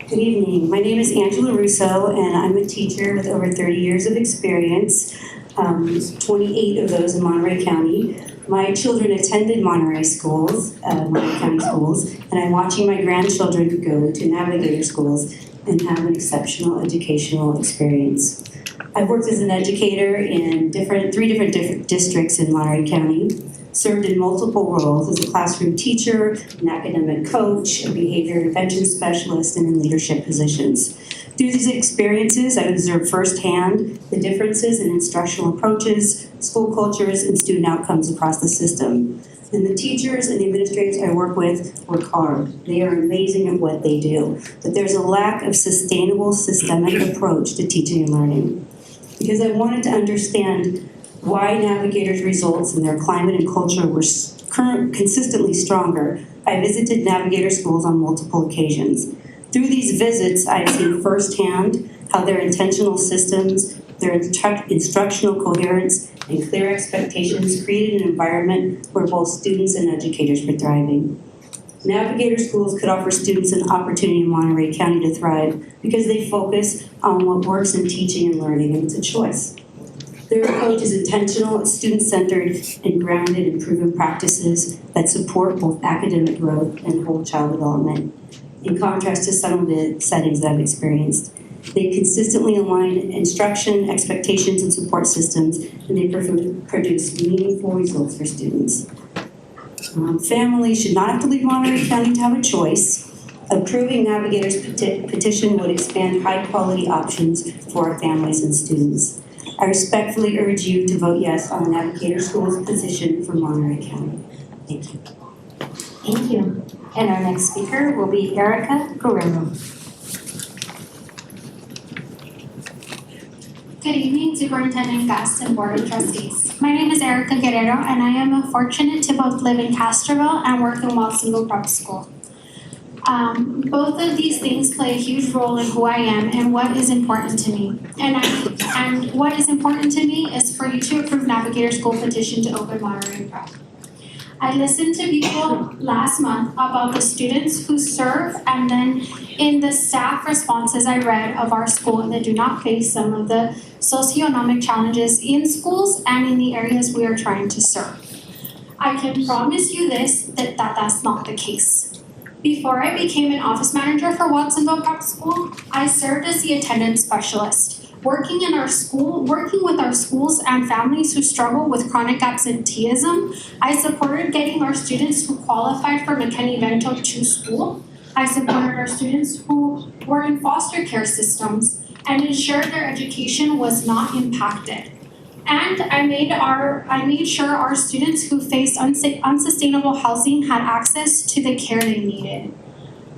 Good evening. My name is Angela Russo, and I'm a teacher with over 30 years of experience, 28 of those in Monterey County. My children attended Monterey schools, Monterey County schools, and I'm watching my grandchildren go to Navigator schools and have an exceptional educational experience. I've worked as an educator in three different districts in Monterey County, served in multiple roles as a classroom teacher, an academic coach, a behavior intervention specialist, and in leadership positions. Through these experiences, I've observed firsthand the differences in instructional approaches, school cultures, and student outcomes across the system. And the teachers and the administrators I work with work hard. They are amazing at what they do. But there's a lack of sustainable, systemic approach to teaching and learning. Because I wanted to understand why Navigator's results and their climate and culture were consistently stronger, I visited Navigator schools on multiple occasions. Through these visits, I've seen firsthand how their intentional systems, their instructional coherence, and clear expectations created an environment where both students and educators were thriving. Navigator schools could offer students an opportunity in Monterey County to thrive because they focus on what works in teaching and learning, and it's a choice. Their approach is intentional, it's student-centered, and grounded in proven practices that support both academic growth and whole child development. In contrast to some of the settings that I've experienced, they consistently align instruction, expectations, and support systems, and they produce meaningful results for students. Families should not have to leave Monterey County to have a choice. Approving Navigator's petition would expand high-quality options for our families and students. I respectfully urge you to vote yes on the Navigator School's position for Monterey County. Thank you. Thank you. And our next speaker will be Erica Guerrero. Good evening, Superintendent Gus and Board of Trustees. My name is Erica Guerrero, and I am fortunate to both live in Castroville and work in Walsingle Prep School. Both of these things play a huge role in who I am and what is important to me. And what is important to me is for you to approve Navigator School petition to open Monterey Prep. I listened to people last month about the students who serve, and then in the staff responses I read of our school that do not face some of the socioeconomic challenges in schools and in the areas we are trying to serve. I can promise you this, that's not the case. Before I became an office manager for Watsonville Prep School, I served as the attendance specialist. Working with our schools and families who struggle with chronic absenteeism, I supported getting our students who qualified for McKinney-Vento to school. I supported our students who were in foster care systems and ensured their education was not impacted. And I made sure our students who faced unsustainable housing had access to the care they needed.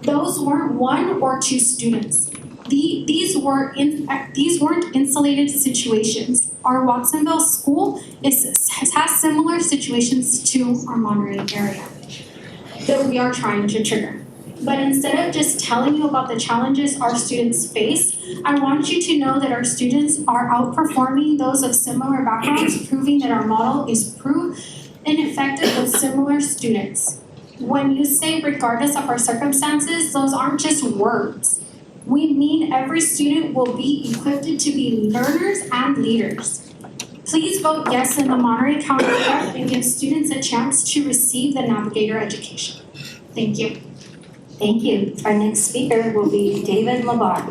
Those weren't one or two students. These weren't insulated situations. Our Watsonville school has similar situations to our Monterey area that we are trying to trigger. But instead of just telling you about the challenges our students face, I want you to know that our students are outperforming those of similar backgrounds, proving that our model is proven and effective with similar students. When you say regardless of our circumstances, those aren't just words. We mean every student will be equipped to be learners and leaders. Please vote yes in the Monterey County Prep and give students a chance to receive the Navigator education. Thank you. Thank you. Our next speaker will be David Labar.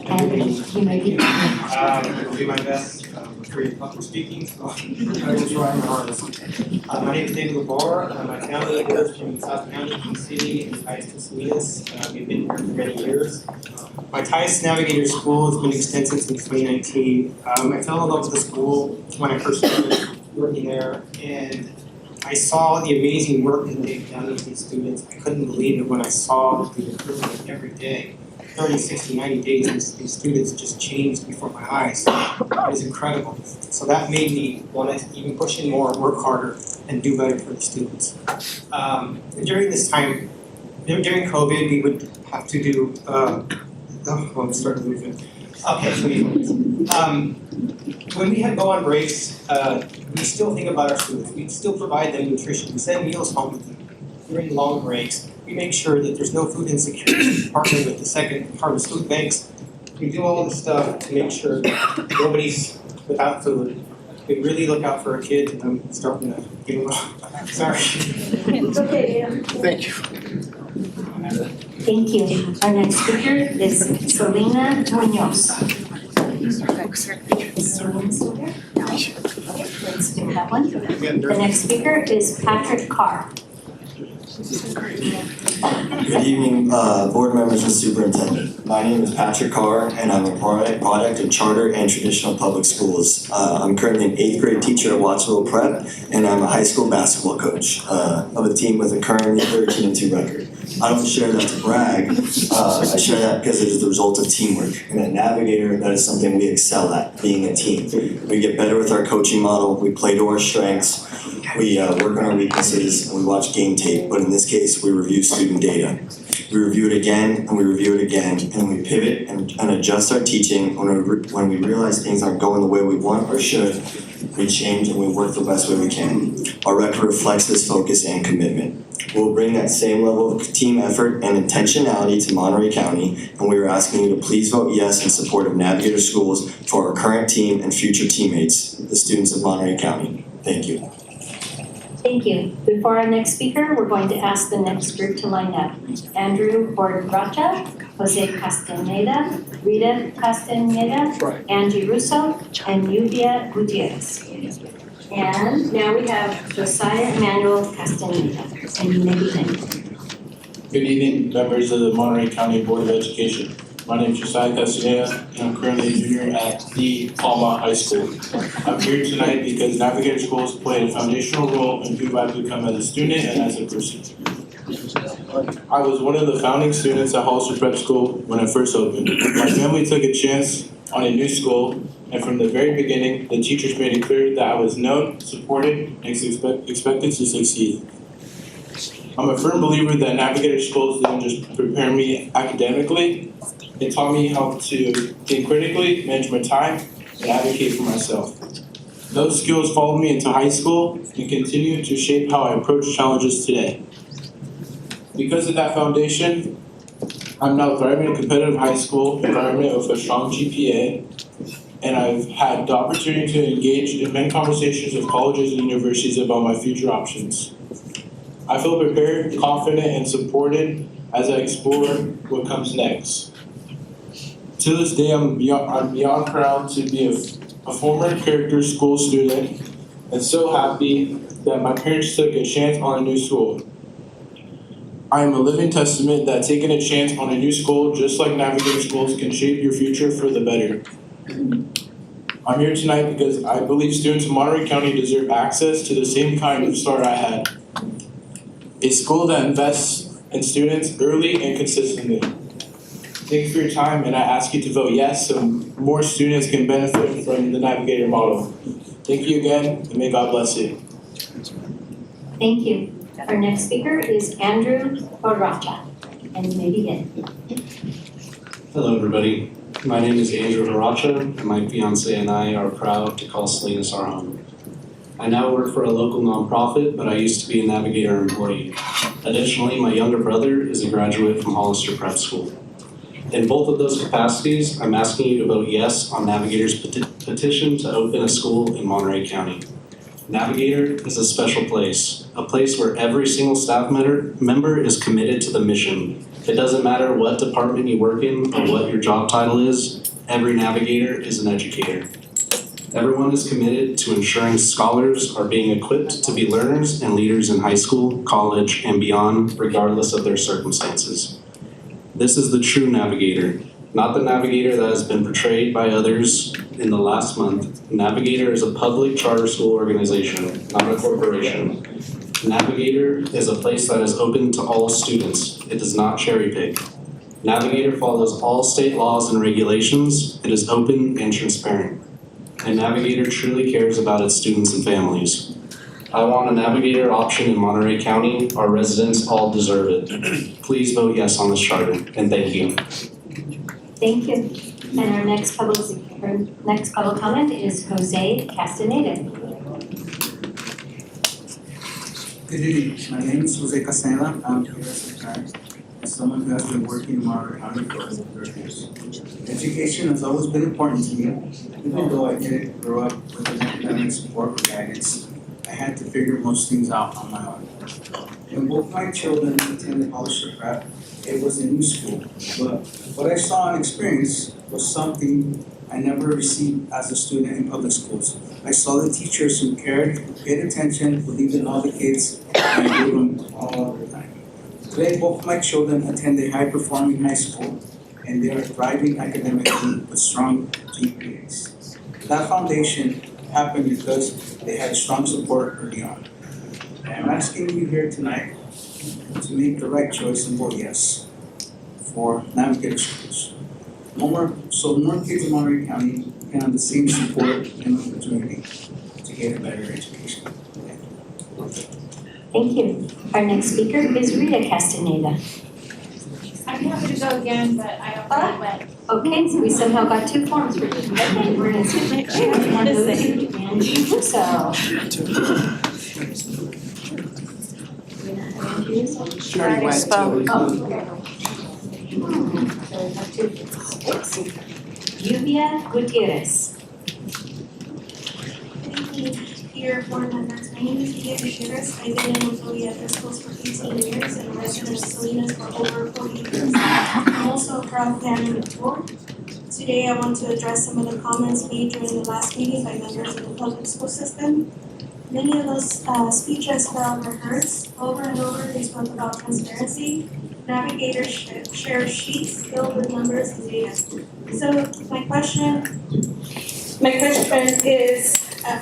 And you may be. I'll do my best for public speaking, so I will try my hardest. My name is David Labar. My family lives in South County, City, in Titus, Salinas. We've been here for many years. My ties to Navigator School has been extensive since 2019. I fell in love with the school when I first started working there, and I saw the amazing work that they've done with these students. I couldn't believe it when I saw the improvement every day. 30, 60, 90 days, these students just changed before my eyes. It was incredible. So that made me want to even push in more, work harder, and do better for the students. During this time, during COVID, we would have to do, I'm starting to lose it. Okay, when we had go on breaks, we still think about our students. We still provide them nutrition. We send meals home with them. During long breaks, we make sure that there's no food insecurity. We partner with the Second Harvest Food Banks. We do all this stuff to make sure that nobody's without food. We really look out for our kids, and I'm starting to get a little, sorry. It's okay, Dan. Thank you. Thank you. Our next speaker is Selena Munoz. Let's do that one. The next speaker is Patrick Carr. Good evening, board members and superintendent. My name is Patrick Carr, and I'm a product of charter and traditional public schools. I'm currently an 8th grade teacher at Watsonville Prep, and I'm a high school basketball coach of a team with a currently 13-2 record. I don't share that to brag. I share that because it is the result of teamwork. And at Navigator, that is something we excel at, being a team. We get better with our coaching model. We play to our strengths. We work on our weaknesses, and we watch game tape. But in this case, we review student data. We review it again, and we review it again, and we pivot and adjust our teaching. When we realize things aren't going the way we want or should, we change and we work the best way we can. Our record reflects this focus and commitment. We'll bring that same level of team effort and intentionality to Monterey County, and we are asking you to please vote yes in support of Navigator Schools for our current team and future teammates, the students of Monterey County. Thank you. Thank you. Before our next speaker, we're going to ask the next group to line up. Andrew Bordracha, Jose Castaneda, Rita Castaneda, Angie Russo, and Yuvia Gutierrez. And now we have Josiah Emmanuel Castaneda, and you may begin. Good evening, members of the Monterey County Board of Education. My name is Josiah Castaneda, and I'm currently a junior at the Palma High School. I'm here tonight because Navigator Schools played a foundational role in who I've become as a student and as a person. I was one of the founding students at Hollister Prep School when it first opened. My family took a chance on a new school, and from the very beginning, the teachers made it clear that I was known, supported, and expected to succeed. I'm a firm believer that Navigator Schools didn't just prepare me academically, it taught me how to think critically, manage my time, and advocate for myself. Those skills followed me into high school and continue to shape how I approach challenges today. Because of that foundation, I'm now thriving in a competitive high school environment with a strong GPA, and I've had the opportunity to engage in many conversations with colleges and universities about my future options. I feel prepared, confident, and supported as I explore what comes next. To this day, I'm beyond proud to be a former character school student and so happy that my parents took a chance on a new school. I am a living testament that taking a chance on a new school, just like Navigator Schools, can shape your future for the better. I'm here tonight because I believe students in Monterey County deserve access to the same kind of start I had. A school that invests in students early and consistently. Thank you for your time, and I ask you to vote yes so more students can benefit from the Navigator model. Thank you again, and may God bless you. Thank you. Our next speaker is Andrew Baracha, and you may begin. Hello, everybody. My name is Andrew Haracha, and my fiance and I are proud to call Salinas our home. I now work for a local nonprofit, but I used to be a Navigator employee. Additionally, my younger brother is a graduate from Hollister Prep School. In both of those capacities, I'm asking you to vote yes on Navigator's petition to open a school in Monterey County. Navigator is a special place, a place where every single staff member is committed to the mission. It doesn't matter what department you work in or what your job title is, every Navigator is an educator. Everyone is committed to ensuring scholars are being equipped to be learners and leaders in high school, college, and beyond, regardless of their circumstances. This is the true Navigator, not the Navigator that has been portrayed by others in the last month. Navigator is a public charter school organization, not a corporation. Navigator is a place that is open to all students. It does not cherry pick. Navigator follows all state laws and regulations. It is open and transparent. And Navigator truly cares about its students and families. I want a Navigator option in Monterey County. Our residents all deserve it. Please vote yes on this charter, and thank you. Thank you. And our next public comment is Jose Castaneda. Good evening. My name is Jose Castaneda. I'm here as a parent and someone who has been working in Monterey County for over 30 years. Education has always been important to me. Even though I didn't grow up with an academic support or guidance, I had to figure most things out on my own. When both my children attended Hollister Prep, it was a new school, but what I saw and experienced was something I never received as a student in public schools. I saw the teachers who cared, paid attention, believed in all the kids, and gave them all their time. Today, both my children attend a high-performing high school, and they are thriving academically with strong GPAs. That foundation happened because they had strong support early on. I'm asking you here tonight to make the right choice and vote yes for Navigator Schools. So more kids in Monterey County can have the same support and opportunity to get a better education. Thank you. Our next speaker is Rita Castaneda. I'm happy to go again, but I don't really wet. Okay, so we somehow got two forms for you. Okay, we're gonna switch one of those and so. She already went Lluvia Gutierrez. Here, board members, my name is Lluvia Gutierrez. I've been an employee at the schools for 15 years and a resident of Salinas for over 40 years. I'm also a proud family of four. Today, I want to address some of the comments made during the last meeting by members of the public school system. Many of those speeches felt rehearsed. Over and over, they spoke about transparency. Navigators share sheets filled with numbers and data. So my question is,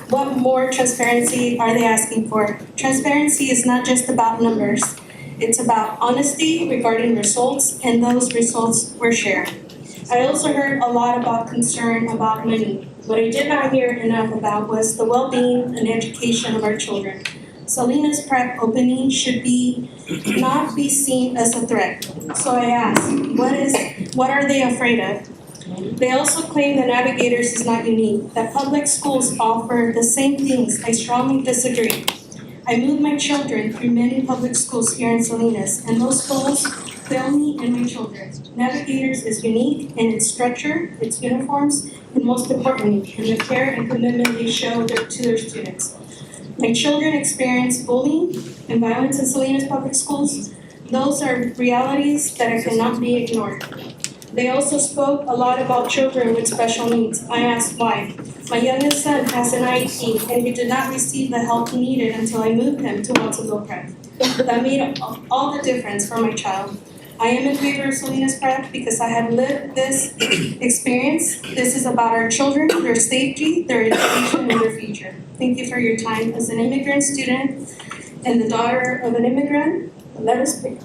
what more transparency are they asking for? Transparency is not just about numbers. It's about honesty regarding results, and those results were shared. I also heard a lot about concern about money. What I did not hear enough about was the well-being and education of our children. Salinas Prep opening should not be seen as a threat. So I ask, what are they afraid of? They also claim that Navigators is not unique, that public schools offer the same things. I strongly disagree. I moved my children through many public schools here in Salinas, and those schools fail me and my children. Navigators is unique in its structure, its uniforms, and most importantly, in the care and commitment they show to their students. My children experience bullying and violence in Salinas public schools. Those are realities that cannot be ignored. They also spoke a lot about children with special needs. I asked why. My youngest son has an IEP and he did not receive the help he needed until I moved him to Watsonville Prep. That made all the difference for my child. I am in favor of Salinas Prep because I have lived this experience. This is about our children, their safety, their education, and their future. Thank you for your time. As an immigrant student and the daughter of an immigrant, let us pray.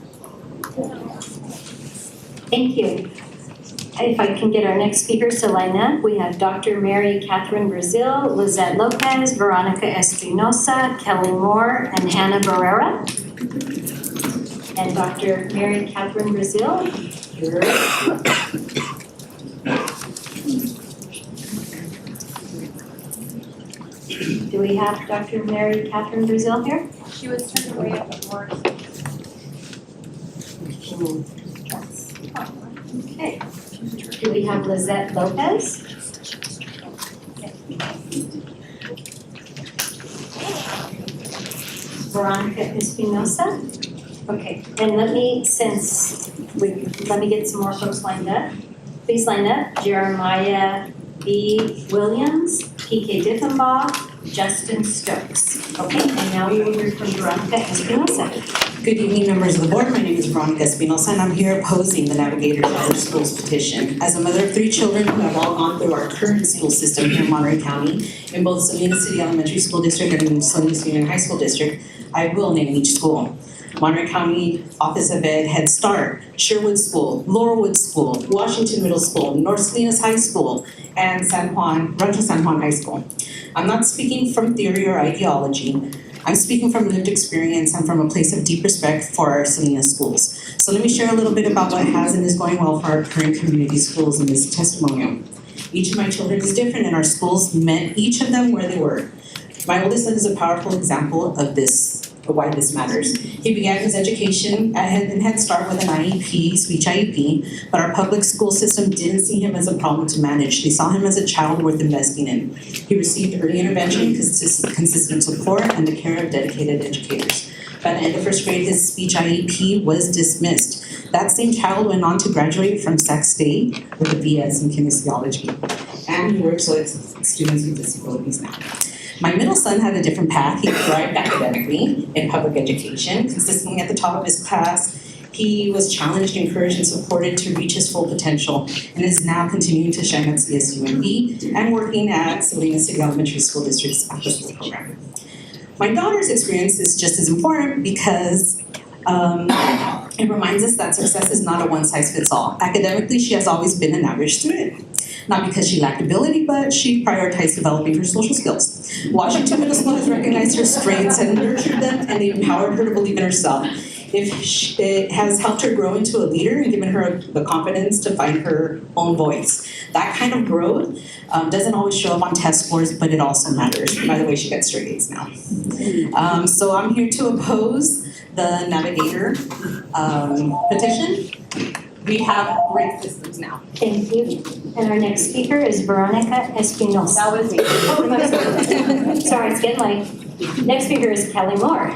Thank you. If I can get our next speakers to line up, we have Dr. Mary Catherine Brazil, Lizette Lopez, Veronica Espinosa, Kelly Moore, and Hannah Barrera. And Dr. Mary Catherine Brazil, you're Do we have Dr. Mary Catherine Brazil here? She was turned away at the board. Okay. Do we have Lizette Lopez? Veronica Espinosa? Okay, and let me get some more folks lined up. Please line up. Jeremiah B. Williams, PK Diffenbaugh, Justin Stokes. Okay, and now we will hear from Veronica Espinosa. Good evening, members of the board. My name is Veronica Espinosa, and I'm here opposing the Navigator Charter Schools petition. As a mother of 3 children who have all gone through our current school system here in Monterey County, in both Salinas City Elementary School District and Salinas Union High School District, I will name each school. Monterey County Office of Ed Head Start, Sherwood School, Laurelwood School, Washington Middle School, North Salinas High School, and Rancho San Juan High School. I'm not speaking from theory or ideology. I'm speaking from lived experience and from a place of deep respect for our Salinas schools. So let me share a little bit about what has and is going well for our current community schools in this testimonial. Each of my children is different and our schools met each of them where they were. My oldest son is a powerful example of why this matters. He began his education at Head Start with an IEP, speech IEP, but our public school system didn't see him as a problem to manage. They saw him as a child worth investing in. He received early intervention, consistent support, and the care of dedicated educators. By the end of first grade, his speech IEP was dismissed. That same child went on to graduate from Sac State with a BS in kinesiology, and he works with students with disabilities now. My middle son had a different path. He thrived academically in public education, consistently at the top of his class. He was challenged, encouraged, and supported to reach his full potential and is now continuing to shine at CSUMB and working at Salinas City Elementary School District's after school program. My daughter's experience is just as important because it reminds us that success is not a one-size-fits-all. Academically, she has always been an average student. Not because she lacked ability, but she prioritized developing her social skills. Washington Middle School has recognized her strengths and nurtured them, and they empowered her to believe in herself. It has helped her grow into a leader and given her the confidence to find her own voice. That kind of growth doesn't always show up on test scores, but it also matters. By the way, she gets straight A's now. So I'm here to oppose the Navigator petition. We have great systems now. Thank you. And our next speaker is Veronica Espinosa. That was it. Sorry, it's getting late. Next speaker is Kelly Moore.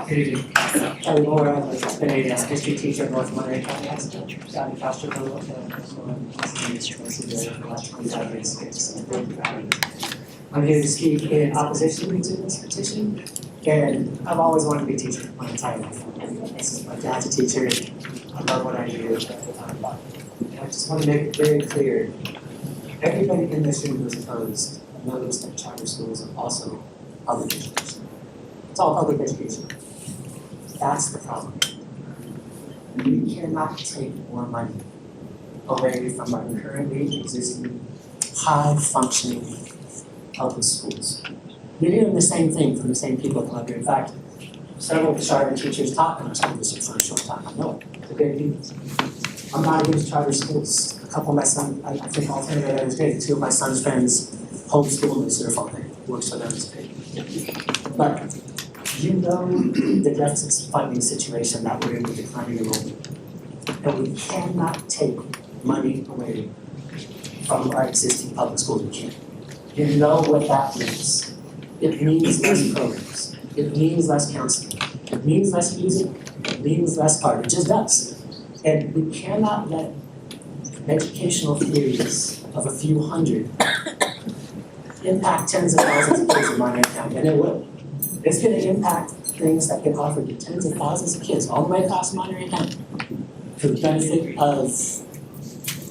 Good evening. Kelly Moore, I've been a history teacher at North Monterey County High School. Got a Castroville, I'm here to speak in opposition to this petition. And I've always wanted to be a teacher my entire life. My dad's a teacher. I love what I do. And I just want to make it very clear. Everybody in this room who's opposed knows that charter schools are also public education. It's all public education. That's the problem. We cannot take more money away from our currently existing high-functioning public schools. You're hearing the same thing from the same people that come up here. In fact, several charter teachers taught in our school district for a short time. I know it. They're great people. I'm not against charter schools. A couple of my sons, I think alternative ed is great. Two of my son's friends homeschool and surf all day. Works for them, it's great. But you know the deficit funding situation that we're in with declining enrollment. And we cannot take money away from our existing public schools. We can't. You know what that means. It means less programs. It means less counseling. It means less music. It means less art. It just does. And we cannot let educational theories of a few hundred impact tens of thousands of kids in Monterey County, and it will. It's going to impact things that can offer to tens of thousands of kids all the way across Monterey County for the benefit of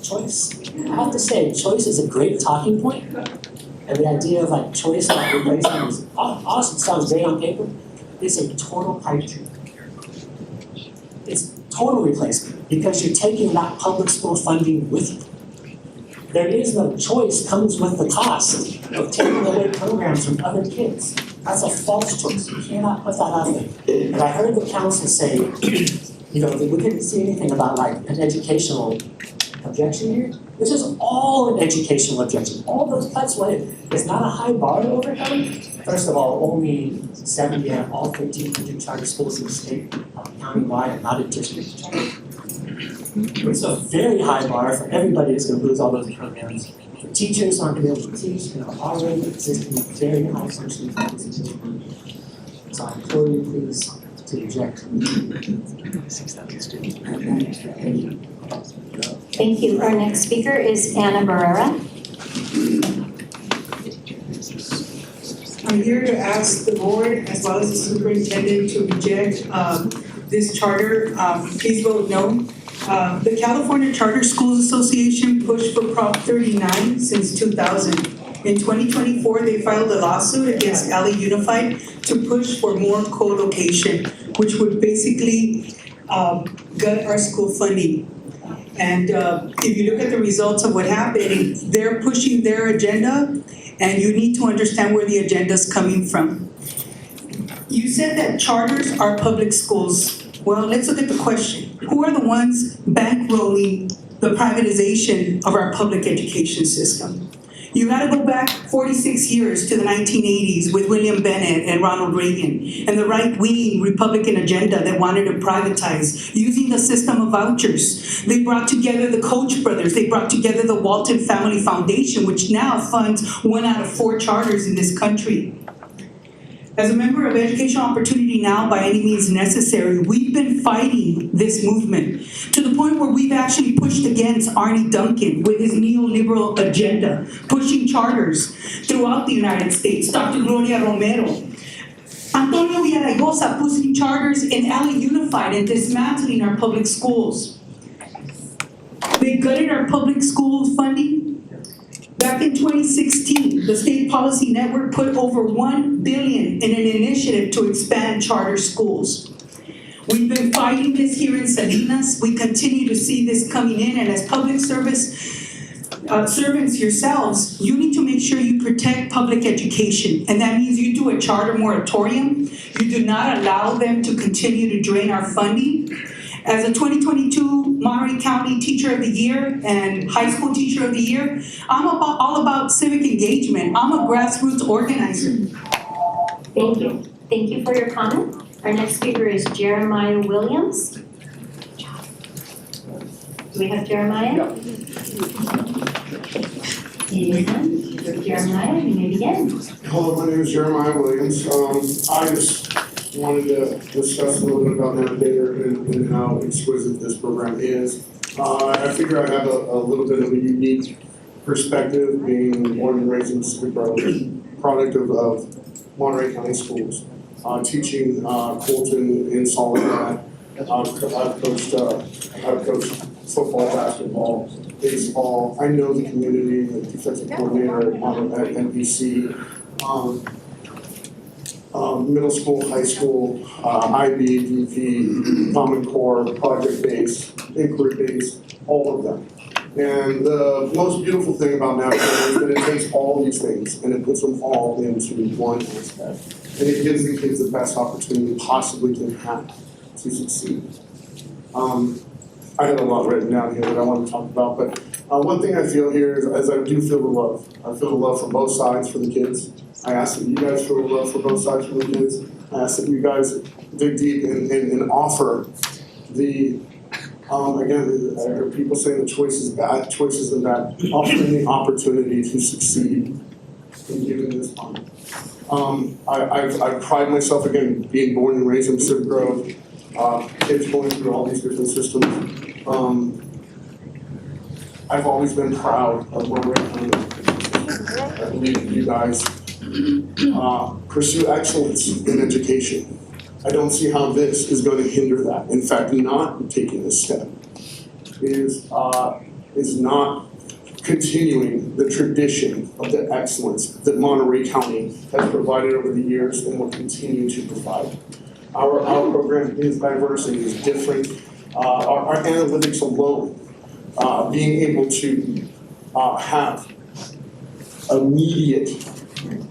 choice. I have to say, choice is a great talking point, and the idea of like choice not replacement is awesome. Sounds great on paper. It's a total pipe dream. It's total replacement because you're taking that public school funding with you. There is no choice, comes with the cost of taking away programs from other kids. That's a false choice. You cannot put that out there. And I heard the council say, you know, that we couldn't see anything about like an educational objection here. This is all an educational objection. All those cuts went in. It's not a high bar to overcome. First of all, only 70 out of all 1,300 charter schools in the state, countywide, and not a district charter. It's a very high bar for everybody that's going to lose all those programs. The teachers aren't going to be able to teach in an already existing very high functioning faculty. So I implore you please to reject. Thank you. Our next speaker is Anna Barrera. I'm here to ask the board as well as the superintendent to reject this charter. Please vote no. The California Charter Schools Association pushed for Prop 39 since 2000. In 2024, they filed a lawsuit against LA Unified to push for more co-location, which would basically gut our school funding. And if you look at the results of what happened, they're pushing their agenda, and you need to understand where the agenda is coming from. You said that charters are public schools. Well, let's look at the question. Who are the ones bankrolling the privatization of our public education system? You gotta go back 46 years to the 1980s with William Bennett and Ronald Reagan and the right-wing Republican agenda that wanted to privatize using the system of vouchers. They brought together the Koch brothers. They brought together the Walton Family Foundation, which now funds 1 out of 4 charters in this country. As a member of Educational Opportunity Now, by any means necessary, we've been fighting this movement to the point where we've actually pushed against Arne Duncan with his neoliberal agenda, pushing charters throughout the United States. Dr. Gloria Romero. Antonio Villaraigosa pushing charters in LA Unified and dismantling our public schools. They gutted our public school funding. Back in 2016, the State Policy Network put over $1 billion in an initiative to expand charter schools. We've been fighting this here in Salinas. We continue to see this coming in, and as public service servants yourselves, you need to make sure you protect public education, and that means you do a charter moratorium. You do not allow them to continue to drain our funding. As a 2022 Monterey County Teacher of the Year and High School Teacher of the Year, I'm all about civic engagement. I'm a grassroots organizer. Thank you. Thank you for your comment. Our next speaker is Jeremiah Williams. Do we have Jeremiah? Jeremiah, you may begin. Hello, my name is Jeremiah Williams. I just wanted to discuss a little bit about Navigator and how exquisite this program is. I figure I have a little bit of a unique perspective, being born and raised in the product of Monterey County schools, teaching Colton in Soledad. I've coached football, basketball, baseball. I know the community, the defensive coordinator at NBC. Middle school, high school, IB, DP, Common Core, project-based, inquiry-based, all of them. And the most beautiful thing about Navigator is that it takes all these things and it puts them all into one aspect. And it gives the kids the best opportunity possibly can have to succeed. I have a lot written down here that I want to talk about, but one thing I feel here is I do feel the love. I feel the love from both sides for the kids. I ask that you guys feel the love for both sides for the kids. I ask that you guys dig deep and offer the, again, I heard people saying the choice is bad, choices are bad, offering the opportunity to succeed in giving this time. I pride myself, again, being born and raised in Pacific Grove, kids going through all these different systems. I've always been proud of where we're coming. I believe you guys pursue excellence in education. I don't see how this is going to hinder that. In fact, not taking this step is not continuing the tradition of the excellence that Monterey County has provided over the years and will continue to provide. Our program is diverse and is different. Our analytics alone, being able to have immediate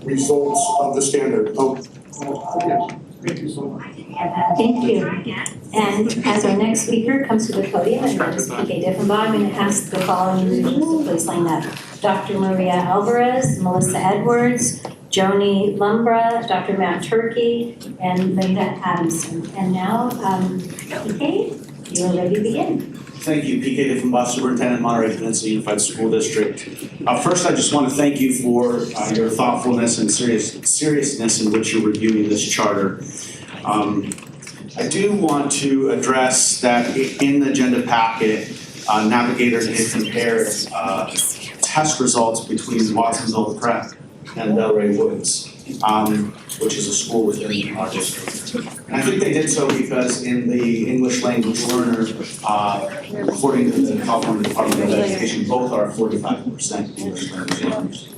results of the standard. Thank you so much. Thank you. And as our next speaker comes to the podium, and that is PK Diffenbaugh, I'm going to ask the following individuals to please line up. Dr. Maria Alvarez, Melissa Edwards, Joni Lumbra, Dr. Matt Turkey, and Linda Adamson. And now, PK, you are ready to begin. Thank you, PK Diffenbaugh, Superintendent, Monterey Peninsula Unified School District. First, I just want to thank you for your thoughtfulness and seriousness in which you're reviewing this charter. I do want to address that in the agenda packet, Navigator did compare test results between Watsonville Prep and Delray Woods, which is a school within our district. And I think they did so because in the English language learner, according to the California Department of Education, both are 45% English language learners.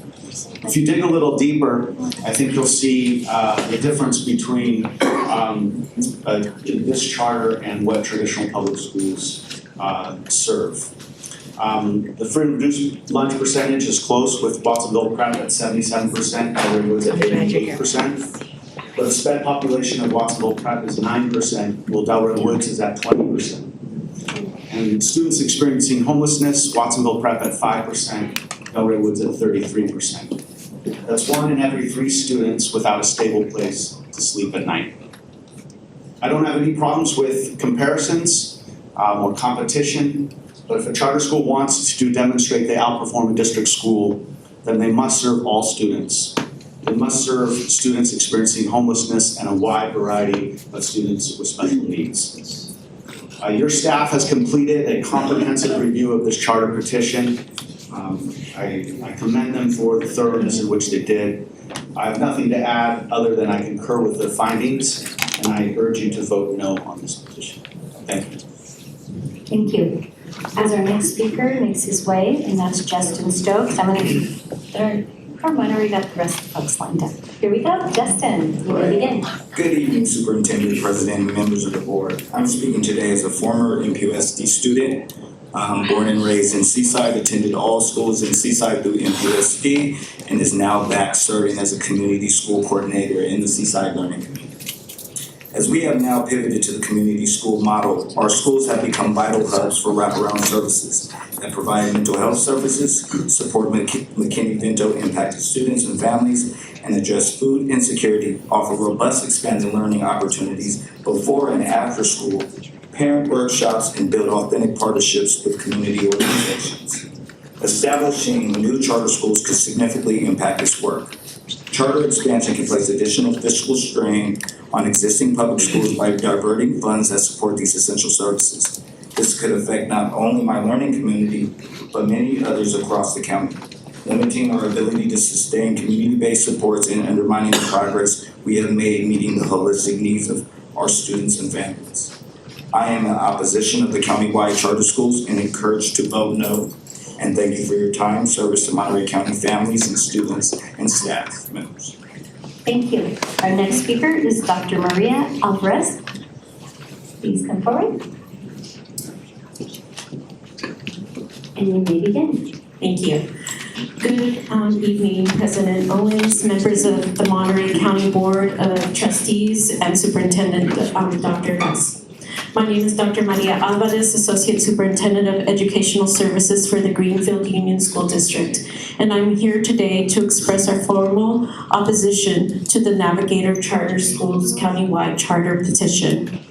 If you dig a little deeper, I think you'll see the difference between this charter and what traditional public schools serve. The free and reduced lunch percentage is close with Watsonville Prep at 77%, Delray Woods at 88%. But the sped population of Watsonville Prep is 9%, while Delray Woods is at 20%. And students experiencing homelessness, Watsonville Prep at 5%, Delray Woods at 33%. That's 1 in every 3 students without a stable place to sleep at night. I don't have any problems with comparisons or competition, but if a charter school wants to demonstrate they outperform a district school, then they must serve all students. They must serve students experiencing homelessness and a wide variety of students with special needs. Your staff has completed a comprehensive review of this charter petition. I commend them for the thoroughness in which they did. I have nothing to add other than I concur with their findings, and I urge you to vote no on this petition. Thank you. Thank you. As our next speaker makes his way, and that's Justin Stokes, I'm going to we got the rest of the folks lined up. Here we go, Justin, you may begin. Good evening, Superintendent, President, and members of the board. I'm speaking today as a former MPUSD student, born and raised in Seaside, attended all schools in Seaside through MPUSD, and is now back serving as a community school coordinator in the Seaside Learning Community. As we have now pivoted to the community school model, our schools have become vital hubs for wraparound services that provide mental health services, support McKinney-Vento impacted students and families, and address food insecurity, offer robust expanded learning opportunities before and after school, parent workshops, and build authentic partnerships with community organizations. Establishing new charter schools could significantly impact this work. Charter expansion can place additional fiscal strain on existing public schools by diverting funds that support these essential services. This could affect not only my learning community, but many others across the county, limiting our ability to sustain community-based supports and undermining the progress we have made meeting the holistic needs of our students and families. I am in opposition of the countywide charter schools and encourage to vote no. And thank you for your time, service to Monterey County families and students and staff members. Thank you. Our next speaker is Dr. Maria Alvarez. Please come forward. And you may begin. Thank you. Good evening, President Owens, members of the Monterey County Board of Trustees, and Superintendent Dr. Gus. My name is Dr. Maria Alvarez, Associate Superintendent of Educational Services for the Greenfield Union School District, and I'm here today to express our formal opposition to the Navigator Charter Schools countywide charter petition.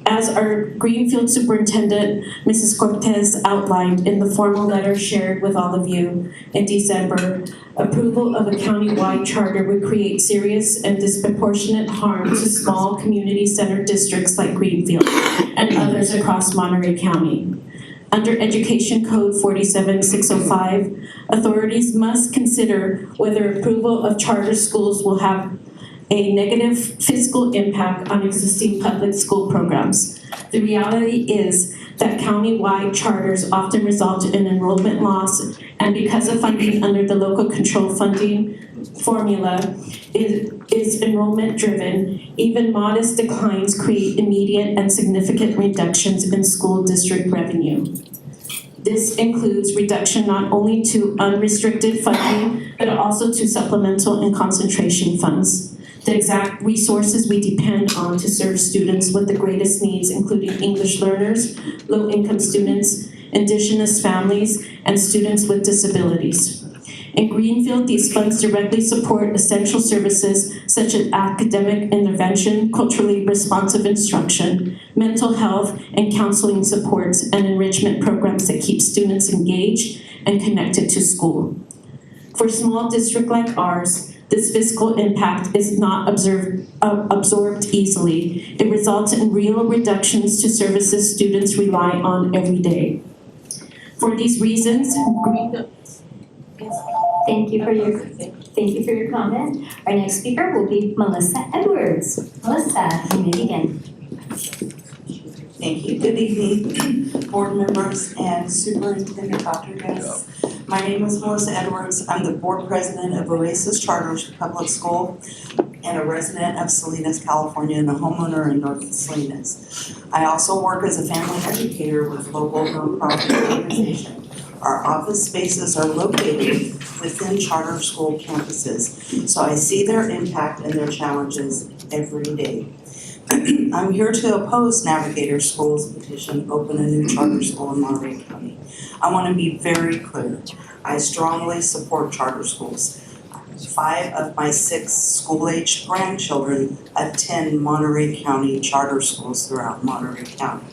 As our Greenfield Superintendent, Mrs. Cortez, outlined in the formal letter shared with all of you in December, approval of a countywide charter would create serious and disproportionate harm to small community-centered districts like Greenfield and others across Monterey County. Under Education Code 47605, authorities must consider whether approval of charter schools will have a negative fiscal impact on existing public school programs. The reality is that county-wide charters often result in enrollment loss, and because of funding under the local control funding formula is enrollment driven, even modest declines create immediate and significant reductions in school district revenue. This includes reduction not only to unrestricted funding, but also to supplemental and concentration funds. The exact resources we depend on to serve students with the greatest needs, including English learners, low-income students, indigenous families, and students with disabilities. In Greenfield, these funds directly support essential services such as academic intervention, culturally responsive instruction, mental health and counseling supports, and enrichment programs that keep students engaged and connected to school. For a small district like ours, this fiscal impact is not absorbed easily. It results in real reductions to services students rely on every day. For these reasons, Thank you for your comment. Our next speaker will be Melissa Edwards. Melissa, you may begin. Thank you. Good evening, board members and Superintendent Dr. Gus. My name is Melissa Edwards. I'm the board president of Oasis Charter Public School and a resident of Salinas, California, and a homeowner in North Salinas. I also work as a family educator with local nonprofit organization. Our office spaces are located within charter school campuses, so I see their impact and their challenges every day. I'm here to oppose Navigator Schools' petition, open a new charter school in Monterey County. I want to be very clear. I strongly support charter schools. 5 of my 6 school-aged grandchildren attend Monterey County charter schools throughout Monterey County.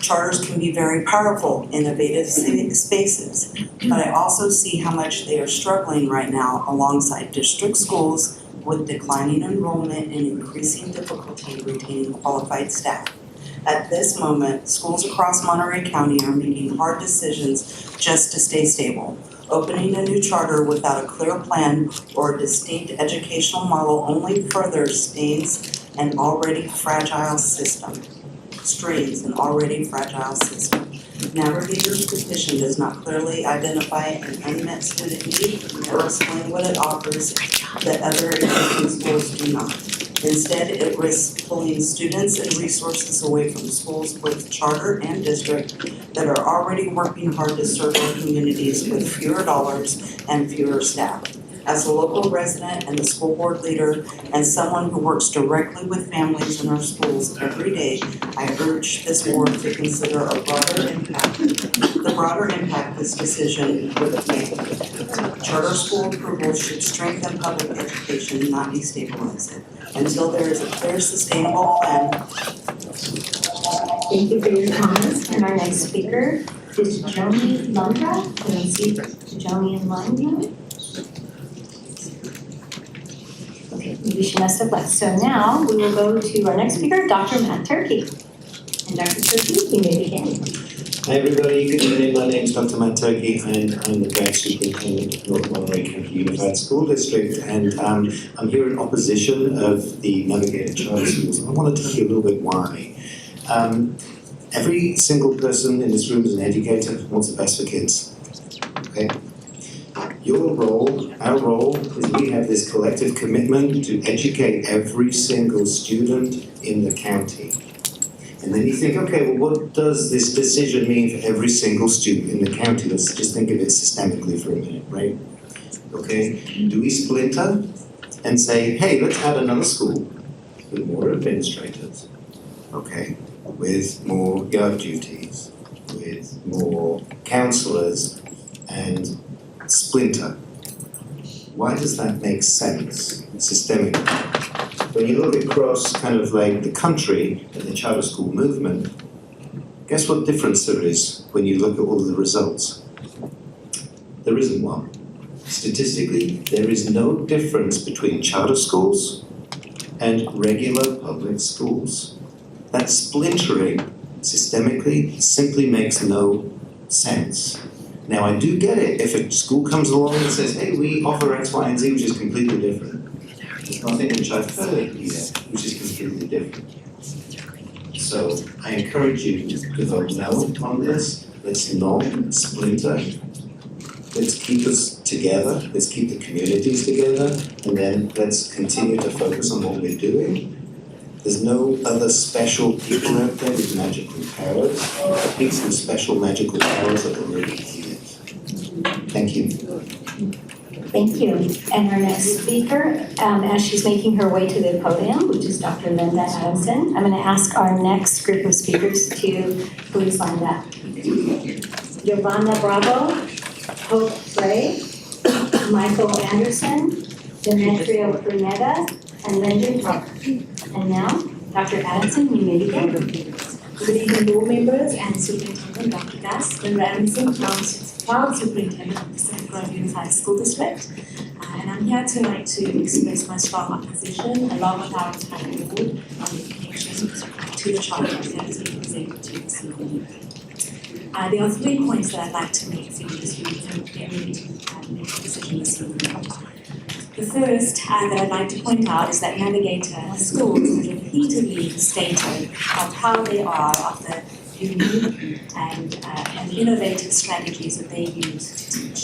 Charters can be very powerful, innovative spaces, but I also see how much they are struggling right now alongside district schools with declining enrollment and increasing difficulty retaining qualified staff. At this moment, schools across Monterey County are making hard decisions just to stay stable. Opening a new charter without a clear plan or a distinct educational model only further strains an already fragile system. Navigator's petition does not clearly identify an unmet student need or explain what it offers that other existing schools do not. Instead, it risks pulling students and resources away from schools, both charter and district, that are already working hard to serve our communities with fewer dollars and fewer staff. As a local resident and a school board leader and someone who works directly with families in our schools every day, I urge this board to consider the broader impact this decision would make. Charter school approval should strengthen public education, not destabilize it. Until there is a clear, sustainable plan. Thank you for your comments. And our next speaker is Joni Lundra. Can I see Joni Lundra? Okay, maybe she must have left. So now we will go to our next speaker, Dr. Matt Turkey. And Dr. Turkey, you may begin. Hi everybody, good evening. My name is Dr. Matt Turkey and I'm the Branch Superintendent of North Monterey County Unified School District, and I'm here in opposition of the Navigator Charter Schools. I want to tell you a little bit why. Every single person in this room is an educator who wants the best for kids. Okay? Your role, our role, is we have this collective commitment to educate every single student in the county. And then you think, okay, well, what does this decision mean for every single student in the county? Let's just think of it systemically for a minute, right? Okay, do we splinter and say, hey, let's add another school with more administrators, okay, with more guard duties, with more counselors, and splinter? Why does that make sense systemically? When you look across kind of like the country and the charter school movement, guess what difference there is when you look at all the results? There isn't one. Statistically, there is no difference between charter schools and regular public schools. That splintering systemically simply makes no sense. Now, I do get it if a school comes along and says, hey, we offer X, Y, and Z, which is completely different. There's nothing which I've heard here, which is completely different. So I encourage you to vote no on this. Let's not splinter. Let's keep us together. Let's keep the communities together. And then let's continue to focus on what we're doing. There's no other special people out there with magical powers. People with special magical powers are already here. Thank you. Thank you. And our next speaker, as she's making her way to the podium, which is Dr. Linda Adamson, I'm going to ask our next group of speakers to please line up. Giovanna Bravo, Hope Frey, Michael Anderson, Demetrio Pruneda, and Lyndon Parker. And now, Dr. Adamson, you may begin. Good evening, board members and Superintendent Dr. Gus. Linda Adamson, proud Superintendent of the Central Unified School District. And I'm here tonight to express my strong opposition, along with our entire board, on education to the charter that is being presented to this evening. There are 3 points that I'd like to make for you as we get ready to make a decision this evening. The first that I'd like to point out is that Navigator Schools has repeatedly stated how proud they are of the unique and innovative strategies that they use to teach.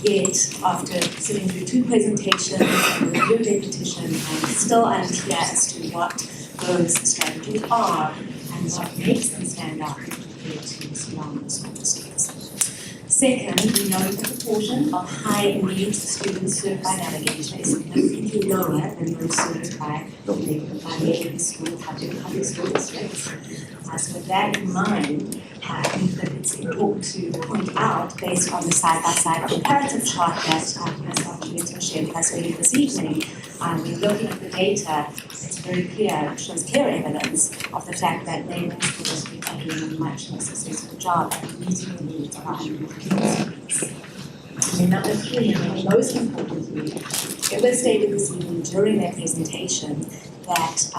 Yet, after sitting through 2 presentations and a review repetition, I'm still unclear as to what those strategies are and what makes them stand out compared to surrounding school districts. Second, we know that the proportion of high-need students served by Navigator is significantly lower than those served by public school districts. So with that in mind, I think that it's important to point out, based on the side-by-side comparative chart that Ms. Dr. shared with us earlier this evening, when looking at the data, it's very clear, it shows clear evidence of the fact that neighboring school districts are doing a much more successful job at meeting the needs of our students. And number 3, and most importantly, it was stated this evening during their presentation that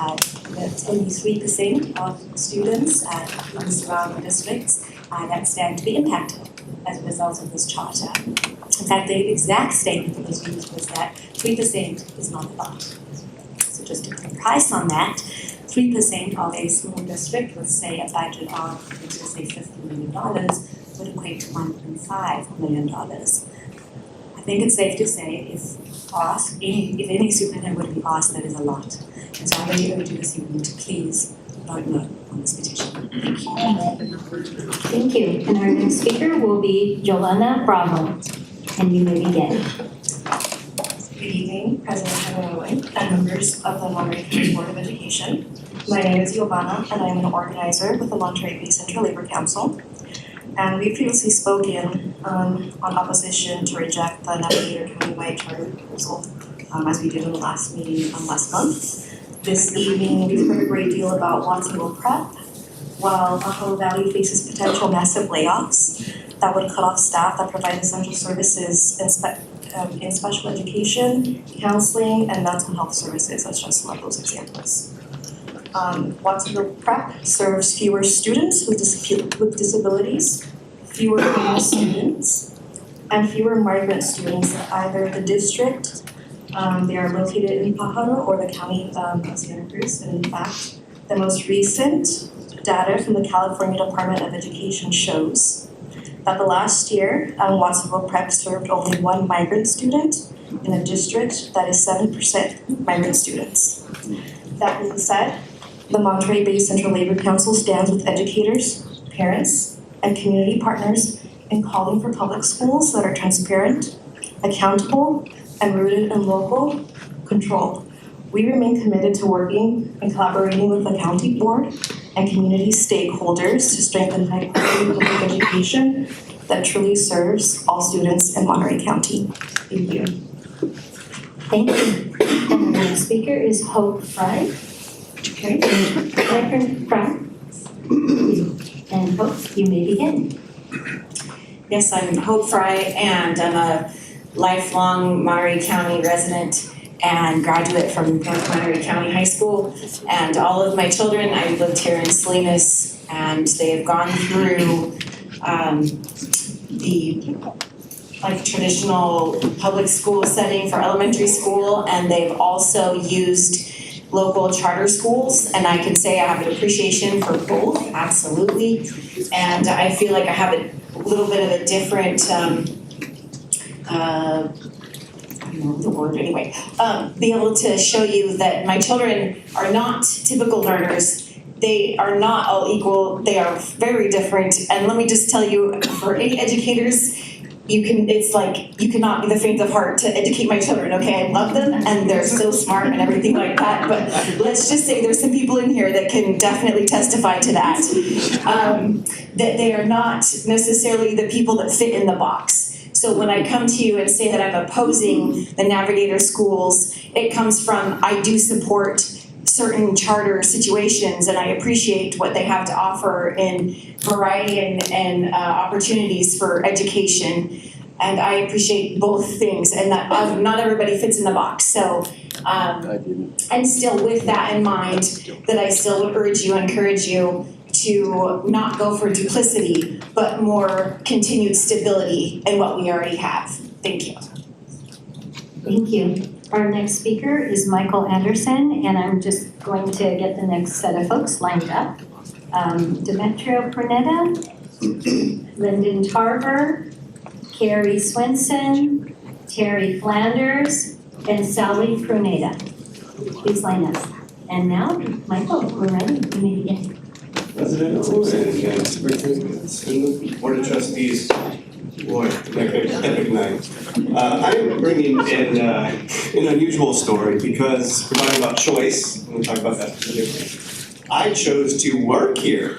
only 3% of students in the surrounding districts that stand to be impacted as a result of this charter. In fact, the exact statement that was used was that 3% is not a lot. So just to put a price on that, 3% of a small district with, say, a budget of, let's just say, $50 million would equate to $1.5 million. I think it's safe to say if any superintendent would be asked, that is a lot. And so I really urge you this evening to please vote no on this petition. Thank you. Thank you. And our next speaker will be Giovanna Bravo. And you may begin. Good evening, President Hemingway and members of the Monterey County Board of Education. My name is Giovanna and I'm an organizer with the Monterey Bay Central Labor Council. And we previously spoken on opposition to reject the Navigator Countywide Charter proposal, as we did in the last meeting last month. This evening, we've heard a great deal about Watsonville Prep, while Ohio Valley faces potential massive layoffs that would cut off staff that provide essential services in special education, counseling, and mental health services. That's just some of those examples. Watsonville Prep serves fewer students with disabilities, fewer homeless students, and fewer migrant students in either the district. They are located in Pajaro or the county of Santa Cruz. And in fact, the most recent data from the California Department of Education shows that the last year, Watsonville Prep served only 1 migrant student in a district that is 7% migrant students. That being said, The Monterey Bay Central Labor Council stands with educators, parents, and community partners in calling for public schools that are transparent, accountable, and rooted in local control. We remain committed to working and collaborating with the county board and community stakeholders to strengthen high-quality public education that truly serves all students in Monterey County. Thank you. Thank you. And the next speaker is Hope Fry. Okay. Reverend Fry. And Hope, you may begin. Yes, I'm Hope Fry, and I'm a lifelong Monterey County resident and graduate from North Monterey County High School. And all of my children, I lived here in Salinas, and they have gone through the traditional public school setting for elementary school, and they've also used local charter schools, and I can say I have an appreciation for both, absolutely. And I feel like I have a little bit of a different, I don't know the word anyway, be able to show you that my children are not typical learners. They are not all equal, they are very different. And let me just tell you, for any educators, you cannot be the faint of heart to educate my children, okay? I love them and they're so smart and everything like that, but let's just say there's some people in here that can definitely testify to that. That they are not necessarily the people that fit in the box. So when I come to you and say that I'm opposing the Navigator schools, it comes from I do support certain charter situations, and I appreciate what they have to offer in variety and opportunities for education. And I appreciate both things, and that not everybody fits in the box. So, and still with that in mind, that I still would urge you, encourage you to not go for duplicity, but more continued stability in what we already have. Thank you. Thank you. Our next speaker is Michael Anderson, and I'm just going to get the next set of folks lined up. Demetrio Pernetta, Lyndon Tarver, Carrie Swenson, Terry Flanders, and Sally Pruneda. Please line up. And now, Michael, we're ready. You may begin. President and superintendents and the board of trustees. Boy, epic night. I am bringing in an unusual story because we're talking about choice, and we'll talk about that specifically. I chose to work here.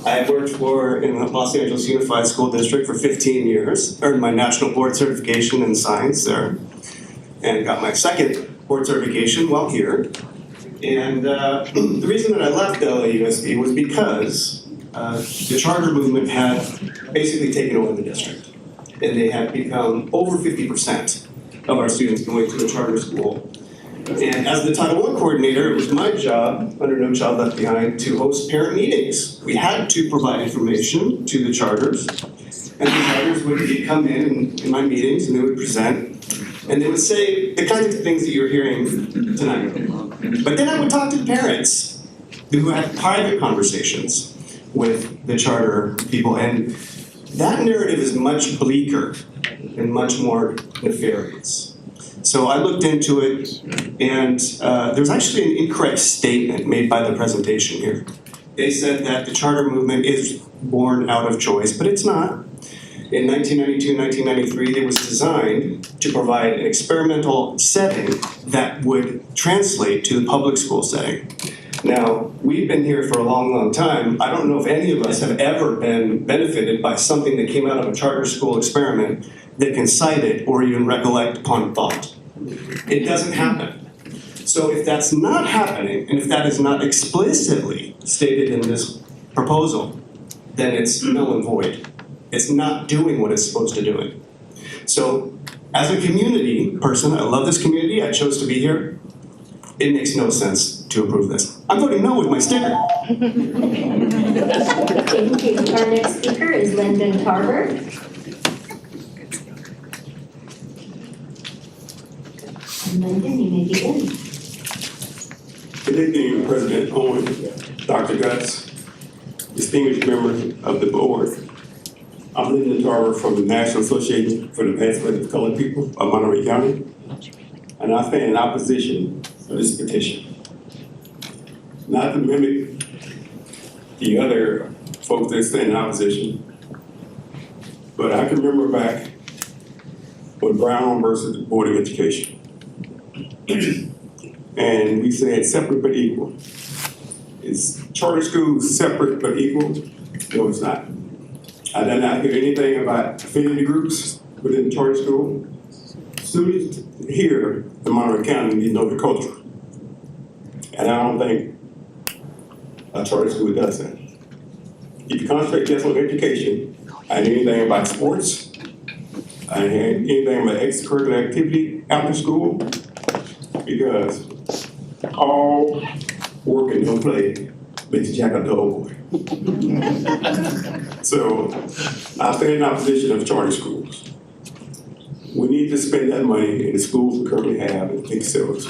I've worked in the Los Angeles Unified School District for 15 years, earned my national board certification in science there, and got my second board certification while here. And the reason that I left LAUSD was because the charter movement had basically taken over the district. And they had become over 50% of our students going to a charter school. And as the Title I coordinator, it was my job, under No Child Left Behind, to host parent meetings. We had to provide information to the charters, and the charters would come in my meetings, and they would present, and they would say the kinds of things that you're hearing tonight. But then I would talk to the parents who had private conversations with the charter people, and that narrative is much bleaker and much more nefarious. So I looked into it, and there's actually an incorrect statement made by the presentation here. They said that the charter movement is born out of choice, but it's not. In 1992, 1993, it was designed to provide an experimental setting that would translate to the public school setting. Now, we've been here for a long, long time. I don't know if any of us have ever been benefited by something that came out of a charter school experiment that can cite it or even recollect upon thought. It doesn't happen. So if that's not happening, and if that is not explicitly stated in this proposal, then it's null and void. It's not doing what it's supposed to do. So as a community person, I love this community, I chose to be here. It makes no sense to approve this. I'm voting no with my sticker. Thank you. Our next speaker is Lyndon Tarver. And Lyndon, you may begin. Good evening, President Owen, Dr. Gus, distinguished members of the board. I'm Lyndon Tarver from the National Association for the Advancement of Colored People of Monterey County, and I stand in opposition of this petition. not to mimic the other folks that stand in opposition, but I can remember back when Brown versus the Board of Education. And we said separate but equal. Is charter schools separate but equal? No, it's not. I did not hear anything about affinity groups within the charter school. Students here in Monterey County need to know the culture. And I don't think a charter school does that. If you concentrate just on education, I didn't hear anything about sports. I didn't hear anything about extracurricular activity after school, because all work and no play makes Jack a dull boy. So I stand in opposition of charter schools. We need to spend that money in the schools we currently have and fix those.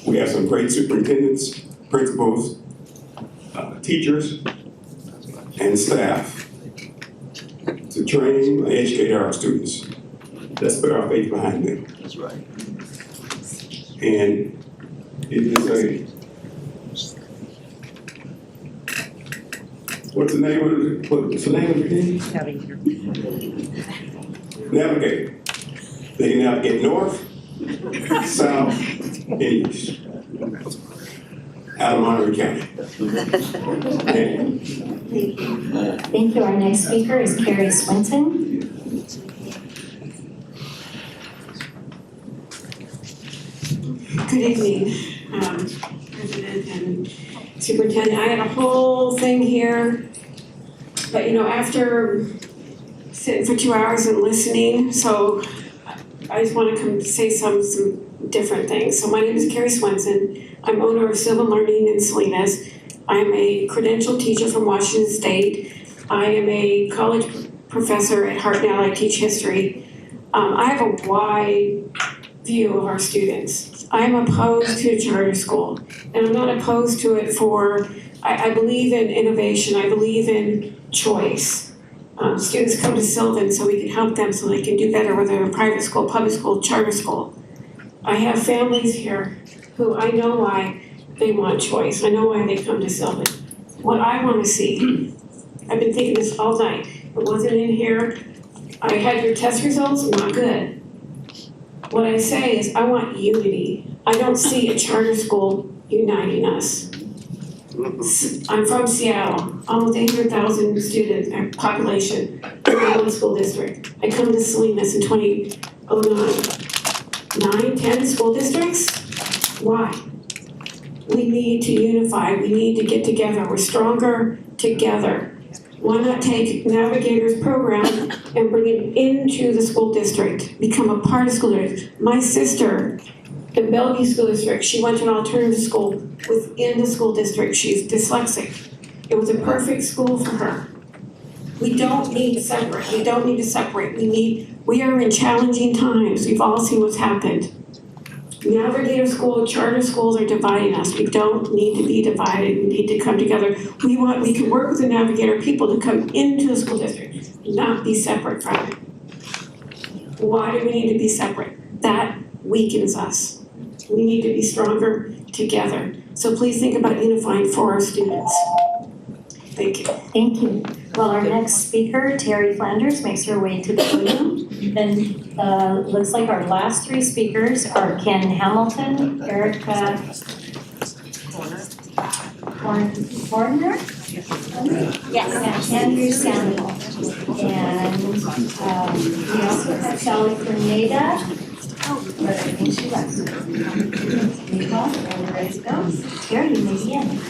We have some great superintendents, principals, teachers, and staff to train and educate our students. Let's put our faith behind them. That's right. And it is a, what's the name of it? What's the name of the game? Navigate. They can navigate north, south, and east. Out of Monterey County. Thank you. Our next speaker is Carrie Swinton. Good evening, President and Superintendent. I had a whole thing here, but after sitting for 2 hours and listening, so I just want to come say some different things. So my name is Carrie Swenson. I'm owner of Civil Learning in Salinas. I'm a credentialed teacher from Washington State. I am a college professor at Hartnell. I teach history. I have a wide view of our students. I am opposed to a charter school, and I'm not opposed to it for, I believe in innovation, I believe in choice. Students come to Sylvan so we can help them so they can do better, whether they're in private school, public school, charter school. I have families here who I know why they want choice. I know why they come to Sylvan. What I want to see, I've been thinking this all night. It wasn't in here. I had your test results, not good. What I say is I want unity. I don't see a charter school uniting us. I'm from Seattle, almost 800,000 students, population, in one school district. I come to Salinas in 2009. 9, 10 school districts? Why? We need to unify, we need to get together, we're stronger together. Why not take Navigator's program and bring it into the school district, become a part of school district? My sister in Bellevue School District, she went to an alternative school within the school district. She's dyslexic. It was a perfect school for her. We don't need to separate. We don't need to separate. We are in challenging times. We've all seen what's happened. Navigator school, charter schools are dividing us. We don't need to be divided. We need to come together. We can work with the Navigator people to come into the school district, not be separate from it. Why do we need to be separate? That weakens us. We need to be stronger together. So please think about unifying for our students. Thank you. Thank you. Well, our next speaker, Terry Flanders, makes her way to the podium. Then looks like our last three speakers are Ken Hamilton, Erica Horner, yes, and Andrew Samuel. And we also have Sally Grenada, but I think she left. Nicole, are you ready to go? Terry, you may begin.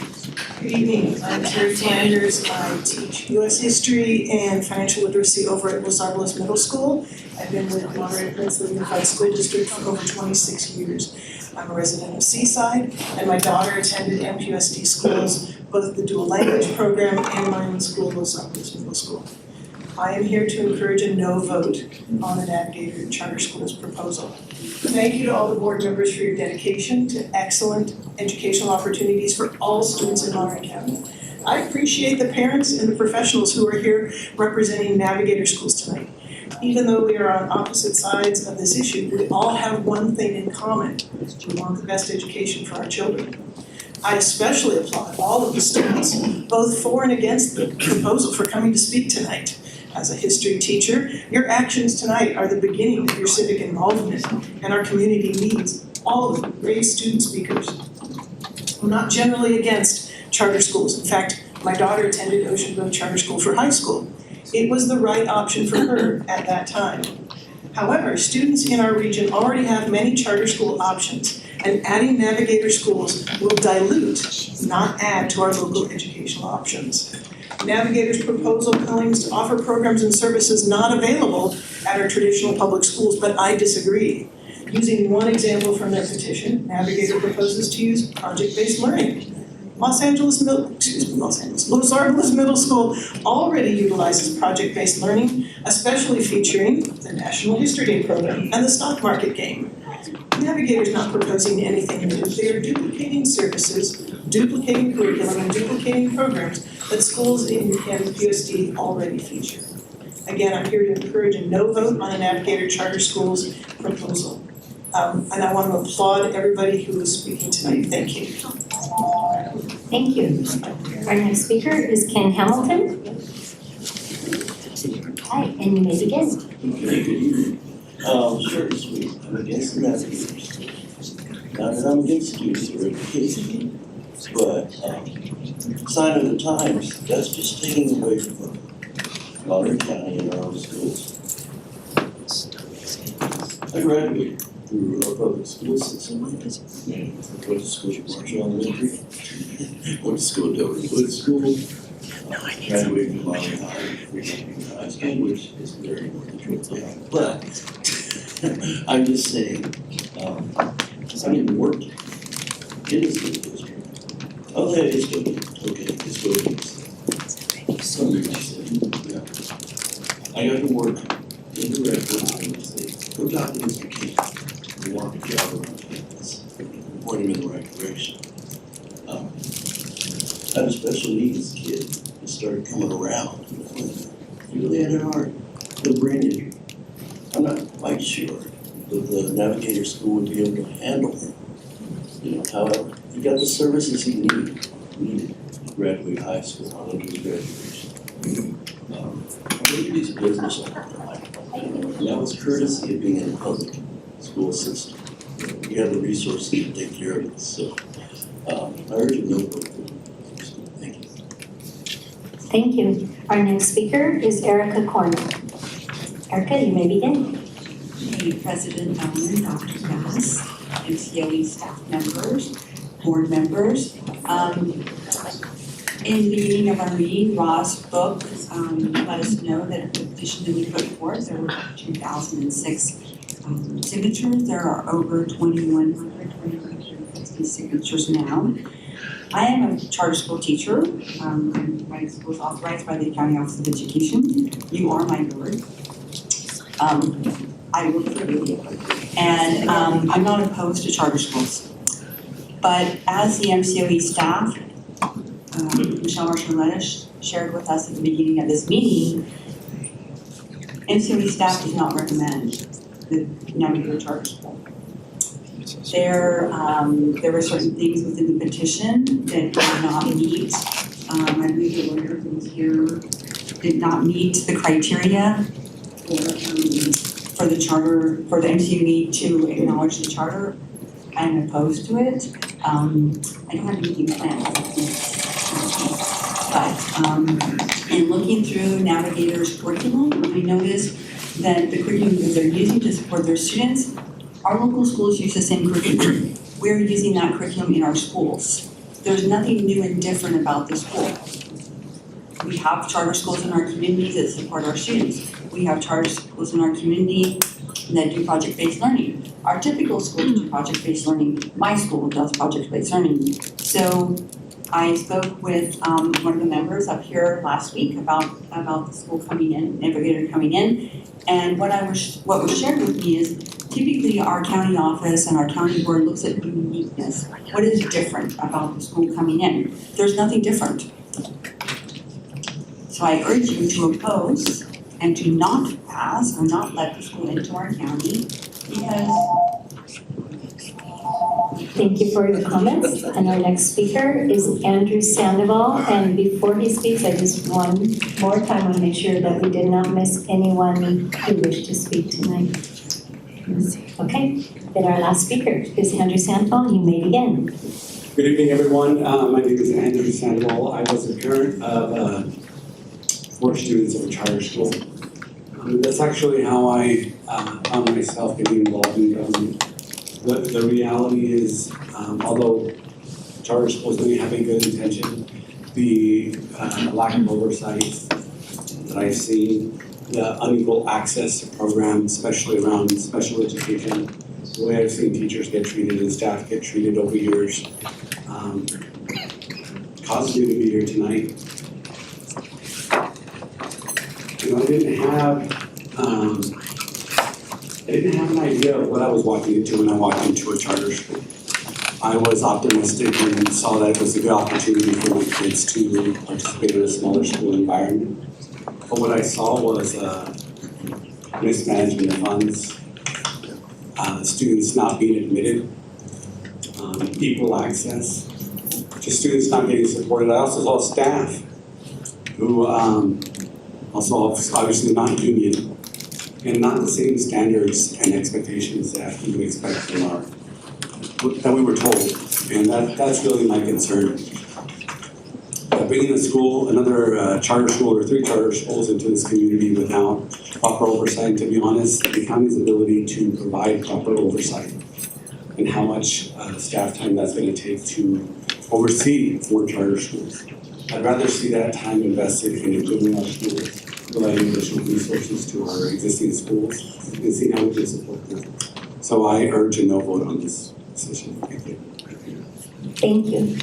Good evening, I'm Terry Flanders. I teach U.S. history and financial literacy over at Los Alamos Middle School. I've been with Monterey Peninsula Unified School District for over 26 years. I'm a resident of Seaside, and my daughter attended MPUSD schools, both the dual language program and my own school, Los Alamos Middle School. I am here to encourage a no vote on the Navigator Charter Schools proposal. Thank you to all the board members for your dedication to excellent educational opportunities for all students in Monterey County. I appreciate the parents and the professionals who are here representing Navigator schools tonight. Even though we are on opposite sides of this issue, we all have one thing in common. We want the best education for our children. I especially applaud all of the students, both for and against the proposal, for coming to speak tonight. As a history teacher, your actions tonight are the beginning of your civic involvement, and our community needs all of the brave student speakers. I'm not generally against charter schools. In fact, my daughter attended Ocean Grove Charter School for high school. It was the right option for her at that time. However, students in our region already have many charter school options, and adding Navigator schools will dilute, not add to our local educational options. Navigator's proposal claims to offer programs and services not available at our traditional public schools, but I disagree. Using one example from their petition, Navigator proposes to use project-based learning. Los Angeles Middle School already utilizes project-based learning, especially featuring the National History Day program and the stock market game. Navigator's not proposing anything new. They are duplicating services, duplicating curriculum, and duplicating programs that schools in USD already feature. Again, I'm here to encourage a no vote on a Navigator Charter Schools proposal. And I want to applaud everybody who is speaking tonight. Thank you. Thank you. Our next speaker is Ken Hamilton. Hi, and you may begin. Short and sweet. I'm against the navigators. Not that I'm against students or education, but sign of the times, that's just taking away from Monterey County and our own schools. I graduated through our public school system. Went to school at Marshall Elementary. Went to school at Dover Wood School. Graduated from Monterey High School, which is very important. But I'm just saying, I didn't work in the school district. Oh, that is good. Okay, it's good. Somebody said, yeah. I got to work indirectly in the state. Go talk to Mr. King. We want a job around campus. Point him in the right direction. I had a special needs kid who started coming around. He really had a heart, a brain injury. I'm not quite sure that the Navigator School would be able to handle him. However, he got the services he needed to graduate high school, on into his graduation. I think he's a business owner. And that was courtesy of being in the public school system. You have the resources to take care of it. So I urge you no vote. Thank you. Thank you. Our next speaker is Erica Corner. Erica, you may begin. Hey, President Ellen, Dr. Gass, MCOE staff members, board members. In the beginning of our meeting, Ross Book let us know that the petition that we put forth, there were 2,006 signatures. There are over 2,150 signatures now. I am a charter school teacher. My school is authorized by the County Office of Education. You are my board. I work for you. And I'm not opposed to charter schools. But as the MCOE staff, Michelle Marshall-Lettish shared with us at the beginning of this meeting, MCOE staff does not recommend the Navigator Charter School. There were certain things within the petition that did not meet. I believe the lawyer who was here did not meet the criteria for the charter, for the MCOE to acknowledge the charter. I'm opposed to it. I don't have anything planned. But in looking through Navigator's curriculum, we noticed that the curriculum that they're using to support their students, our local schools use the same curriculum. We're using that curriculum in our schools. There's nothing new and different about the school. We have charter schools in our communities that support our students. We have charter schools in our community that do project-based learning. Our typical schools do project-based learning. My school does project-based learning. So I spoke with one of the members up here last week about the school coming in, Navigator coming in, and what was shared with me is typically our county office and our county board looks at uniqueness. What is different about the school coming in? There's nothing different. So I urge you to oppose and to not pass or not let the school into our county because Thank you for your comments. And our next speaker is Andrew Sandoval. And before he speaks, I just one more time want to make sure that we did not miss anyone who wished to speak tonight. Okay, then our last speaker is Andrew Sandoval. You may begin. Good evening, everyone. My name is Andrew Sandoval. I was a parent of 4 students of a charter school. That's actually how I found myself getting involved in government. The reality is, although charter schools may have a good intention, the lack of oversight that I've seen, the unequal access to programs, especially around special education, the way I've seen teachers get treated and staff get treated over years, caused me to be here tonight. You know, I didn't have an idea of what I was walking into when I walked into a charter school. I was optimistic and saw that it was a good opportunity for my kids to participate in a smaller school environment. But what I saw was mismanagement of funds, students not being admitted, equal access, just students not getting supported. I also saw staff who also obviously not union and not the same standards and expectations that we expect from that we were told. And that's really my concern. Bringing a school, another charter school or 3 charter schools into this community without proper oversight, to be honest, the county's ability to provide proper oversight and how much staff time that's going to take to oversee 4 charter schools. I'd rather see that time invested in improving our schools, providing additional resources to our existing schools, and see how we can support them. So I urge a no vote on this decision. Thank you. Thank you.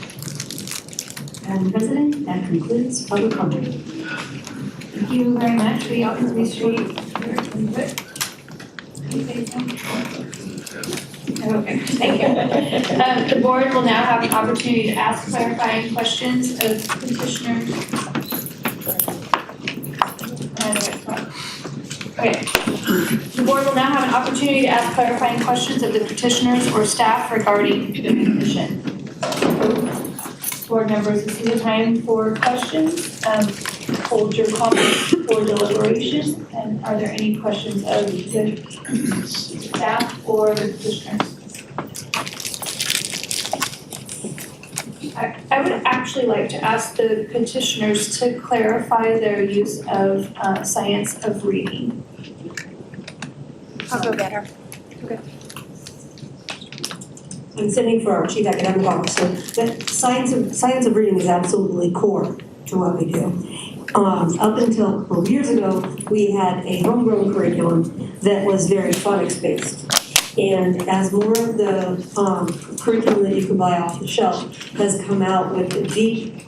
Madam President, that concludes public comment. Thank you very much. We appreciate your input. Okay, thank you. The board will now have an opportunity to ask clarifying questions of petitioners. Okay. The board will now have an opportunity to ask clarifying questions of the petitioners or staff regarding the petition. Board members, this is the time for questions. Hold your comments for deliberation. And are there any questions of the staff or the petitioners? I would actually like to ask the petitioners to clarify their use of science of reading. I'll go get her. Okay. I'm sitting for our chief academic officer. That science of reading is absolutely core to what we do. Up until a couple of years ago, we had a homegrown curriculum that was very phonics-based. And as more of the curriculum that you can buy off the shelf has come out with the deep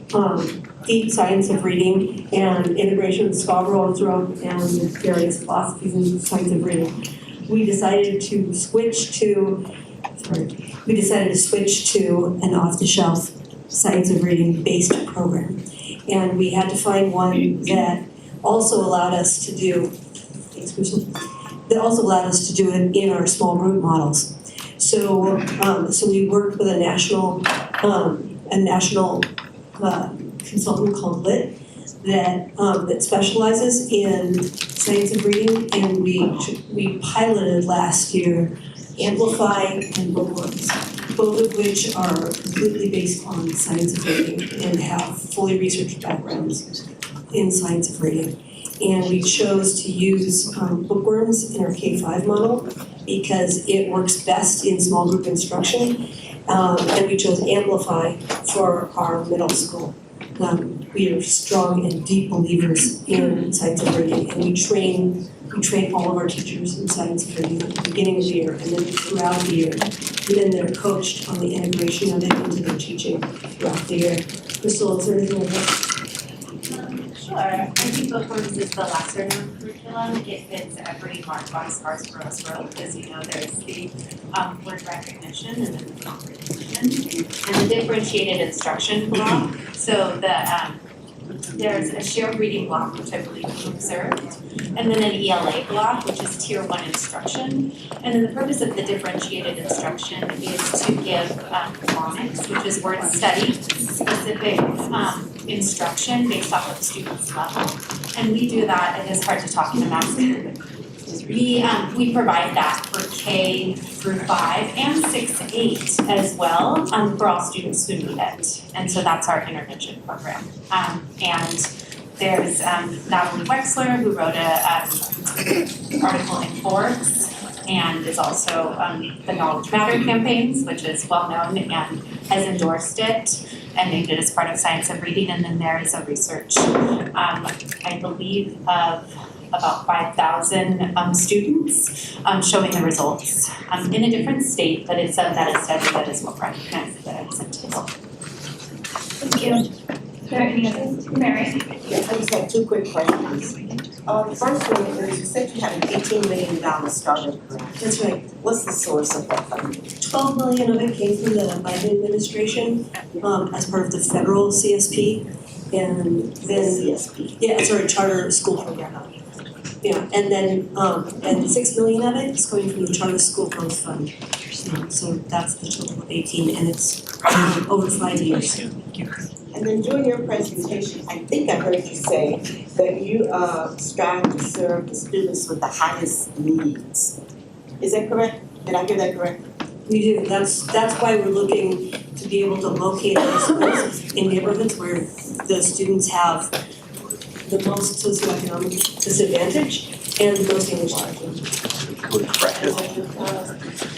science of reading and integration of Scarborough and Thoreau and various philosophies in science of reading, we decided to switch to an off-the-shelf science of reading based program. And we had to find one that also allowed us to do, it in our small group models. So we worked with a national consultant called LIT that specializes in science of reading, and we piloted last year Amplify and Bookworms, both of which are completely based on science of reading and have fully researched backgrounds in science of reading. And we chose to use Bookworms in our K-5 model because it works best in small group instruction, and we chose Amplify for our middle school. We are strong and deep believers in science of reading, and we train all of our teachers in science of reading at the beginning of the year and then throughout the year. And then they're coached on the integration of it into their teaching throughout the year. Crystal, is there anything like that? Sure. I think Bookworms is the lesser known curriculum. It fits every mark on SARS for us world. As you know, there's the word recognition and then the comprehension and the differentiated instruction block. So the there's a shared reading block, which I believe you observed, and then an ELA block, which is tier 1 instruction. And then the purpose of the differentiated instruction is to give phonics, which is word study, specific instruction based off of the student's level. And we do that, it is hard to talk in a mask. We provide that for K through 5 and 6 to 8 as well, for all students who need it. And so that's our intervention program. And there's Natalie Wexler, who wrote a article in Forbes and is also the Knowledge Matter campaigns, which is well known and has endorsed it and named it as part of Science of Reading. And then there is a research, I believe, of about 5,000 students showing the results in a different state, but it's a meta-study that is well recognized that I was into. Thank you. Are there any others? Mary? Yes, I just have two quick questions. The first one is, you said you had an $18 million startup grant. That's right. What's the source of that funding? 12 million of it came from the Biden administration, as part of the federal CSP. And then, CSP. Yeah, sorry, charter school program. Yeah, and then, and 6 million of it is coming from the charter school growth fund. So that's the total of 18, and it's over 5 years. And then during your presentation, I think I heard you say that you strive to serve the students with the highest needs. Is that correct? Did I hear that correct? We do. That's why we're looking to be able to locate our schools in neighborhoods where the students have the most socioeconomic disadvantage and the most English language.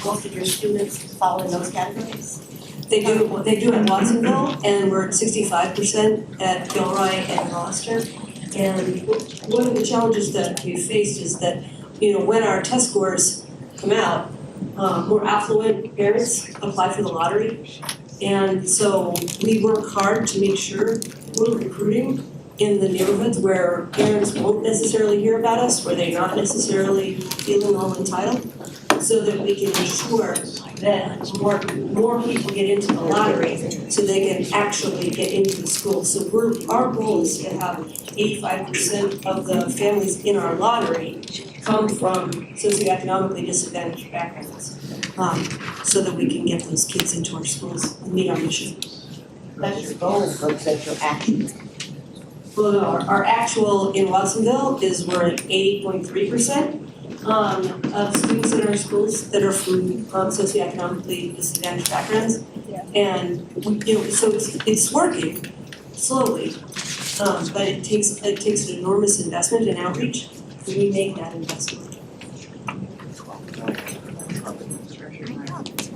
Most of your students fall in those categories? They do in Watsonville, and we're at 65% at Gilroy and Hollister. And one of the challenges that we faced is that, when our test scores come out, more affluent parents apply for the lottery. And so we work hard to make sure we're recruiting in the neighborhoods where parents won't necessarily hear about us, where they're not necessarily feeling all entitled, so that we can ensure that more people get into the lottery so they can actually get into the school. So our goal is to have 85% of the families in our lottery come from socioeconomically disadvantaged backgrounds, so that we can get those kids into our schools and meet our mission. That's your goal, but that's your action. Well, our actual in Watsonville is we're at 80.3%. Of students in our schools that are from socioeconomically disadvantaged backgrounds. And so it's working slowly, but it takes an enormous investment in outreach, and we make that investment.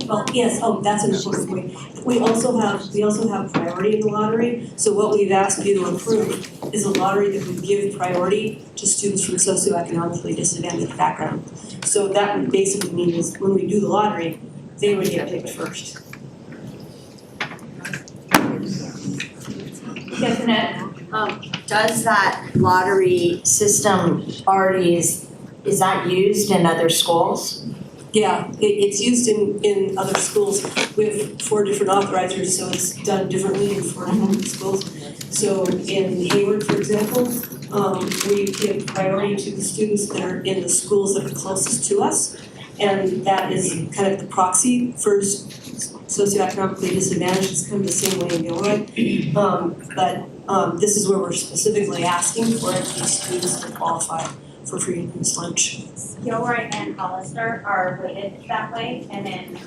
Well, yes, that's an important point. We also have priority in the lottery. So what we've asked you to approve is a lottery that would give priority to students from socioeconomically disadvantaged background. So that would basically mean is when we do the lottery, they would get picked first. Yes, Annette? Does that lottery system already is that used in other schools? Yeah, it's used in other schools. We have 4 different authorizers, so it's done differently in 4 different schools. So in Hayward, for example, we give priority to the students that are in the schools that are closest to us. And that is kind of the proxy for socioeconomically disadvantaged. It's kind of the same way in Gilroy. But this is where we're specifically asking for these students to qualify for free and reduced lunch. Gilroy and Hollister are rated that way, and then,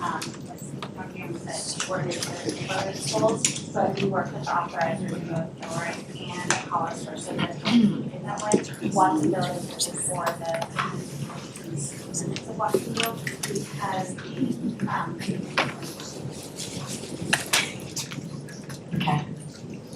we're in the neighborhood schools, so we work with authorizers in both Gilroy and Hollister, so that it's rated that way. Watsonville is rated for the students of Watsonville, because Okay.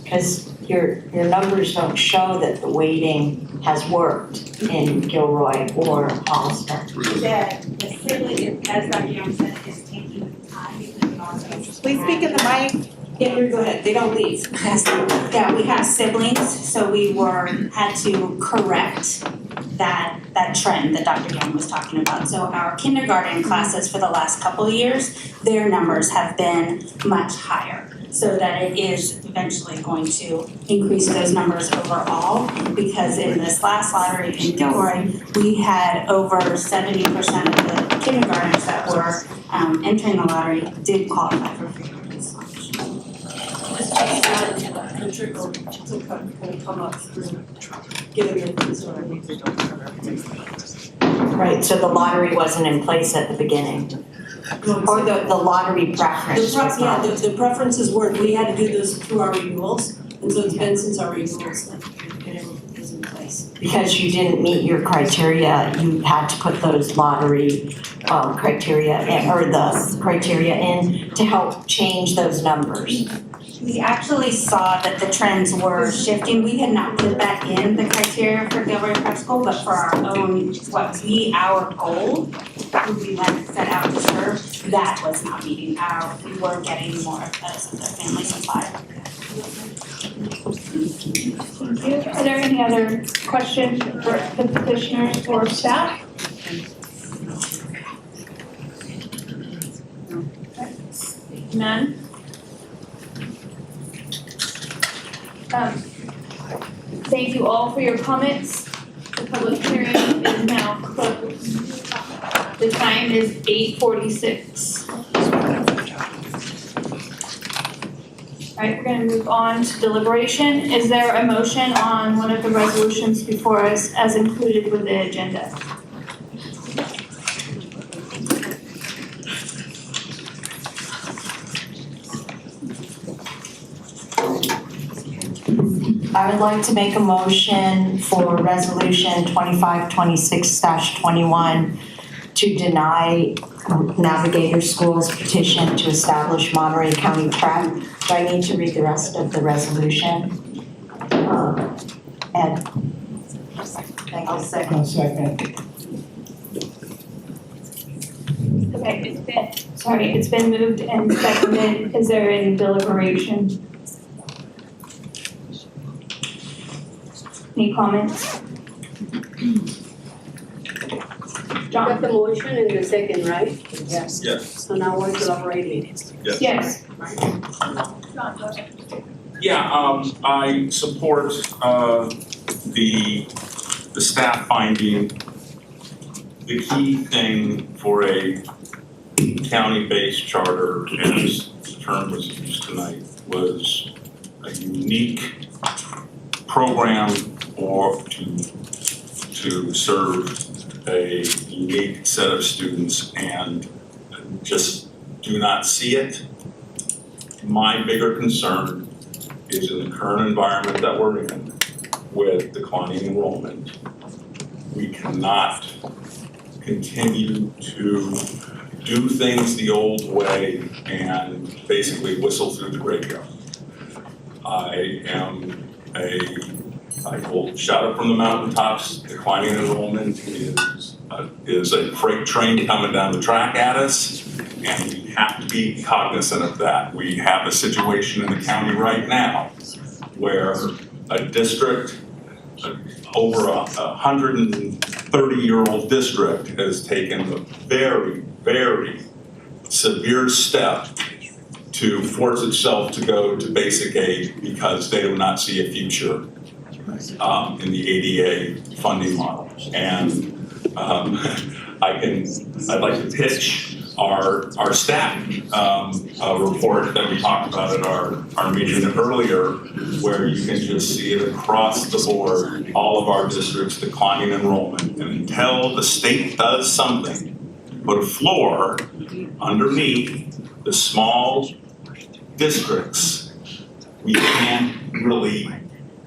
Because your numbers don't show that the weighting has worked in Gilroy or Hollister. the sibling, as Dr. Young said, is taking time because we also. Please speak in the mic. Yeah, go ahead. They don't leave. Yeah, we have siblings, so we had to correct that trend that Dr. Young was talking about. So our kindergarten classes for the last couple of years, their numbers have been much higher. so that it is eventually going to increase those numbers overall. Because in this last lottery in Gilroy, we had over 70% of the kindergartners that were entering the lottery did qualify for free or reduced lunch. The trickle to come up through getting it through sort of. Right, so the lottery wasn't in place at the beginning. Or the lottery preference was not. The preferences weren't, we had to do those through our renewals, and so it's been since our renewals that it was in place. Because you didn't meet your criteria, you had to put those lottery criteria in, or the criteria in to help change those numbers. We actually saw that the trends were shifting. We had not put that in the criteria for Gilroy Prep School, but for our own, our goal, who we had set out to serve, that was not meeting we were getting more of those as their family supply. Thank you. Are there any other questions for the petitioners or staff? None? Thank you all for your comments. The public hearing is now closed. The time is 8:46. All right, we're gonna move on to deliberation. Is there a motion on one of the resolutions before us as included with the agenda? I would like to make a motion for resolution 2526-21 to deny Navigator School's petition to establish Monterey County Prep. Do I need to read the rest of the resolution? Ed? I'll second. Okay, it's been moved and seconded. Is there any deliberation? Any comments? John? Got the motion and the second, right? Yes. Yes. So now we're deliberating. Yes. Yeah, I support the staff finding. The key thing for a county-based charter, as the term was used tonight, was a unique program or to serve a unique set of students, and just do not see it. My bigger concern is in the current environment that we're in with declining enrollment. We cannot continue to do things the old way and basically whistle through the graveyard. I will shout it from the mountaintops, declining enrollment is a freight train coming down the track at us, and we have to be cognizant of that. We have a situation in the county right now where a district, over a 130-year-old district, has taken a very, very severe step to force itself to go to basic aid because they do not see a future in the ADA funding model. And I'd like to pitch our staff report that we talked about at our meeting earlier, where you can just see it across the board, all of our districts declining enrollment. And until the state does something, put a floor underneath the small districts, we can't really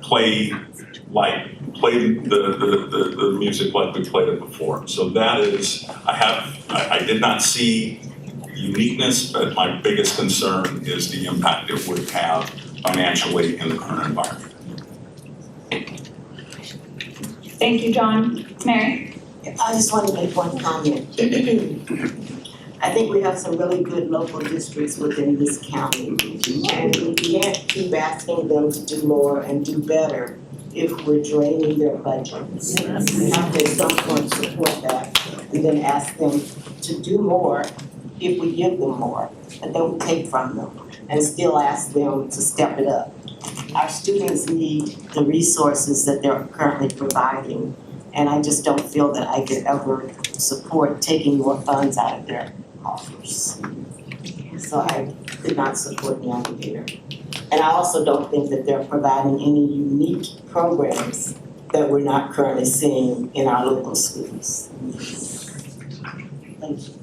play the music like we played it before. So that is, I did not see uniqueness, but my biggest concern is the impact it would have financially in the current environment. Thank you, John. Mary? I just want to make one comment. I think we have some really good local districts within this county, and we can't keep asking them to do more and do better if we're draining their budgets. We have to at some point support that and then ask them to do more if we give them more and don't take from them. and still ask them to step it up. Our students need the resources that they're currently providing, and I just don't feel that I could ever support taking more funds out of their offers. So I could not support Navigator. And I also don't think that they're providing any unique programs that we're not currently seeing in our local schools. Thank you.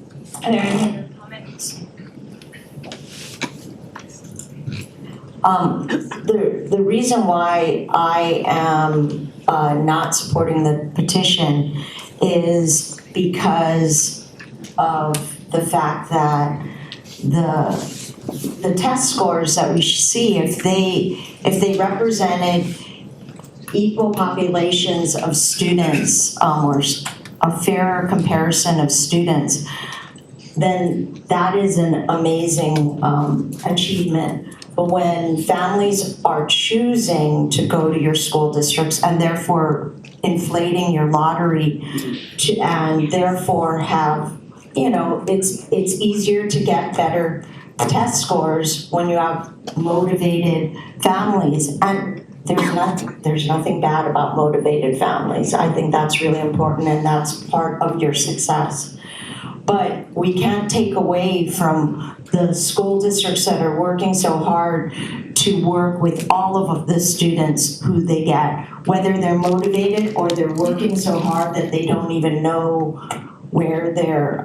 Are there any other comments? The reason why I am not supporting the petition is because of the fact that the test scores that we see, if they represented equal populations of students, or a fairer comparison of students, then that is an amazing achievement. But when families are choosing to go to your school districts and therefore inflating your lottery and therefore have, it's easier to get better test scores when you have motivated families. And there's nothing bad about motivated families. I think that's really important, and that's part of your success. But we can't take away from the school districts that are working so hard to work with all of the students who they get, whether they're motivated or they're working so hard that they don't even know where they're,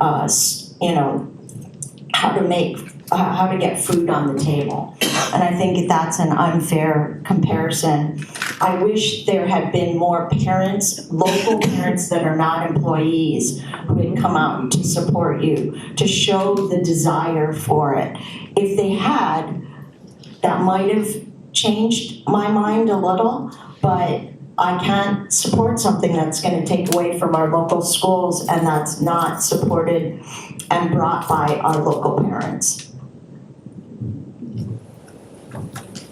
how to get food on the table. And I think that's an unfair comparison. I wish there had been more parents, local parents that are not employees, who had come out to support you, to show the desire for it. If they had, that might have changed my mind a little, but I can't support something that's going to take away from our local schools and that's not supported and brought by our local parents.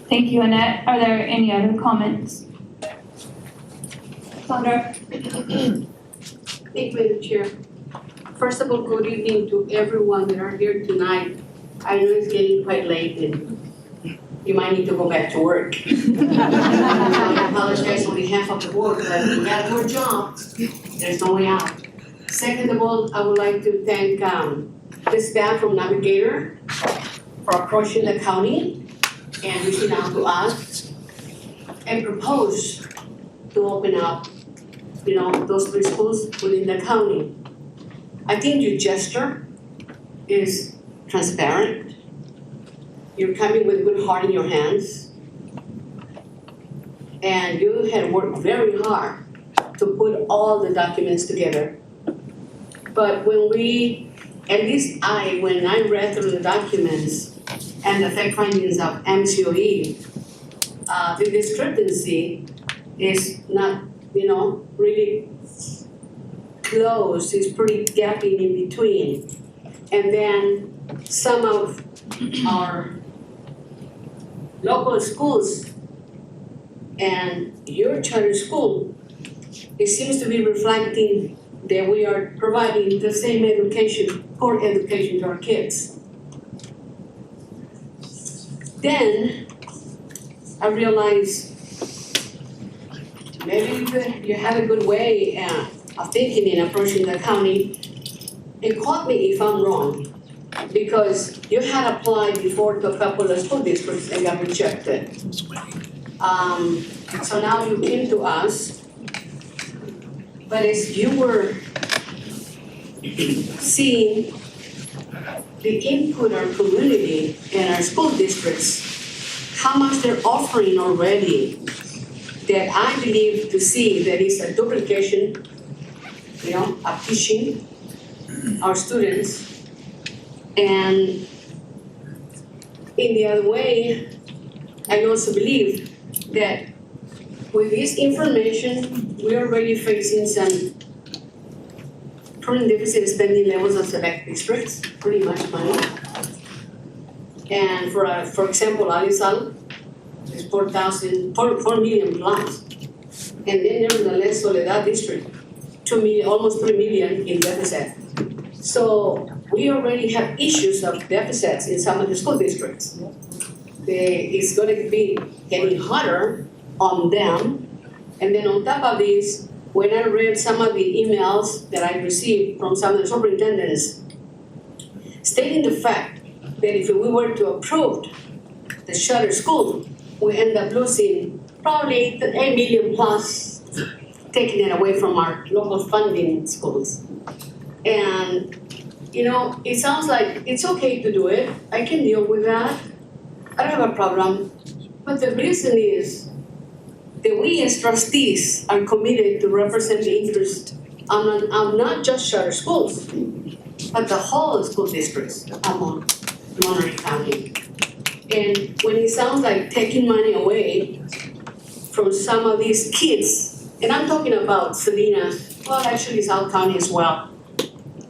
Thank you, Annette. Are there any other comments? Sandra? Thank you, Madam Chair. First of all, good evening to everyone that are here tonight. I know it's getting quite late and you might need to go back to work. I apologize on behalf of the board, but we got a good job. There's no way out. Second of all, I would like to thank the staff from Navigator for approaching the county and reaching out to us and propose to open up, those 3 schools within the county. I think your gesture is transparent. You're coming with a good heart in your hands. And you had worked very hard to put all the documents together. But when I read through the documents and the fact findings of MCOE, the discrepancy is not, really close. It's pretty gapping in between. And then some of our local schools and your charter school, it seems to be reflecting that we are providing the same education, core education to our kids. Then I realized maybe you had a good way of thinking in approaching the county. And caught me if I'm wrong, because you had applied before to a couple of school districts and got rejected. So now you came to us, but as you were seeing the input of our community and our school districts, how much they're offering already, that I believe to see that is a duplication, of teaching our students. And in the other way, I also believe that with this information, we're already facing some current deficit spending levels of select districts, pretty much money. And for example, Alisal is 4 million plus. And then nevertheless, Soledad district, 2 million, almost 3 million in deficit. So we already have issues of deficits in some of the school districts. it's gonna be getting harder on them. And then on top of this, when I read some of the emails that I received from some of the superintendents stating the fact that if we were to approve the charter school, we end up losing probably 8 million plus, taking it away from our local funding schools. And, you know, it sounds like it's okay to do it. I can deal with that. I don't have a problem. But the reason is that we as trustees are committed to represent the interest of not just charter schools, but the whole school districts among Monterey County. And when it sounds like taking money away from some of these kids, and I'm talking about Salinas, well, actually South County as well,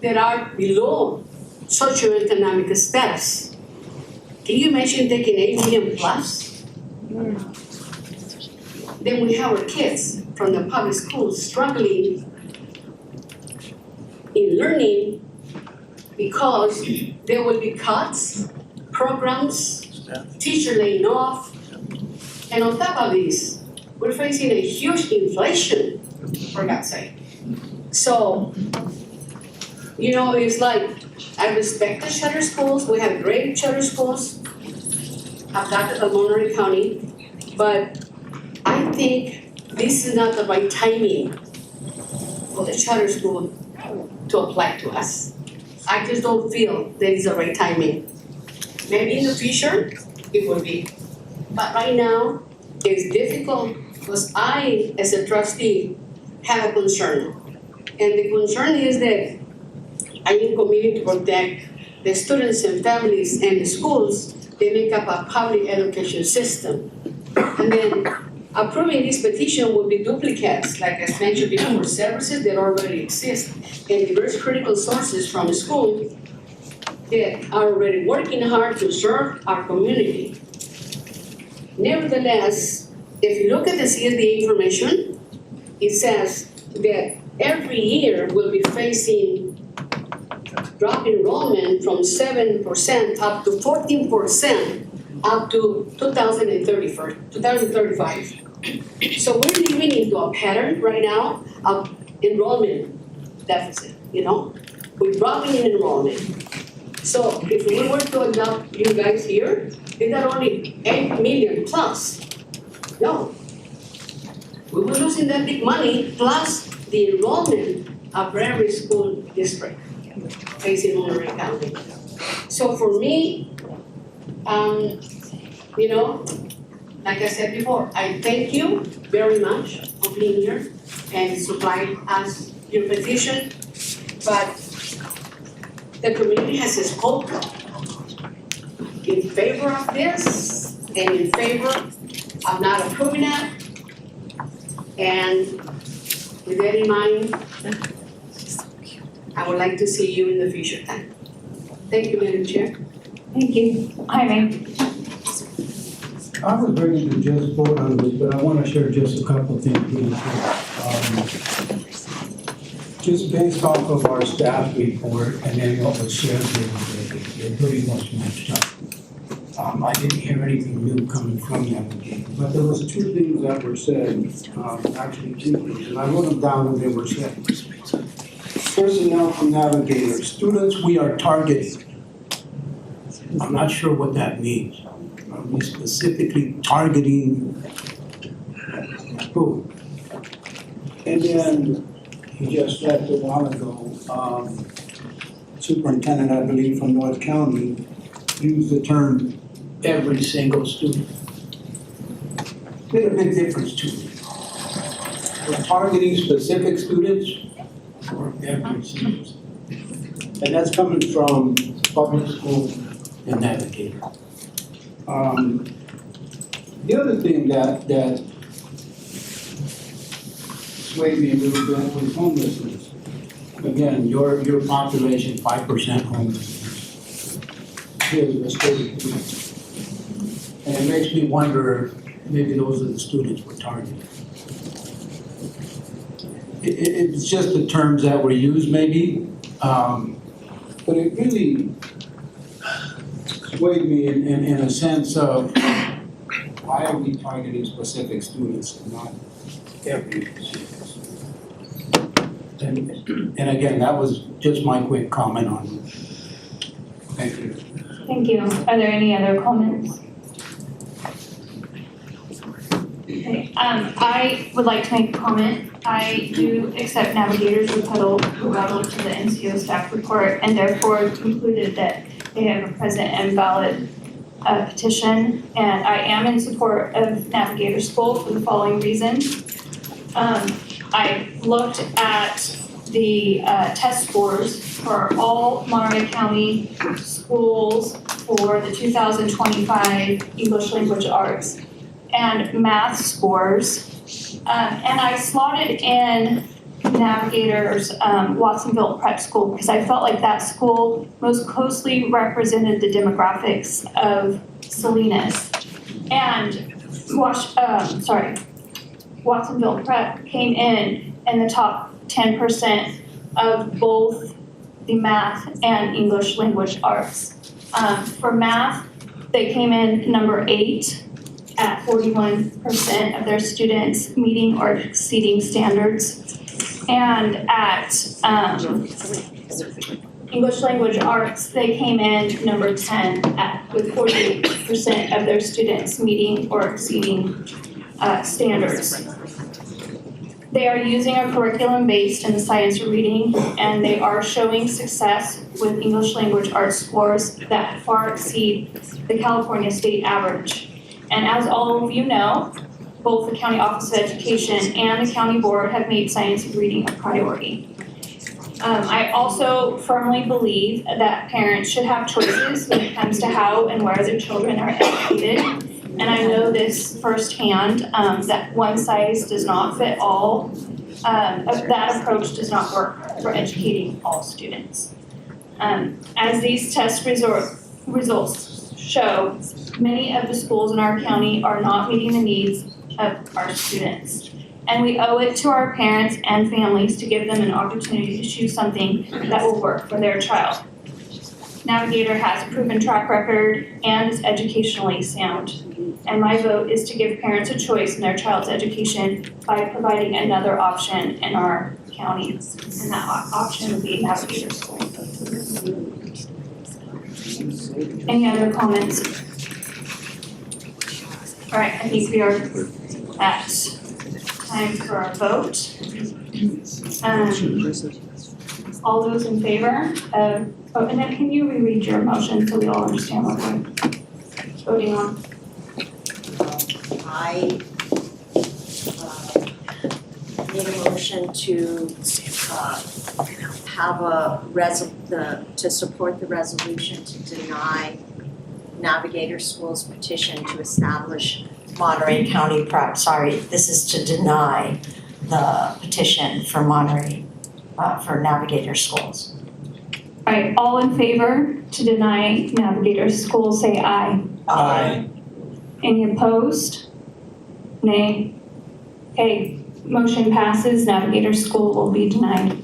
that are below socioeconomic status. Can you imagine taking 8 million plus? Then we have our kids from the public schools struggling in learning because there will be cuts, programs, teacher laying off. And on top of this, we're facing a huge inflation, for God's sake. So, you know, it's like, I respect the charter schools. We have great charter schools adopted by Monterey County, but I think this is not the right timing for the charter school to apply to us. I just don't feel that is the right timing. Maybe in the future, it will be. But right now, it's difficult because I, as a trustee, have a concern. And the concern is that I am committed to protect the students and families and the schools. They make up a public education system. And then approving this petition would be duplicates, like I mentioned before, services that already exist and diverse critical sources from the school that are already working hard to serve our community. Nevertheless, if you look at the CSDA information, it says that every year we'll be facing drop enrollment from 7% up to 14% up to 2035. So we're living into a pattern right now of enrollment deficit, you know? We're dropping in enrollment. So if we were to adopt you guys here, is that only 8 million plus? No. We were losing that big money plus the enrollment of every school district facing Monterey County. So for me, you know, like I said before, I thank you very much for being here and supplying us your petition, but the community has spoken in favor of this and in favor of not approving it. And with that in mind, I would like to see you in the future time. Thank you, Madam Chair. Thank you. Jaime. I was ready to just vote on this, but I want to share just a couple of things with you. Just based off of our staff report and then what was shared the other day, they're pretty much matched up. I didn't hear anything new coming from Navigator, but there was 2 things that were said, actually 2 things, and I wrote them down when they were said. Personnel from Navigator, students we are targeting. I'm not sure what that means. Are we specifically targeting who? And then he just left a while ago, superintendent, I believe, from North County, used the term every single student. Made a big difference to me. We're targeting specific students or every single student. And that's coming from public school and Navigator. The other thing that swayed me a little bit was homelessness. Again, your population, 5% homelessness. Here's the state. And it makes me wonder, maybe those are the students we're targeting. It's just the terms that were used maybe, but it really swayed me in a sense of why are we targeting specific students and not every student? And again, that was just my quick comment on it. Thank you. Thank you. Are there any other comments? Okay, I would like to make a comment. I do accept Navigators rebuttal to the NCO staff report and therefore concluded that they have a present and valid petition. And I am in support of Navigator School for the following reasons. I looked at the test scores for all Monterey County schools for the 2025 English Language Arts and math scores. And I slotted in Navigator's Watsonville Prep School because I felt like that school most closely represented the demographics of Salinas. And Watsonville Prep came in the top 10% of both the math and English language arts. For math, they came in number 8 at 41% of their students meeting or exceeding standards. And at English language arts, they came in number 10 with 48% of their students meeting or exceeding standards. They are using a curriculum based in science reading, and they are showing success with English language arts scores that far exceed the California state average. And as all of you know, both the County Office of Education and the County Board have made science reading a priority. I also firmly believe that parents should have choices when it comes to how and where their children are educated. And I know this firsthand, that one size does not fit all. That approach does not work for educating all students. As these test results show, many of the schools in our county are not meeting the needs of our students. And we owe it to our parents and families to give them an opportunity to choose something that will work for their child. Navigator has a proven track record and is educationally sound. And my vote is to give parents a choice in their child's education by providing another option in our county. And that option would be Navigator School. Any other comments? All right, I think we are at time for a vote. All those in favor of, and then can you reread your motion so we all understand what we're voting on? I made a motion to have to support the resolution to deny Navigator School's petition to establish Monterey County Prep. Sorry, this is to deny the petition for Monterey, for Navigator Schools. All right, all in favor to deny Navigator School, say aye. Aye. Any opposed? Nay. Okay, motion passes. Navigator School will be denied.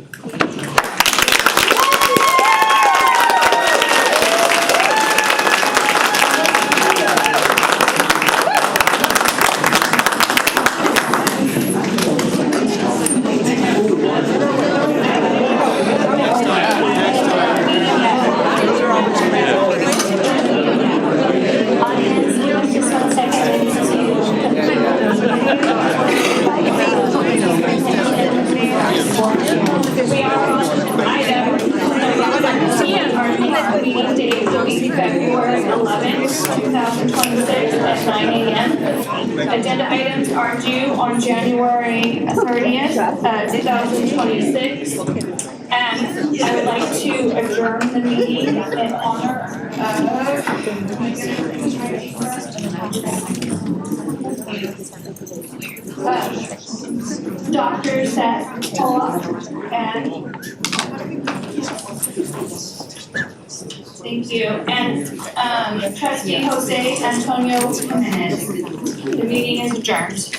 We are on item our meeting date will be February 11th, 2026 at 9 a.m. Agenda items are due on January 30th, 2026. And I would like to adjourn the meeting in honor of Dr. Seth Pollock and thank you. And Trustee Jose Antonio Jimenez. The meeting is adjourned.